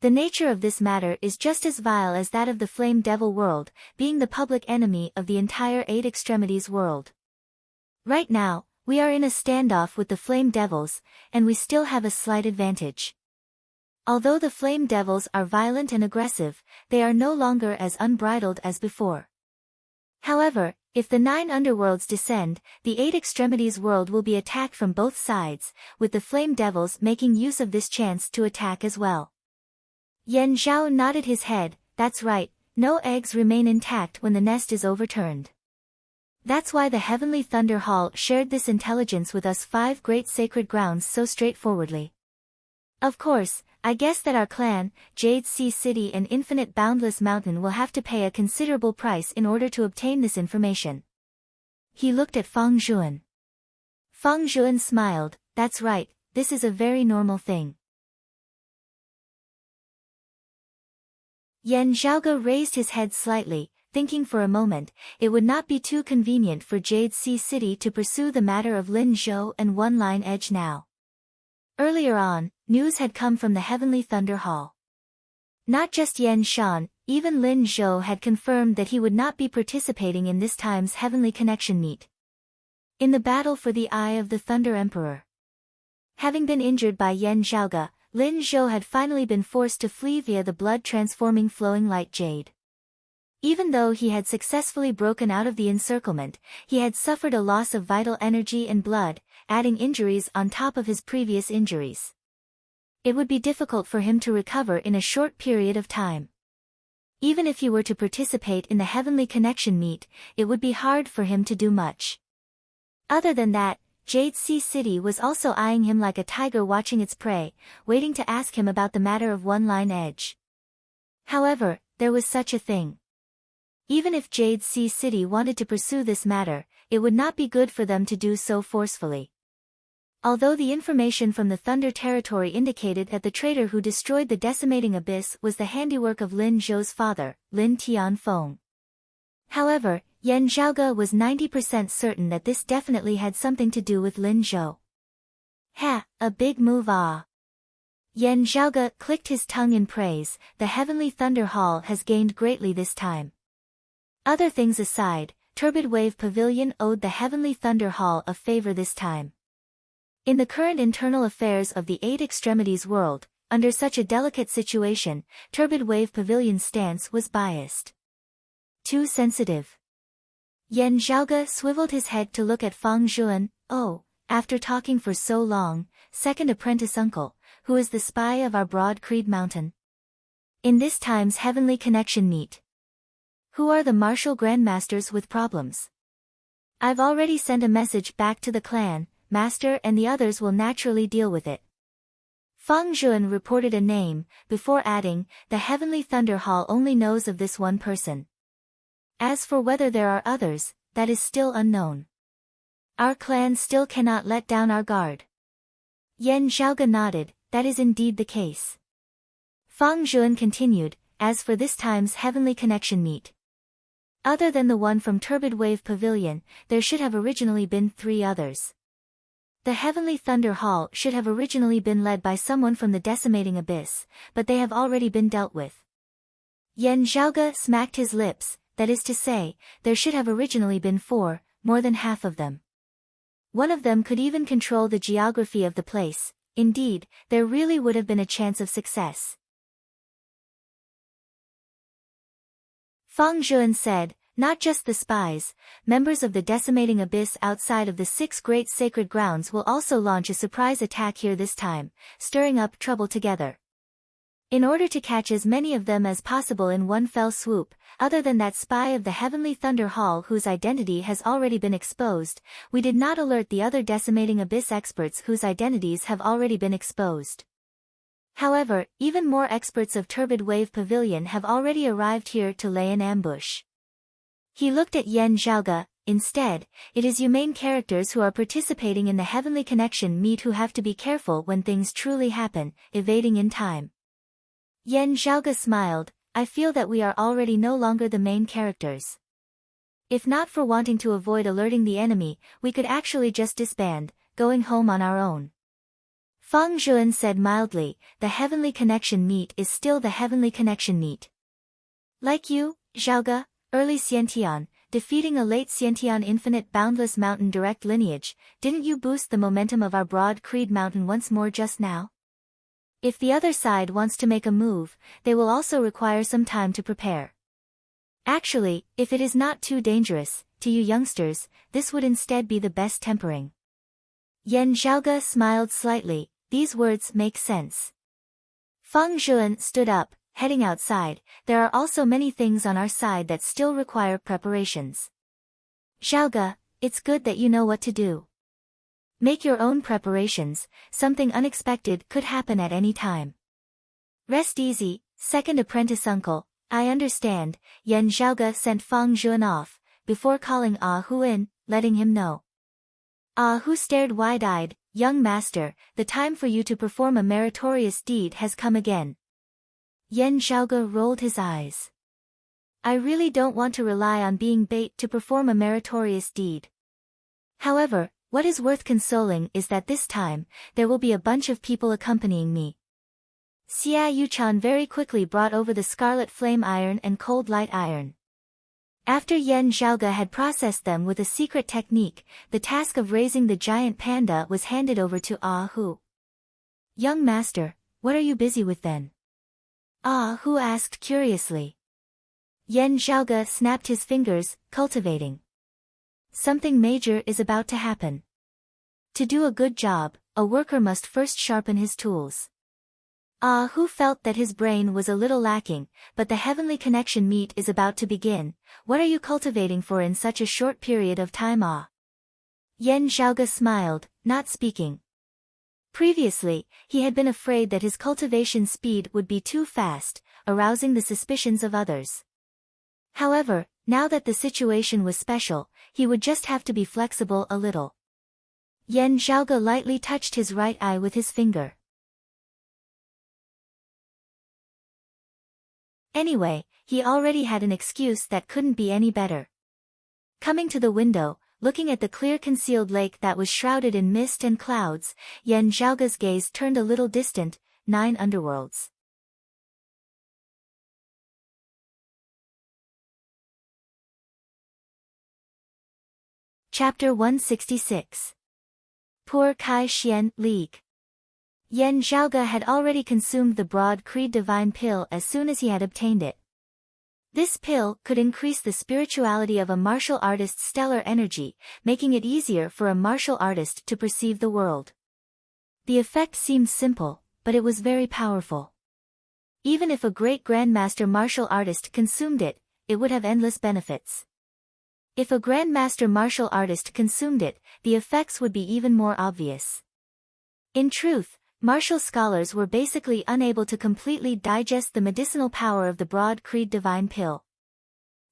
[SPEAKER 1] The nature of this matter is just as vile as that of the Flame Devil world, being the public enemy of the entire 8 Extremities world. Right now, we are in a standoff with the Flame Devils, and we still have a slight advantage. Although the Flame Devils are violent and aggressive, they are no longer as unbridled as before. However, if the 9 underworlds descend, the 8 Extremities world will be attacked from both sides, with the Flame Devils making use of this chance to attack as well. Yan Zhao nodded his head, that's right, no eggs remain intact when the nest is overturned. That's why the Heavenly Thunder Hall shared this intelligence with us 5 great sacred grounds so straightforwardly. Of course, I guess that our clan, Jade Sea City and Infinite Boundless Mountain will have to pay a considerable price in order to obtain this information. He looked at Fang Zhuan. Fang Zhuan smiled, that's right, this is a very normal thing. Yan Zhaoge raised his head slightly, thinking for a moment, it would not be too convenient for Jade Sea City to pursue the matter of Lin Zhou and One Line Edge now. Earlier on, news had come from the Heavenly Thunder Hall. Not just Yan Shan, even Lin Zhou had confirmed that he would not be participating in this time's Heavenly Connection meet. In the battle for the Eye of the Thunder Emperor. Having been injured by Yan Zhaoge, Lin Zhou had finally been forced to flee via the blood-transforming flowing light jade. Even though he had successfully broken out of the encirclement, he had suffered a loss of vital energy and blood, adding injuries on top of his previous injuries. It would be difficult for him to recover in a short period of time. Even if he were to participate in the Heavenly Connection meet, it would be hard for him to do much. Other than that, Jade Sea City was also eyeing him like a tiger watching its prey, waiting to ask him about the matter of One Line Edge. However, there was such a thing. Even if Jade Sea City wanted to pursue this matter, it would not be good for them to do so forcefully. Although the information from the Thunder Territory indicated that the traitor who destroyed the decimating abyss was the handiwork of Lin Zhou's father, Lin Tianfeng. However, Yan Zhaoge was 90% certain that this definitely had something to do with Lin Zhou. Ha, a big move ah! Yan Zhaoge clicked his tongue in praise. The Heavenly Thunder Hall has gained greatly this time. Other things aside, Turbid Wave Pavilion owed the Heavenly Thunder Hall a favor this time. In the current internal affairs of the Eight Extremities world, under such a delicate situation, Turbid Wave Pavilion's stance was biased. Too sensitive. Yan Zhaoge swiveled his head to look at Fang Zhuan. Oh, after talking for so long, second apprentice uncle, who is the spy of our Broad Creed Mountain? In this time's Heavenly Connection meet. Who are the martial grandmasters with problems? I've already sent a message back to the clan, Master, and the others will naturally deal with it. Fang Zhuan reported a name, before adding, the Heavenly Thunder Hall only knows of this one person. As for whether there are others, that is still unknown. Our clan still cannot let down our guard. Yan Zhaoge nodded, that is indeed the case. Fang Zhuan continued, as for this time's Heavenly Connection meet. Other than the one from Turbid Wave Pavilion, there should have originally been 3 others. The Heavenly Thunder Hall should have originally been led by someone from the Decimating Abyss, but they have already been dealt with. Yan Zhaoge smacked his lips, that is to say, there should have originally been 4, more than half of them. One of them could even control the geography of the place. Indeed, there really would have been a chance of success. Fang Zhuan said, not just the spies, members of the Decimating Abyss outside of the 6 great sacred grounds will also launch a surprise attack here this time, stirring up trouble together. In order to catch as many of them as possible in one fell swoop, other than that spy of the Heavenly Thunder Hall whose identity has already been exposed, we did not alert the other Decimating Abyss experts whose identities have already been exposed. However, even more experts of Turbid Wave Pavilion have already arrived here to lay an ambush. He looked at Yan Zhaoge. Instead, it is you main characters who are participating in the Heavenly Connection meet who have to be careful when things truly happen, evading in time. Yan Zhaoge smiled, I feel that we are already no longer the main characters. If not for wanting to avoid alerting the enemy, we could actually just disband, going home on our own. Fang Zhuan said mildly, the Heavenly Connection meet is still the Heavenly Connection meet. Like you, Zhaoge, early Xiantian, defeating a late Xiantian infinite boundless mountain direct lineage, didn't you boost the momentum of our Broad Creed Mountain once more just now? If the other side wants to make a move, they will also require some time to prepare. Actually, if it is not too dangerous, to you youngsters, this would instead be the best tempering. Yan Zhaoge smiled slightly, these words make sense. Fang Zhuan stood up, heading outside, there are also many things on our side that still require preparations. Zhaoge, it's good that you know what to do. Make your own preparations, something unexpected could happen at any time. Rest easy, second apprentice uncle, I understand. Yan Zhaoge sent Fang Zhuan off, before calling Ah Hu in, letting him know. Ah Hu stared wide-eyed, young master, the time for you to perform a meritorious deed has come again. Yan Zhaoge rolled his eyes. I really don't want to rely on being bait to perform a meritorious deed. However, what is worth consoling is that this time, there will be a bunch of people accompanying me. Xia Yuchan very quickly brought over the scarlet flame iron and cold light iron. After Yan Zhaoge had processed them with a secret technique, the task of raising the giant panda was handed over to Ah Hu. Young master, what are you busy with then? Ah Hu asked curiously. Yan Zhaoge snapped his fingers, cultivating. Something major is about to happen. To do a good job, a worker must first sharpen his tools. Ah Hu felt that his brain was a little lacking, but the heavenly connection meet is about to begin. What are you cultivating for in such a short period of time? Ah. Yan Zhaoge smiled, not speaking. Previously, he had been afraid that his cultivation speed would be too fast, arousing the suspicions of others. However, now that the situation was special, he would just have to be flexible a little. Yan Zhaoge lightly touched his right eye with his finger. Anyway, he already had an excuse that couldn't be any better. Coming to the window, looking at the clear concealed lake that was shrouded in mist and clouds, Yan Zhaoge's gaze turned a little distant. 9 underworlds. Chapter 166. Poor Kai Xian League. Yan Zhaoge had already consumed the broad creed divine pill as soon as he had obtained it. This pill could increase the spirituality of a martial artist's stellar energy, making it easier for a martial artist to perceive the world. The effect seemed simple, but it was very powerful. Even if a great grandmaster martial artist consumed it, it would have endless benefits. If a grandmaster martial artist consumed it, the effects would be even more obvious. In truth, martial scholars were basically unable to completely digest the medicinal power of the broad creed divine pill.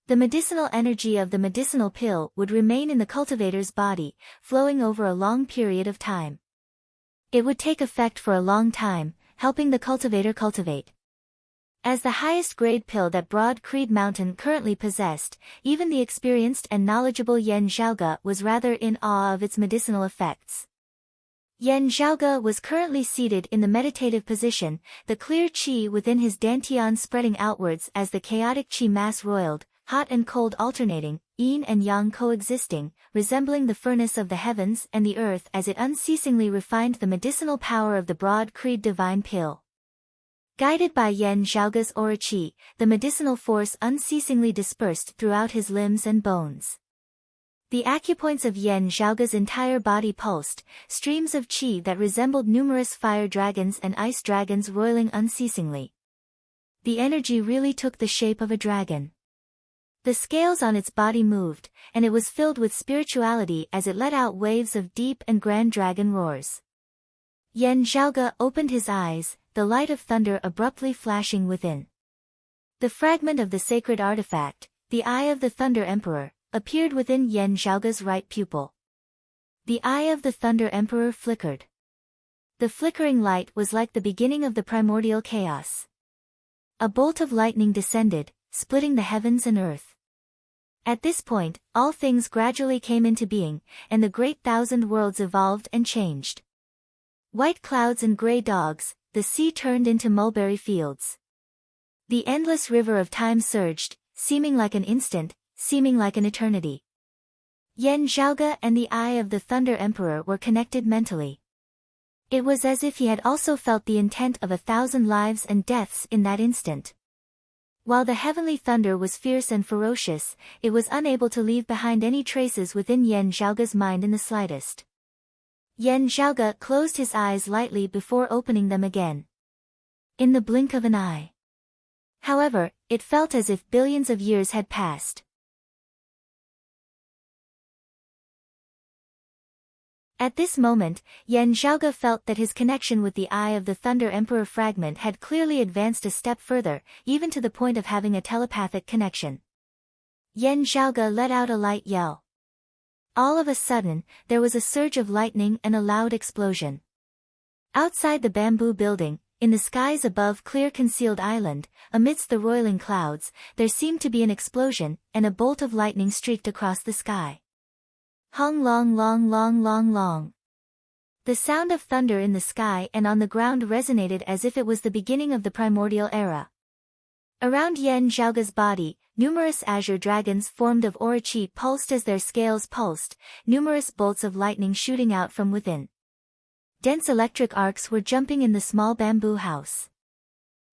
[SPEAKER 1] The medicinal energy of the medicinal pill would remain in the cultivator's body, flowing over a long period of time. It would take effect for a long time, helping the cultivator cultivate. As the highest grade pill that Broad Creed Mountain currently possessed, even the experienced and knowledgeable Yan Zhaoge was rather in awe of its medicinal effects. Yan Zhaoge was currently seated in the meditative position, the clear qi within his dantian spreading outwards as the chaotic qi mass roiled, hot and cold alternating, yin and yang coexisting, resembling the furnace of the heavens and the earth as it unceasingly refined the medicinal power of the Broad Creed divine pill. Guided by Yan Zhaoge's aura qi, the medicinal force unceasingly dispersed throughout his limbs and bones. The acupoints of Yan Zhaoge's entire body pulsed, streams of qi that resembled numerous fire dragons and ice dragons roiling unceasingly. The energy really took the shape of a dragon. The scales on its body moved, and it was filled with spirituality as it let out waves of deep and grand dragon roars. Yan Zhaoge opened his eyes, the light of thunder abruptly flashing within. The fragment of the sacred artifact, the Eye of the Thunder Emperor, appeared within Yan Zhaoge's right pupil. The Eye of the Thunder Emperor flickered. The flickering light was like the beginning of the primordial chaos. A bolt of lightning descended, splitting the heavens and earth. At this point, all things gradually came into being, and the great thousand worlds evolved and changed. White clouds and gray dogs, the sea turned into mulberry fields. The endless river of time surged, seeming like an instant, seeming like an eternity. Yan Zhaoge and the Eye of the Thunder Emperor were connected mentally. It was as if he had also felt the intent of 1,000 lives and deaths in that instant. While the heavenly thunder was fierce and ferocious, it was unable to leave behind any traces within Yan Zhaoge's mind in the slightest. Yan Zhaoge closed his eyes lightly before opening them again. In the blink of an eye. However, it felt as if billions of years had passed. At this moment, Yan Zhaoge felt that his connection with the Eye of the Thunder Emperor fragment had clearly advanced a step further, even to the point of having a telepathic connection. Yan Zhaoge let out a light yell. All of a sudden, there was a surge of lightning and a loud explosion. Outside the bamboo building, in the skies above Clear Concealed Island, amidst the roiling clouds, there seemed to be an explosion, and a bolt of lightning streaked across the sky. Hung long long long long long. The sound of thunder in the sky and on the ground resonated as if it was the beginning of the primordial era. Around Yan Zhaoge's body, numerous azure dragons formed of aura qi pulsed as their scales pulsed, numerous bolts of lightning shooting out from within. dense electric arcs were jumping in the small bamboo house.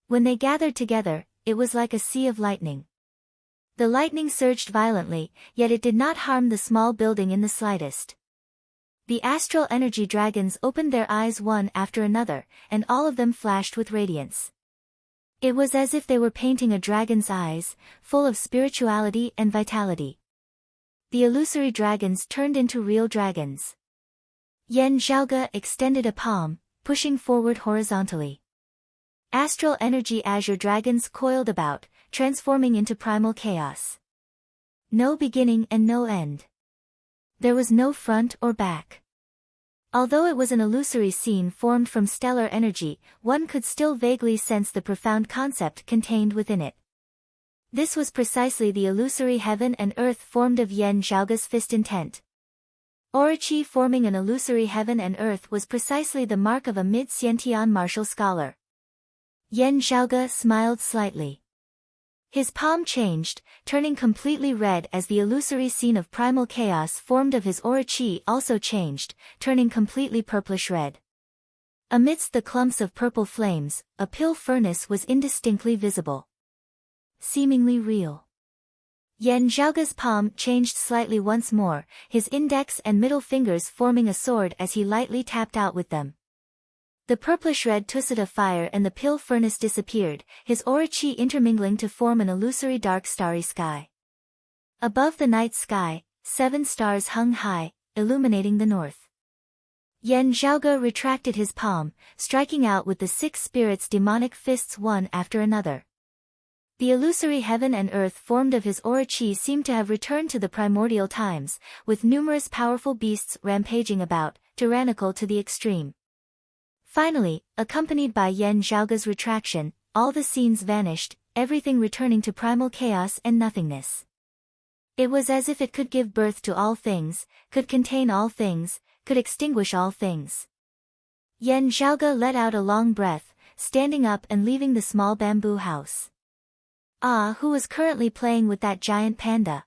[SPEAKER 1] When they gathered together, it was like a sea of lightning. The lightning surged violently, yet it did not harm the small building in the slightest. The astral energy dragons opened their eyes one after another, and all of them flashed with radiance. It was as if they were painting a dragon's eyes, full of spirituality and vitality. The illusory dragons turned into real dragons. Yan Zhaoge extended a palm, pushing forward horizontally. Astral energy azure dragons coiled about, transforming into primal chaos. No beginning and no end. There was no front or back. Although it was an illusory scene formed from stellar energy, one could still vaguely sense the profound concept contained within it. This was precisely the illusory heaven and earth formed of Yan Zhaoge's fist intent. Orochi forming an illusory heaven and earth was precisely the mark of a mid-Xiantian martial scholar. Yan Zhaoge smiled slightly. His palm changed, turning completely red as the illusory scene of primal chaos formed of his Orochi also changed, turning completely purplish red. Amidst the clumps of purple flames, a pill furnace was indistinctly visible. Seemingly real. Yan Zhaoge's palm changed slightly once more, his index and middle fingers forming a sword as he lightly tapped out with them. The purplish-red tusset of fire and the pill furnace disappeared, his Orochi intermingling to form an illusory dark starry sky. Above the night sky, 7 stars hung high, illuminating the north. Yan Zhaoge retracted his palm, striking out with the 6 spirits' demonic fists one after another. The illusory heaven and earth formed of his Orochi seemed to have returned to the primordial times, with numerous powerful beasts rampaging about, tyrannical to the extreme. Finally, accompanied by Yan Zhaoge's retraction, all the scenes vanished, everything returning to primal chaos and nothingness. It was as if it could give birth to all things, could contain all things, could extinguish all things. Yan Zhaoge let out a long breath, standing up and leaving the small bamboo house. Who was currently playing with that giant panda?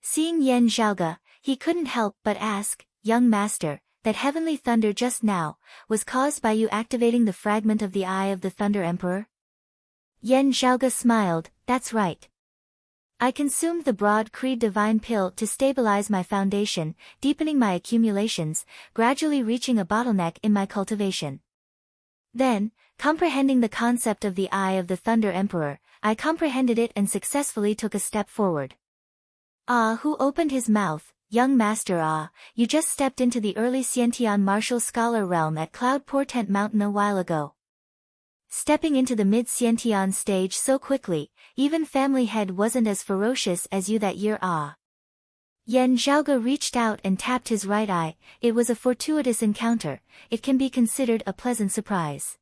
[SPEAKER 1] Seeing Yan Zhaoge, he couldn't help but ask, "Young master, that heavenly thunder just now, was caused by you activating the fragment of the Eye of the Thunder Emperor?" Yan Zhaoge smiled, "That's right. I consumed the broad Creed Divine Pill to stabilize my foundation, deepening my accumulations, gradually reaching a bottleneck in my cultivation. Then, comprehending the concept of the Eye of the Thunder Emperor, I comprehended it and successfully took a step forward." Who opened his mouth, "Young master, you just stepped into the early Xiantian martial scholar realm at Cloud Portent Mountain a while ago. Stepping into the mid-Xiantian stage so quickly, even Family Head wasn't as ferocious as you that year, Yan Zhaoge reached out and tapped his right eye. It was a fortuitous encounter, it can be considered a pleasant surprise.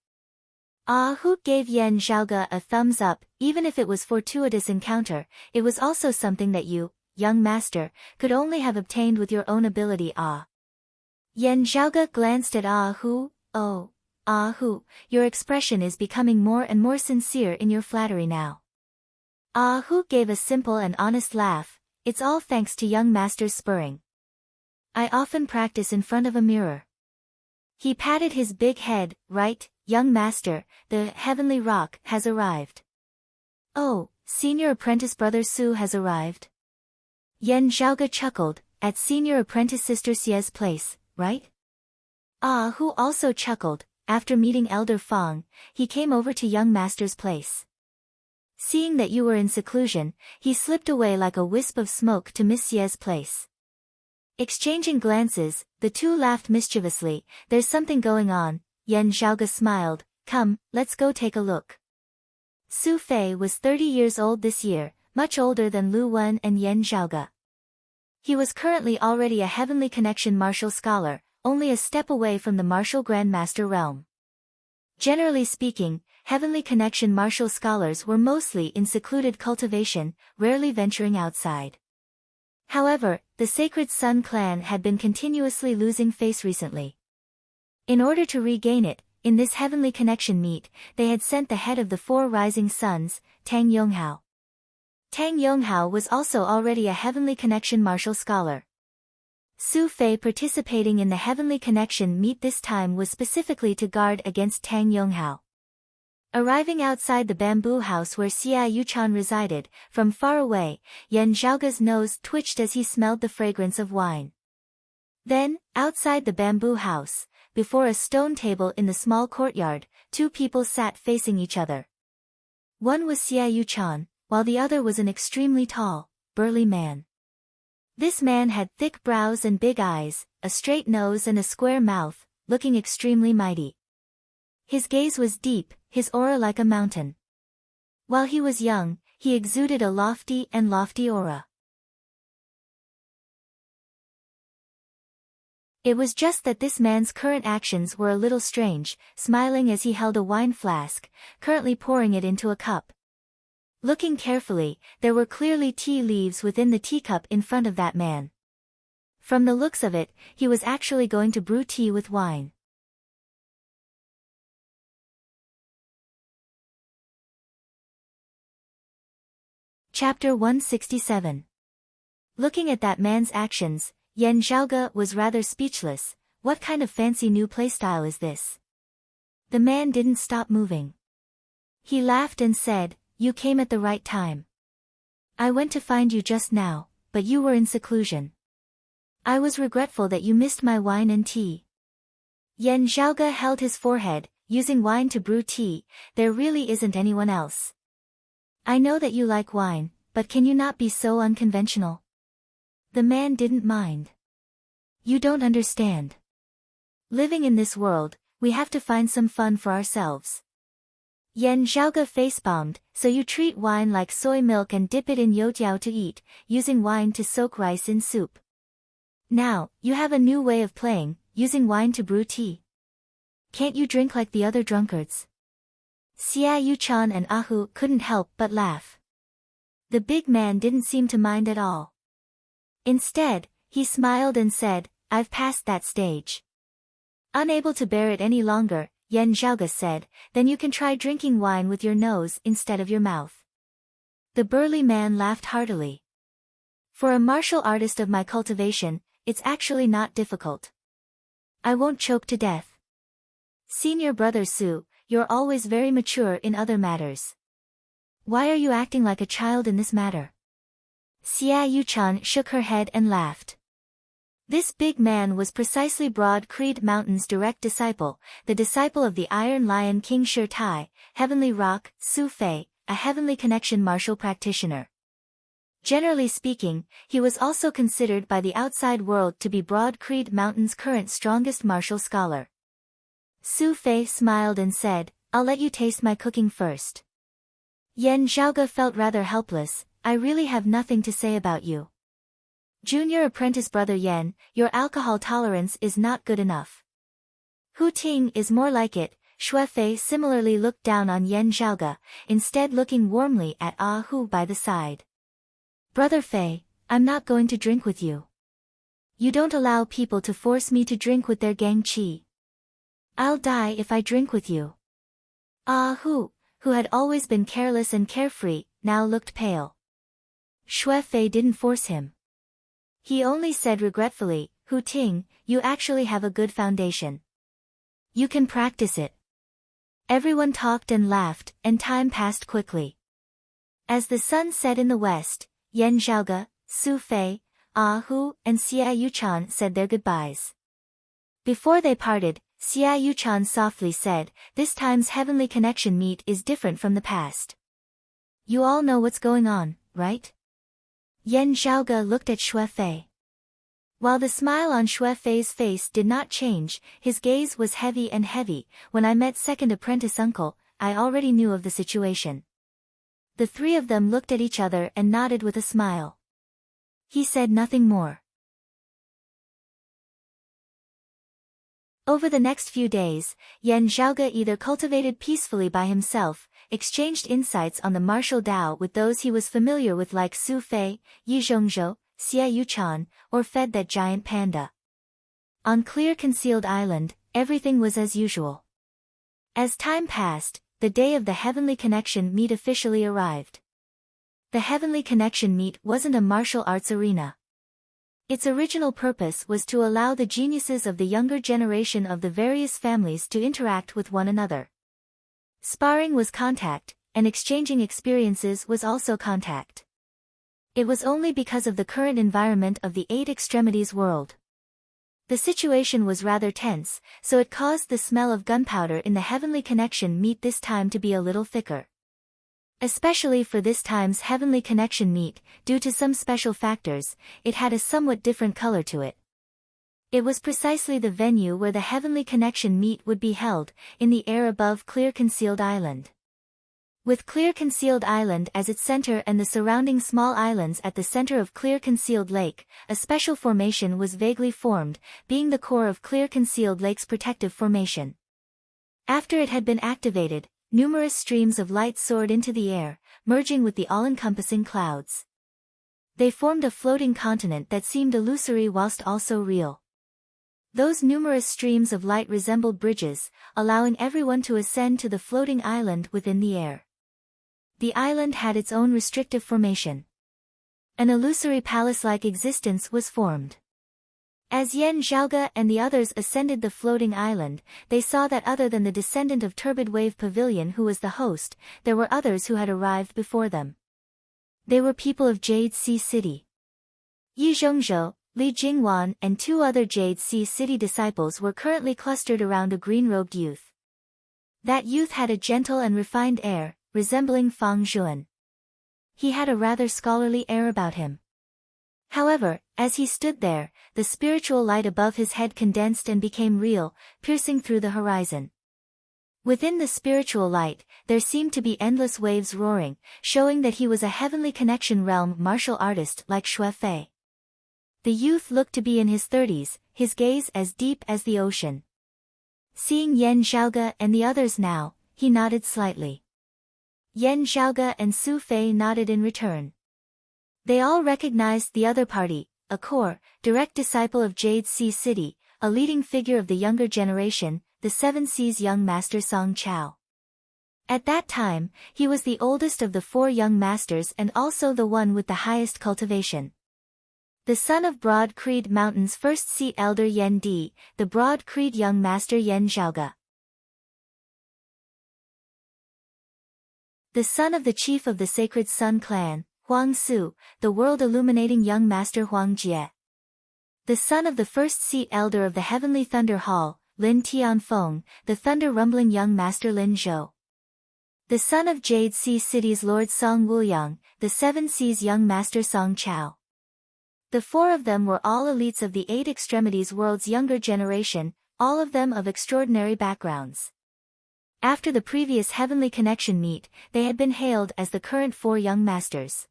[SPEAKER 1] Who gave Yan Zhaoge a thumbs up, even if it was fortuitous encounter, it was also something that you, young master, could only have obtained with your own ability, Yan Zhaoge glanced at Who. "Oh, Who, your expression is becoming more and more sincere in your flattery now." Who gave a simple and honest laugh, "It's all thanks to young master's spurring. I often practice in front of a mirror." He patted his big head, "Right, young master, the heavenly rock has arrived." "Oh, senior apprentice brother Su has arrived?" Yan Zhaoge chuckled, "At senior apprentice sister Xie's place, right?" Who also chuckled. After meeting Elder Fong, he came over to young master's place. Seeing that you were in seclusion, he slipped away like a wisp of smoke to Miss Xie's place. Exchanging glances, the two laughed mischievously. "There's something going on," Yan Zhaoge smiled. "Come, let's go take a look." Su Fei was 30 years old this year, much older than Lu Wen and Yan Zhaoge. He was currently already a Heavenly Connection martial scholar, only a step away from the martial grandmaster realm. Generally speaking, Heavenly Connection martial scholars were mostly in secluded cultivation, rarely venturing outside. However, the Sacred Sun clan had been continuously losing face recently. In order to regain it, in this Heavenly Connection meet, they had sent the head of the 4 rising suns, Tang Yonghao. Tang Yonghao was also already a Heavenly Connection martial scholar. Su Fei participating in the Heavenly Connection meet this time was specifically to guard against Tang Yonghao. Arriving outside the bamboo house where Xia Yuchan resided, from far away, Yan Zhaoge's nose twitched as he smelled the fragrance of wine. Then, outside the bamboo house, before a stone table in the small courtyard, two people sat facing each other. One was Xia Yuchan, while the other was an extremely tall, burly man. This man had thick brows and big eyes, a straight nose and a square mouth, looking extremely mighty. His gaze was deep, his aura like a mountain. While he was young, he exuded a lofty aura. It was just that this man's current actions were a little strange, smiling as he held a wine flask, currently pouring it into a cup. Looking carefully, there were clearly tea leaves within the teacup in front of that man. From the looks of it, he was actually going to brew tea with wine. Chapter 167. Looking at that man's actions, Yan Zhaoge was rather speechless. What kind of fancy new playstyle is this? The man didn't stop moving. He laughed and said, "You came at the right time. I went to find you just now, but you were in seclusion. I was regretful that you missed my wine and tea." Yan Zhaoge held his forehead, using wine to brew tea. There really isn't anyone else. I know that you like wine, but can you not be so unconventional? The man didn't mind. You don't understand. Living in this world, we have to find some fun for ourselves. Yan Zhaoge facepalmed. So you treat wine like soy milk and dip it in youtiao to eat, using wine to soak rice in soup. Now, you have a new way of playing, using wine to brew tea. Can't you drink like the other drunkards? Xia Yuchan and Ahu couldn't help but laugh. The big man didn't seem to mind at all. Instead, he smiled and said, "I've passed that stage." Unable to bear it any longer, Yan Zhaoge said, "Then you can try drinking wine with your nose instead of your mouth." The burly man laughed heartily. "For a martial artist of my cultivation, it's actually not difficult. I won't choke to death." "Senior brother Su, you're always very mature in other matters. Why are you acting like a child in this matter?" Xia Yuchan shook her head and laughed. This big man was precisely Broad Creed Mountain's direct disciple, the disciple of the Iron Lion King Shi Tai, Heavenly Rock, Su Fei, a Heavenly Connection martial practitioner. Generally speaking, he was also considered by the outside world to be Broad Creed Mountain's current strongest martial scholar. Su Fei smiled and said, "I'll let you taste my cooking first." Yan Zhaoge felt rather helpless. "I really have nothing to say about you. Junior apprentice brother Yan, your alcohol tolerance is not good enough. Hu Ting is more like it." Xue Fei similarly looked down on Yan Zhaoge, instead looking warmly at Ah Hu by the side. "Brother Fei, I'm not going to drink with you. You don't allow people to force me to drink with their gang qi. I'll die if I drink with you." Ah Hu, who had always been careless and carefree, now looked pale. Xue Fei didn't force him. He only said regretfully, "Hu Ting, you actually have a good foundation. You can practice it." Everyone talked and laughed, and time passed quickly. As the sun set in the west, Yan Zhaoge, Su Fei, Ah Hu, and Xia Yuchan said their goodbyes. Before they parted, Xia Yuchan softly said, "This time's Heavenly Connection meet is different from the past. You all know what's going on, right?" Yan Zhaoge looked at Xue Fei. While the smile on Xue Fei's face did not change, his gaze was heavy and heavy. "When I met second apprentice uncle, I already knew of the situation." The three of them looked at each other and nodded with a smile. He said nothing more. Over the next few days, Yan Zhaoge either cultivated peacefully by himself, exchanged insights on the martial Tao with those he was familiar with like Su Fei, Yi Zhongzhou, Xia Yuchan, or fed that giant panda. On Clear Concealed Island, everything was as usual. As time passed, the day of the Heavenly Connection meet officially arrived. The Heavenly Connection meet wasn't a martial arts arena. Its original purpose was to allow the geniuses of the younger generation of the various families to interact with one another. Sparring was contact, and exchanging experiences was also contact. It was only because of the current environment of the Eight Extremities world. The situation was rather tense, so it caused the smell of gunpowder in the heavenly connection meat this time to be a little thicker. Especially for this time's heavenly connection meat, due to some special factors, it had a somewhat different color to it. It was precisely the venue where the heavenly connection meet would be held, in the air above Clear Concealed Island. With Clear Concealed Island as its center and the surrounding small islands at the center of Clear Concealed Lake, a special formation was vaguely formed, being the core of Clear Concealed Lake's protective formation. After it had been activated, numerous streams of light soared into the air, merging with the all-encompassing clouds. They formed a floating continent that seemed illusory whilst also real. Those numerous streams of light resembled bridges, allowing everyone to ascend to the floating island within the air. The island had its own restrictive formation. An illusory palace-like existence was formed. As Yen Zhaoge and the others ascended the floating island, they saw that other than the descendant of Turbid Wave Pavilion who was the host, there were others who had arrived before them. They were people of Jade Sea City. Yi Zhongzhou, Li Jingwan and two other Jade Sea City disciples were currently clustered around a green-robed youth. That youth had a gentle and refined air, resembling Fang Zhuan. He had a rather scholarly air about him. However, as he stood there, the spiritual light above his head condensed and became real, piercing through the horizon. Within the spiritual light, there seemed to be endless waves roaring, showing that he was a heavenly connection realm martial artist like Xue Fei. The youth looked to be in his 30s, his gaze as deep as the ocean. Seeing Yen Zhaoge and the others now, he nodded slightly. Yen Zhaoge and Su Fei nodded in return. They all recognized the other party, a core, direct disciple of Jade Sea City, a leading figure of the younger generation, the Seven Seas young master Song Chao. At that time, he was the oldest of the four young masters and also the one with the highest cultivation. The son of Broad Creed Mountain's first seat elder Yen Di, the Broad Creed young master Yen Zhaoge. The son of the chief of the Sacred Sun clan, Huang Su, the world-illuminating young master Huang Jie. The son of the first seat elder of the Heavenly Thunder Hall, Lin Tianfeng, the thunder-rumbling young master Lin Zhou. The son of Jade Sea City's Lord Song Wuyang, the Seven Seas young master Song Chao. The four of them were all elites of the Eight Extremities world's younger generation, all of them of extraordinary backgrounds. After the previous heavenly connection meet, they had been hailed as the current four young masters.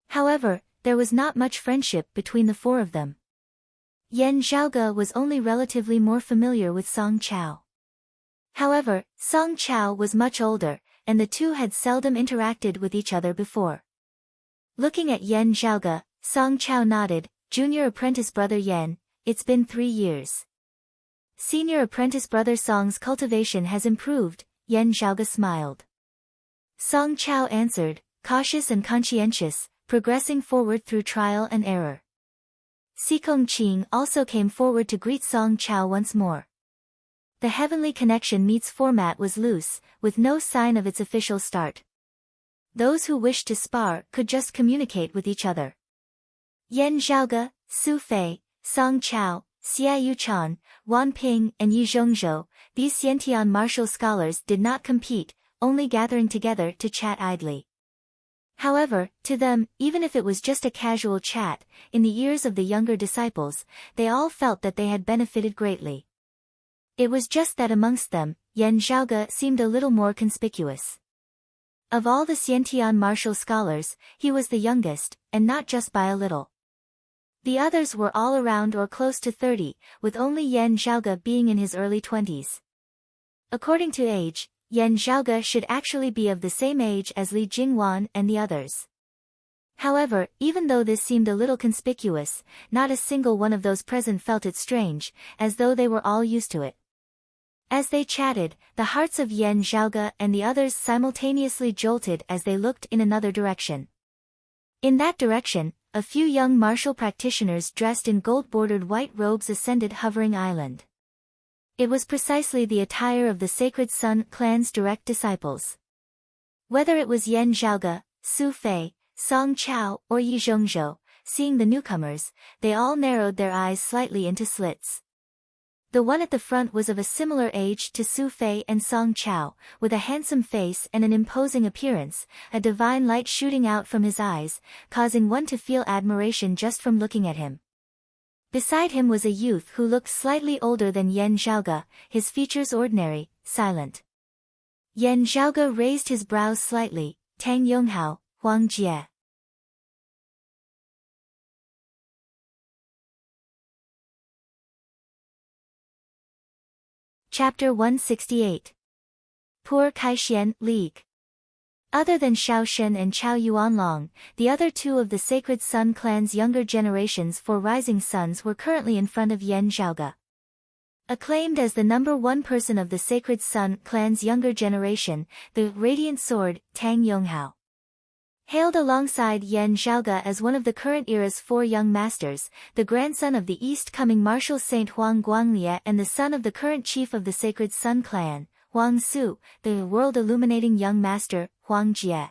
[SPEAKER 1] However, there was not much friendship between the four of them. Yen Zhaoge was only relatively more familiar with Song Chao. However, Song Chao was much older, and the two had seldom interacted with each other before. Looking at Yen Zhaoge, Song Chao nodded. Junior apprentice brother Yen, it's been 3 years. Senior apprentice brother Song's cultivation has improved, Yen Zhaoge smiled. Song Chao answered, cautious and conscientious, progressing forward through trial and error. Sikong Qing also came forward to greet Song Chao once more. The heavenly connection meets format was loose, with no sign of its official start. Those who wished to spar could just communicate with each other. Yen Zhaoge, Su Fei, Song Chao, Xia Yuchan, Wan Ping and Yi Zhongzhou, these Xiantian martial scholars did not compete, only gathering together to chat idly. However, to them, even if it was just a casual chat, in the ears of the younger disciples, they all felt that they had benefited greatly. It was just that amongst them, Yen Zhaoge seemed a little more conspicuous. Of all the Xiantian martial scholars, he was the youngest, and not just by a little. The others were all around or close to 30, with only Yen Zhaoge being in his early 20s. According to age, Yen Zhaoge should actually be of the same age as Li Jingwan and the others. However, even though this seemed a little conspicuous, not a single one of those present felt it strange, as though they were all used to it. As they chatted, the hearts of Yen Zhaoge and the others simultaneously jolted as they looked in another direction. In that direction, a few young martial practitioners dressed in gold-bordered white robes ascended Hovering Island. It was precisely the attire of the Sacred Sun clan's direct disciples. Whether it was Yan Zhaoge, Su Fei, Song Chao, or Yi Zhongzhou, seeing the newcomers, they all narrowed their eyes slightly into slits. The one at the front was of a similar age to Su Fei and Song Chao, with a handsome face and an imposing appearance, a divine light shooting out from his eyes, causing one to feel admiration just from looking at him. Beside him was a youth who looked slightly older than Yan Zhaoge, his features ordinary, silent. Yan Zhaoge raised his brows slightly. Tang Yonghao, Huang Jie. Chapter 168. Poor Kaixuan League. Other than Xiao Shen and Chao Yuanlong, the other two of the Sacred Sun clan's younger generations for rising suns were currently in front of Yan Zhaoge. Acclaimed as the number one person of the Sacred Sun clan's younger generation, the Radiant Sword, Tang Yonghao hailed alongside Yan Zhaoge as one of the current era's four young masters, the grandson of the East-coming martial saint Huang Guanglie and the son of the current chief of the Sacred Sun clan, Huang Su, the world-illuminating young master, Huang Jie.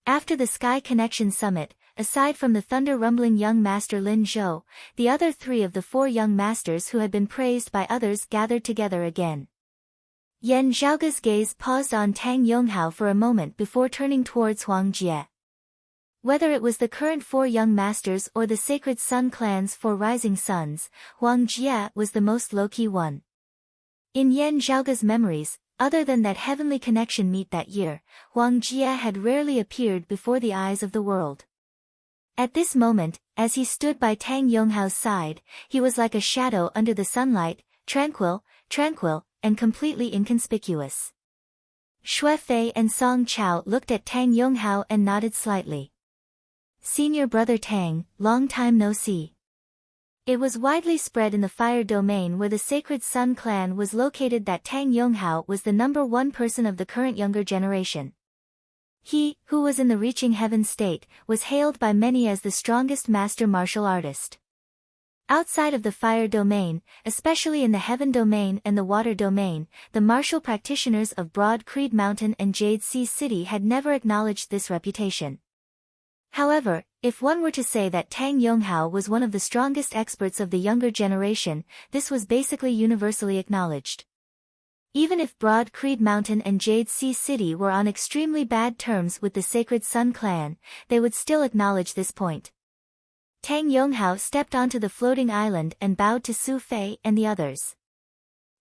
[SPEAKER 1] After the Sky Connection Summit, aside from the thunder-rumbling young master Lin Zhou, the other three of the four young masters who had been praised by others gathered together again. Yan Zhaoge's gaze paused on Tang Yonghao for a moment before turning towards Huang Jie. Whether it was the current four young masters or the Sacred Sun clan's four rising suns, Huang Jie was the most low-key one. In Yan Zhaoge's memories, other than that heavenly connection meet that year, Huang Jie had rarely appeared before the eyes of the world. At this moment, as he stood by Tang Yonghao's side, he was like a shadow under the sunlight, tranquil, and completely inconspicuous. Xue Fei and Song Chao looked at Tang Yonghao and nodded slightly. Senior brother Tang, long time no see. It was widely spread in the fire domain where the Sacred Sun clan was located that Tang Yonghao was the number one person of the current younger generation. He, who was in the reaching heaven state, was hailed by many as the strongest master martial artist. Outside of the fire domain, especially in the heaven domain and the water domain, the martial practitioners of Broad Creed Mountain and Jade Sea City had never acknowledged this reputation. However, if one were to say that Tang Yonghao was one of the strongest experts of the younger generation, this was basically universally acknowledged. Even if Broad Creed Mountain and Jade Sea City were on extremely bad terms with the Sacred Sun clan, they would still acknowledge this point. Tang Yonghao stepped onto the floating island and bowed to Su Fei and the others.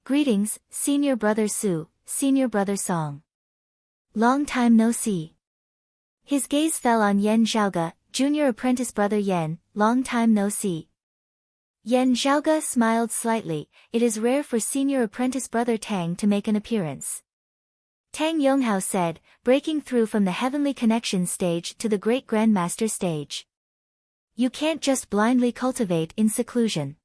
[SPEAKER 1] Greetings, senior brother Su, senior brother Song. Long time no see. His gaze fell on Yan Zhaoge, junior apprentice brother Yan, long time no see. Yan Zhaoge smiled slightly. It is rare for senior apprentice brother Tang to make an appearance. Tang Yonghao said, breaking through from the heavenly connection stage to the great grandmaster stage. You can't just blindly cultivate in seclusion.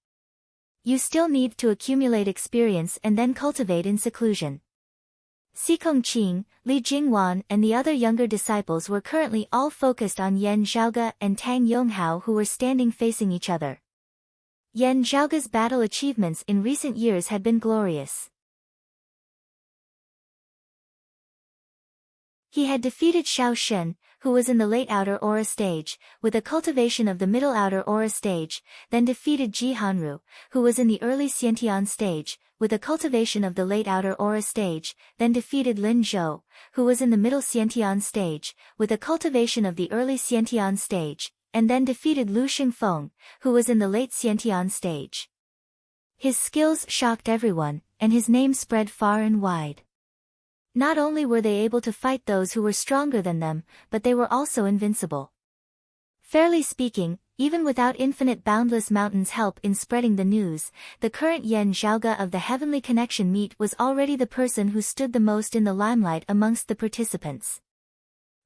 [SPEAKER 1] You still need to accumulate experience and then cultivate in seclusion. Xikong Qing, Li Jingwan and the other younger disciples were currently all focused on Yan Zhaoge and Tang Yonghao, who were standing facing each other. Yan Zhaoge's battle achievements in recent years had been glorious. He had defeated Xiao Shen, who was in the late outer aura stage, with a cultivation of the middle outer aura stage, then defeated Ji Hanru, who was in the early Xiantian stage, with a cultivation of the late outer aura stage, then defeated Lin Zhou, who was in the middle Xiantian stage, with a cultivation of the early Xiantian stage, and then defeated Lu Xingfeng, who was in the late Xiantian stage. His skills shocked everyone, and his name spread far and wide. Not only were they able to fight those who were stronger than them, but they were also invincible. Fairly speaking, even without infinite boundless mountains' help in spreading the news, the current Yan Zhaoge of the Heavenly Connection meet was already the person who stood the most in the limelight amongst the participants.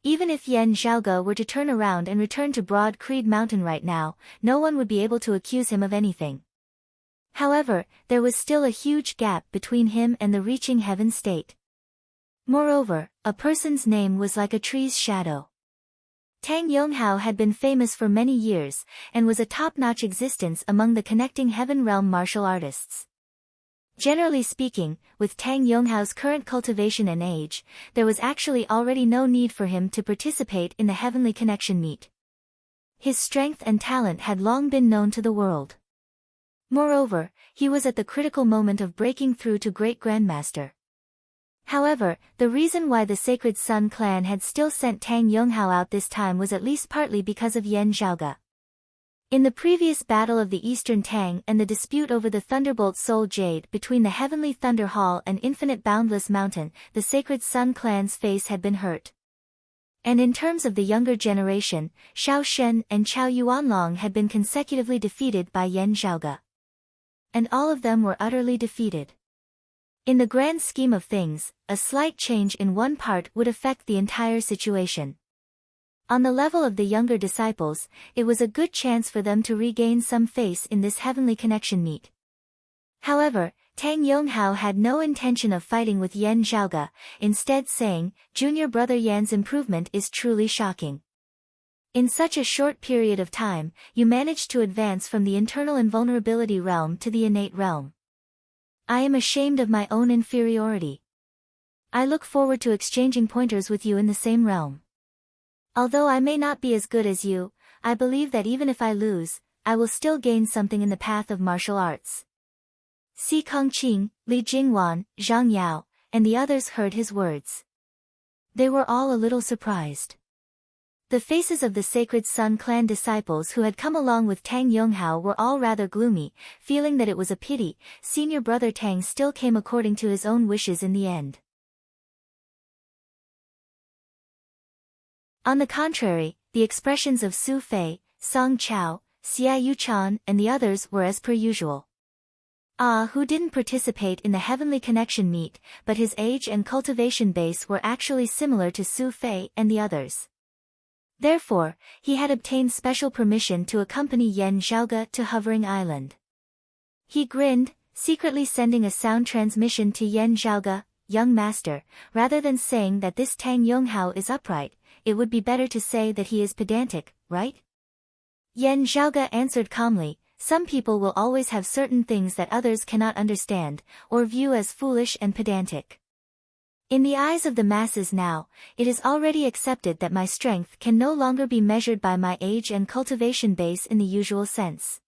[SPEAKER 1] Even if Yan Zhaoge were to turn around and return to Broad Creed Mountain right now, no one would be able to accuse him of anything. However, there was still a huge gap between him and the reaching heaven state. Moreover, a person's name was like a tree's shadow. Tang Yonghao had been famous for many years, and was a top-notch existence among the connecting heaven realm martial artists. Generally speaking, with Tang Yonghao's current cultivation and age, there was actually already no need for him to participate in the heavenly connection meet. His strength and talent had long been known to the world. Moreover, he was at the critical moment of breaking through to Great Grandmaster. However, the reason why the Sacred Sun clan had still sent Tang Yonghao out this time was at least partly because of Yan Zhaoge. In the previous battle of the Eastern Tang and the dispute over the Thunderbolt Soul Jade between the Heavenly Thunder Hall and Infinite Boundless Mountain, the Sacred Sun clan's face had been hurt. And in terms of the younger generation, Xiao Shen and Chao Yuanlong had been consecutively defeated by Yan Zhaoge. And all of them were utterly defeated. In the grand scheme of things, a slight change in one part would affect the entire situation. On the level of the younger disciples, it was a good chance for them to regain some face in this heavenly connection meet. However, Tang Yonghao had no intention of fighting with Yan Zhaoge, instead saying, "Junior brother Yan's improvement is truly shocking. In such a short period of time, you managed to advance from the internal invulnerability realm to the innate realm. I am ashamed of my own inferiority. I look forward to exchanging pointers with you in the same realm. Although I may not be as good as you, I believe that even if I lose, I will still gain something in the path of martial arts." Si Kongqing, Li Jingwan, Zhang Yao, and the others heard his words. They were all a little surprised. The faces of the Sacred Sun clan disciples who had come along with Tang Yonghao were all rather gloomy, feeling that it was a pity senior brother Tang still came according to his own wishes in the end. On the contrary, the expressions of Su Fei, Song Chao, Xia Yuchan, and the others were as per usual. Who didn't participate in the heavenly connection meet, but his age and cultivation base were actually similar to Su Fei and the others. Therefore, he had obtained special permission to accompany Yan Zhaoge to Hovering Island. He grinned, secretly sending a sound transmission to Yan Zhaoge, "Young master, rather than saying that this Tang Yonghao is upright, it would be better to say that he is pedantic, right?" Yan Zhaoge answered calmly, "Some people will always have certain things that others cannot understand, or view as foolish and pedantic. In the eyes of the masses now, it is already accepted that my strength can no longer be measured by my age and cultivation base in the usual sense.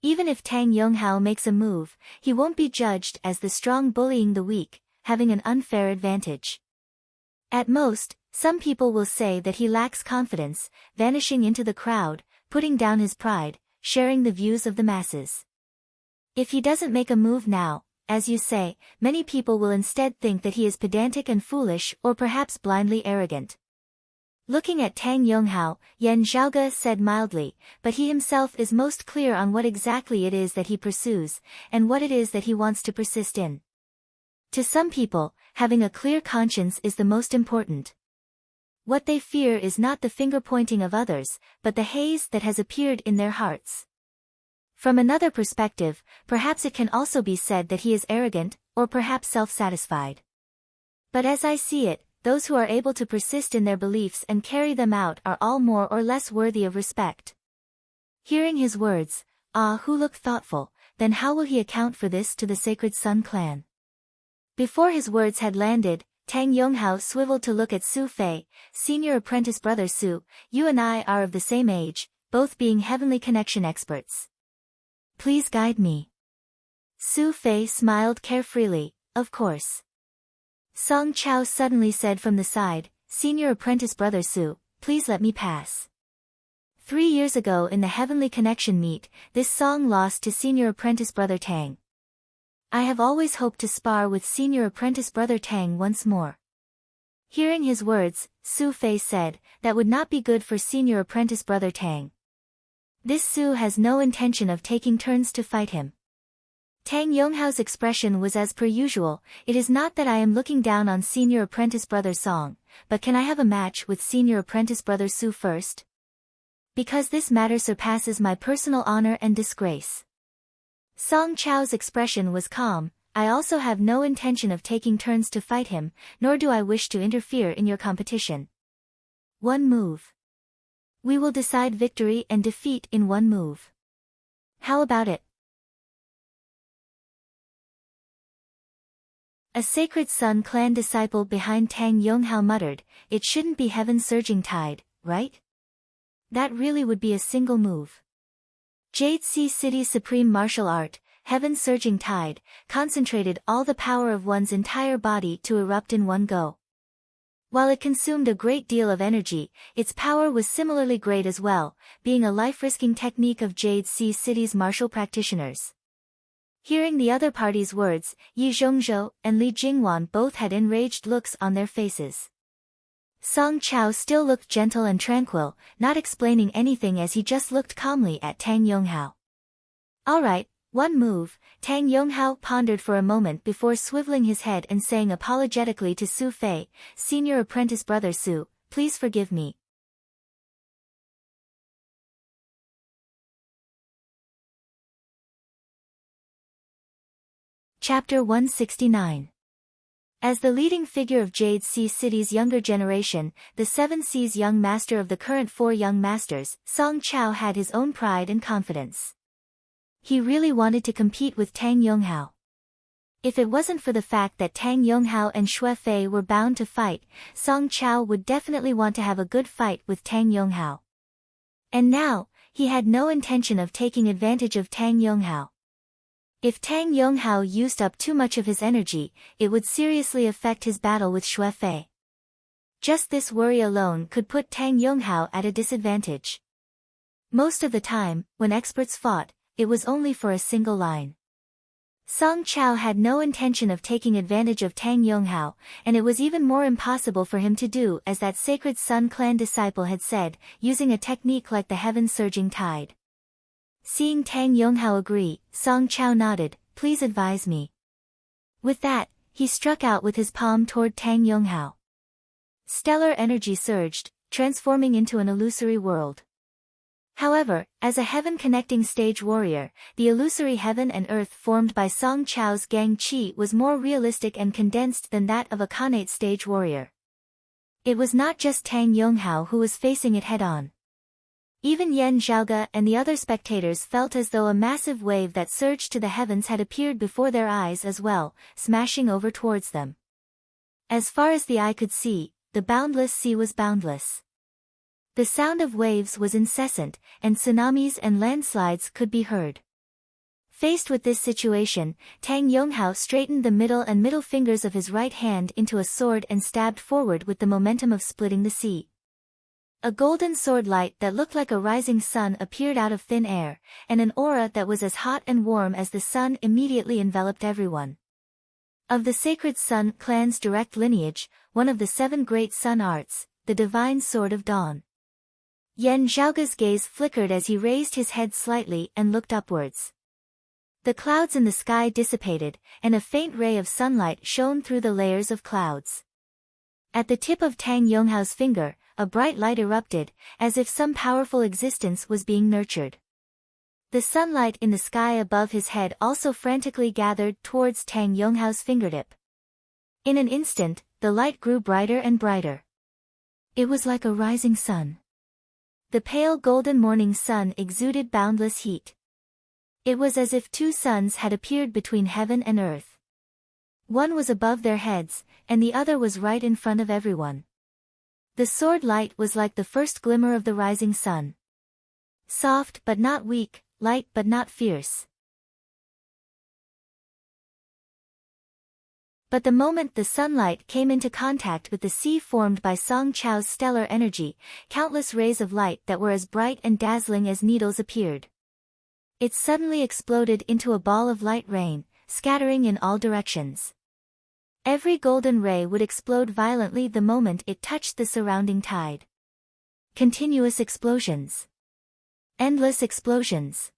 [SPEAKER 1] Even if Tang Yonghao makes a move, he won't be judged as the strong bullying the weak, having an unfair advantage. At most, some people will say that he lacks confidence, vanishing into the crowd, putting down his pride, sharing the views of the masses. If he doesn't make a move now, as you say, many people will instead think that he is pedantic and foolish or perhaps blindly arrogant." Looking at Tang Yonghao, Yan Zhaoge said mildly, "But he himself is most clear on what exactly it is that he pursues, and what it is that he wants to persist in. To some people, having a clear conscience is the most important. What they fear is not the finger-pointing of others, but the haze that has appeared in their hearts." From another perspective, perhaps it can also be said that he is arrogant, or perhaps self-satisfied. But as I see it, those who are able to persist in their beliefs and carry them out are all more or less worthy of respect. Hearing his words, Hu looked thoughtful, then how will he account for this to the Sacred Sun clan? Before his words had landed, Tang Yonghao swiveled to look at Su Fei, "Senior apprentice brother Su, you and I are of the same age, both being heavenly connection experts. Please guide me." Su Fei smiled carefreely, "Of course." Song Chao suddenly said from the side, "Senior apprentice brother Su, please let me pass." 3 years ago in the heavenly connection meet, this Song lost to senior apprentice brother Tang. I have always hoped to spar with senior apprentice brother Tang once more. Hearing his words, Su Fei said, "That would not be good for senior apprentice brother Tang. This Su has no intention of taking turns to fight him." Tang Yonghao's expression was as per usual, "It is not that I am looking down on senior apprentice brother Song, but can I have a match with senior apprentice brother Su first? Because this matter surpasses my personal honor and disgrace." Song Chao's expression was calm, "I also have no intention of taking turns to fight him, nor do I wish to interfere in your competition. One move. We will decide victory and defeat in one move. How about it? A Sacred Sun clan disciple behind Tang Yonghao muttered, "It shouldn't be Heaven's surging tide, right? That really would be a single move." Jade Sea City's supreme martial art, Heaven's surging tide, concentrated all the power of one's entire body to erupt in one go. While it consumed a great deal of energy, its power was similarly great as well, being a life-risking technique of Jade Sea City's martial practitioners. Hearing the other party's words, Yi Zhongzhou and Li Jingwan both had enraged looks on their faces. Song Chao still looked gentle and tranquil, not explaining anything as he just looked calmly at Tang Yonghao. "All right, one move," Tang Yonghao pondered for a moment before swiveling his head and saying apologetically to Su Fei, "Senior apprentice brother Su, please forgive me." Chapter 169. As the leading figure of Jade Sea City's younger generation, the Seven Seas young master of the current four young masters, Song Chao had his own pride and confidence. He really wanted to compete with Tang Yonghao. If it wasn't for the fact that Tang Yonghao and Xue Fei were bound to fight, Song Chao would definitely want to have a good fight with Tang Yonghao. And now, he had no intention of taking advantage of Tang Yonghao. If Tang Yonghao used up too much of his energy, it would seriously affect his battle with Xue Fei. Just this worry alone could put Tang Yonghao at a disadvantage. Most of the time, when experts fought, it was only for a single line. Song Chao had no intention of taking advantage of Tang Yonghao, and it was even more impossible for him to do as that Sacred Sun clan disciple had said, using a technique like the Heaven Surging Tide. Seeing Tang Yonghao agree, Song Chao nodded, "Please advise me." With that, he struck out with his palm toward Tang Yonghao. Stellar energy surged, transforming into an illusory world. However, as a heaven-connecting stage warrior, the illusory heaven and earth formed by Song Chao's Gang Chi was more realistic and condensed than that of a Khanate stage warrior. It was not just Tang Yonghao who was facing it head-on. Even Yan Zhaoge and the other spectators felt as though a massive wave that surged to the heavens had appeared before their eyes as well, smashing over towards them. As far as the eye could see, the boundless sea was boundless. The sound of waves was incessant, and tsunamis and landslides could be heard. Faced with this situation, Tang Yonghao straightened the middle and middle fingers of his right hand into a sword and stabbed forward with the momentum of splitting the sea. A golden sword light that looked like a rising sun appeared out of thin air, and an aura that was as hot and warm as the sun immediately enveloped everyone. Of the Sacred Sun clan's direct lineage, one of the 7 great sun arts, the divine sword of dawn. Yan Zhaoge's gaze flickered as he raised his head slightly and looked upwards. The clouds in the sky dissipated, and a faint ray of sunlight shone through the layers of clouds. At the tip of Tang Yonghao's finger, a bright light erupted, as if some powerful existence was being nurtured. The sunlight in the sky above his head also frantically gathered towards Tang Yonghao's fingertip. In an instant, the light grew brighter and brighter. It was like a rising sun. The pale golden morning sun exuded boundless heat. It was as if 2 suns had appeared between heaven and earth. One was above their heads, and the other was right in front of everyone. The sword light was like the first glimmer of the rising sun. Soft but not weak, light but not fierce. But the moment the sunlight came into contact with the sea formed by Song Chao's stellar energy, countless rays of light that were as bright and dazzling as needles appeared. It suddenly exploded into a ball of light rain, scattering in all directions. Every golden ray would explode violently the moment it touched the surrounding tide. Continuous explosions. Endless explosions.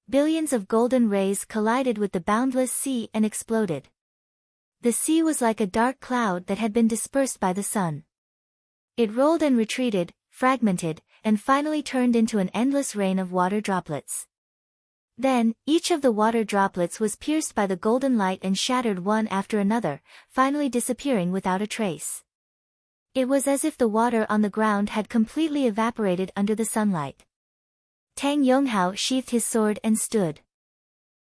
[SPEAKER 1] Billions of golden rays collided with the boundless sea and exploded. The sea was like a dark cloud that had been dispersed by the sun. It rolled and retreated, fragmented, and finally turned into an endless rain of water droplets. Then, each of the water droplets was pierced by the golden light and shattered one after another, finally disappearing without a trace. It was as if the water on the ground had completely evaporated under the sunlight. Tang Yonghao sheathed his sword and stood.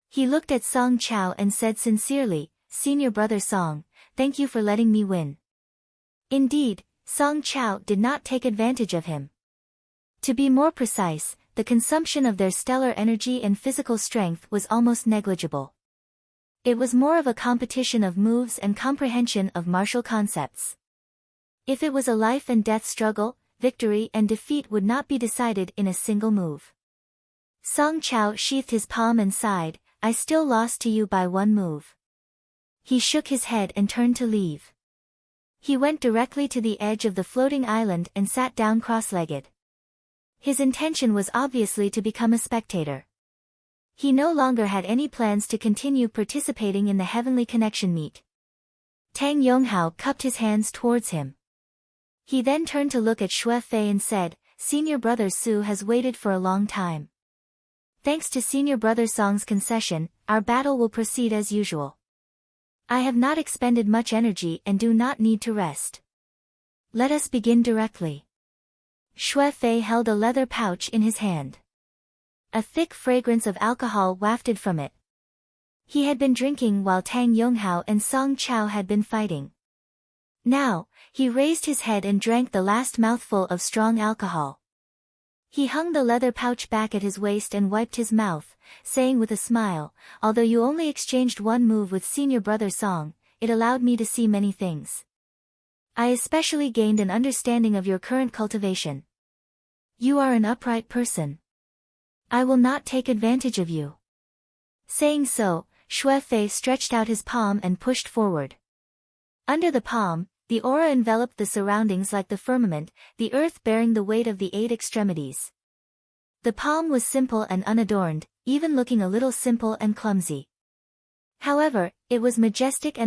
[SPEAKER 1] He looked at Song Chao and said sincerely, "Senior brother Song, thank you for letting me win." Indeed, Song Chao did not take advantage of him. To be more precise, the consumption of their stellar energy and physical strength was almost negligible. It was more of a competition of moves and comprehension of martial concepts. If it was a life and death struggle, victory and defeat would not be decided in a single move. Song Chao sheathed his palm and sighed, "I still lost to you by one move." He shook his head and turned to leave. He went directly to the edge of the floating island and sat down cross-legged. His intention was obviously to become a spectator. He no longer had any plans to continue participating in the Heavenly Connection meet. Tang Yonghao cupped his hands towards him. He then turned to look at Xue Fei and said, "Senior brother Su has waited for a long time. Thanks to Senior brother Song's concession, our battle will proceed as usual. I have not expended much energy and do not need to rest. Let us begin directly." Xue Fei held a leather pouch in his hand. A thick fragrance of alcohol wafted from it. He had been drinking while Tang Yonghao and Song Chao had been fighting. Now, he raised his head and drank the last mouthful of strong alcohol. He hung the leather pouch back at his waist and wiped his mouth, saying with a smile, "Although you only exchanged one move with Senior brother Song, it allowed me to see many things. I especially gained an understanding of your current cultivation. You are an upright person. I will not take advantage of you." Saying so, Xue Fei stretched out his palm and pushed forward. Under the palm, the aura enveloped the surroundings like the firmament, the earth bearing the weight of the 8 extremities. The palm was simple and unadorned, even looking a little simple and clumsy. However, it was majestic,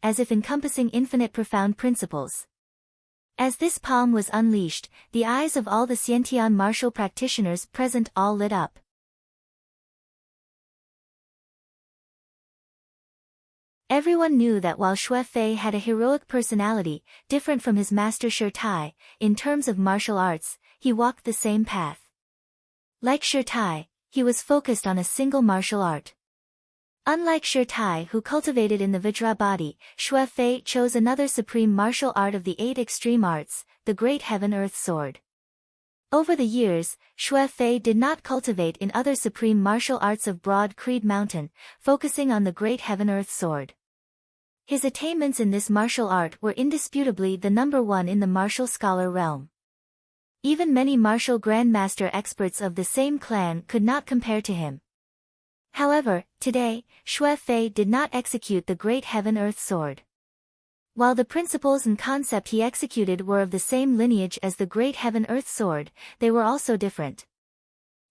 [SPEAKER 1] as if encompassing infinite profound principles. As this palm was unleashed, the eyes of all the Xiantian martial practitioners present all lit up. Everyone knew that while Xue Fei had a heroic personality, different from his master Shi Tai, in terms of martial arts, he walked the same path. Like Shi Tai, he was focused on a single martial art. Unlike Shi Tai, who cultivated in the Vajra body, Xue Fei chose another supreme martial art of the 8 extreme arts, the Great Heaven-Earth Sword. Over the years, Xue Fei did not cultivate in other supreme martial arts of Broad Creed Mountain, focusing on the Great Heaven-Earth Sword. His attainments in this martial art were indisputably the number one in the martial scholar realm. Even many martial grandmaster experts of the same clan could not compare to him. However, today, Xue Fei did not execute the Great Heaven-Earth Sword. While the principles and concept he executed were of the same lineage as the Great Heaven-Earth Sword, they were also different.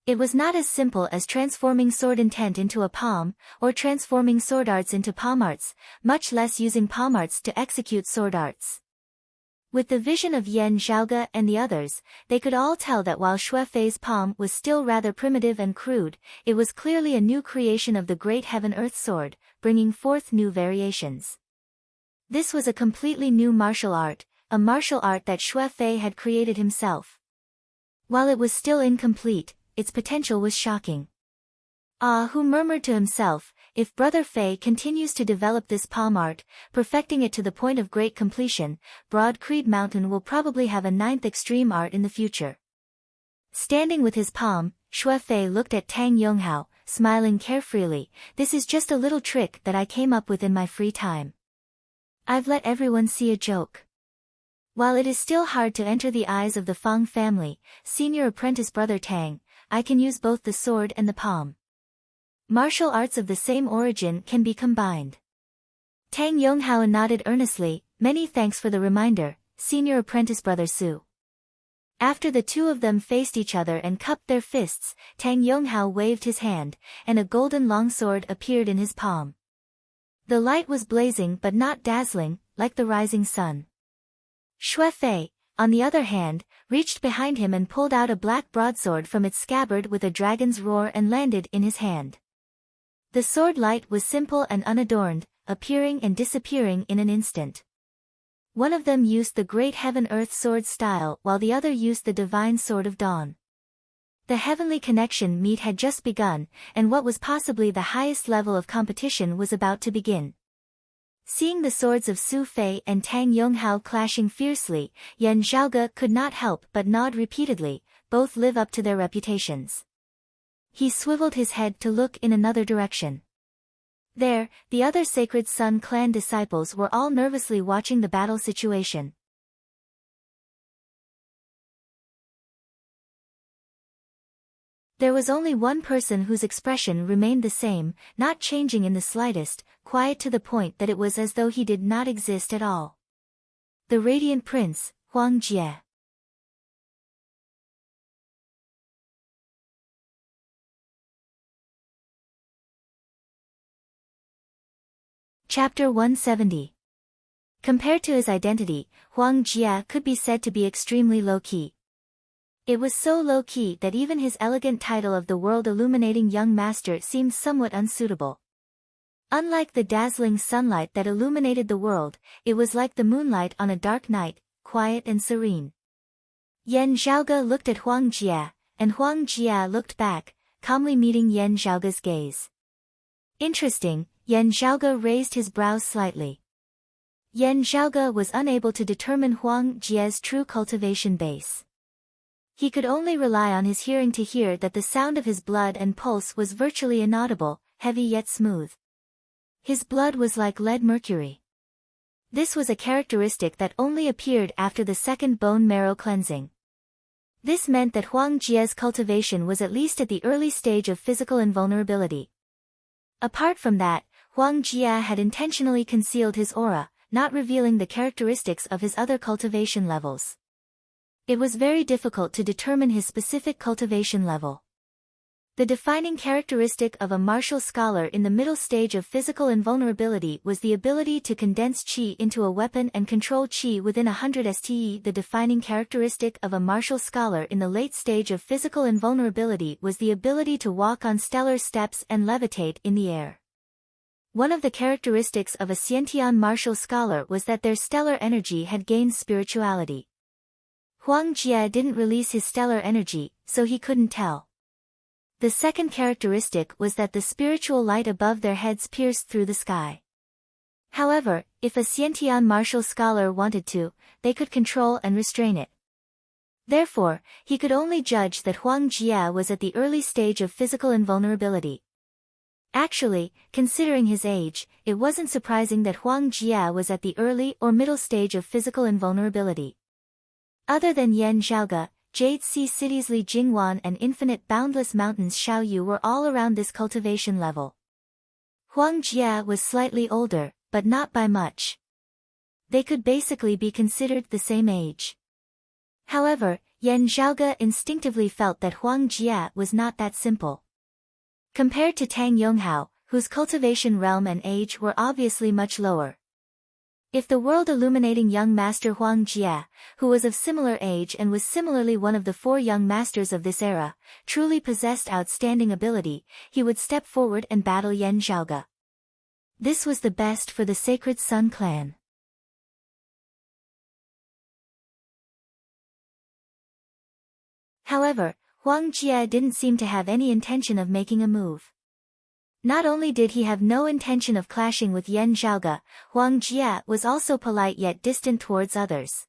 [SPEAKER 1] It was not as simple as transforming sword intent into a palm, or transforming sword arts into palm arts, much less using palm arts to execute sword arts. With the vision of Yan Zhaoge and the others, they could all tell that while Xue Fei's palm was still rather primitive and crude, it was clearly a new creation of the Great Heaven-Earth Sword, bringing forth new variations. This was a completely new martial art, a martial art that Xue Fei had created himself. While it was still incomplete, its potential was shocking. Ah, who murmured to himself, if Brother Fei continues to develop this palm art, perfecting it to the point of great completion, Broad Creed Mountain will probably have a 9th extreme art in the future. Standing with his palm, Xue Fei looked at Tang Yonghao, smiling carefreely, "This is just a little trick that I came up with in my free time. I've let everyone see a joke. While it is still hard to enter the eyes of the Fang family, senior apprentice Brother Tang, I can use both the sword and the palm. Martial arts of the same origin can be combined." Tang Yonghao nodded earnestly, "Many thanks for the reminder, senior apprentice Brother Su." After the two of them faced each other and cupped their fists, Tang Yonghao waved his hand, and a golden longsword appeared in his palm. The light was blazing but not dazzling, like the rising sun. Xue Fei, on the other hand, reached behind him and pulled out a black broadsword from its scabbard with a dragon's roar and landed in his hand. The sword light was simple and unadorned, appearing and disappearing in an instant. One of them used the great heaven-earth sword style while the other used the divine sword of dawn. The heavenly connection meet had just begun, and what was possibly the highest level of competition was about to begin. Seeing the swords of Su Fei and Tang Yonghao clashing fiercely, Yan Zhaoge could not help but nod repeatedly, both live up to their reputations. He swiveled his head to look in another direction. There, the other Sacred Sun clan disciples were all nervously watching the battle situation. There was only one person whose expression remained the same, not changing in the slightest, quiet to the point that it was as though he did not exist at all. The Radiant Prince, Huang Jie. Chapter 170. Compared to his identity, Huang Jie could be said to be extremely low-key. It was so low-key that even his elegant title of the world-illuminating young master seemed somewhat unsuitable. Unlike the dazzling sunlight that illuminated the world, it was like the moonlight on a dark night, quiet and serene. Yan Zhaoge looked at Huang Jie, and Huang Jie looked back, calmly meeting Yan Zhaoge's gaze. Interesting, Yan Zhaoge raised his brows slightly. Yan Zhaoge was unable to determine Huang Jie's true cultivation base. He could only rely on his hearing to hear that the sound of his blood and pulse was virtually inaudible, heavy yet smooth. His blood was like lead mercury. This was a characteristic that only appeared after the second bone marrow cleansing. This meant that Huang Jie's cultivation was at least at the early stage of physical invulnerability. Apart from that, Huang Jie had intentionally concealed his aura, not revealing the characteristics of his other cultivation levels. It was very difficult to determine his specific cultivation level. The defining characteristic of a martial scholar in the middle stage of physical invulnerability was the ability to condense qi into a weapon and control qi within 100 ste. The defining characteristic of a martial scholar in the late stage of physical invulnerability was the ability to walk on stellar steps and levitate in the air. One of the characteristics of a Xiantian martial scholar was that their stellar energy had gained spirituality. Huang Jie didn't release his stellar energy, so he couldn't tell. The second characteristic was that the spiritual light above their heads pierced through the sky. However, if a Xiantian martial scholar wanted to, they could control and restrain it. Therefore, he could only judge that Huang Jie was at the early stage of physical invulnerability. Actually, considering his age, it wasn't surprising that Huang Jie was at the early or middle stage of physical invulnerability. Other than Yan Zhaoge, Jade Sea cities Li Jingwan and infinite boundless mountains Xiaoyu were all around this cultivation level. Huang Jie was slightly older, but not by much. They could basically be considered the same age. However, Yan Zhaoge instinctively felt that Huang Jie was not that simple. Compared to Tang Yonghao, whose cultivation realm and age were obviously much lower. If the world-illuminating young master Huang Jie, who was of similar age and was similarly one of the four young masters of this era, truly possessed outstanding ability, he would step forward and battle Yan Zhaoge. This was the best for the Sacred Sun clan. However, Huang Jie didn't seem to have any intention of making a move. Not only did he have no intention of clashing with Yan Zhaoge, Huang Jie was also polite yet distant towards others.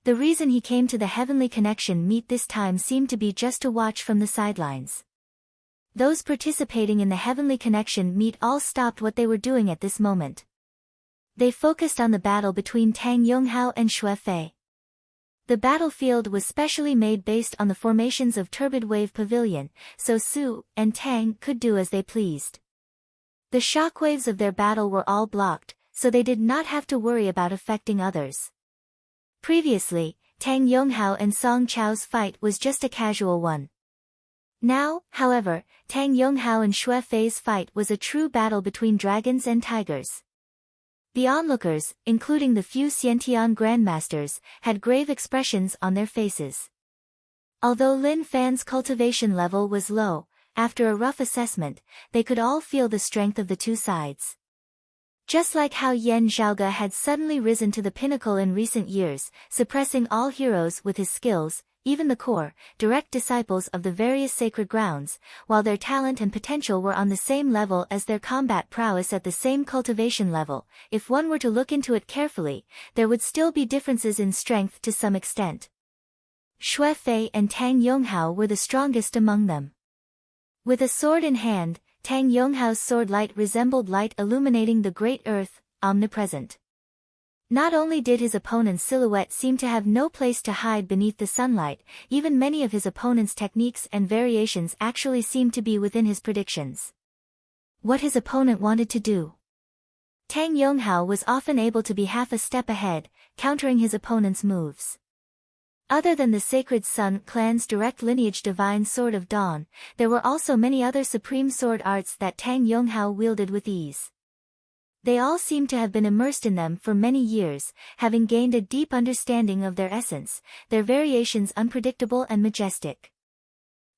[SPEAKER 1] The reason he came to the Heavenly Connection meet this time seemed to be just to watch from the sidelines. Those participating in the Heavenly Connection meet all stopped what they were doing at this moment. They focused on the battle between Tang Yonghao and Xue Fei. The battlefield was specially made based on the formations of Turbid Wave Pavilion, so Su and Tang could do as they pleased. The shockwaves of their battle were all blocked, so they did not have to worry about affecting others. Previously, Tang Yonghao and Song Chao's fight was just a casual one. Now, however, Tang Yonghao and Xue Fei's fight was a true battle between dragons and tigers. The onlookers, including the few Xiantian grandmasters, had grave expressions on their faces. Although Lin Fan's cultivation level was low, after a rough assessment, they could all feel the strength of the two sides. Just like how Yan Zhaoge had suddenly risen to the pinnacle in recent years, suppressing all heroes with his skills, even the core, direct disciples of the various sacred grounds, while their talent and potential were on the same level as their combat prowess at the same cultivation level, if one were to look into it carefully, there would still be differences in strength to some extent. Xue Fei and Tang Yonghao were the strongest among them. With a sword in hand, Tang Yonghao's sword light resembled light illuminating the great earth, omnipresent. Not only did his opponent's silhouette seem to have no place to hide beneath the sunlight, even many of his opponent's techniques and variations actually seemed to be within his predictions. What his opponent wanted to do. Tang Yonghao was often able to be half a step ahead, countering his opponent's moves. Other than the Sacred Sun clan's direct lineage Divine Sword of Dawn, there were also many other supreme sword arts that Tang Yonghao wielded with ease. They all seemed to have been immersed in them for many years, having gained a deep understanding of their essence, their variations unpredictable and majestic.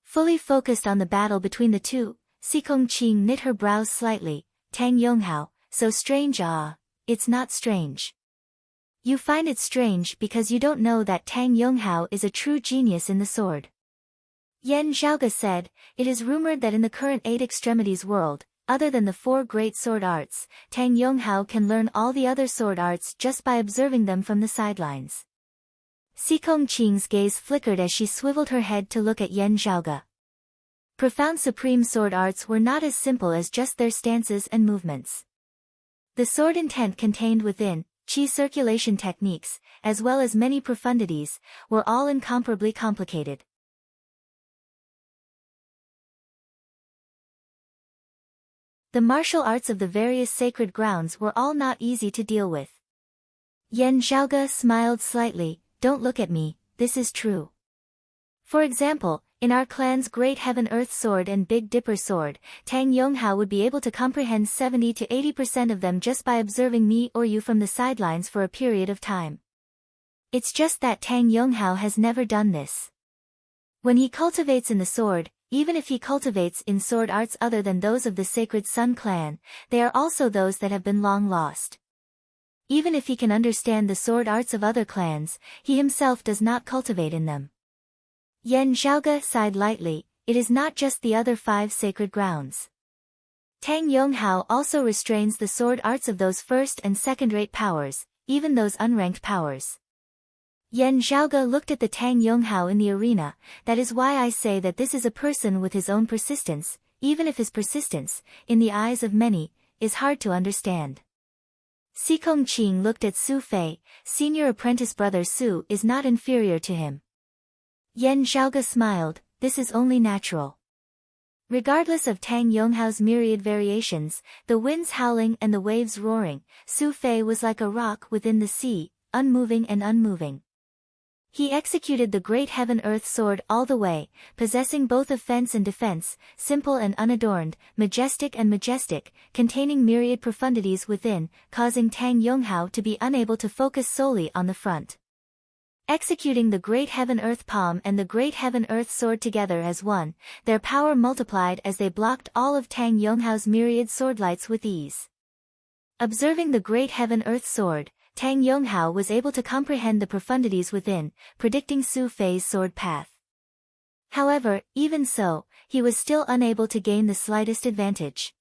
[SPEAKER 1] Fully focused on the battle between the two, Sikong Qing knit her brows slightly. Tang Yonghao, so strange. It's not strange. You find it strange because you don't know that Tang Yonghao is a true genius in the sword. Yan Zhaoge said, it is rumored that in the current 8 extremities world, other than the 4 great sword arts, Tang Yonghao can learn all the other sword arts just by observing them from the sidelines. Sikong Qing's gaze flickered as she swiveled her head to look at Yan Zhaoge. Profound supreme sword arts were not as simple as just their stances and movements. The sword intent contained within, Qi circulation techniques, as well as many profundities, were all incomparably complicated. The martial arts of the various sacred grounds were all not easy to deal with. Yan Zhaoge smiled slightly, don't look at me, this is true. For example, in our clan's Great Heaven Earth Sword and Big Dipper Sword, Tang Yonghao would be able to comprehend 70 to 80% of them just by observing me or you from the sidelines for a period of time. It's just that Tang Yonghao has never done this. When he cultivates in the sword, even if he cultivates in sword arts other than those of the Sacred Sun clan, they are also those that have been long lost. Even if he can understand the sword arts of other clans, he himself does not cultivate in them. Yan Zhaoge sighed lightly, it is not just the other 5 sacred grounds. Tang Yonghao also restrains the sword arts of those first and second-rate powers, even those unranked powers. Yan Zhaoge looked at the Tang Yonghao in the arena, that is why I say that this is a person with his own persistence, even if his persistence, in the eyes of many, is hard to understand. Sikong Qing looked at Su Fei, senior apprentice brother Su is not inferior to him. Yan Zhaoge smiled, this is only natural. Regardless of Tang Yonghao's myriad variations, the winds howling and the waves roaring, Su Fei was like a rock within the sea, unmoving and unmoving. He executed the Great Heaven Earth Sword all the way, possessing both offense and defense, simple and unadorned, majestic and majestic, containing myriad profundities within, causing Tang Yonghao to be unable to focus solely on the front. Executing the Great Heaven Earth Palm and the Great Heaven Earth Sword together as one, their power multiplied as they blocked all of Tang Yonghao's myriad swordlights with ease. Observing the Great Heaven Earth Sword, Tang Yonghao was able to comprehend the profundities within, predicting Su Fei's sword path. However, even so, he was still unable to gain the slightest advantage.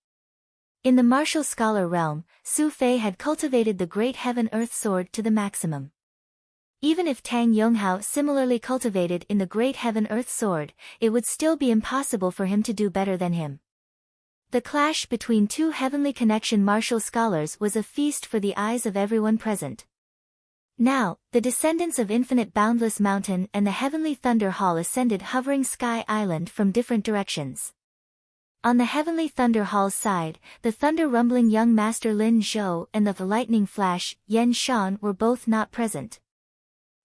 [SPEAKER 1] In the martial scholar realm, Su Fei had cultivated the Great Heaven Earth Sword to the maximum. Even if Tang Yonghao similarly cultivated in the Great Heaven Earth Sword, it would still be impossible for him to do better than him. The clash between 2 heavenly connection martial scholars was a feast for the eyes of everyone present. Now, the descendants of Infinite Boundless Mountain and the Heavenly Thunder Hall ascended Hovering Sky Island from different directions. On the Heavenly Thunder Hall's side, the thunder-rumbling young master Lin Zhou and the lightning flash Yan Shan were both not present.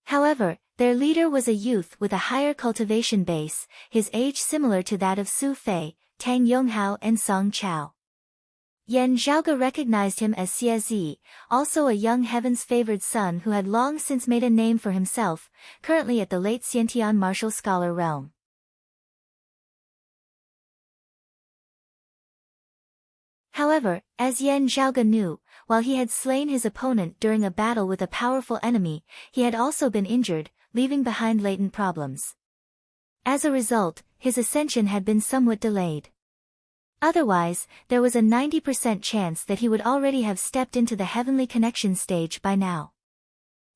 [SPEAKER 1] However, their leader was a youth with a higher cultivation base, his age similar to that of Su Fei, Tang Yonghao and Song Chao. Yan Zhaoge recognized him as Xie Zi, also a young heaven's favored son who had long since made a name for himself, currently at the late Xiantian martial scholar realm. However, as Yan Zhaoge knew, while he had slain his opponent during a battle with a powerful enemy, he had also been injured, leaving behind latent problems. As a result, his ascension had been somewhat delayed. Otherwise, there was a 90% chance that he would already have stepped into the heavenly connection stage by now.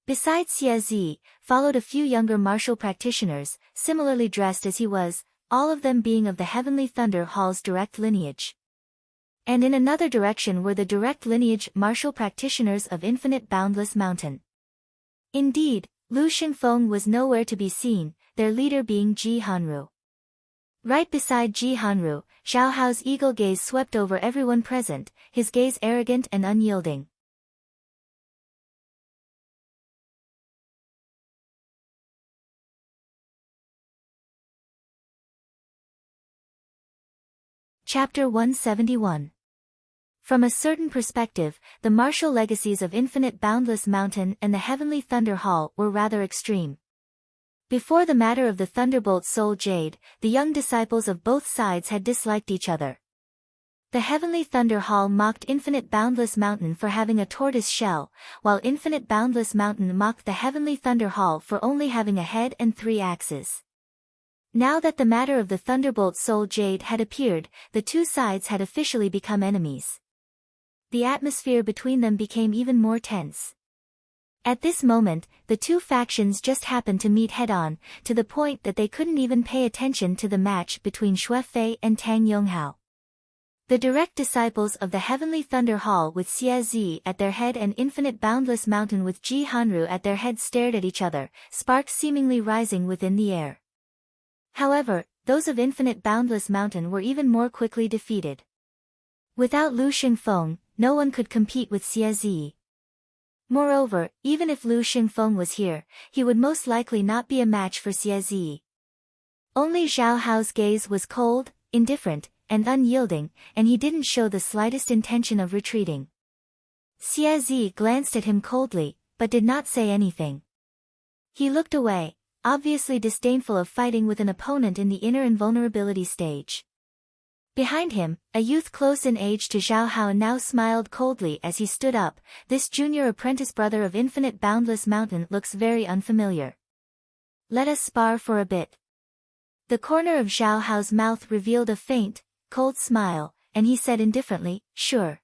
[SPEAKER 1] Besides Xie Zi, followed a few younger martial practitioners, similarly dressed as he was, all of them being of the Heavenly Thunder Hall's direct lineage. And in another direction were the direct lineage martial practitioners of Infinite Boundless Mountain. Indeed, Lu Xingfeng was nowhere to be seen, their leader being Ji Hanru. Right beside Ji Hanru, Zhao Hao's eagle gaze swept over everyone present, his gaze arrogant and unyielding. Chapter 171. From a certain perspective, the martial legacies of Infinite Boundless Mountain and the Heavenly Thunder Hall were rather extreme. Before the matter of the Thunderbolt Soul Jade, the young disciples of both sides had disliked each other. The Heavenly Thunder Hall mocked Infinite Boundless Mountain for having a tortoise shell, while Infinite Boundless Mountain mocked the Heavenly Thunder Hall for only having a head and 3 axes. Now that the matter of the Thunderbolt Soul Jade had appeared, the two sides had officially become enemies. The atmosphere between them became even more tense. At this moment, the two factions just happened to meet head-on, to the point that they couldn't even pay attention to the match between Xue Fei and Tang Yonghao. The direct disciples of the Heavenly Thunder Hall with Xie Zi at their head and Infinite Boundless Mountain with Ji Hanru at their head stared at each other, sparks seemingly rising within the air. However, those of Infinite Boundless Mountain were even more quickly defeated. Without Lu Xingfeng, no one could compete with Xie Zi. Moreover, even if Lu Xingfeng was here, he would most likely not be a match for Xie Zi. Only Zhao Hao's gaze was cold, indifferent, and unyielding, and he didn't show the slightest intention of retreating. Xie Zi glanced at him coldly, but did not say anything. He looked away, obviously disdainful of fighting with an opponent in the inner invulnerability stage. Behind him, a youth close in age to Zhao Hao now smiled coldly as he stood up. This junior apprentice brother of Infinite Boundless Mountain looks very unfamiliar. Let us spar for a bit. The corner of Zhao Hao's mouth revealed a faint, cold smile, and he said indifferently, "Sure."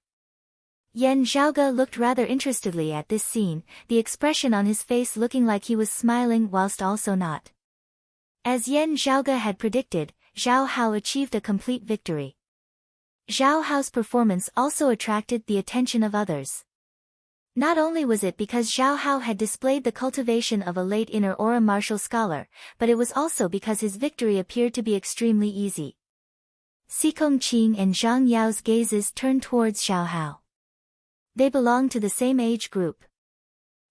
[SPEAKER 1] Yan Zhaoge looked rather interestedly at this scene, the expression on his face looking like he was smiling whilst also not. As Yan Zhaoge had predicted, Zhao Hao achieved a complete victory. Zhao Hao's performance also attracted the attention of others. Not only was it because Zhao Hao had displayed the cultivation of a late inner aura martial scholar, but it was also because his victory appeared to be extremely easy. Xikong Qing and Zhang Yao's gazes turned towards Zhao Hao. They belonged to the same age group.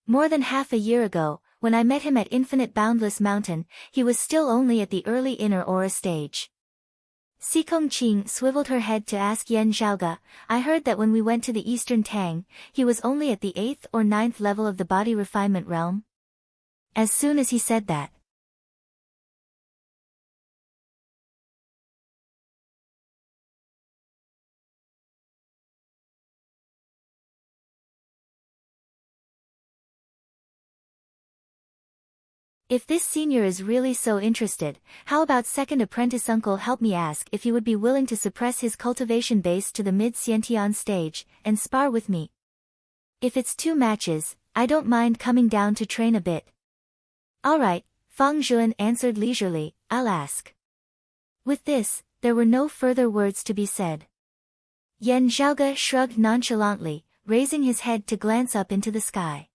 [SPEAKER 1] More than half a year ago, when I met him at Infinite Boundless Mountain, he was still only at the early inner aura stage. Xikong Qing swiveled her head to ask Yan Zhaoge, "I heard that when we went to the Eastern Tang, he was only at the 8th or 9th level of the body refinement realm?" As soon as he said that, "If this senior is really so interested, how about second apprentice uncle help me ask if he would be willing to suppress his cultivation base to the mid-Xiantian stage, and spar with me? If it's 2 matches, I don't mind coming down to train a bit." "Alright," Fang Zhuan answered leisurely, "I'll ask." With this, there were no further words to be said. Yan Zhaoge shrugged nonchalantly, raising his head to glance up into the sky.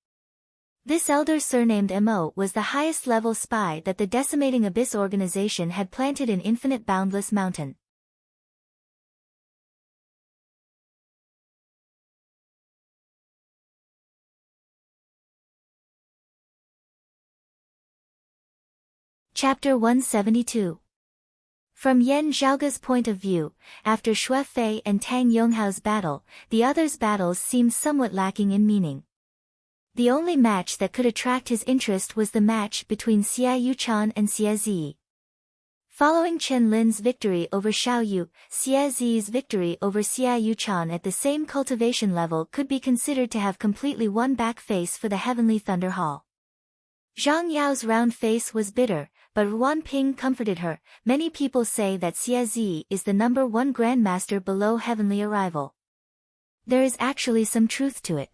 [SPEAKER 1] This elder surnamed Mo was the highest level spy that the Decimating Abyss organization had planted in Infinite Boundless Mountain. Chapter 172. From Yan Zhaoge's point of view, after Xue Fei and Tang Yonghao's battle, the others' battles seemed somewhat lacking in meaning. The only match that could attract his interest was the match between Xia Yuchan and Xie Zi. Following Chen Lin's victory over Xiao Yu, Xie Zi's victory over Xia Yuchan at the same cultivation level could be considered to have completely won back face for the Heavenly Thunder Hall. Zhang Yao's round face was bitter, but Ruan Ping comforted her. Many people say that Xie Zi is the number one grandmaster below heavenly arrival. There is actually some truth to it.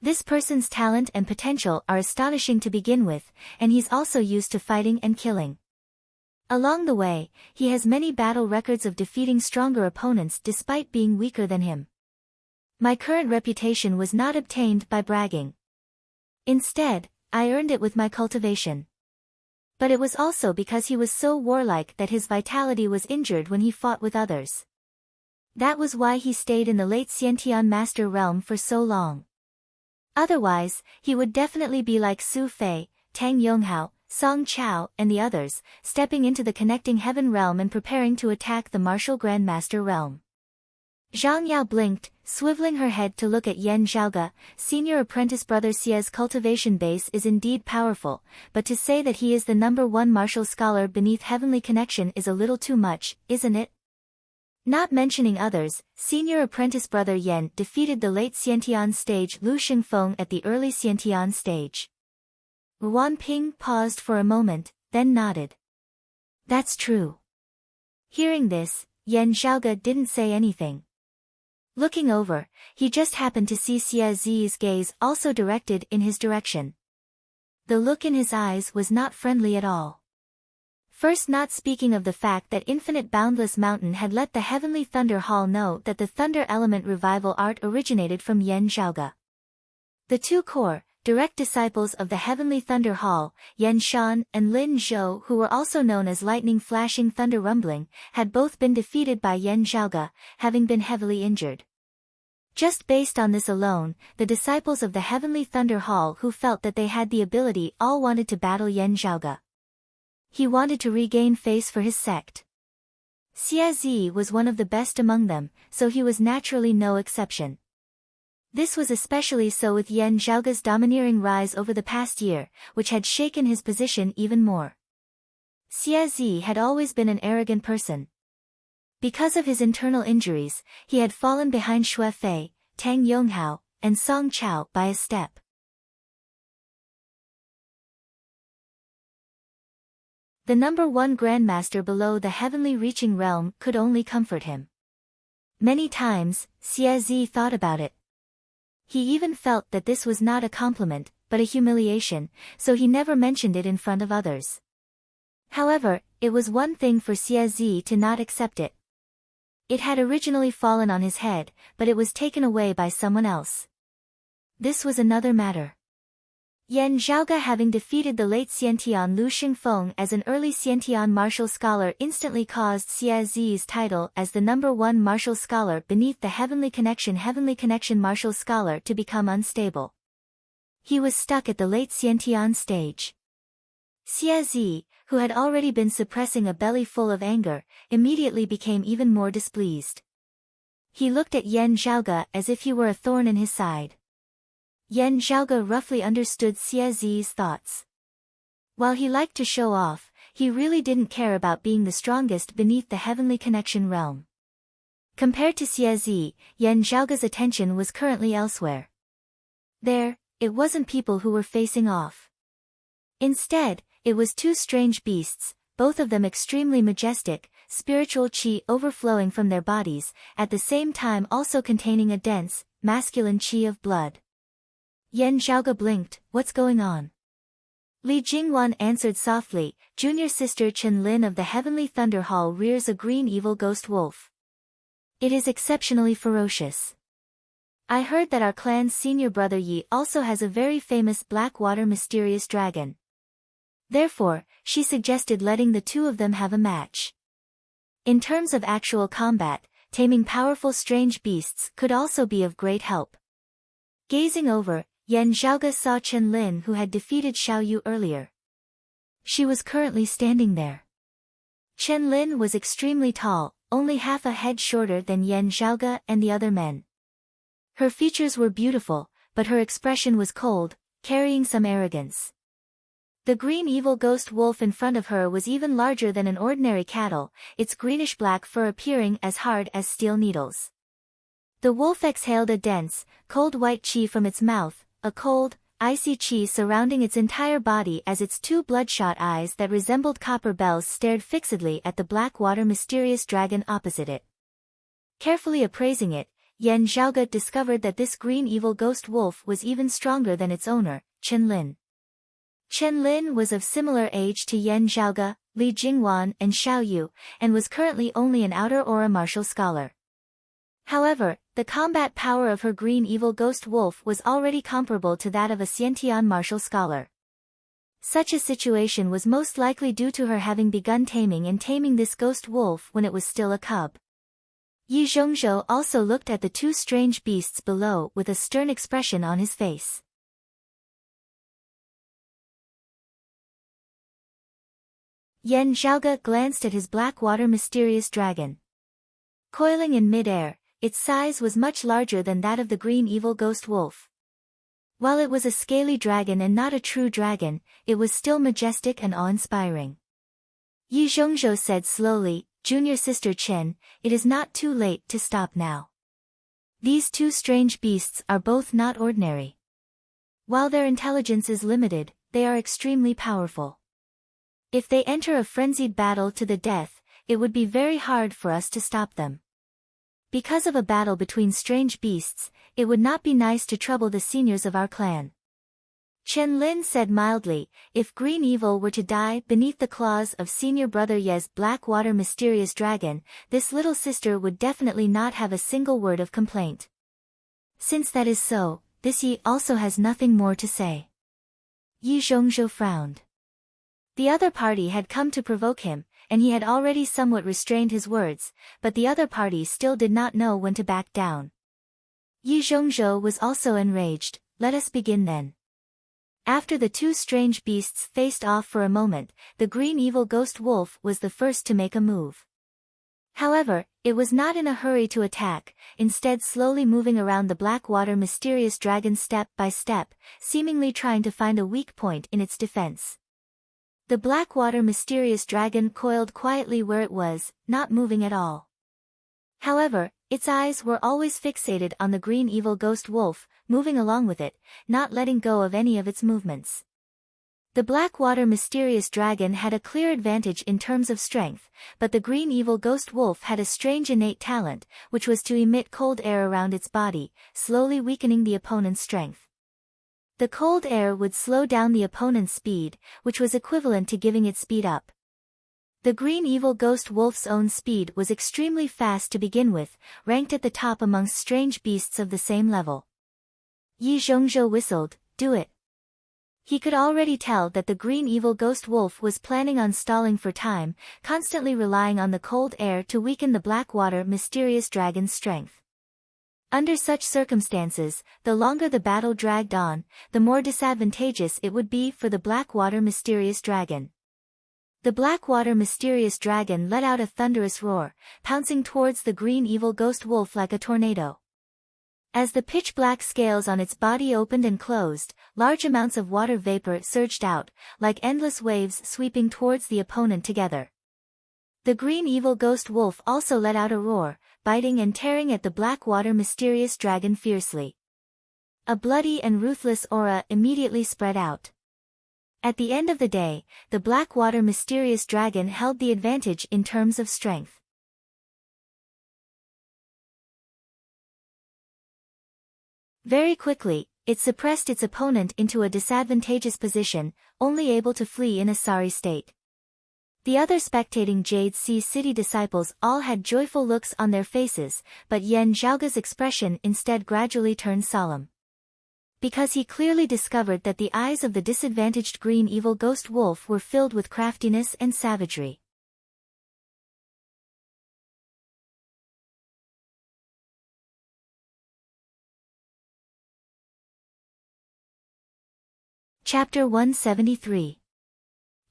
[SPEAKER 1] This person's talent and potential are astonishing to begin with, and he's also used to fighting and killing. Along the way, he has many battle records of defeating stronger opponents despite being weaker than him. My current reputation was not obtained by bragging. Instead, I earned it with my cultivation. But it was also because he was so warlike that his vitality was injured when he fought with others. That was why he stayed in the late Xiantian Master realm for so long. Otherwise, he would definitely be like Su Fei, Tang Yonghao, Song Chao, and the others, stepping into the connecting heaven realm and preparing to attack the martial grandmaster realm. Zhang Yao blinked, swiveling her head to look at Yan Zhaoge. Senior apprentice brother Xie's cultivation base is indeed powerful, but to say that he is the number one martial scholar beneath heavenly connection is a little too much, isn't it? Not mentioning others, senior apprentice brother Yan defeated the late Xiantian stage Lu Xingfeng at the early Xiantian stage. Ruan Ping paused for a moment, then nodded. That's true. Hearing this, Yan Zhaoge didn't say anything. Looking over, he just happened to see Xie Zi's gaze also directed in his direction. The look in his eyes was not friendly at all. First, not speaking of the fact that Infinite Boundless Mountain had let the Heavenly Thunder Hall know that the Thunder Element Revival art originated from Yan Zhaoge. The two core, direct disciples of the Heavenly Thunder Hall, Yan Shan and Lin Zhou, who were also known as Lightning Flashing Thunder Rumbling, had both been defeated by Yan Zhaoge, having been heavily injured. Just based on this alone, the disciples of the Heavenly Thunder Hall who felt that they had the ability all wanted to battle Yan Zhaoge. He wanted to regain face for his sect. Xie Zi was one of the best among them, so he was naturally no exception. This was especially so with Yan Zhaoge's domineering rise over the past year, which had shaken his position even more. Xie Zi had always been an arrogant person. Because of his internal injuries, he had fallen behind Xue Fei, Tang Yonghao, and Song Chao by a step. The number one grandmaster below the heavenly reaching realm could only comfort him. Many times, Xie Zi thought about it. He even felt that this was not a compliment, but a humiliation, so he never mentioned it in front of others. However, it was one thing for Xie Zi to not accept it. It had originally fallen on his head, but it was taken away by someone else. This was another matter. Yan Zhaoge, having defeated the late Xiantian Lu Xingfeng as an early Xiantian martial scholar, instantly caused Xie Zi's title as the number one martial scholar beneath the Heavenly Connection martial scholar to become unstable. He was stuck at the late Xiantian stage. Xie Zi, who had already been suppressing a belly full of anger, immediately became even more displeased. He looked at Yan Zhaoge as if he were a thorn in his side. Yan Zhaoge roughly understood Xie Zi's thoughts. While he liked to show off, he really didn't care about being the strongest beneath the Heavenly Connection realm. Compared to Xie Zi, Yan Zhaoge's attention was currently elsewhere. There, it wasn't people who were facing off. Instead, it was two strange beasts, both of them extremely majestic, spiritual qi overflowing from their bodies, at the same time also containing a dense, masculine qi of blood. Yan Zhaoge blinked. What's going on? Li Jingwan answered softly, junior sister Chen Lin of the Heavenly Thunder Hall rears a green evil ghost wolf. It is exceptionally ferocious. I heard that our clan's senior brother Yi also has a very famous black water mysterious dragon. Therefore, she suggested letting the two of them have a match. In terms of actual combat, taming powerful strange beasts could also be of great help. Gazing over, Yan Zhaoge saw Chen Lin, who had defeated Xiao Yu earlier. She was currently standing there. Chen Lin was extremely tall, only half a head shorter than Yan Zhaoge and the other men. Her features were beautiful, but her expression was cold, carrying some arrogance. The green evil ghost wolf in front of her was even larger than an ordinary cattle, its greenish-black fur appearing as hard as steel needles. The wolf exhaled a dense, cold white chi from its mouth, a cold, icy chi surrounding its entire body as its two bloodshot eyes that resembled copper bells stared fixedly at the black water mysterious dragon opposite it. Carefully appraising it, Yan Zhaoge discovered that this green evil ghost wolf was even stronger than its owner, Chen Lin. Chen Lin was of similar age to Yan Zhaoge, Li Jingwan and Xiao Yu, and was currently only an outer aura martial scholar. However, the combat power of her green evil ghost wolf was already comparable to that of a Xiantian martial scholar. Such a situation was most likely due to her having begun taming this ghost wolf when it was still a cub. Yi Zhongzhou also looked at the two strange beasts below with a stern expression on his face. Yan Zhaoge glanced at his black water mysterious dragon. Coiling in mid-air, its size was much larger than that of the green evil ghost wolf. While it was a scaly dragon and not a true dragon, it was still majestic and awe-inspiring. Yi Zhongzhou said slowly, "Junior sister Chen, it is not too late to stop now. These two strange beasts are both not ordinary. While their intelligence is limited, they are extremely powerful. If they enter a frenzied battle to the death, it would be very hard for us to stop them. Because of a battle between strange beasts, it would not be nice to trouble the seniors of our clan." Chen Lin said mildly, "If green evil were to die beneath the claws of senior brother Ye's black water mysterious dragon, this little sister would definitely not have a single word of complaint. Since that is so, this Yi also has nothing more to say." Yi Zhongzhou frowned. The other party had come to provoke him, and he had already somewhat restrained his words, but the other party still did not know when to back down. Yi Zhongzhou was also enraged. "Let us begin then." After the two strange beasts faced off for a moment, the green evil ghost wolf was the first to make a move. However, it was not in a hurry to attack, instead slowly moving around the black water mysterious dragon step by step, seemingly trying to find a weak point in its defense. The black water mysterious dragon coiled quietly where it was, not moving at all. However, its eyes were always fixated on the green evil ghost wolf, moving along with it, not letting go of any of its movements. The black water mysterious dragon had a clear advantage in terms of strength, but the green evil ghost wolf had a strange innate talent, which was to emit cold air around its body, slowly weakening the opponent's strength. The cold air would slow down the opponent's speed, which was equivalent to giving it speed up. The green evil ghost wolf's own speed was extremely fast to begin with, ranked at the top amongst strange beasts of the same level. Yi Zhongzhou whistled, "Do it." He could already tell that the green evil ghost wolf was planning on stalling for time, constantly relying on the cold air to weaken the black water mysterious dragon's strength. Under such circumstances, the longer the battle dragged on, the more disadvantageous it would be for the black water mysterious dragon. The black water mysterious dragon let out a thunderous roar, pouncing towards the green evil ghost wolf like a tornado. As the pitch-black scales on its body opened and closed, large amounts of water vapor surged out, like endless waves sweeping towards the opponent together. The green evil ghost wolf also let out a roar, biting and tearing at the black water mysterious dragon fiercely. A bloody and ruthless aura immediately spread out. At the end of the day, the black water mysterious dragon held the advantage in terms of strength. Very quickly, it suppressed its opponent into a disadvantageous position, only able to flee in a sorry state. The other spectating Jade Sea City disciples all had joyful looks on their faces, but Yan Zhaoge's expression instead gradually turned solemn. Because he clearly discovered that the eyes of the disadvantaged green evil ghost wolf were filled with craftiness and savagery. Chapter 173.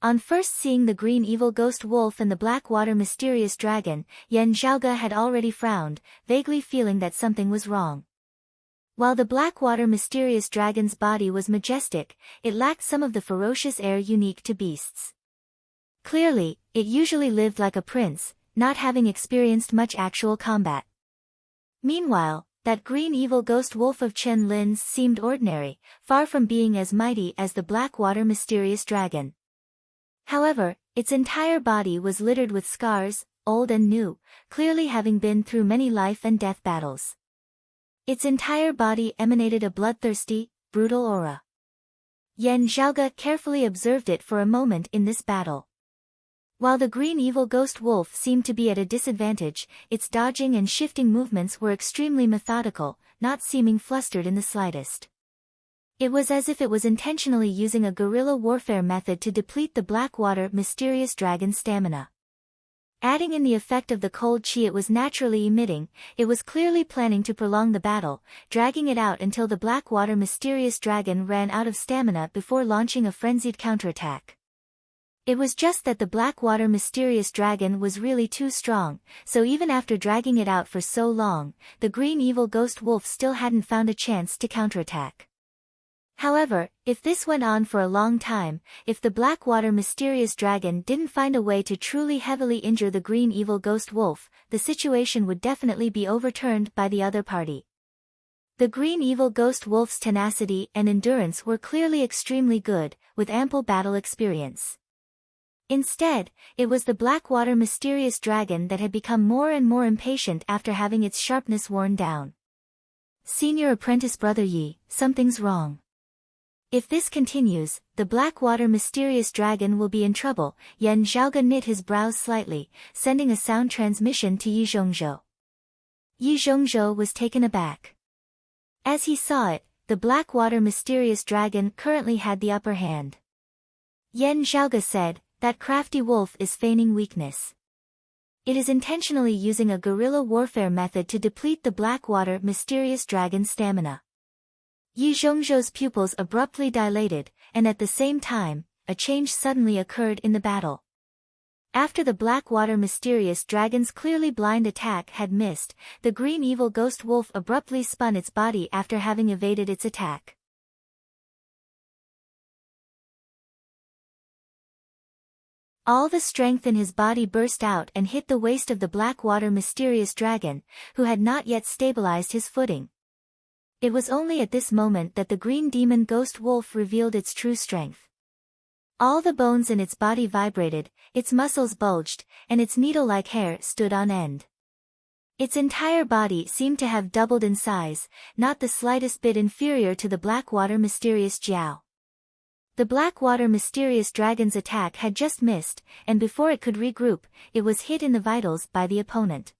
[SPEAKER 1] On first seeing the green evil ghost wolf and the black water mysterious dragon, Yan Zhaoge had already frowned, vaguely feeling that something was wrong. While the Blackwater mysterious dragon's body was majestic, it lacked some of the ferocious air unique to beasts. Clearly, it usually lived like a prince, not having experienced much actual combat. Meanwhile, that green evil ghost wolf of Chen Lin's seemed ordinary, far from being as mighty as the Blackwater mysterious dragon. However, its entire body was littered with scars, old and new, clearly having been through many life and death battles. Its entire body emanated a bloodthirsty, brutal aura. Yan Zhaoge carefully observed it for a moment in this battle. While the green evil ghost wolf seemed to be at a disadvantage, its dodging and shifting movements were extremely methodical, not seeming flustered in the slightest. It was as if it was intentionally using a guerrilla warfare method to deplete the Blackwater mysterious dragon's stamina. Adding in the effect of the cold chi it was naturally emitting, it was clearly planning to prolong the battle, dragging it out until the Blackwater mysterious dragon ran out of stamina before launching a frenzied counterattack. It was just that the Blackwater mysterious dragon was really too strong, so even after dragging it out for so long, the green evil ghost wolf still hadn't found a chance to counterattack. However, if this went on for a long time, if the Blackwater mysterious dragon didn't find a way to truly heavily injure the green evil ghost wolf, the situation would definitely be overturned by the other party. The green evil ghost wolf's tenacity and endurance were clearly extremely good, with ample battle experience. Instead, it was the Blackwater mysterious dragon that had become more and more impatient after having its sharpness worn down. Senior apprentice Brother Yi, something's wrong. If this continues, the Blackwater mysterious dragon will be in trouble. Yan Zhaoge knit his brows slightly, sending a sound transmission to Yi Zhongzhou. Yi Zhongzhou was taken aback. As he saw it, the Blackwater mysterious dragon currently had the upper hand. Yan Zhaoge said, "That crafty wolf is feigning weakness. It is intentionally using a guerrilla warfare method to deplete the Blackwater mysterious dragon's stamina." Yi Zhongzhou's pupils abruptly dilated, and at the same time, a change suddenly occurred in the battle. After the Blackwater mysterious dragon's clearly blind attack had missed, the green evil ghost wolf abruptly spun its body after having evaded its attack. All the strength in his body burst out and hit the waist of the Blackwater mysterious dragon, who had not yet stabilized his footing. It was only at this moment that the green demon ghost wolf revealed its true strength. All the bones in its body vibrated, its muscles bulged, and its needle-like hair stood on end. Its entire body seemed to have doubled in size, not the slightest bit inferior to the Blackwater mysterious Jiao. The Blackwater mysterious dragon's attack had just missed, and before it could regroup, it was hit in the vitals by the opponent.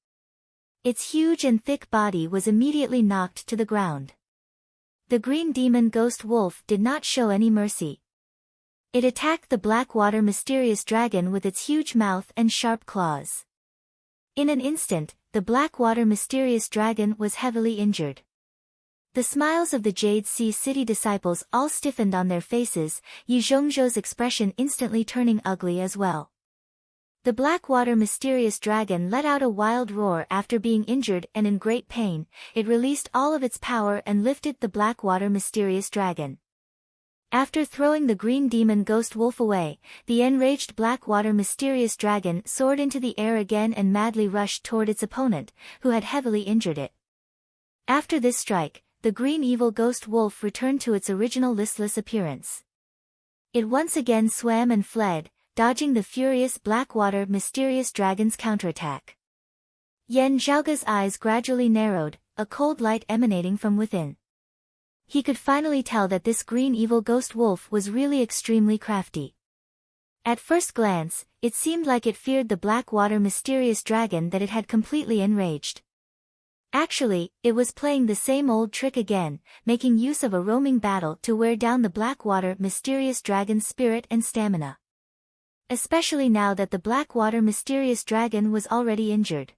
[SPEAKER 1] Its huge and thick body was immediately knocked to the ground. The green demon ghost wolf did not show any mercy. It attacked the Blackwater mysterious dragon with its huge mouth and sharp claws. In an instant, the Blackwater mysterious dragon was heavily injured. The smiles of the Jade Sea City disciples all stiffened on their faces, Yi Zhongzhou's expression instantly turning ugly as well. The Blackwater mysterious dragon let out a wild roar after being injured, and in great pain, it released all of its power and lifted the Blackwater mysterious dragon. After throwing the green demon ghost wolf away, the enraged Blackwater mysterious dragon soared into the air again and madly rushed toward its opponent, who had heavily injured it. After this strike, the green evil ghost wolf returned to its original listless appearance. It once again swam and fled, dodging the furious Blackwater mysterious dragon's counterattack. Yan Zhaoge's eyes gradually narrowed, a cold light emanating from within. He could finally tell that this green evil ghost wolf was really extremely crafty. At first glance, it seemed like it feared the Blackwater mysterious dragon that it had completely enraged. Actually, it was playing the same old trick again, making use of a roaming battle to wear down the Blackwater mysterious dragon's spirit and stamina. Especially now that the Blackwater mysterious dragon was already injured.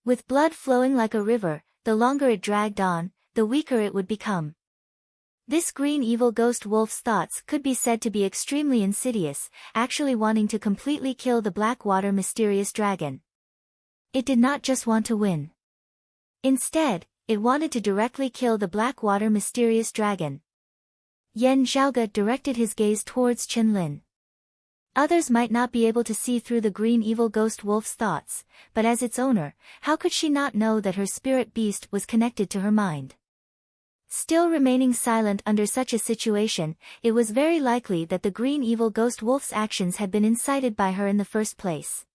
[SPEAKER 1] With blood flowing like a river, the longer it dragged on, the weaker it would become. This green evil ghost wolf's thoughts could be said to be extremely insidious, actually wanting to completely kill the Blackwater mysterious dragon. It did not just want to win. Instead, it wanted to directly kill the Blackwater mysterious dragon. Yan Zhaoge directed his gaze towards Qianlin. Others might not be able to see through the green evil ghost wolf's thoughts, but as its owner, how could she not know that her spirit beast was connected to her mind? Still remaining silent under such a situation, it was very likely that the green evil ghost wolf's actions had been incited by her in the first place.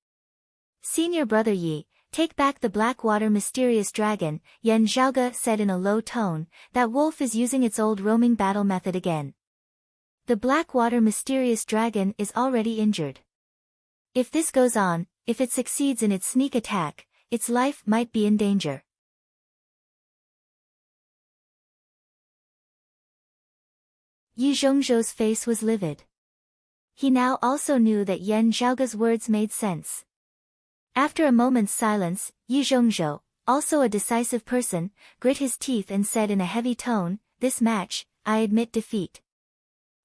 [SPEAKER 1] Senior Brother Yi, take back the Blackwater mysterious dragon, Yan Zhaoge said in a low tone. That wolf is using its old roaming battle method again. The Blackwater mysterious dragon is already injured. If this goes on, if it succeeds in its sneak attack, its life might be in danger. Yi Zhongzhou's face was livid. He now also knew that Yan Zhaoge's words made sense. After a moment's silence, Yi Zhongzhou, also a decisive person, grit his teeth and said in a heavy tone, "This match, I admit defeat."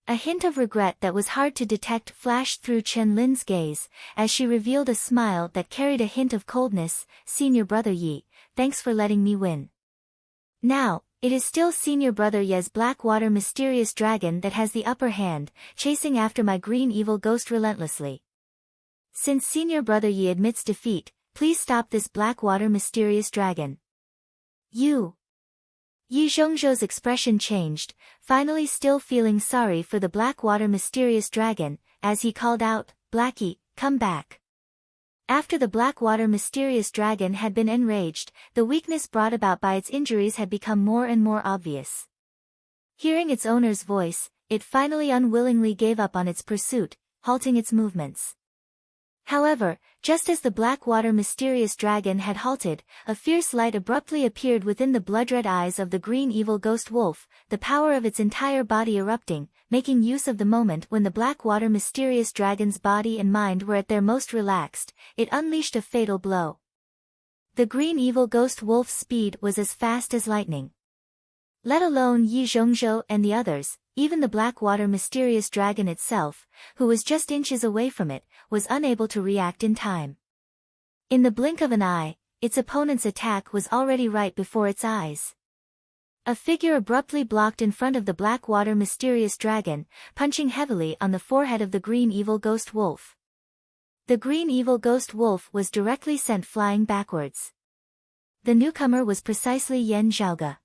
[SPEAKER 1] A hint of regret that was hard to detect flashed through Qianlin's gaze, as she revealed a smile that carried a hint of coldness. "Senior Brother Yi, thanks for letting me win. Now, it is still Senior Brother Ye's Blackwater mysterious dragon that has the upper hand, chasing after my green evil ghost relentlessly. Since Senior Brother Yi admits defeat, please stop this Blackwater mysterious dragon." "You." Yi Zhongzhou's expression changed, finally still feeling sorry for the Blackwater mysterious dragon, as he called out, "Blackie, come back." After the Blackwater mysterious dragon had been enraged, the weakness brought about by its injuries had become more and more obvious. Hearing its owner's voice, it finally unwillingly gave up on its pursuit, halting its movements. However, just as the Blackwater mysterious dragon had halted, a fierce light abruptly appeared within the blood-red eyes of the green evil ghost wolf, the power of its entire body erupting, making use of the moment when the Blackwater mysterious dragon's body and mind were at their most relaxed. It unleashed a fatal blow. The green evil ghost wolf's speed was as fast as lightning. Let alone Yi Zhongzhou and the others, even the Blackwater mysterious dragon itself, who was just inches away from it, was unable to react in time. In the blink of an eye, its opponent's attack was already right before its eyes. A figure abruptly blocked in front of the Blackwater mysterious dragon, punching heavily on the forehead of the green evil ghost wolf. The green evil ghost wolf was directly sent flying backwards. The newcomer was precisely Yan Zhaoge.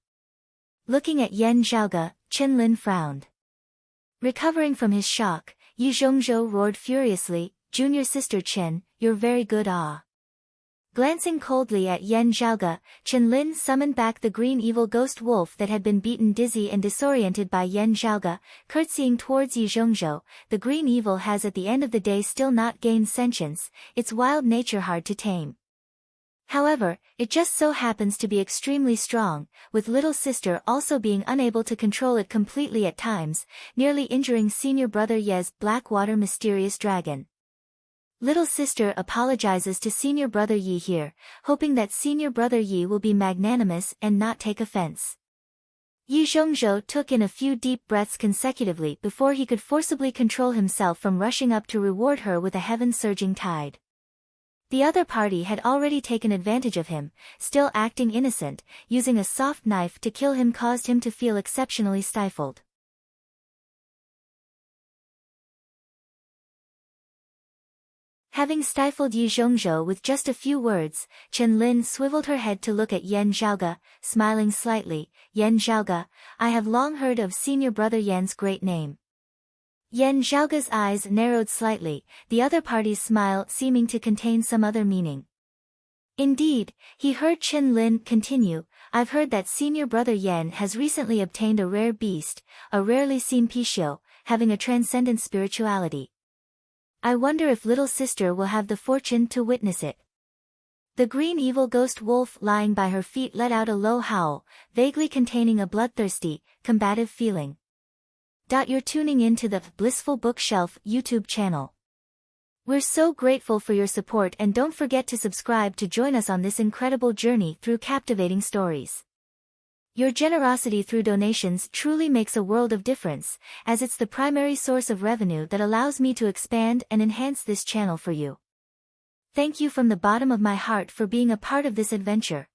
[SPEAKER 1] Looking at Yan Zhaoge, Qianlin frowned. Recovering from his shock, Yi Zhongzhou roared furiously, "Junior sister Qian, you're very good ah." Glancing coldly at Yan Zhaoge, Qianlin summoned back the green evil ghost wolf that had been beaten dizzy and disoriented by Yan Zhaoge, curtsying towards Yi Zhongzhou. The green evil has at the end of the day still not gained sentience, its wild nature hard to tame. However, it just so happens to be extremely strong, with little sister also being unable to control it completely at times, nearly injuring Senior Brother Ye's Blackwater mysterious dragon. Little sister apologizes to Senior Brother Yi here, hoping that Senior Brother Yi will be magnanimous and not take offense. Yi Zhongzhou took in a few deep breaths consecutively before he could forcibly control himself from rushing up to reward her with a heaven-surging tide. The other party had already taken advantage of him, still acting innocent, using a soft knife to kill him caused him to feel exceptionally stifled. Having stifled Yi Zhongzhou with just a few words, Qianlin swiveled her head to look at Yan Zhaoge, smiling slightly. "Yan Zhaoge, I have long heard of Senior Brother Yan's great name." Yan Zhaoge's eyes narrowed slightly, the other party's smile seeming to contain some other meaning. Indeed, he heard Qianlin continue, "I've heard that Senior Brother Yan has recently obtained a rare beast, a rarely seen Pixiu, having a transcendent spirituality. I wonder if little sister will have the fortune to witness it." The green evil ghost wolf lying by her feet let out a low howl, vaguely containing a bloodthirsty, combative feeling. You're tuning in to the Blissful Bookshelf YouTube channel. We're so grateful for your support, and don't forget to subscribe to join us on this incredible journey through captivating stories. Your generosity through donations truly makes a world of difference, as it's the primary source of revenue that allows me to expand and enhance this channel for you. Thank you from the bottom of my heart for being a part of this adventure.